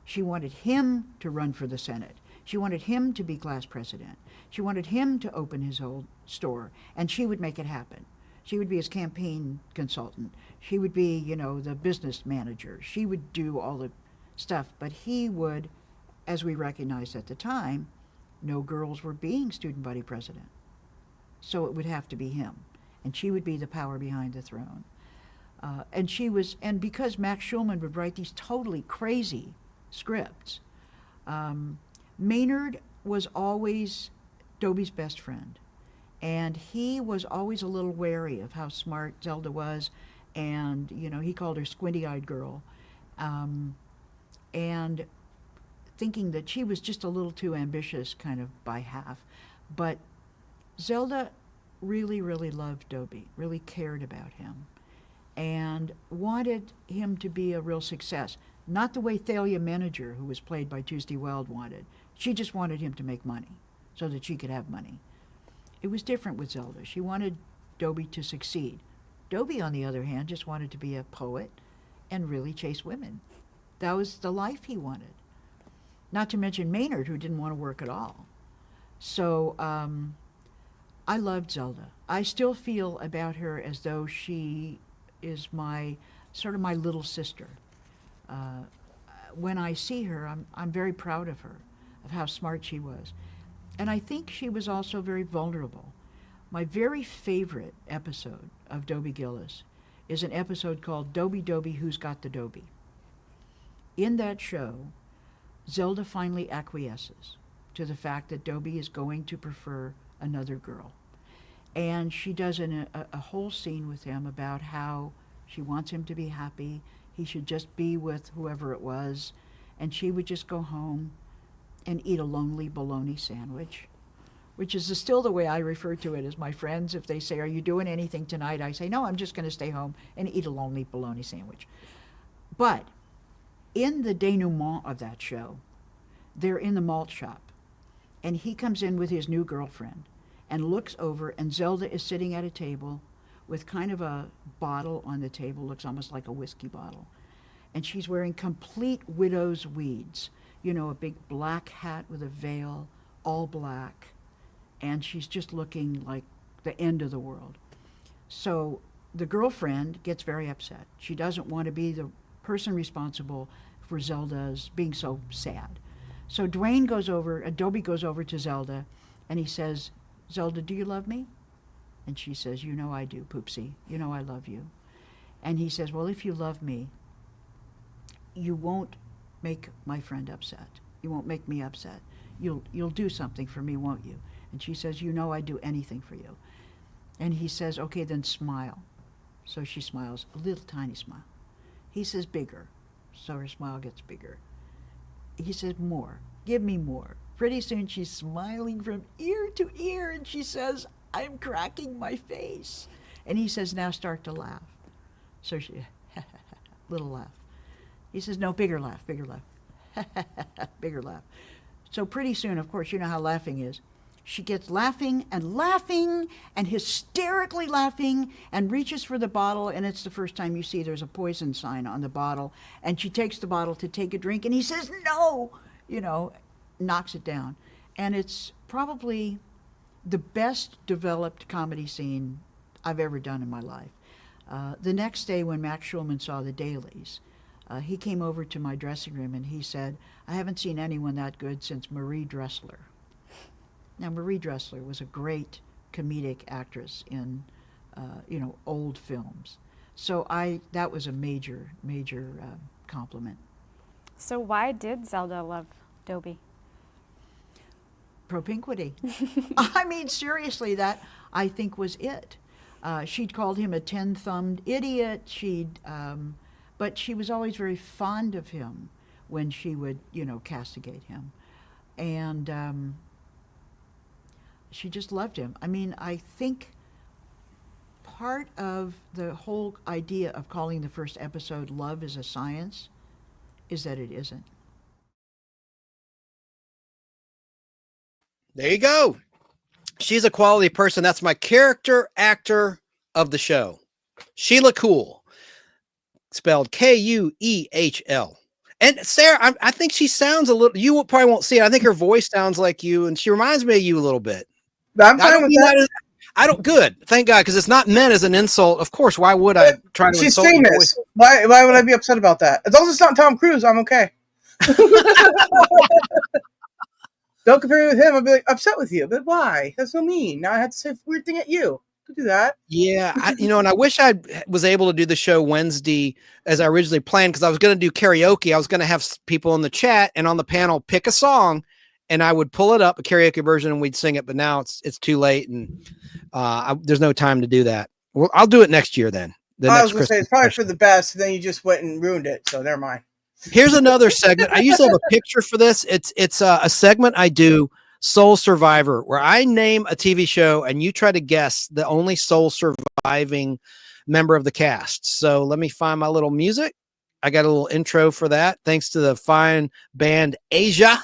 She wanted him to run for the Senate. She wanted him to be class president. She wanted him to open his old store, and she would make it happen. She would be his campaign consultant. She would be, the business manager. She would do all the stuff, but he would, as we recognized at the time, no girls were being student body president. So it would have to be him, and she would be the power behind the throne. And because Max Schulman would write these totally crazy scripts, Maynard was always Dobie's best friend, and he was always a little wary of how smart Zelda was, and he called her squinty-eyed girl, and thinking that she was just a little too ambitious kind of by half. But Zelda really, really loved Dobie, really cared about him, and wanted him to be a real success. Not the way Thalia Meninger, who was played by Tuesday Weld, wanted. She just wanted him to make money so that she could have money. It was different with Zelda. She wanted Dobie to succeed. Dobie, on the other hand, just wanted to be a poet and really chase women. That was the life he wanted. Not to mention Maynard, who didn't want to work at all. So I loved Zelda. I still feel about her as though she is my little sister. When I see her, I'm very proud of her, of how smart she was. And I think she was also very vulnerable. My very favorite episode of Dobie Gillis is an episode called Dobie, Dobie, Who's Got the Dobie? In that show, Zelda finally acquiesces to the fact that Dobie is going to prefer another girl. And she does a whole scene with him about how she wants him to be happy. He should just be with whoever it was. And she would just go home and eat a lonely bologna sandwich, which is still the way I refer to it as my friends. If they say, are you doing anything tonight? I say, no, I'm just going to stay home and eat a lonely bologna sandwich. But in the denouement of that show, they're in the malt shop, and he comes in with his new girlfriend and looks over, and Zelda is sitting at a table with kind of a bottle on the table, looks almost like a whiskey bottle. and she's wearing complete widow's weeds. You know, a big black hat with a veil, all black, and she's just looking like the end of the world. So the girlfriend gets very upset. She doesn't want to be the person responsible for Zelda's being so sad. So Adobe goes over to Zelda, and he says, Zelda, do you love me? And she says, you know I do, Poopsie. You know I love you. And he says, well, if you love me, you won't make my friend upset. You won't make me upset. You'll do something for me, won't you? And she says, you know I'd do anything for you. And he says, okay, then smile. So she smiles, a little tiny smile. He says, bigger. So her smile gets bigger. He says, more. Give me more. Pretty soon she's smiling from ear to ear, and she says, I'm cracking my face. And he says, now start to laugh. So she, little laugh. He says, no, bigger laugh, bigger laugh. Bigger laugh. So pretty soon, of course, you know how laughing is. She gets laughing and hysterically laughing and reaches for the bottle, and it's the first time you see there's a poison sign on the bottle, and she takes the bottle to take a drink, and he says, no, you know, knocks it down. And it's probably the best developed comedy scene I've ever done in my life. The next day when Max Schulman saw the dailies, he came over to my dressing room and he said, I haven't seen anyone that good since Marie Dressler. Now, Marie Dressler was a great comedic actress in, old films. So that was a major compliment. So why did Zelda love Dobie? Propinquity. I mean, seriously, that I think was it. She'd called him a 10-thumbed idiot. But she was always very fond of him when she would, castigate him. And she just loved him. I mean, I think part of the whole idea of calling the first episode Love is a Science is that it isn't. There you go. She's a quality person. That's my character actor of the show. Sheila Kuehl. Spelled Kuehl. And Sarah, I think she sounds a little, you probably won't see it. I think her voice sounds like you, and she reminds me of you a little bit. I'm fine with that. I don't, good. Thank God, because it's not meant as an insult. Of course, why would I try to She's insult your famous. voice? Why would I be upset about that? As long as it's not Tom Cruise, I'm okay. Don't compare me with him. I'll be like, upset with you. But why? That's so mean. Now I have to say a weird thing at you. Don't do that. Yeah, and I wish I was able to do the show Wednesday as I originally planned, because I was going to do karaoke. I was going to have people in the chat and on the panel pick a song, and I would pull it up, a karaoke version, and we'd sing it. But now it's too late, and there's no time to do that. Well, I'll do it next year then. I was going to say, it's probably for the best, and then you just went and ruined it, so never mind. Here's another segment. I usually have a picture for this. It's a segment I do, Soul Survivor, where I name a TV show and you try to guess the only soul surviving member of the cast. So let me find my little music. I got a little intro for that. Thanks to the fine band Asia.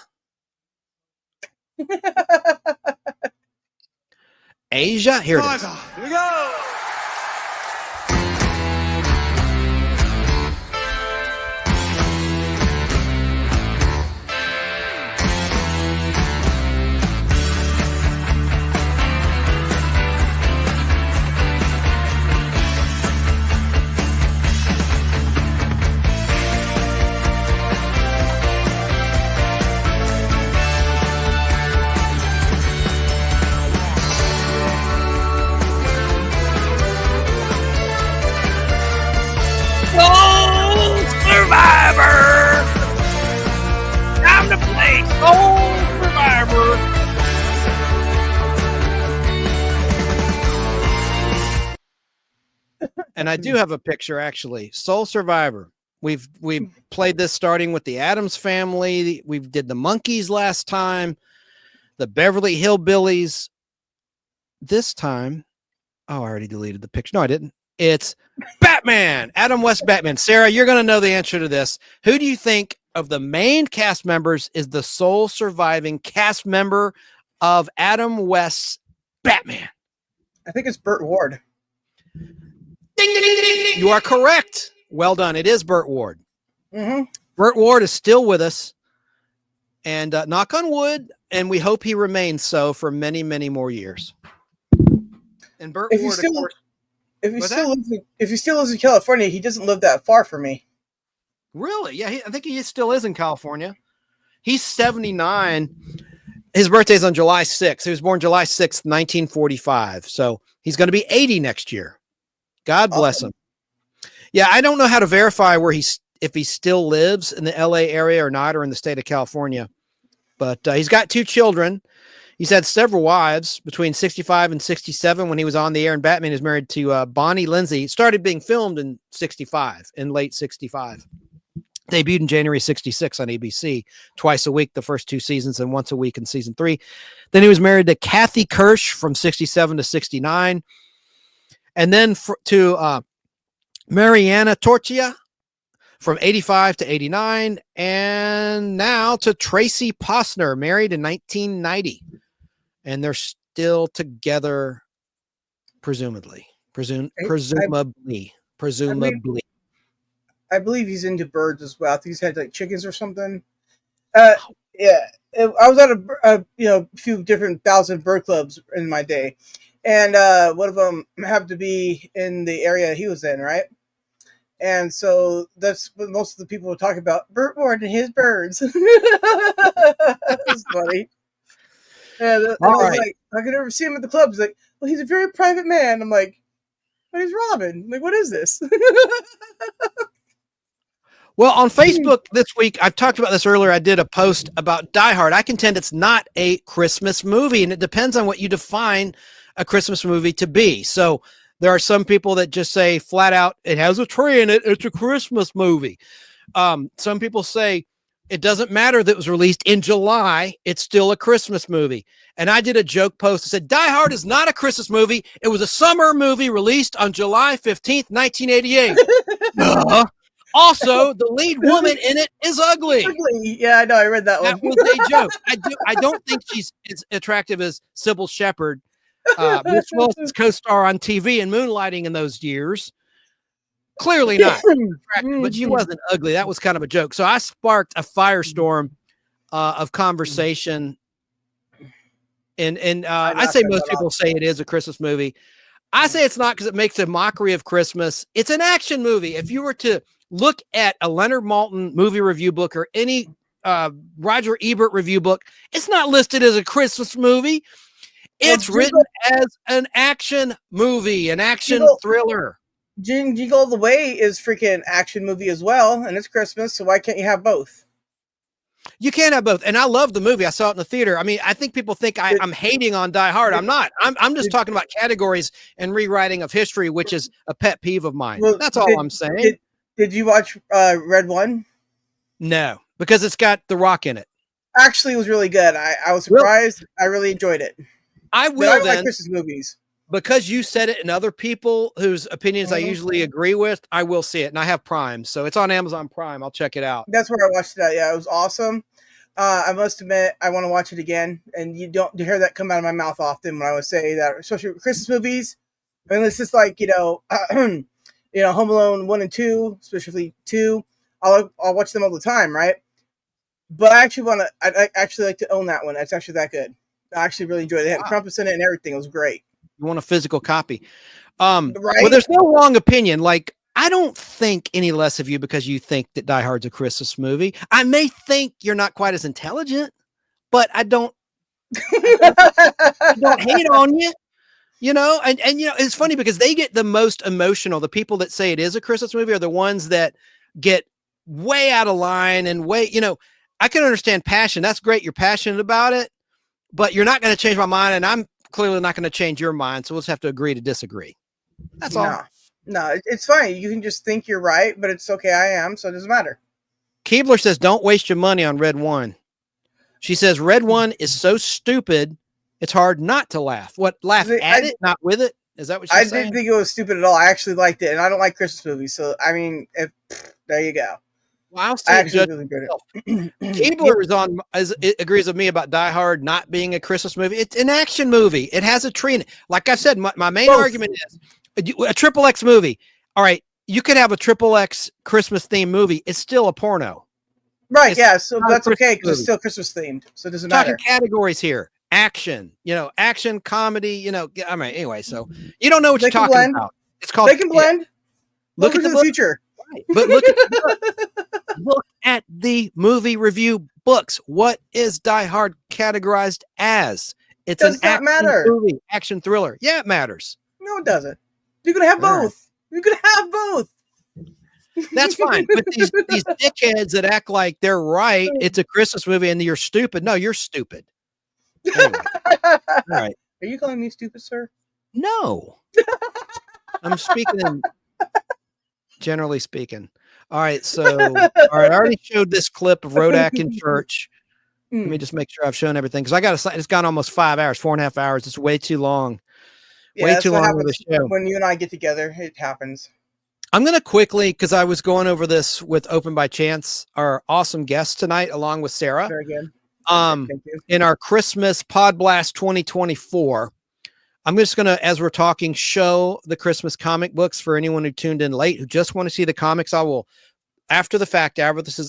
Asia, here it is. Here we go. Soul Survivor! Time to play Soul Survivor! And I do have a picture, actually. Soul Survivor. We've played this starting with the Addams Family. We did the Monkees last time. The Beverly Hillbillies. This time, oh, I already deleted the picture. No, I didn't. It's Batman, Adam West Batman. Sarah, you're going to know the answer to this. Who do you think of the main cast members is the sole surviving cast member of Adam West's Batman? I think it's Burt Ward. Ding, ding, ding, ding. You are correct. Well done. It is Burt Ward. Mm-hmm. Burt Ward is still with us, and knock on wood, and we hope he remains so for many, many more years. And Burt Ward, of course. If he still lives in California, he doesn't live that far from me. Really? Yeah, I think he still is in California. He's 79. His birthday's on July 6th. He was born July 6th, 1945. So he's going to be 80 next year. God bless him. Yeah, I don't know how to verify if he still lives in the LA area or not, or in the state of California. But he's got 2 children. He's had several wives between 65 and 67 when he was on the air, and Batman is married to Bonnie Lindsay. It started being filmed in 65, in late 65. Debuted in January 66 on ABC, twice a week, the first 2 seasons, and once a week in season 3. Then he was married to Kathy Kirsch from 67 to 69. And then to Mariana Torchia from 85 to 89. And now to Tracy Posner, married in 1990. And they're still together, presumably. Presumably. I believe he's into birds as well. I think he's had like chickens or something. Yeah, I was at a few different 1,000 bird clubs in my day, and one of them happened to be in the area he was in, right? And so that's what most of the people were talking about. Burt Ward and his birds. That's funny. And I was like, I could never see him at the club. He's like, well, he's a very private man. I'm like, but he's Robin. I'm like, what is this? Well, on Facebook this week, I've talked about this earlier. I did a post about Die Hard. I contend it's not a Christmas movie, and it depends on what you define a Christmas movie to be. So there are some people that just say flat out, it has a tree in it. It's a Christmas movie. Some people say it doesn't matter that it was released in July. It's still a Christmas movie. And I did a joke post that said, Die Hard is not a Christmas movie. It was a summer movie released on July 15th, 1988. Also, the lead woman in it is ugly. Yeah, I know. I read that one. That was a joke. I don't think she's as attractive as Sybil Shepherd, Miss Wilson's co-star on TV and moonlighting in those years. Clearly not attractive, but she wasn't ugly. That was kind of a joke. So I sparked a firestorm of conversation. And I say most people say it is a Christmas movie. I say it's not because it makes a mockery of Christmas. It's an action movie. If you were to look at a Leonard Maltin movie review book or any Roger Ebert review book, it's not listed as a Christmas movie. It's written as an action movie, an action thriller. Jingle All the Way is freaking action movie as well, and it's Christmas, so why can't you have both? You can't have both. And I love the movie. I saw it in the theater. I mean, I think people think I'm hating on Die Hard. I'm not. I'm just talking about categories and rewriting of history, which is a pet peeve of mine. Well, that's all I'm saying. Did you watch Red One? No, because it's got The Rock in it. Actually, it was really good. I was surprised. I really enjoyed it. I will I then. like Christmas movies. Because you said it and other people whose opinions I usually agree with, I will see it. And I have Prime. So it's on Amazon Prime. I'll check it out. That's where I watched it. Yeah, it was awesome. I must admit, I want to watch it again. And you don't hear that come out of my mouth often when I would say that, especially with Christmas movies. I mean, it's just like, Home Alone 1 and 2, especially 2. I'll watch them all the time, right? But I actually I actually like to own that one. It's actually that good. I actually really enjoyed it. They had Krampus in it and everything. It was great. You want a physical copy. Right? Well, there's no wrong opinion. Like, I don't think any less of you because you think that Die Hard's a Christmas movie. I may think you're not quite as intelligent, but I don't hate on you. And it's funny because they get the most emotional. The people that say it is a Christmas movie are the ones that get way out of line and I can understand passion. That's great. You're passionate about it, but you're not going to change my mind. And I'm clearly not going to change your mind. So we'll just have to agree to disagree. That's all. No, it's fine. You can just think you're right, but it's okay. I am. So it doesn't matter. Keebler says, don't waste your money on Red One. She says, Red One is so stupid. It's hard not to laugh. Laugh at it, not with it? Is that what you're saying? I didn't think it was stupid at all. I actually liked it, and I don't like Christmas movies. So, I mean, there you go. Well, I'll say Keebler agrees with me about Die Hard not being a Christmas movie. It's an action movie. It has a tree in it. Like I said, my main argument is a XXX movie. All right, you could have a XXX Christmas themed movie. It's still a porno. Right. It's Yeah. So not a that's okay Christmas because it's movie. still Christmas themed, so it doesn't Talking matter. categories here. Action, action, comedy, I mean, anyway, so you don't know what They you're can talking blend. about. It's called They can blend. Look at to the the future. Right. But look at the movie review books. What is Die Hard categorized as? It's Does an not action matter. movie, action thriller. Yeah, it matters. No, it doesn't. You can have All right. both. You can have both. That's fine. But these dickheads that act like they're right, it's a Christmas movie and you're stupid. No, you're stupid. Anyway. All right. Are you calling me stupid, sir? No. I'm speaking generally speaking. All right. So, all right. I already showed this clip of Rodak in church. Let me just make sure I've shown everything because it's gone almost 5 hours, 4.5 hours. It's way too long. Yeah, Way that's too what long of a happens show. when you and I get together. It happens. I'm going to quickly, because I was going over this with Open by Chance, our awesome guest tonight, along with Sarah. Very good. Thank you. In our Christmas Podblast 2024, I'm just going to, as we're talking, show the Christmas comic books for anyone who tuned in late, who just want to see the comics. I will, after the fact, after this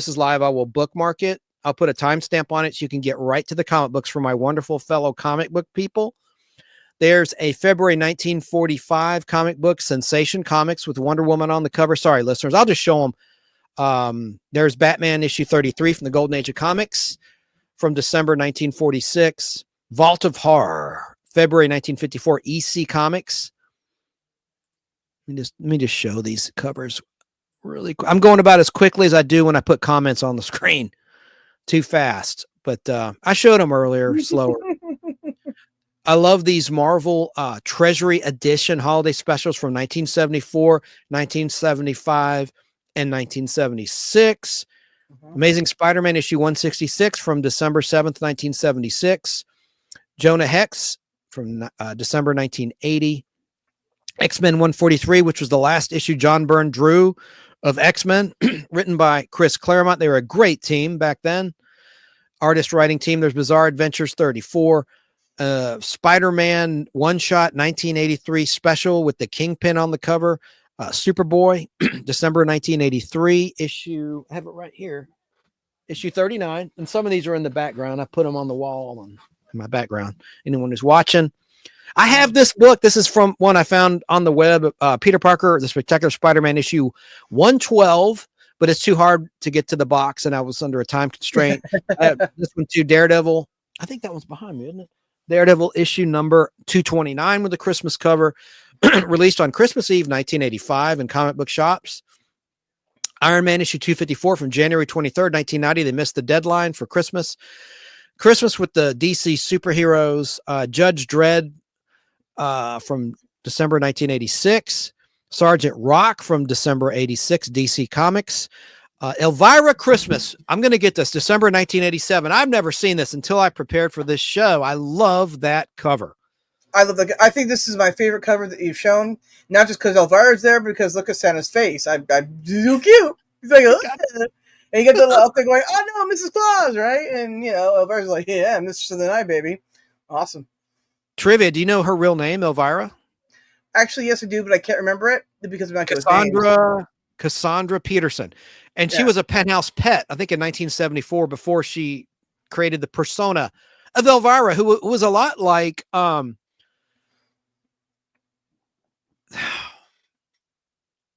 is live, I will bookmark it. I'll put a timestamp on it so you can get right to the comic books for my wonderful fellow comic book people. There's a February 1945 comic book, Sensation Comics, with Wonder Woman on the cover. Sorry, listeners, I'll just show them. There's Batman issue 33 from the Golden Age of Comics from December 1946. Vault of Horror, February 1954, EC Comics. Let me just show these covers really quick. I'm going about as quickly as I do when I put comments on the screen. Too fast, but I showed them earlier, slower. I love these Marvel Treasury Edition holiday specials from 1974, 1975, and 1976. Amazing Spider-Man issue 166 from December 7th, 1976. Jonah Hex from December 1980. X-Men 143, which was the last issue John Byrne drew of X-Men, written by Chris Claremont. They were a great team back then. Artist writing team. There's Bizarre Adventures 34. Spider-Man one-shot 1983 special with the Kingpin on the cover. Superboy, December 1983 issue. I have it right here. Issue 39. And some of these are in the background. I put them on the wall in my background. Anyone who's watching. I have this book. This is from one I found on the web. Peter Parker, The Spectacular Spider-Man issue 112, but it's too hard to get to the box, and I was under a time constraint. I have this one too, Daredevil. I think that one's behind me, isn't it? Daredevil issue number 229 with the Christmas cover, released on Christmas Eve, 1985 in comic book shops. Iron Man issue 254 from January 23rd, 1990. They missed the deadline for Christmas. Christmas with the DC superheroes. Judge Dredd from December 1986. Sergeant Rock from December 86, DC Comics. Elvira Christmas. I'm going to get this. December 1987. I've never seen this until I prepared for this show. I love that cover. I think this is my favorite cover that you've shown. Not just because Elvira's there, because look at Santa's face. I'm so cute. He's like, oh. And you get the little elf thing going, oh no, Mrs. Claus, right? And Elvira's like, yeah, Mr. of the Night, baby. Awesome. Trivia. Do you know her real name, Elvira? Actually, yes, I do, but I can't remember it because of my Cassandra Peterson. And she was a Penthouse pet, I think, in 1974 before she created the persona of Elvira, who was a lot like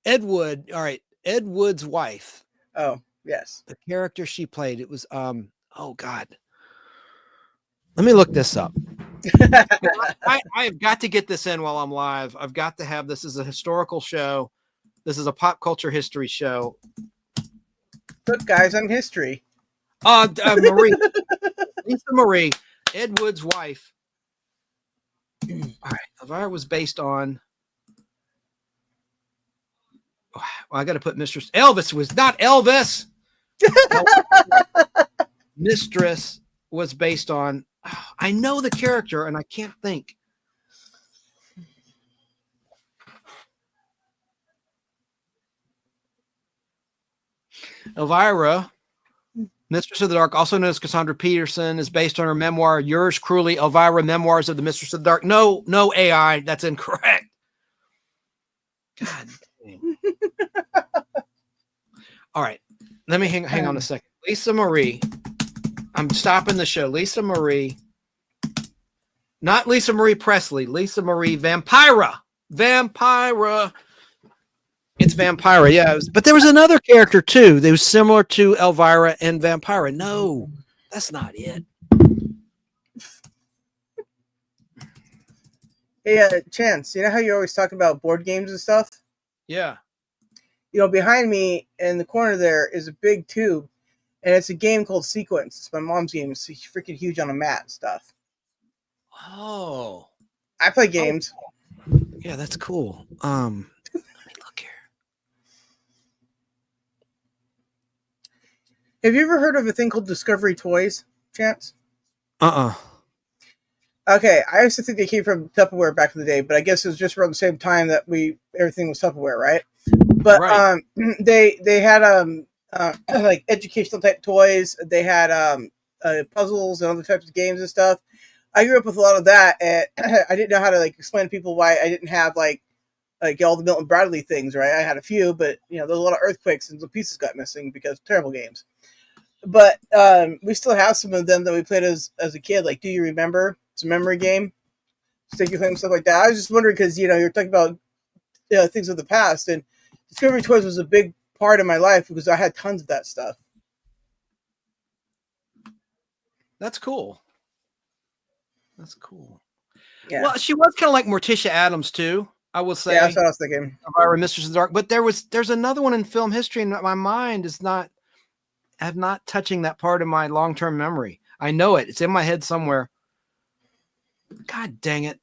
Ed Wood. All right, Ed Wood's wife. Oh, yes. The character she played. It was oh God. Let me look this up. I have got to get this in while I'm live. I've got to have this as a historical show. This is a pop culture history show. Look, guys, I'm history. Marie. Lisa Marie, Ed Wood's wife. All right. Elvira was based on. Well, I got to put Mistress. Elvis was not Elvis. Mistress was based on. I know the character and I can't think. Elvira, Mistress of the Dark, also known as Cassandra Peterson, is based on her memoir, Yours Cruelly, Elvira, Memoirs of the Mistress of the Dark. No AI. That's incorrect. God damn. All right. Let me hang on a second. Lisa Marie. I'm stopping the show. Lisa Marie. Not Lisa Marie Presley. Lisa Marie Vampira. Vampira. It's Vampira, yeah. But there was another character, too. That was similar to Elvira and Vampira. No, that's not it. Hey, Chance, you know how you always talk about board games and stuff? Yeah. You know, behind me in the corner there is a big tube, and it's a game called Sequence. It's my mom's game. It's freaking huge on a mat and stuff. Oh. I play games. Oh. Yeah, that's cool. Let me look here. Have you ever heard of a thing called Discovery Toys, Chance? Okay, I used to think they came from Tupperware back in the day, but I guess it was just around the same time that everything was Tupperware, right? But right. They had like educational type toys. They had puzzles and other types of games and stuff. I grew up with a lot of that, and I didn't know how to like explain to people why I didn't have like all the Milton Bradley things, right? I had a few, but you know, there was a lot of earthquakes and the pieces got missing because terrible games. But we still have some of them that we played as a kid. Like, do you remember? It's a memory game, sticky claim, stuff like that. I was just wondering because you're talking about things of the past, and Discovery Toys was a big part of my life because I had tons of that stuff. That's cool. That's cool. Yeah. Well, she was kind of like Morticia Addams too, I will say. Yeah, that's what I was thinking. Elvira, Mistress of the Dark. But there's another one in film history, and my mind is not touching that part of my long-term memory. I know it. It's in my head somewhere. God dang it.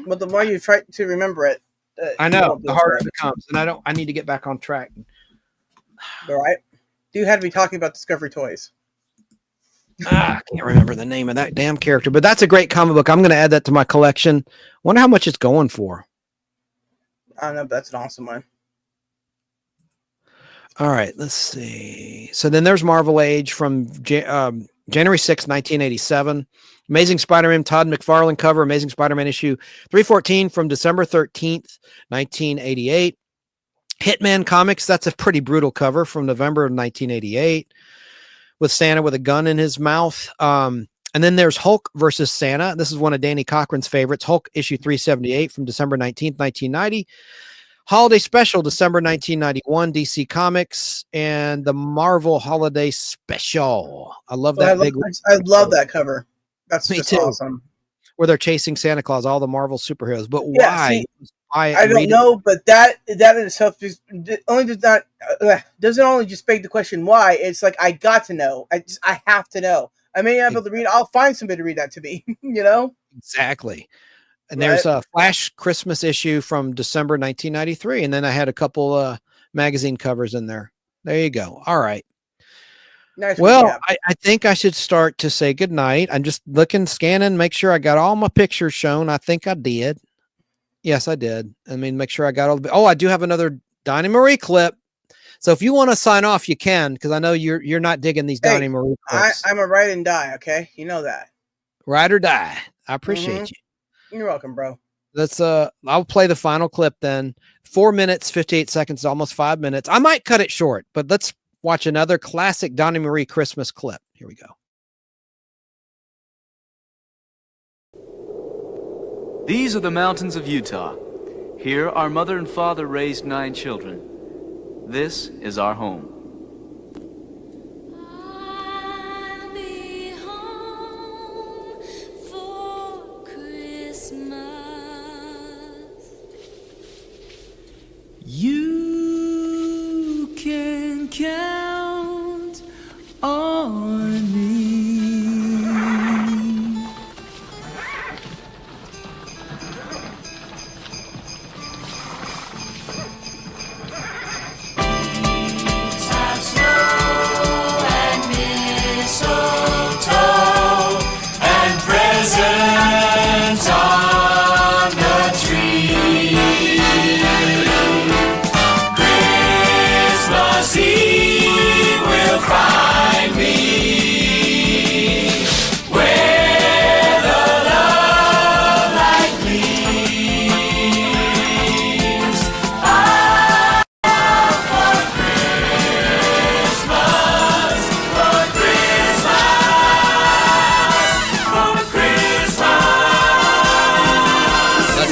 But the more you try to remember it, I know, the harder it becomes. And I need to get back on track. All right. You had me talking about Discovery Toys. I can't remember the name of that damn character, but that's a great comic book. I'm going to add that to my collection. Wonder how much it's going for. I don't know, but that's an awesome one. All right, let's see. So then there's Marvel Age from January 6, 1987. Amazing Spider-Man, Todd McFarlane cover, Amazing Spider-Man issue 314 from December 13th, 1988. Hitman Comics, that's a pretty brutal cover from November of 1988 with Santa with a gun in his mouth. And then there's Hulk versus Santa. This is one of Danny Cochran's favorites. Hulk issue 378 from December 19th, 1990. Holiday Special, December 1991, DC Comics, and the Marvel Holiday Special. I love that I love that cover. That's just too. awesome. Where they're chasing Santa Claus, all the Marvel superheroes. But Yeah, why? see, I don't know, but that in itself doesn't only just beg the question why. It's like I got to know. I have to know. I may not be able to read. I'll find somebody to read that to me. Exactly. And there's a Flash Christmas issue from December 1993, and then I had a couple magazine covers in there. There you go. All right. Nice. Well, I think I should start to say goodnight. I'm just scanning, make sure I got all my pictures shown. I think I did. Yes, I did. I mean, make sure I got all the. Oh, I do have another Donnie Marie clip. So if you want to sign off, you can, because I know you're not digging these Donnie Marie clips. I'm a ride and die. Okay, you know that. Ride or die. I appreciate you. You're welcome, bro. Let's I'll play the final clip then. 4 minutes, 58 seconds, almost 5 minutes. I might cut it short, but let's watch another classic Donnie Marie Christmas clip. Here we go. These are the mountains of Utah. Here our mother and father raised 9 children. This is our home. You can count on me.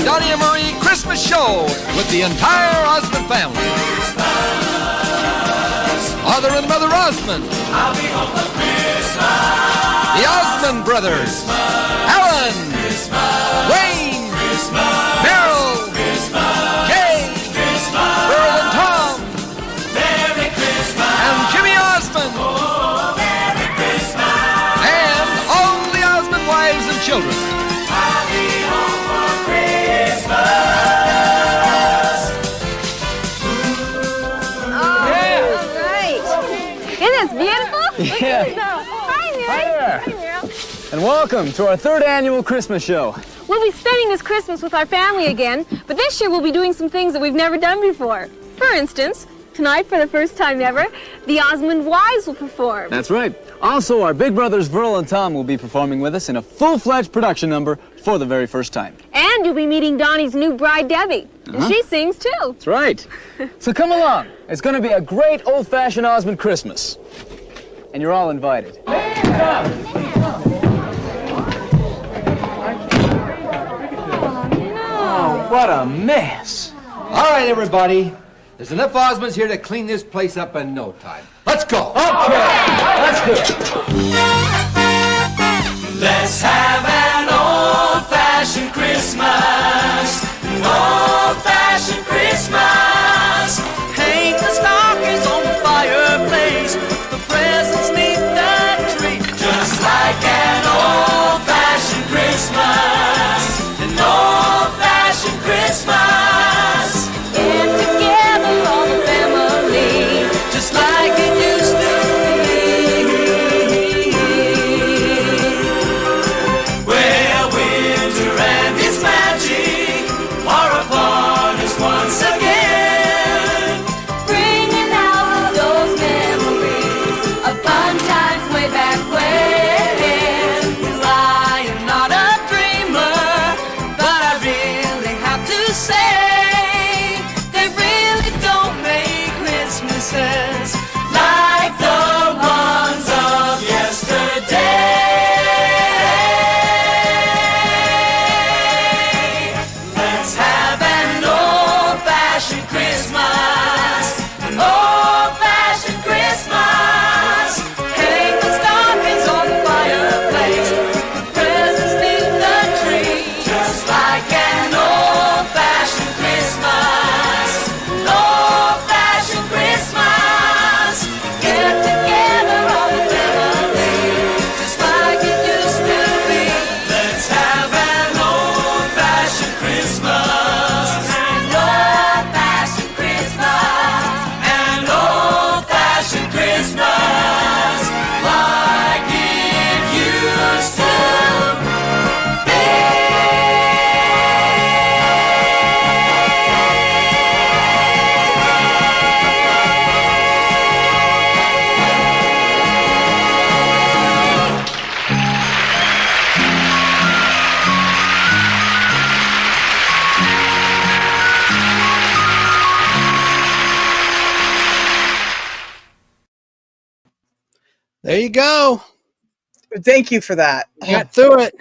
Donnie and Marie Christmas show with the entire Osmond family. Father and Mother Osmond. I'll be home for Christmas. The Osmond brothers. Alan. Wayne. Meryl. Jay. Earl and Tom. Merry Christmas. And Jimmy Osmond. Oh, Merry Christmas. And all the Osmond wives and children. I'll be home for Christmas. All right. Isn't this beautiful? Yeah. Hi, Mary. Hi there. Hi, Meryl. And welcome to our 3rd annual Christmas show. We'll be spending this Christmas with our family again, but this year we'll be doing some things that we've never done before. For instance, tonight, for the first time ever, the Osmond Wives will perform. That's right. Also, our big brothers Verl and Tom will be performing with us in a full-fledged production number for the very first time. And you'll be meeting Donnie's new bride, Debbie. And she sings, too. That's right. So come along. It's going to be a great old-fashioned Osmond Christmas. And you're all invited. Oh, what a mess. All right, everybody. There's enough Osmonds here to clean this place up in no time. Let's go. Okay. Let's do it. Let's have an old-fashioned Christmas. An old-fashioned Christmas. Hang the stockings on the fireplace. The presents neath the tree. Just like an old-fashioned Christmas. An old-fashioned Christmas. Get together all the family. Just like it used to be. Where winter and its magic are upon us once again. Bringing out those memories of fun times way back when. Well, I am not a dreamer, but I really have to say they really don't make Christmases like the ones of yesterday. Let's have an old-fashioned Christmas. An old-fashioned Christmas. Hang the stockings on the fireplace. The presents beneath the tree. Just like an old-fashioned Christmas. An old-fashioned Christmas. Get together all the family. Just like it used to be. Let's have an old-fashioned Christmas. An old-fashioned Christmas. An old-fashioned Christmas. Like it used to There you go. Thank you for that. Got through it.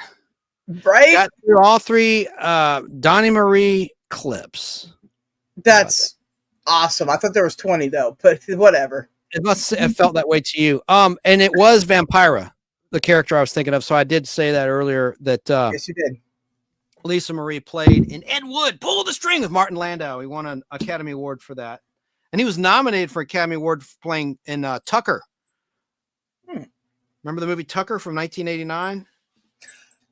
Right? Got through all 3 Donnie Marie clips. That's awesome. I thought there was 20 though, but whatever. It must have felt that way to you. And it was Vampira, the character I was thinking of. So I did say that earlier that yes, you did. Lisa Marie played in Ed Wood, Pull the String with Martin Landau. He won an Academy Award for that. And he was nominated for Academy Award for playing in Tucker. Remember the movie Tucker from 1989?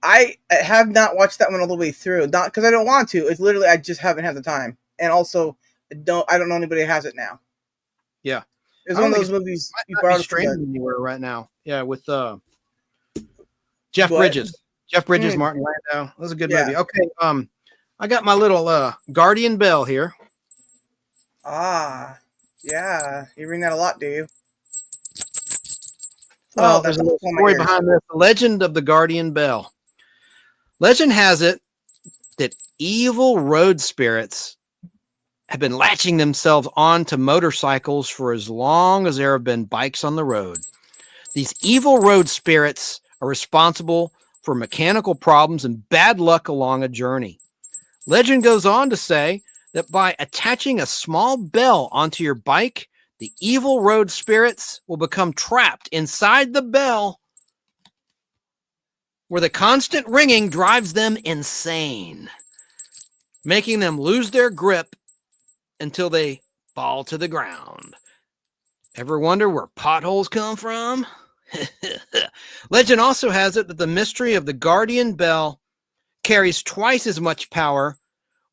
I have not watched that one all the way through. Not because I don't want to. It's literally I just haven't had the time. And also I don't know anybody who has it now. Yeah. It's one of those movies you brought up streaming anywhere right now. Yeah, with Jeff Bridges. Jeff Bridges, Martin Landau. That was a good movie. Okay, I got my little Guardian Bell here. Ah, yeah. You ring that a lot, do you? Well, there's a little story behind this. The legend of the Guardian Bell. Legend has it that evil road spirits have been latching themselves onto motorcycles for as long as there have been bikes on the road. These evil road spirits are responsible for mechanical problems and bad luck along a journey. Legend goes on to say that by attaching a small bell onto your bike, the evil road spirits will become trapped inside the bell, where the constant ringing drives them insane, making them lose their grip until they fall to the ground. Ever wonder where potholes come from? Legend also has it that the mystery of the guardian bell carries twice as much power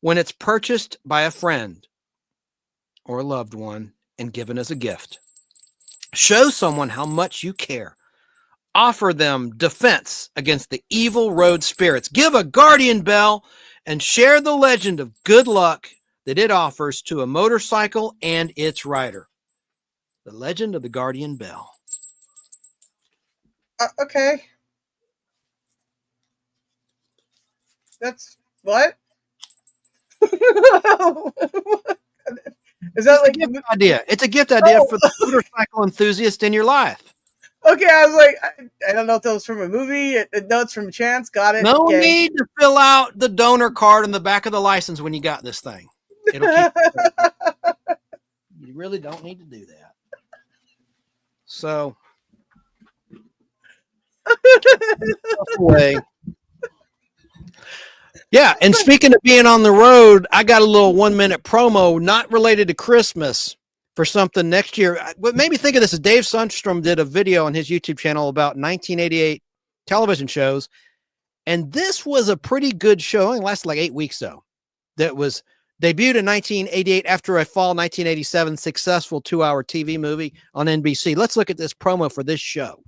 when it's purchased by a friend or a loved one and given as a gift. Show someone how much you care. Offer them defense against the evil road spirits. Give a guardian bell and share the legend of good luck that it offers to a motorcycle and its rider. The legend of the guardian bell. Okay. That's what? Is that like a gift idea? It's a gift idea for the motorcycle enthusiast in your life. Okay, I was like, I don't know if that was from a movie. No, it's from chance. Got it. No okay. need to fill out the donor card in the back of the license when you got this thing. It'll keep you really don't need to do that. So, away. Yeah, and speaking of being on the road, I got a little 1-minute promo, not related to Christmas, for something next year. What made me think of this is Dave Sundstrom did a video on his YouTube channel about 1988 television shows, and this was a pretty good show. It lasted like 8 weeks, though. That was debuted in 1988 after a fall 1987 successful 2-hour TV movie on NBC. Let's look at this promo for this show.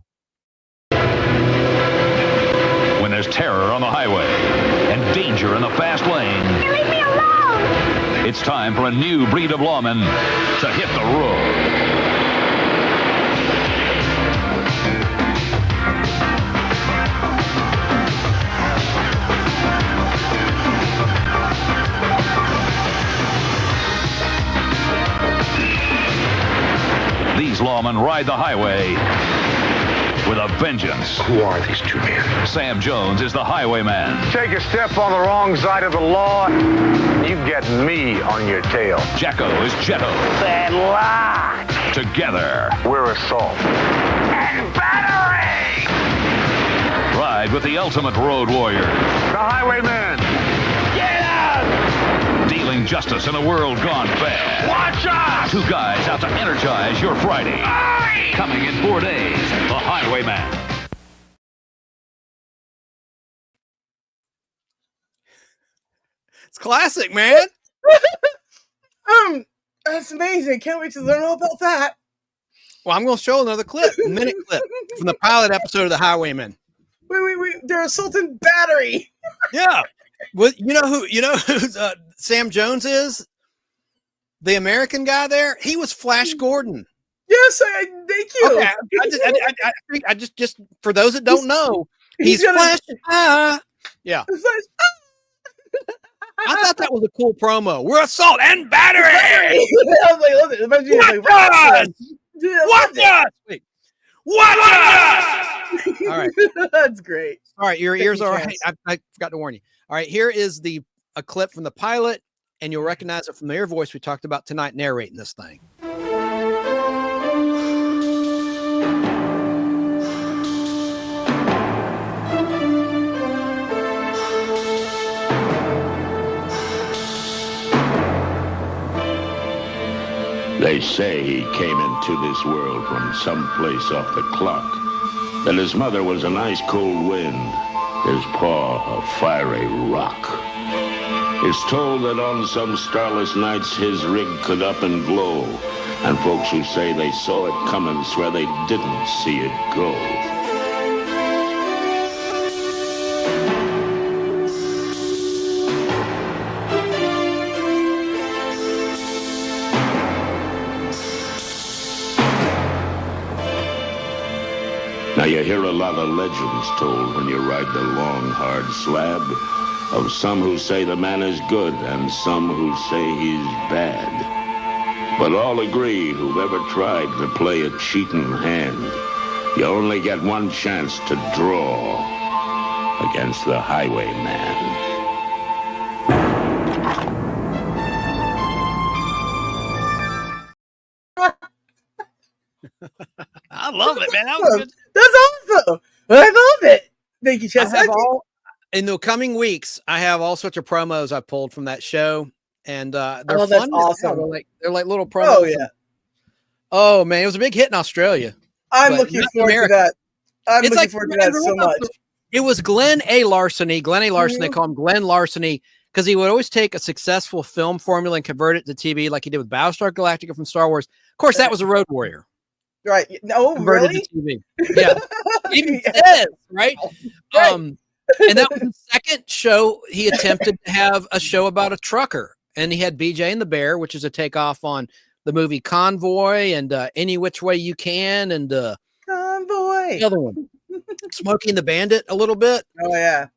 When there's terror on the highway and danger in the fast lane, leave me alone! It's time for a new breed of lawmen to hit the road. These lawmen ride the highway with a vengeance. Who are these two men? Sam Jones is the highwayman. Take a step on the wrong side of the law, you get me on your tail. Jacko is Jetto. Bad luck. Together, we're assault and battery. Ride with the ultimate road warrior. The highwayman. Get out! Dealing justice in a world gone bad. Watch out! Two guys out to energize your Friday. Aye! Coming in 4 days, the highwayman. It's classic, man. That's amazing. Can't wait to learn all about that. Well, I'm going to show another clip, a minute clip from the pilot episode of The Highwayman. Wait. They're assaulting battery. Yeah. Well, you know who Sam Jones is? The American guy there? He was Flash Gordon. Yes, thank you. Okay. I just for those that don't know, he's Flash. Yeah. I thought that was a cool promo. We're assault and battery. I was like, Watch us! All right. That's great. All right, your ears are. Hey, I forgot to warn you. All right, here is a clip from the pilot, and you'll recognize a familiar voice we talked about tonight narrating this thing. They say he came into this world from someplace off the clock, that his mother was an ice-cold wind, his paw a fiery rock. It's told that on some starless nights his rig could up and glow, and folks who say they saw it coming swear they didn't see it go. Now you hear a lot of legends told when you ride the long, hard slab, of some who say the man is good and some who say he's bad. But all agree whoever tried to play a cheating hand, you only get one chance to draw against the highwayman. love it, man. That was good. That's awesome. I love it. Thank you, Chess. In the coming weeks, I have all sorts of promos I pulled from that show, and they're that's fun. awesome. They're like little promos. Oh yeah. Oh man, it was a big hit in Australia. I'm looking forward to that. I'm looking forward to that so much. It was Glenn A. Larceny. They call him Glenn Larceny because he would always take a successful film formula and convert it to TV, like he did with Battlestar Galactica from Star Wars. Of course, that was a Road Warrior. Right. No, Converted really? to TV. Yeah. Even says, right? And that was the second show he attempted to have a show about a trucker. And he had BJ and the Bear, which is a takeoff on the movie Convoy and Any Which Way You Can and Convoy. The other one. Smokey and the Bandit a little bit. Oh yeah.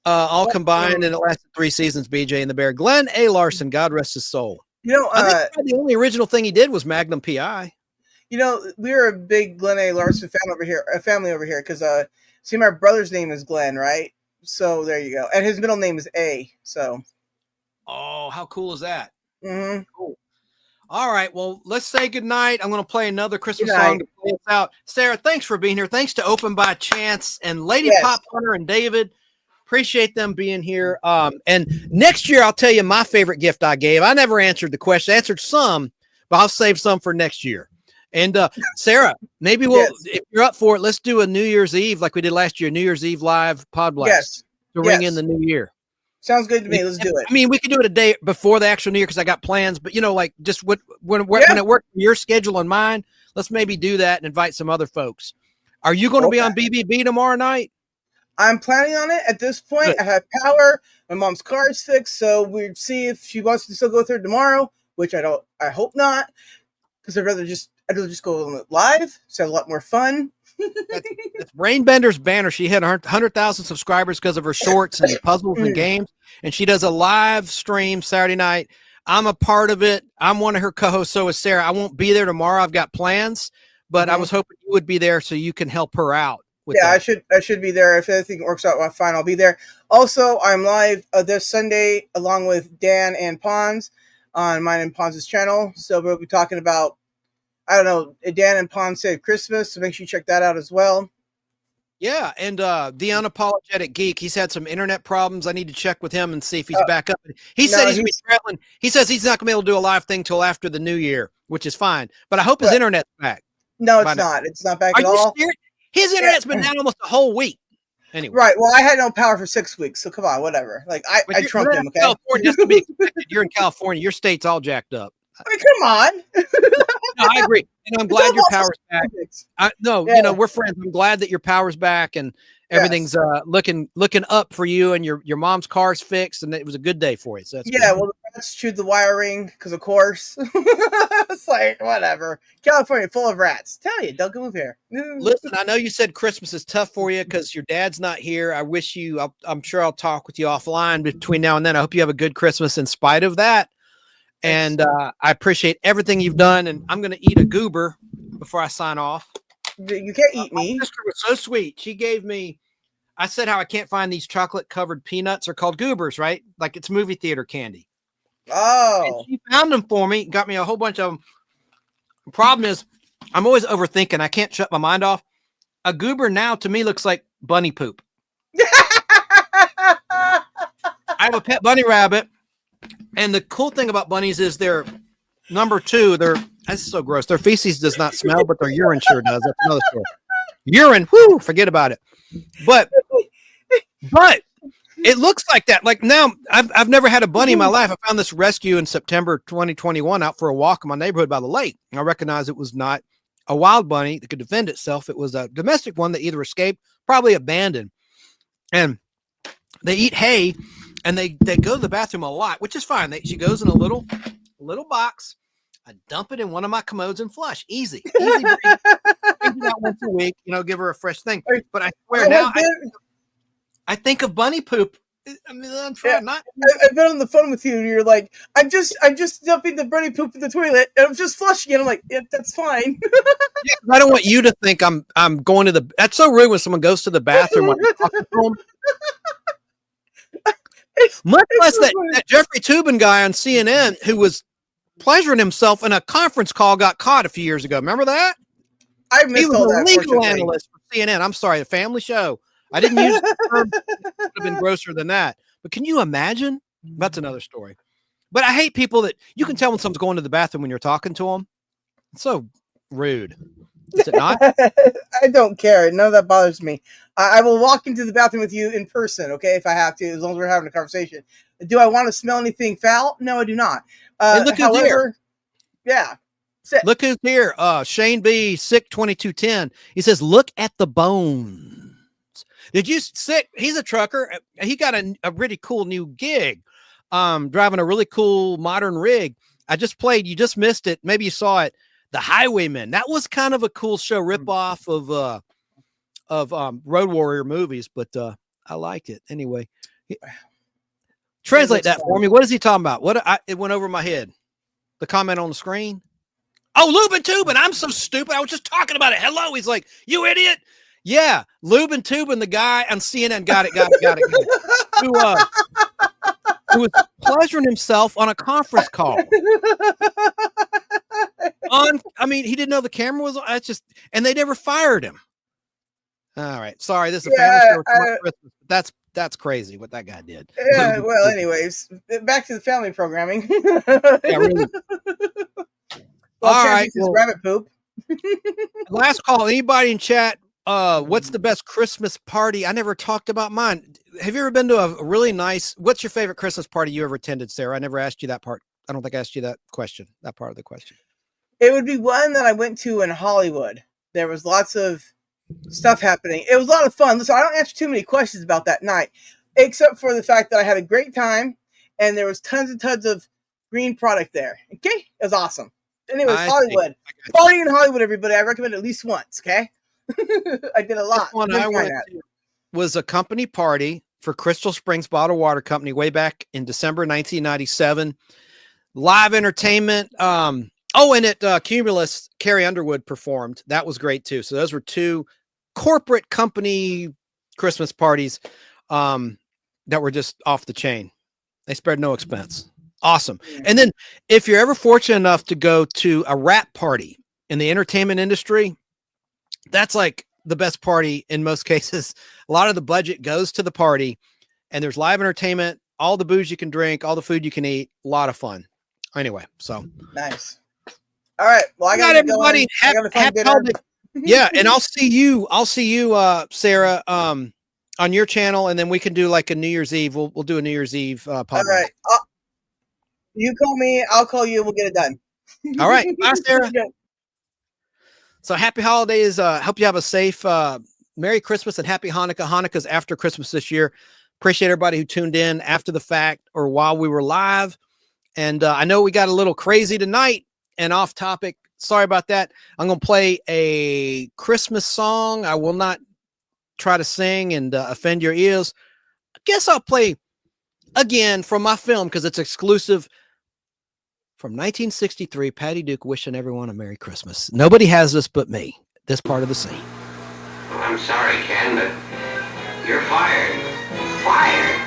All combined, and it lasted 3 seasons. BJ and the Bear. Glenn A. Larson, God rest his soul. You know, I think the only original thing he did was Magnum PI. You know, we're a big Glenn A. Larson family over here, because see, my brother's name is Glenn, right? So there you go, and his middle name is A. So, oh, how cool is that? Mm-hmm. Cool. All right, well, let's say goodnight. I'm going to play another Christmas song to play us out. Sarah, thanks for being here. Thanks to Open by Chance and Lady Pop Hunter and David. Appreciate them being here. And next year, I'll tell you my favorite gift I gave. I never answered the question. I answered some, but I'll save some for next year. And Sarah, maybe we'll, if you're up for it, let's do a New Year's Eve like we did last year, New Year's Eve live Podblast to ring in the new year. Sounds good to me. Let's do it. I mean, we could do it a day before the actual New Year because I got plans, but you know, like just when it works your schedule and mine, let's maybe do that and invite some other folks. Are you going to be on BBB tomorrow night? I'm planning on it at this point. Good. I have power. My mom's car is fixed, so we'll see if she wants to still go through tomorrow, which I hope not, because I'd rather just go live. So a lot more fun. It's Rainbender's banner. She hit 100,000 subscribers because of her shorts and puzzles and games, and she does a live stream Saturday night. I'm a part of it. I'm one of her co-hosts. So is Sarah. I won't be there tomorrow. I've got plans, but I was hoping you would be there so you can help her out. I should be there. If everything works out fine, I'll be there. Also, I'm live this Sunday along with Dan and Pons on mine and Pons' channel. So we'll be talking about, I don't know, Dan and Pons Save Christmas. So make sure you check that out as well. Yeah, and the Unapologetic Geek, he's had some internet problems. I need to check with him and see if he's back up. He said he's traveling. He says he's not going to be able to do a live thing till after the new year, which is fine. But I hope his internet's back. No, it's not. It's not back at all. Serious? His internet's been down almost a whole week. Anyway. Right. Well, I had no power for 6 weeks, so come on, whatever. Like I trumped him. Okay. California, just to be expected. You're in California. Your state's all jacked up. I mean, come on. No, I agree, and I'm glad your power's back. You know, we're friends. I'm glad that your power's back and everything's looking up for you, and your mom's car's fixed, and it was a good day for you. So that's good. Well, the rats chewed the wiring because, of course, it's like whatever. California full of rats. Tell you, don't move here. Listen, I know you said Christmas is tough for you because your dad's not here. I wish you. I'm sure I'll talk with you offline between now and then. I hope you have a good Christmas in spite of that. And I appreciate everything you've done. And I'm going to eat a goober before I sign off. You can't eat me. My sister was so sweet. She gave me, I said how I can't find these chocolate covered peanuts. They're called goobers, right? Like it's movie theater candy. Oh. And she found them for me, got me a whole bunch of them. The problem is I'm always overthinking. I can't shut my mind off. A goober now to me looks like bunny poop. I have a pet bunny rabbit. And the cool thing about bunnies is they're number two. That's so gross. Their feces does not smell, but their urine sure does. That's another story. Urine, whoo, forget about it. But it looks like that. Like now, I've never had a bunny in my life. I found this rescue in September 2021 out for a walk in my neighborhood by the lake. I recognized it was not a wild bunny that could defend itself. It was a domestic one that either escaped, probably abandoned, and they eat hay. And they go to the bathroom a lot, which is fine. She goes in a little box. I dump it in one of my commodes and flush. Easy. Maybe not once a week, give her a fresh thing. But I swear now, I think of bunny poop. I mean, I'm trying not. I've been on the phone with you, and you're like, I'm just dumping the bunny poop in the toilet, and I'm just flushing it. I'm like, yeah, that's fine. I don't want you to think I'm going to the. That's so rude when someone goes to the bathroom when you're talking to them. Much less that Jeffrey Toobin guy on CNN who was pleasuring himself in a conference call got caught a few years ago. Remember that? I missed he was all a that. legal Fortunately. analyst for CNN. I'm sorry, a family show. I didn't use the term. It would have been grosser than that. But can you imagine? That's another story. But I hate people that you can tell when someone's going to the bathroom when you're talking to them. It's so rude. Is it not? I don't care. None of that bothers me. I will walk into the bathroom with you in person, okay, if I have to, as long as we're having a conversation. Do I want to smell anything foul? No, I do not. Hey, look who's here. However, yeah. Sit. Look who's here. Shane B. Sick 2210. He says, look at the bones. Did you Sick? He's a trucker. He got a really cool new gig. Driving a really cool modern rig. I just played. You just missed it. Maybe you saw it. The Highwaymen. That was kind of a cool show ripoff of Road Warrior movies, but I liked it anyway. Translate that for me. What is he talking about? It went over my head. The comment on the screen. Oh, Lubin Tubin. I'm so stupid. I was just talking about it. Hello. He's like, you idiot. Yeah. Lubin Tubin, the guy on CNN. Got it. Who was pleasuring himself on a conference call. He didn't know the camera was on. And they never fired him. All right. Sorry. This is a family show. That's crazy what that guy did. Yeah. Well, anyways, back to the family programming. Yeah, really. Well, all right. Rabbit poop. Last call. Anybody in chat? What's the best Christmas party? I never talked about mine. Have you ever been to a really nice? What's your favorite Christmas party you ever attended, Sarah? I never asked you that part. I don't think I asked you that question. That part of the question. It would be one that I went to in Hollywood. There was lots of stuff happening. It was a lot of fun. Listen, I don't answer too many questions about that night, except for the fact that I had a great time and there was tons and tons of green product there. Okay, it was awesome. Anyways, Hollywood. Party in Hollywood, everybody. I recommend at least once, okay? I did a lot. One I went to was a company party for Crystal Springs Bottled Water Company way back in December 1997. Live entertainment. And at Cumulus, Carrie Underwood performed. That was great too. So those were two corporate company Christmas parties that were just off the chain. They spared no expense. Awesome. And then if you're ever fortunate enough to go to a rap party in the entertainment industry, that's like the best party in most cases. A lot of the budget goes to the party and there's live entertainment, all the booze you can drink, all the food you can eat, a lot of fun. Anyway, so nice. All right. Well, I got everybody. Yeah. And I'll see you, Sarah, on your channel. And then we can do like a New Year's Eve. We'll do a New Year's Eve podcast. All right. You call me, I'll call you. We'll get it done. All right. Bye, Sarah. So happy holidays. Hope you have a safe, Merry Christmas and Happy Hanukkah. Hanukkah's after Christmas this year. Appreciate everybody who tuned in after the fact or while we were live. And I know we got a little crazy tonight and off topic. Sorry about that. I'm going to play a Christmas song. I will not try to sing and offend your ears. I guess I'll play again from my film because it's exclusive. From 1963, Patty Duke wishing everyone a Merry Christmas. Nobody has this but me, this part of the scene. I'm sorry, Ken, but you're fired. Fired?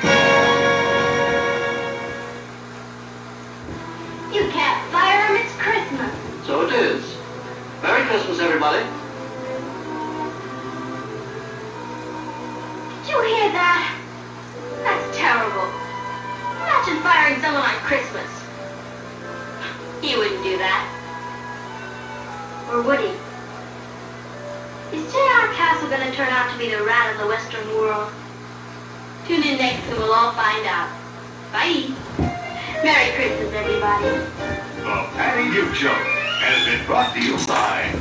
You can't fire him, it's Christmas. So it is. Merry Christmas, everybody. Did you hear that? That's terrible. Imagine firing someone on Christmas. He wouldn't do that. Or would he? Is J.R. Castle going to turn out to be the rat of the Western world? Tune in next and we'll all find out. Bye. Merry Christmas, everybody. The Patty Duke Show has been brought to you by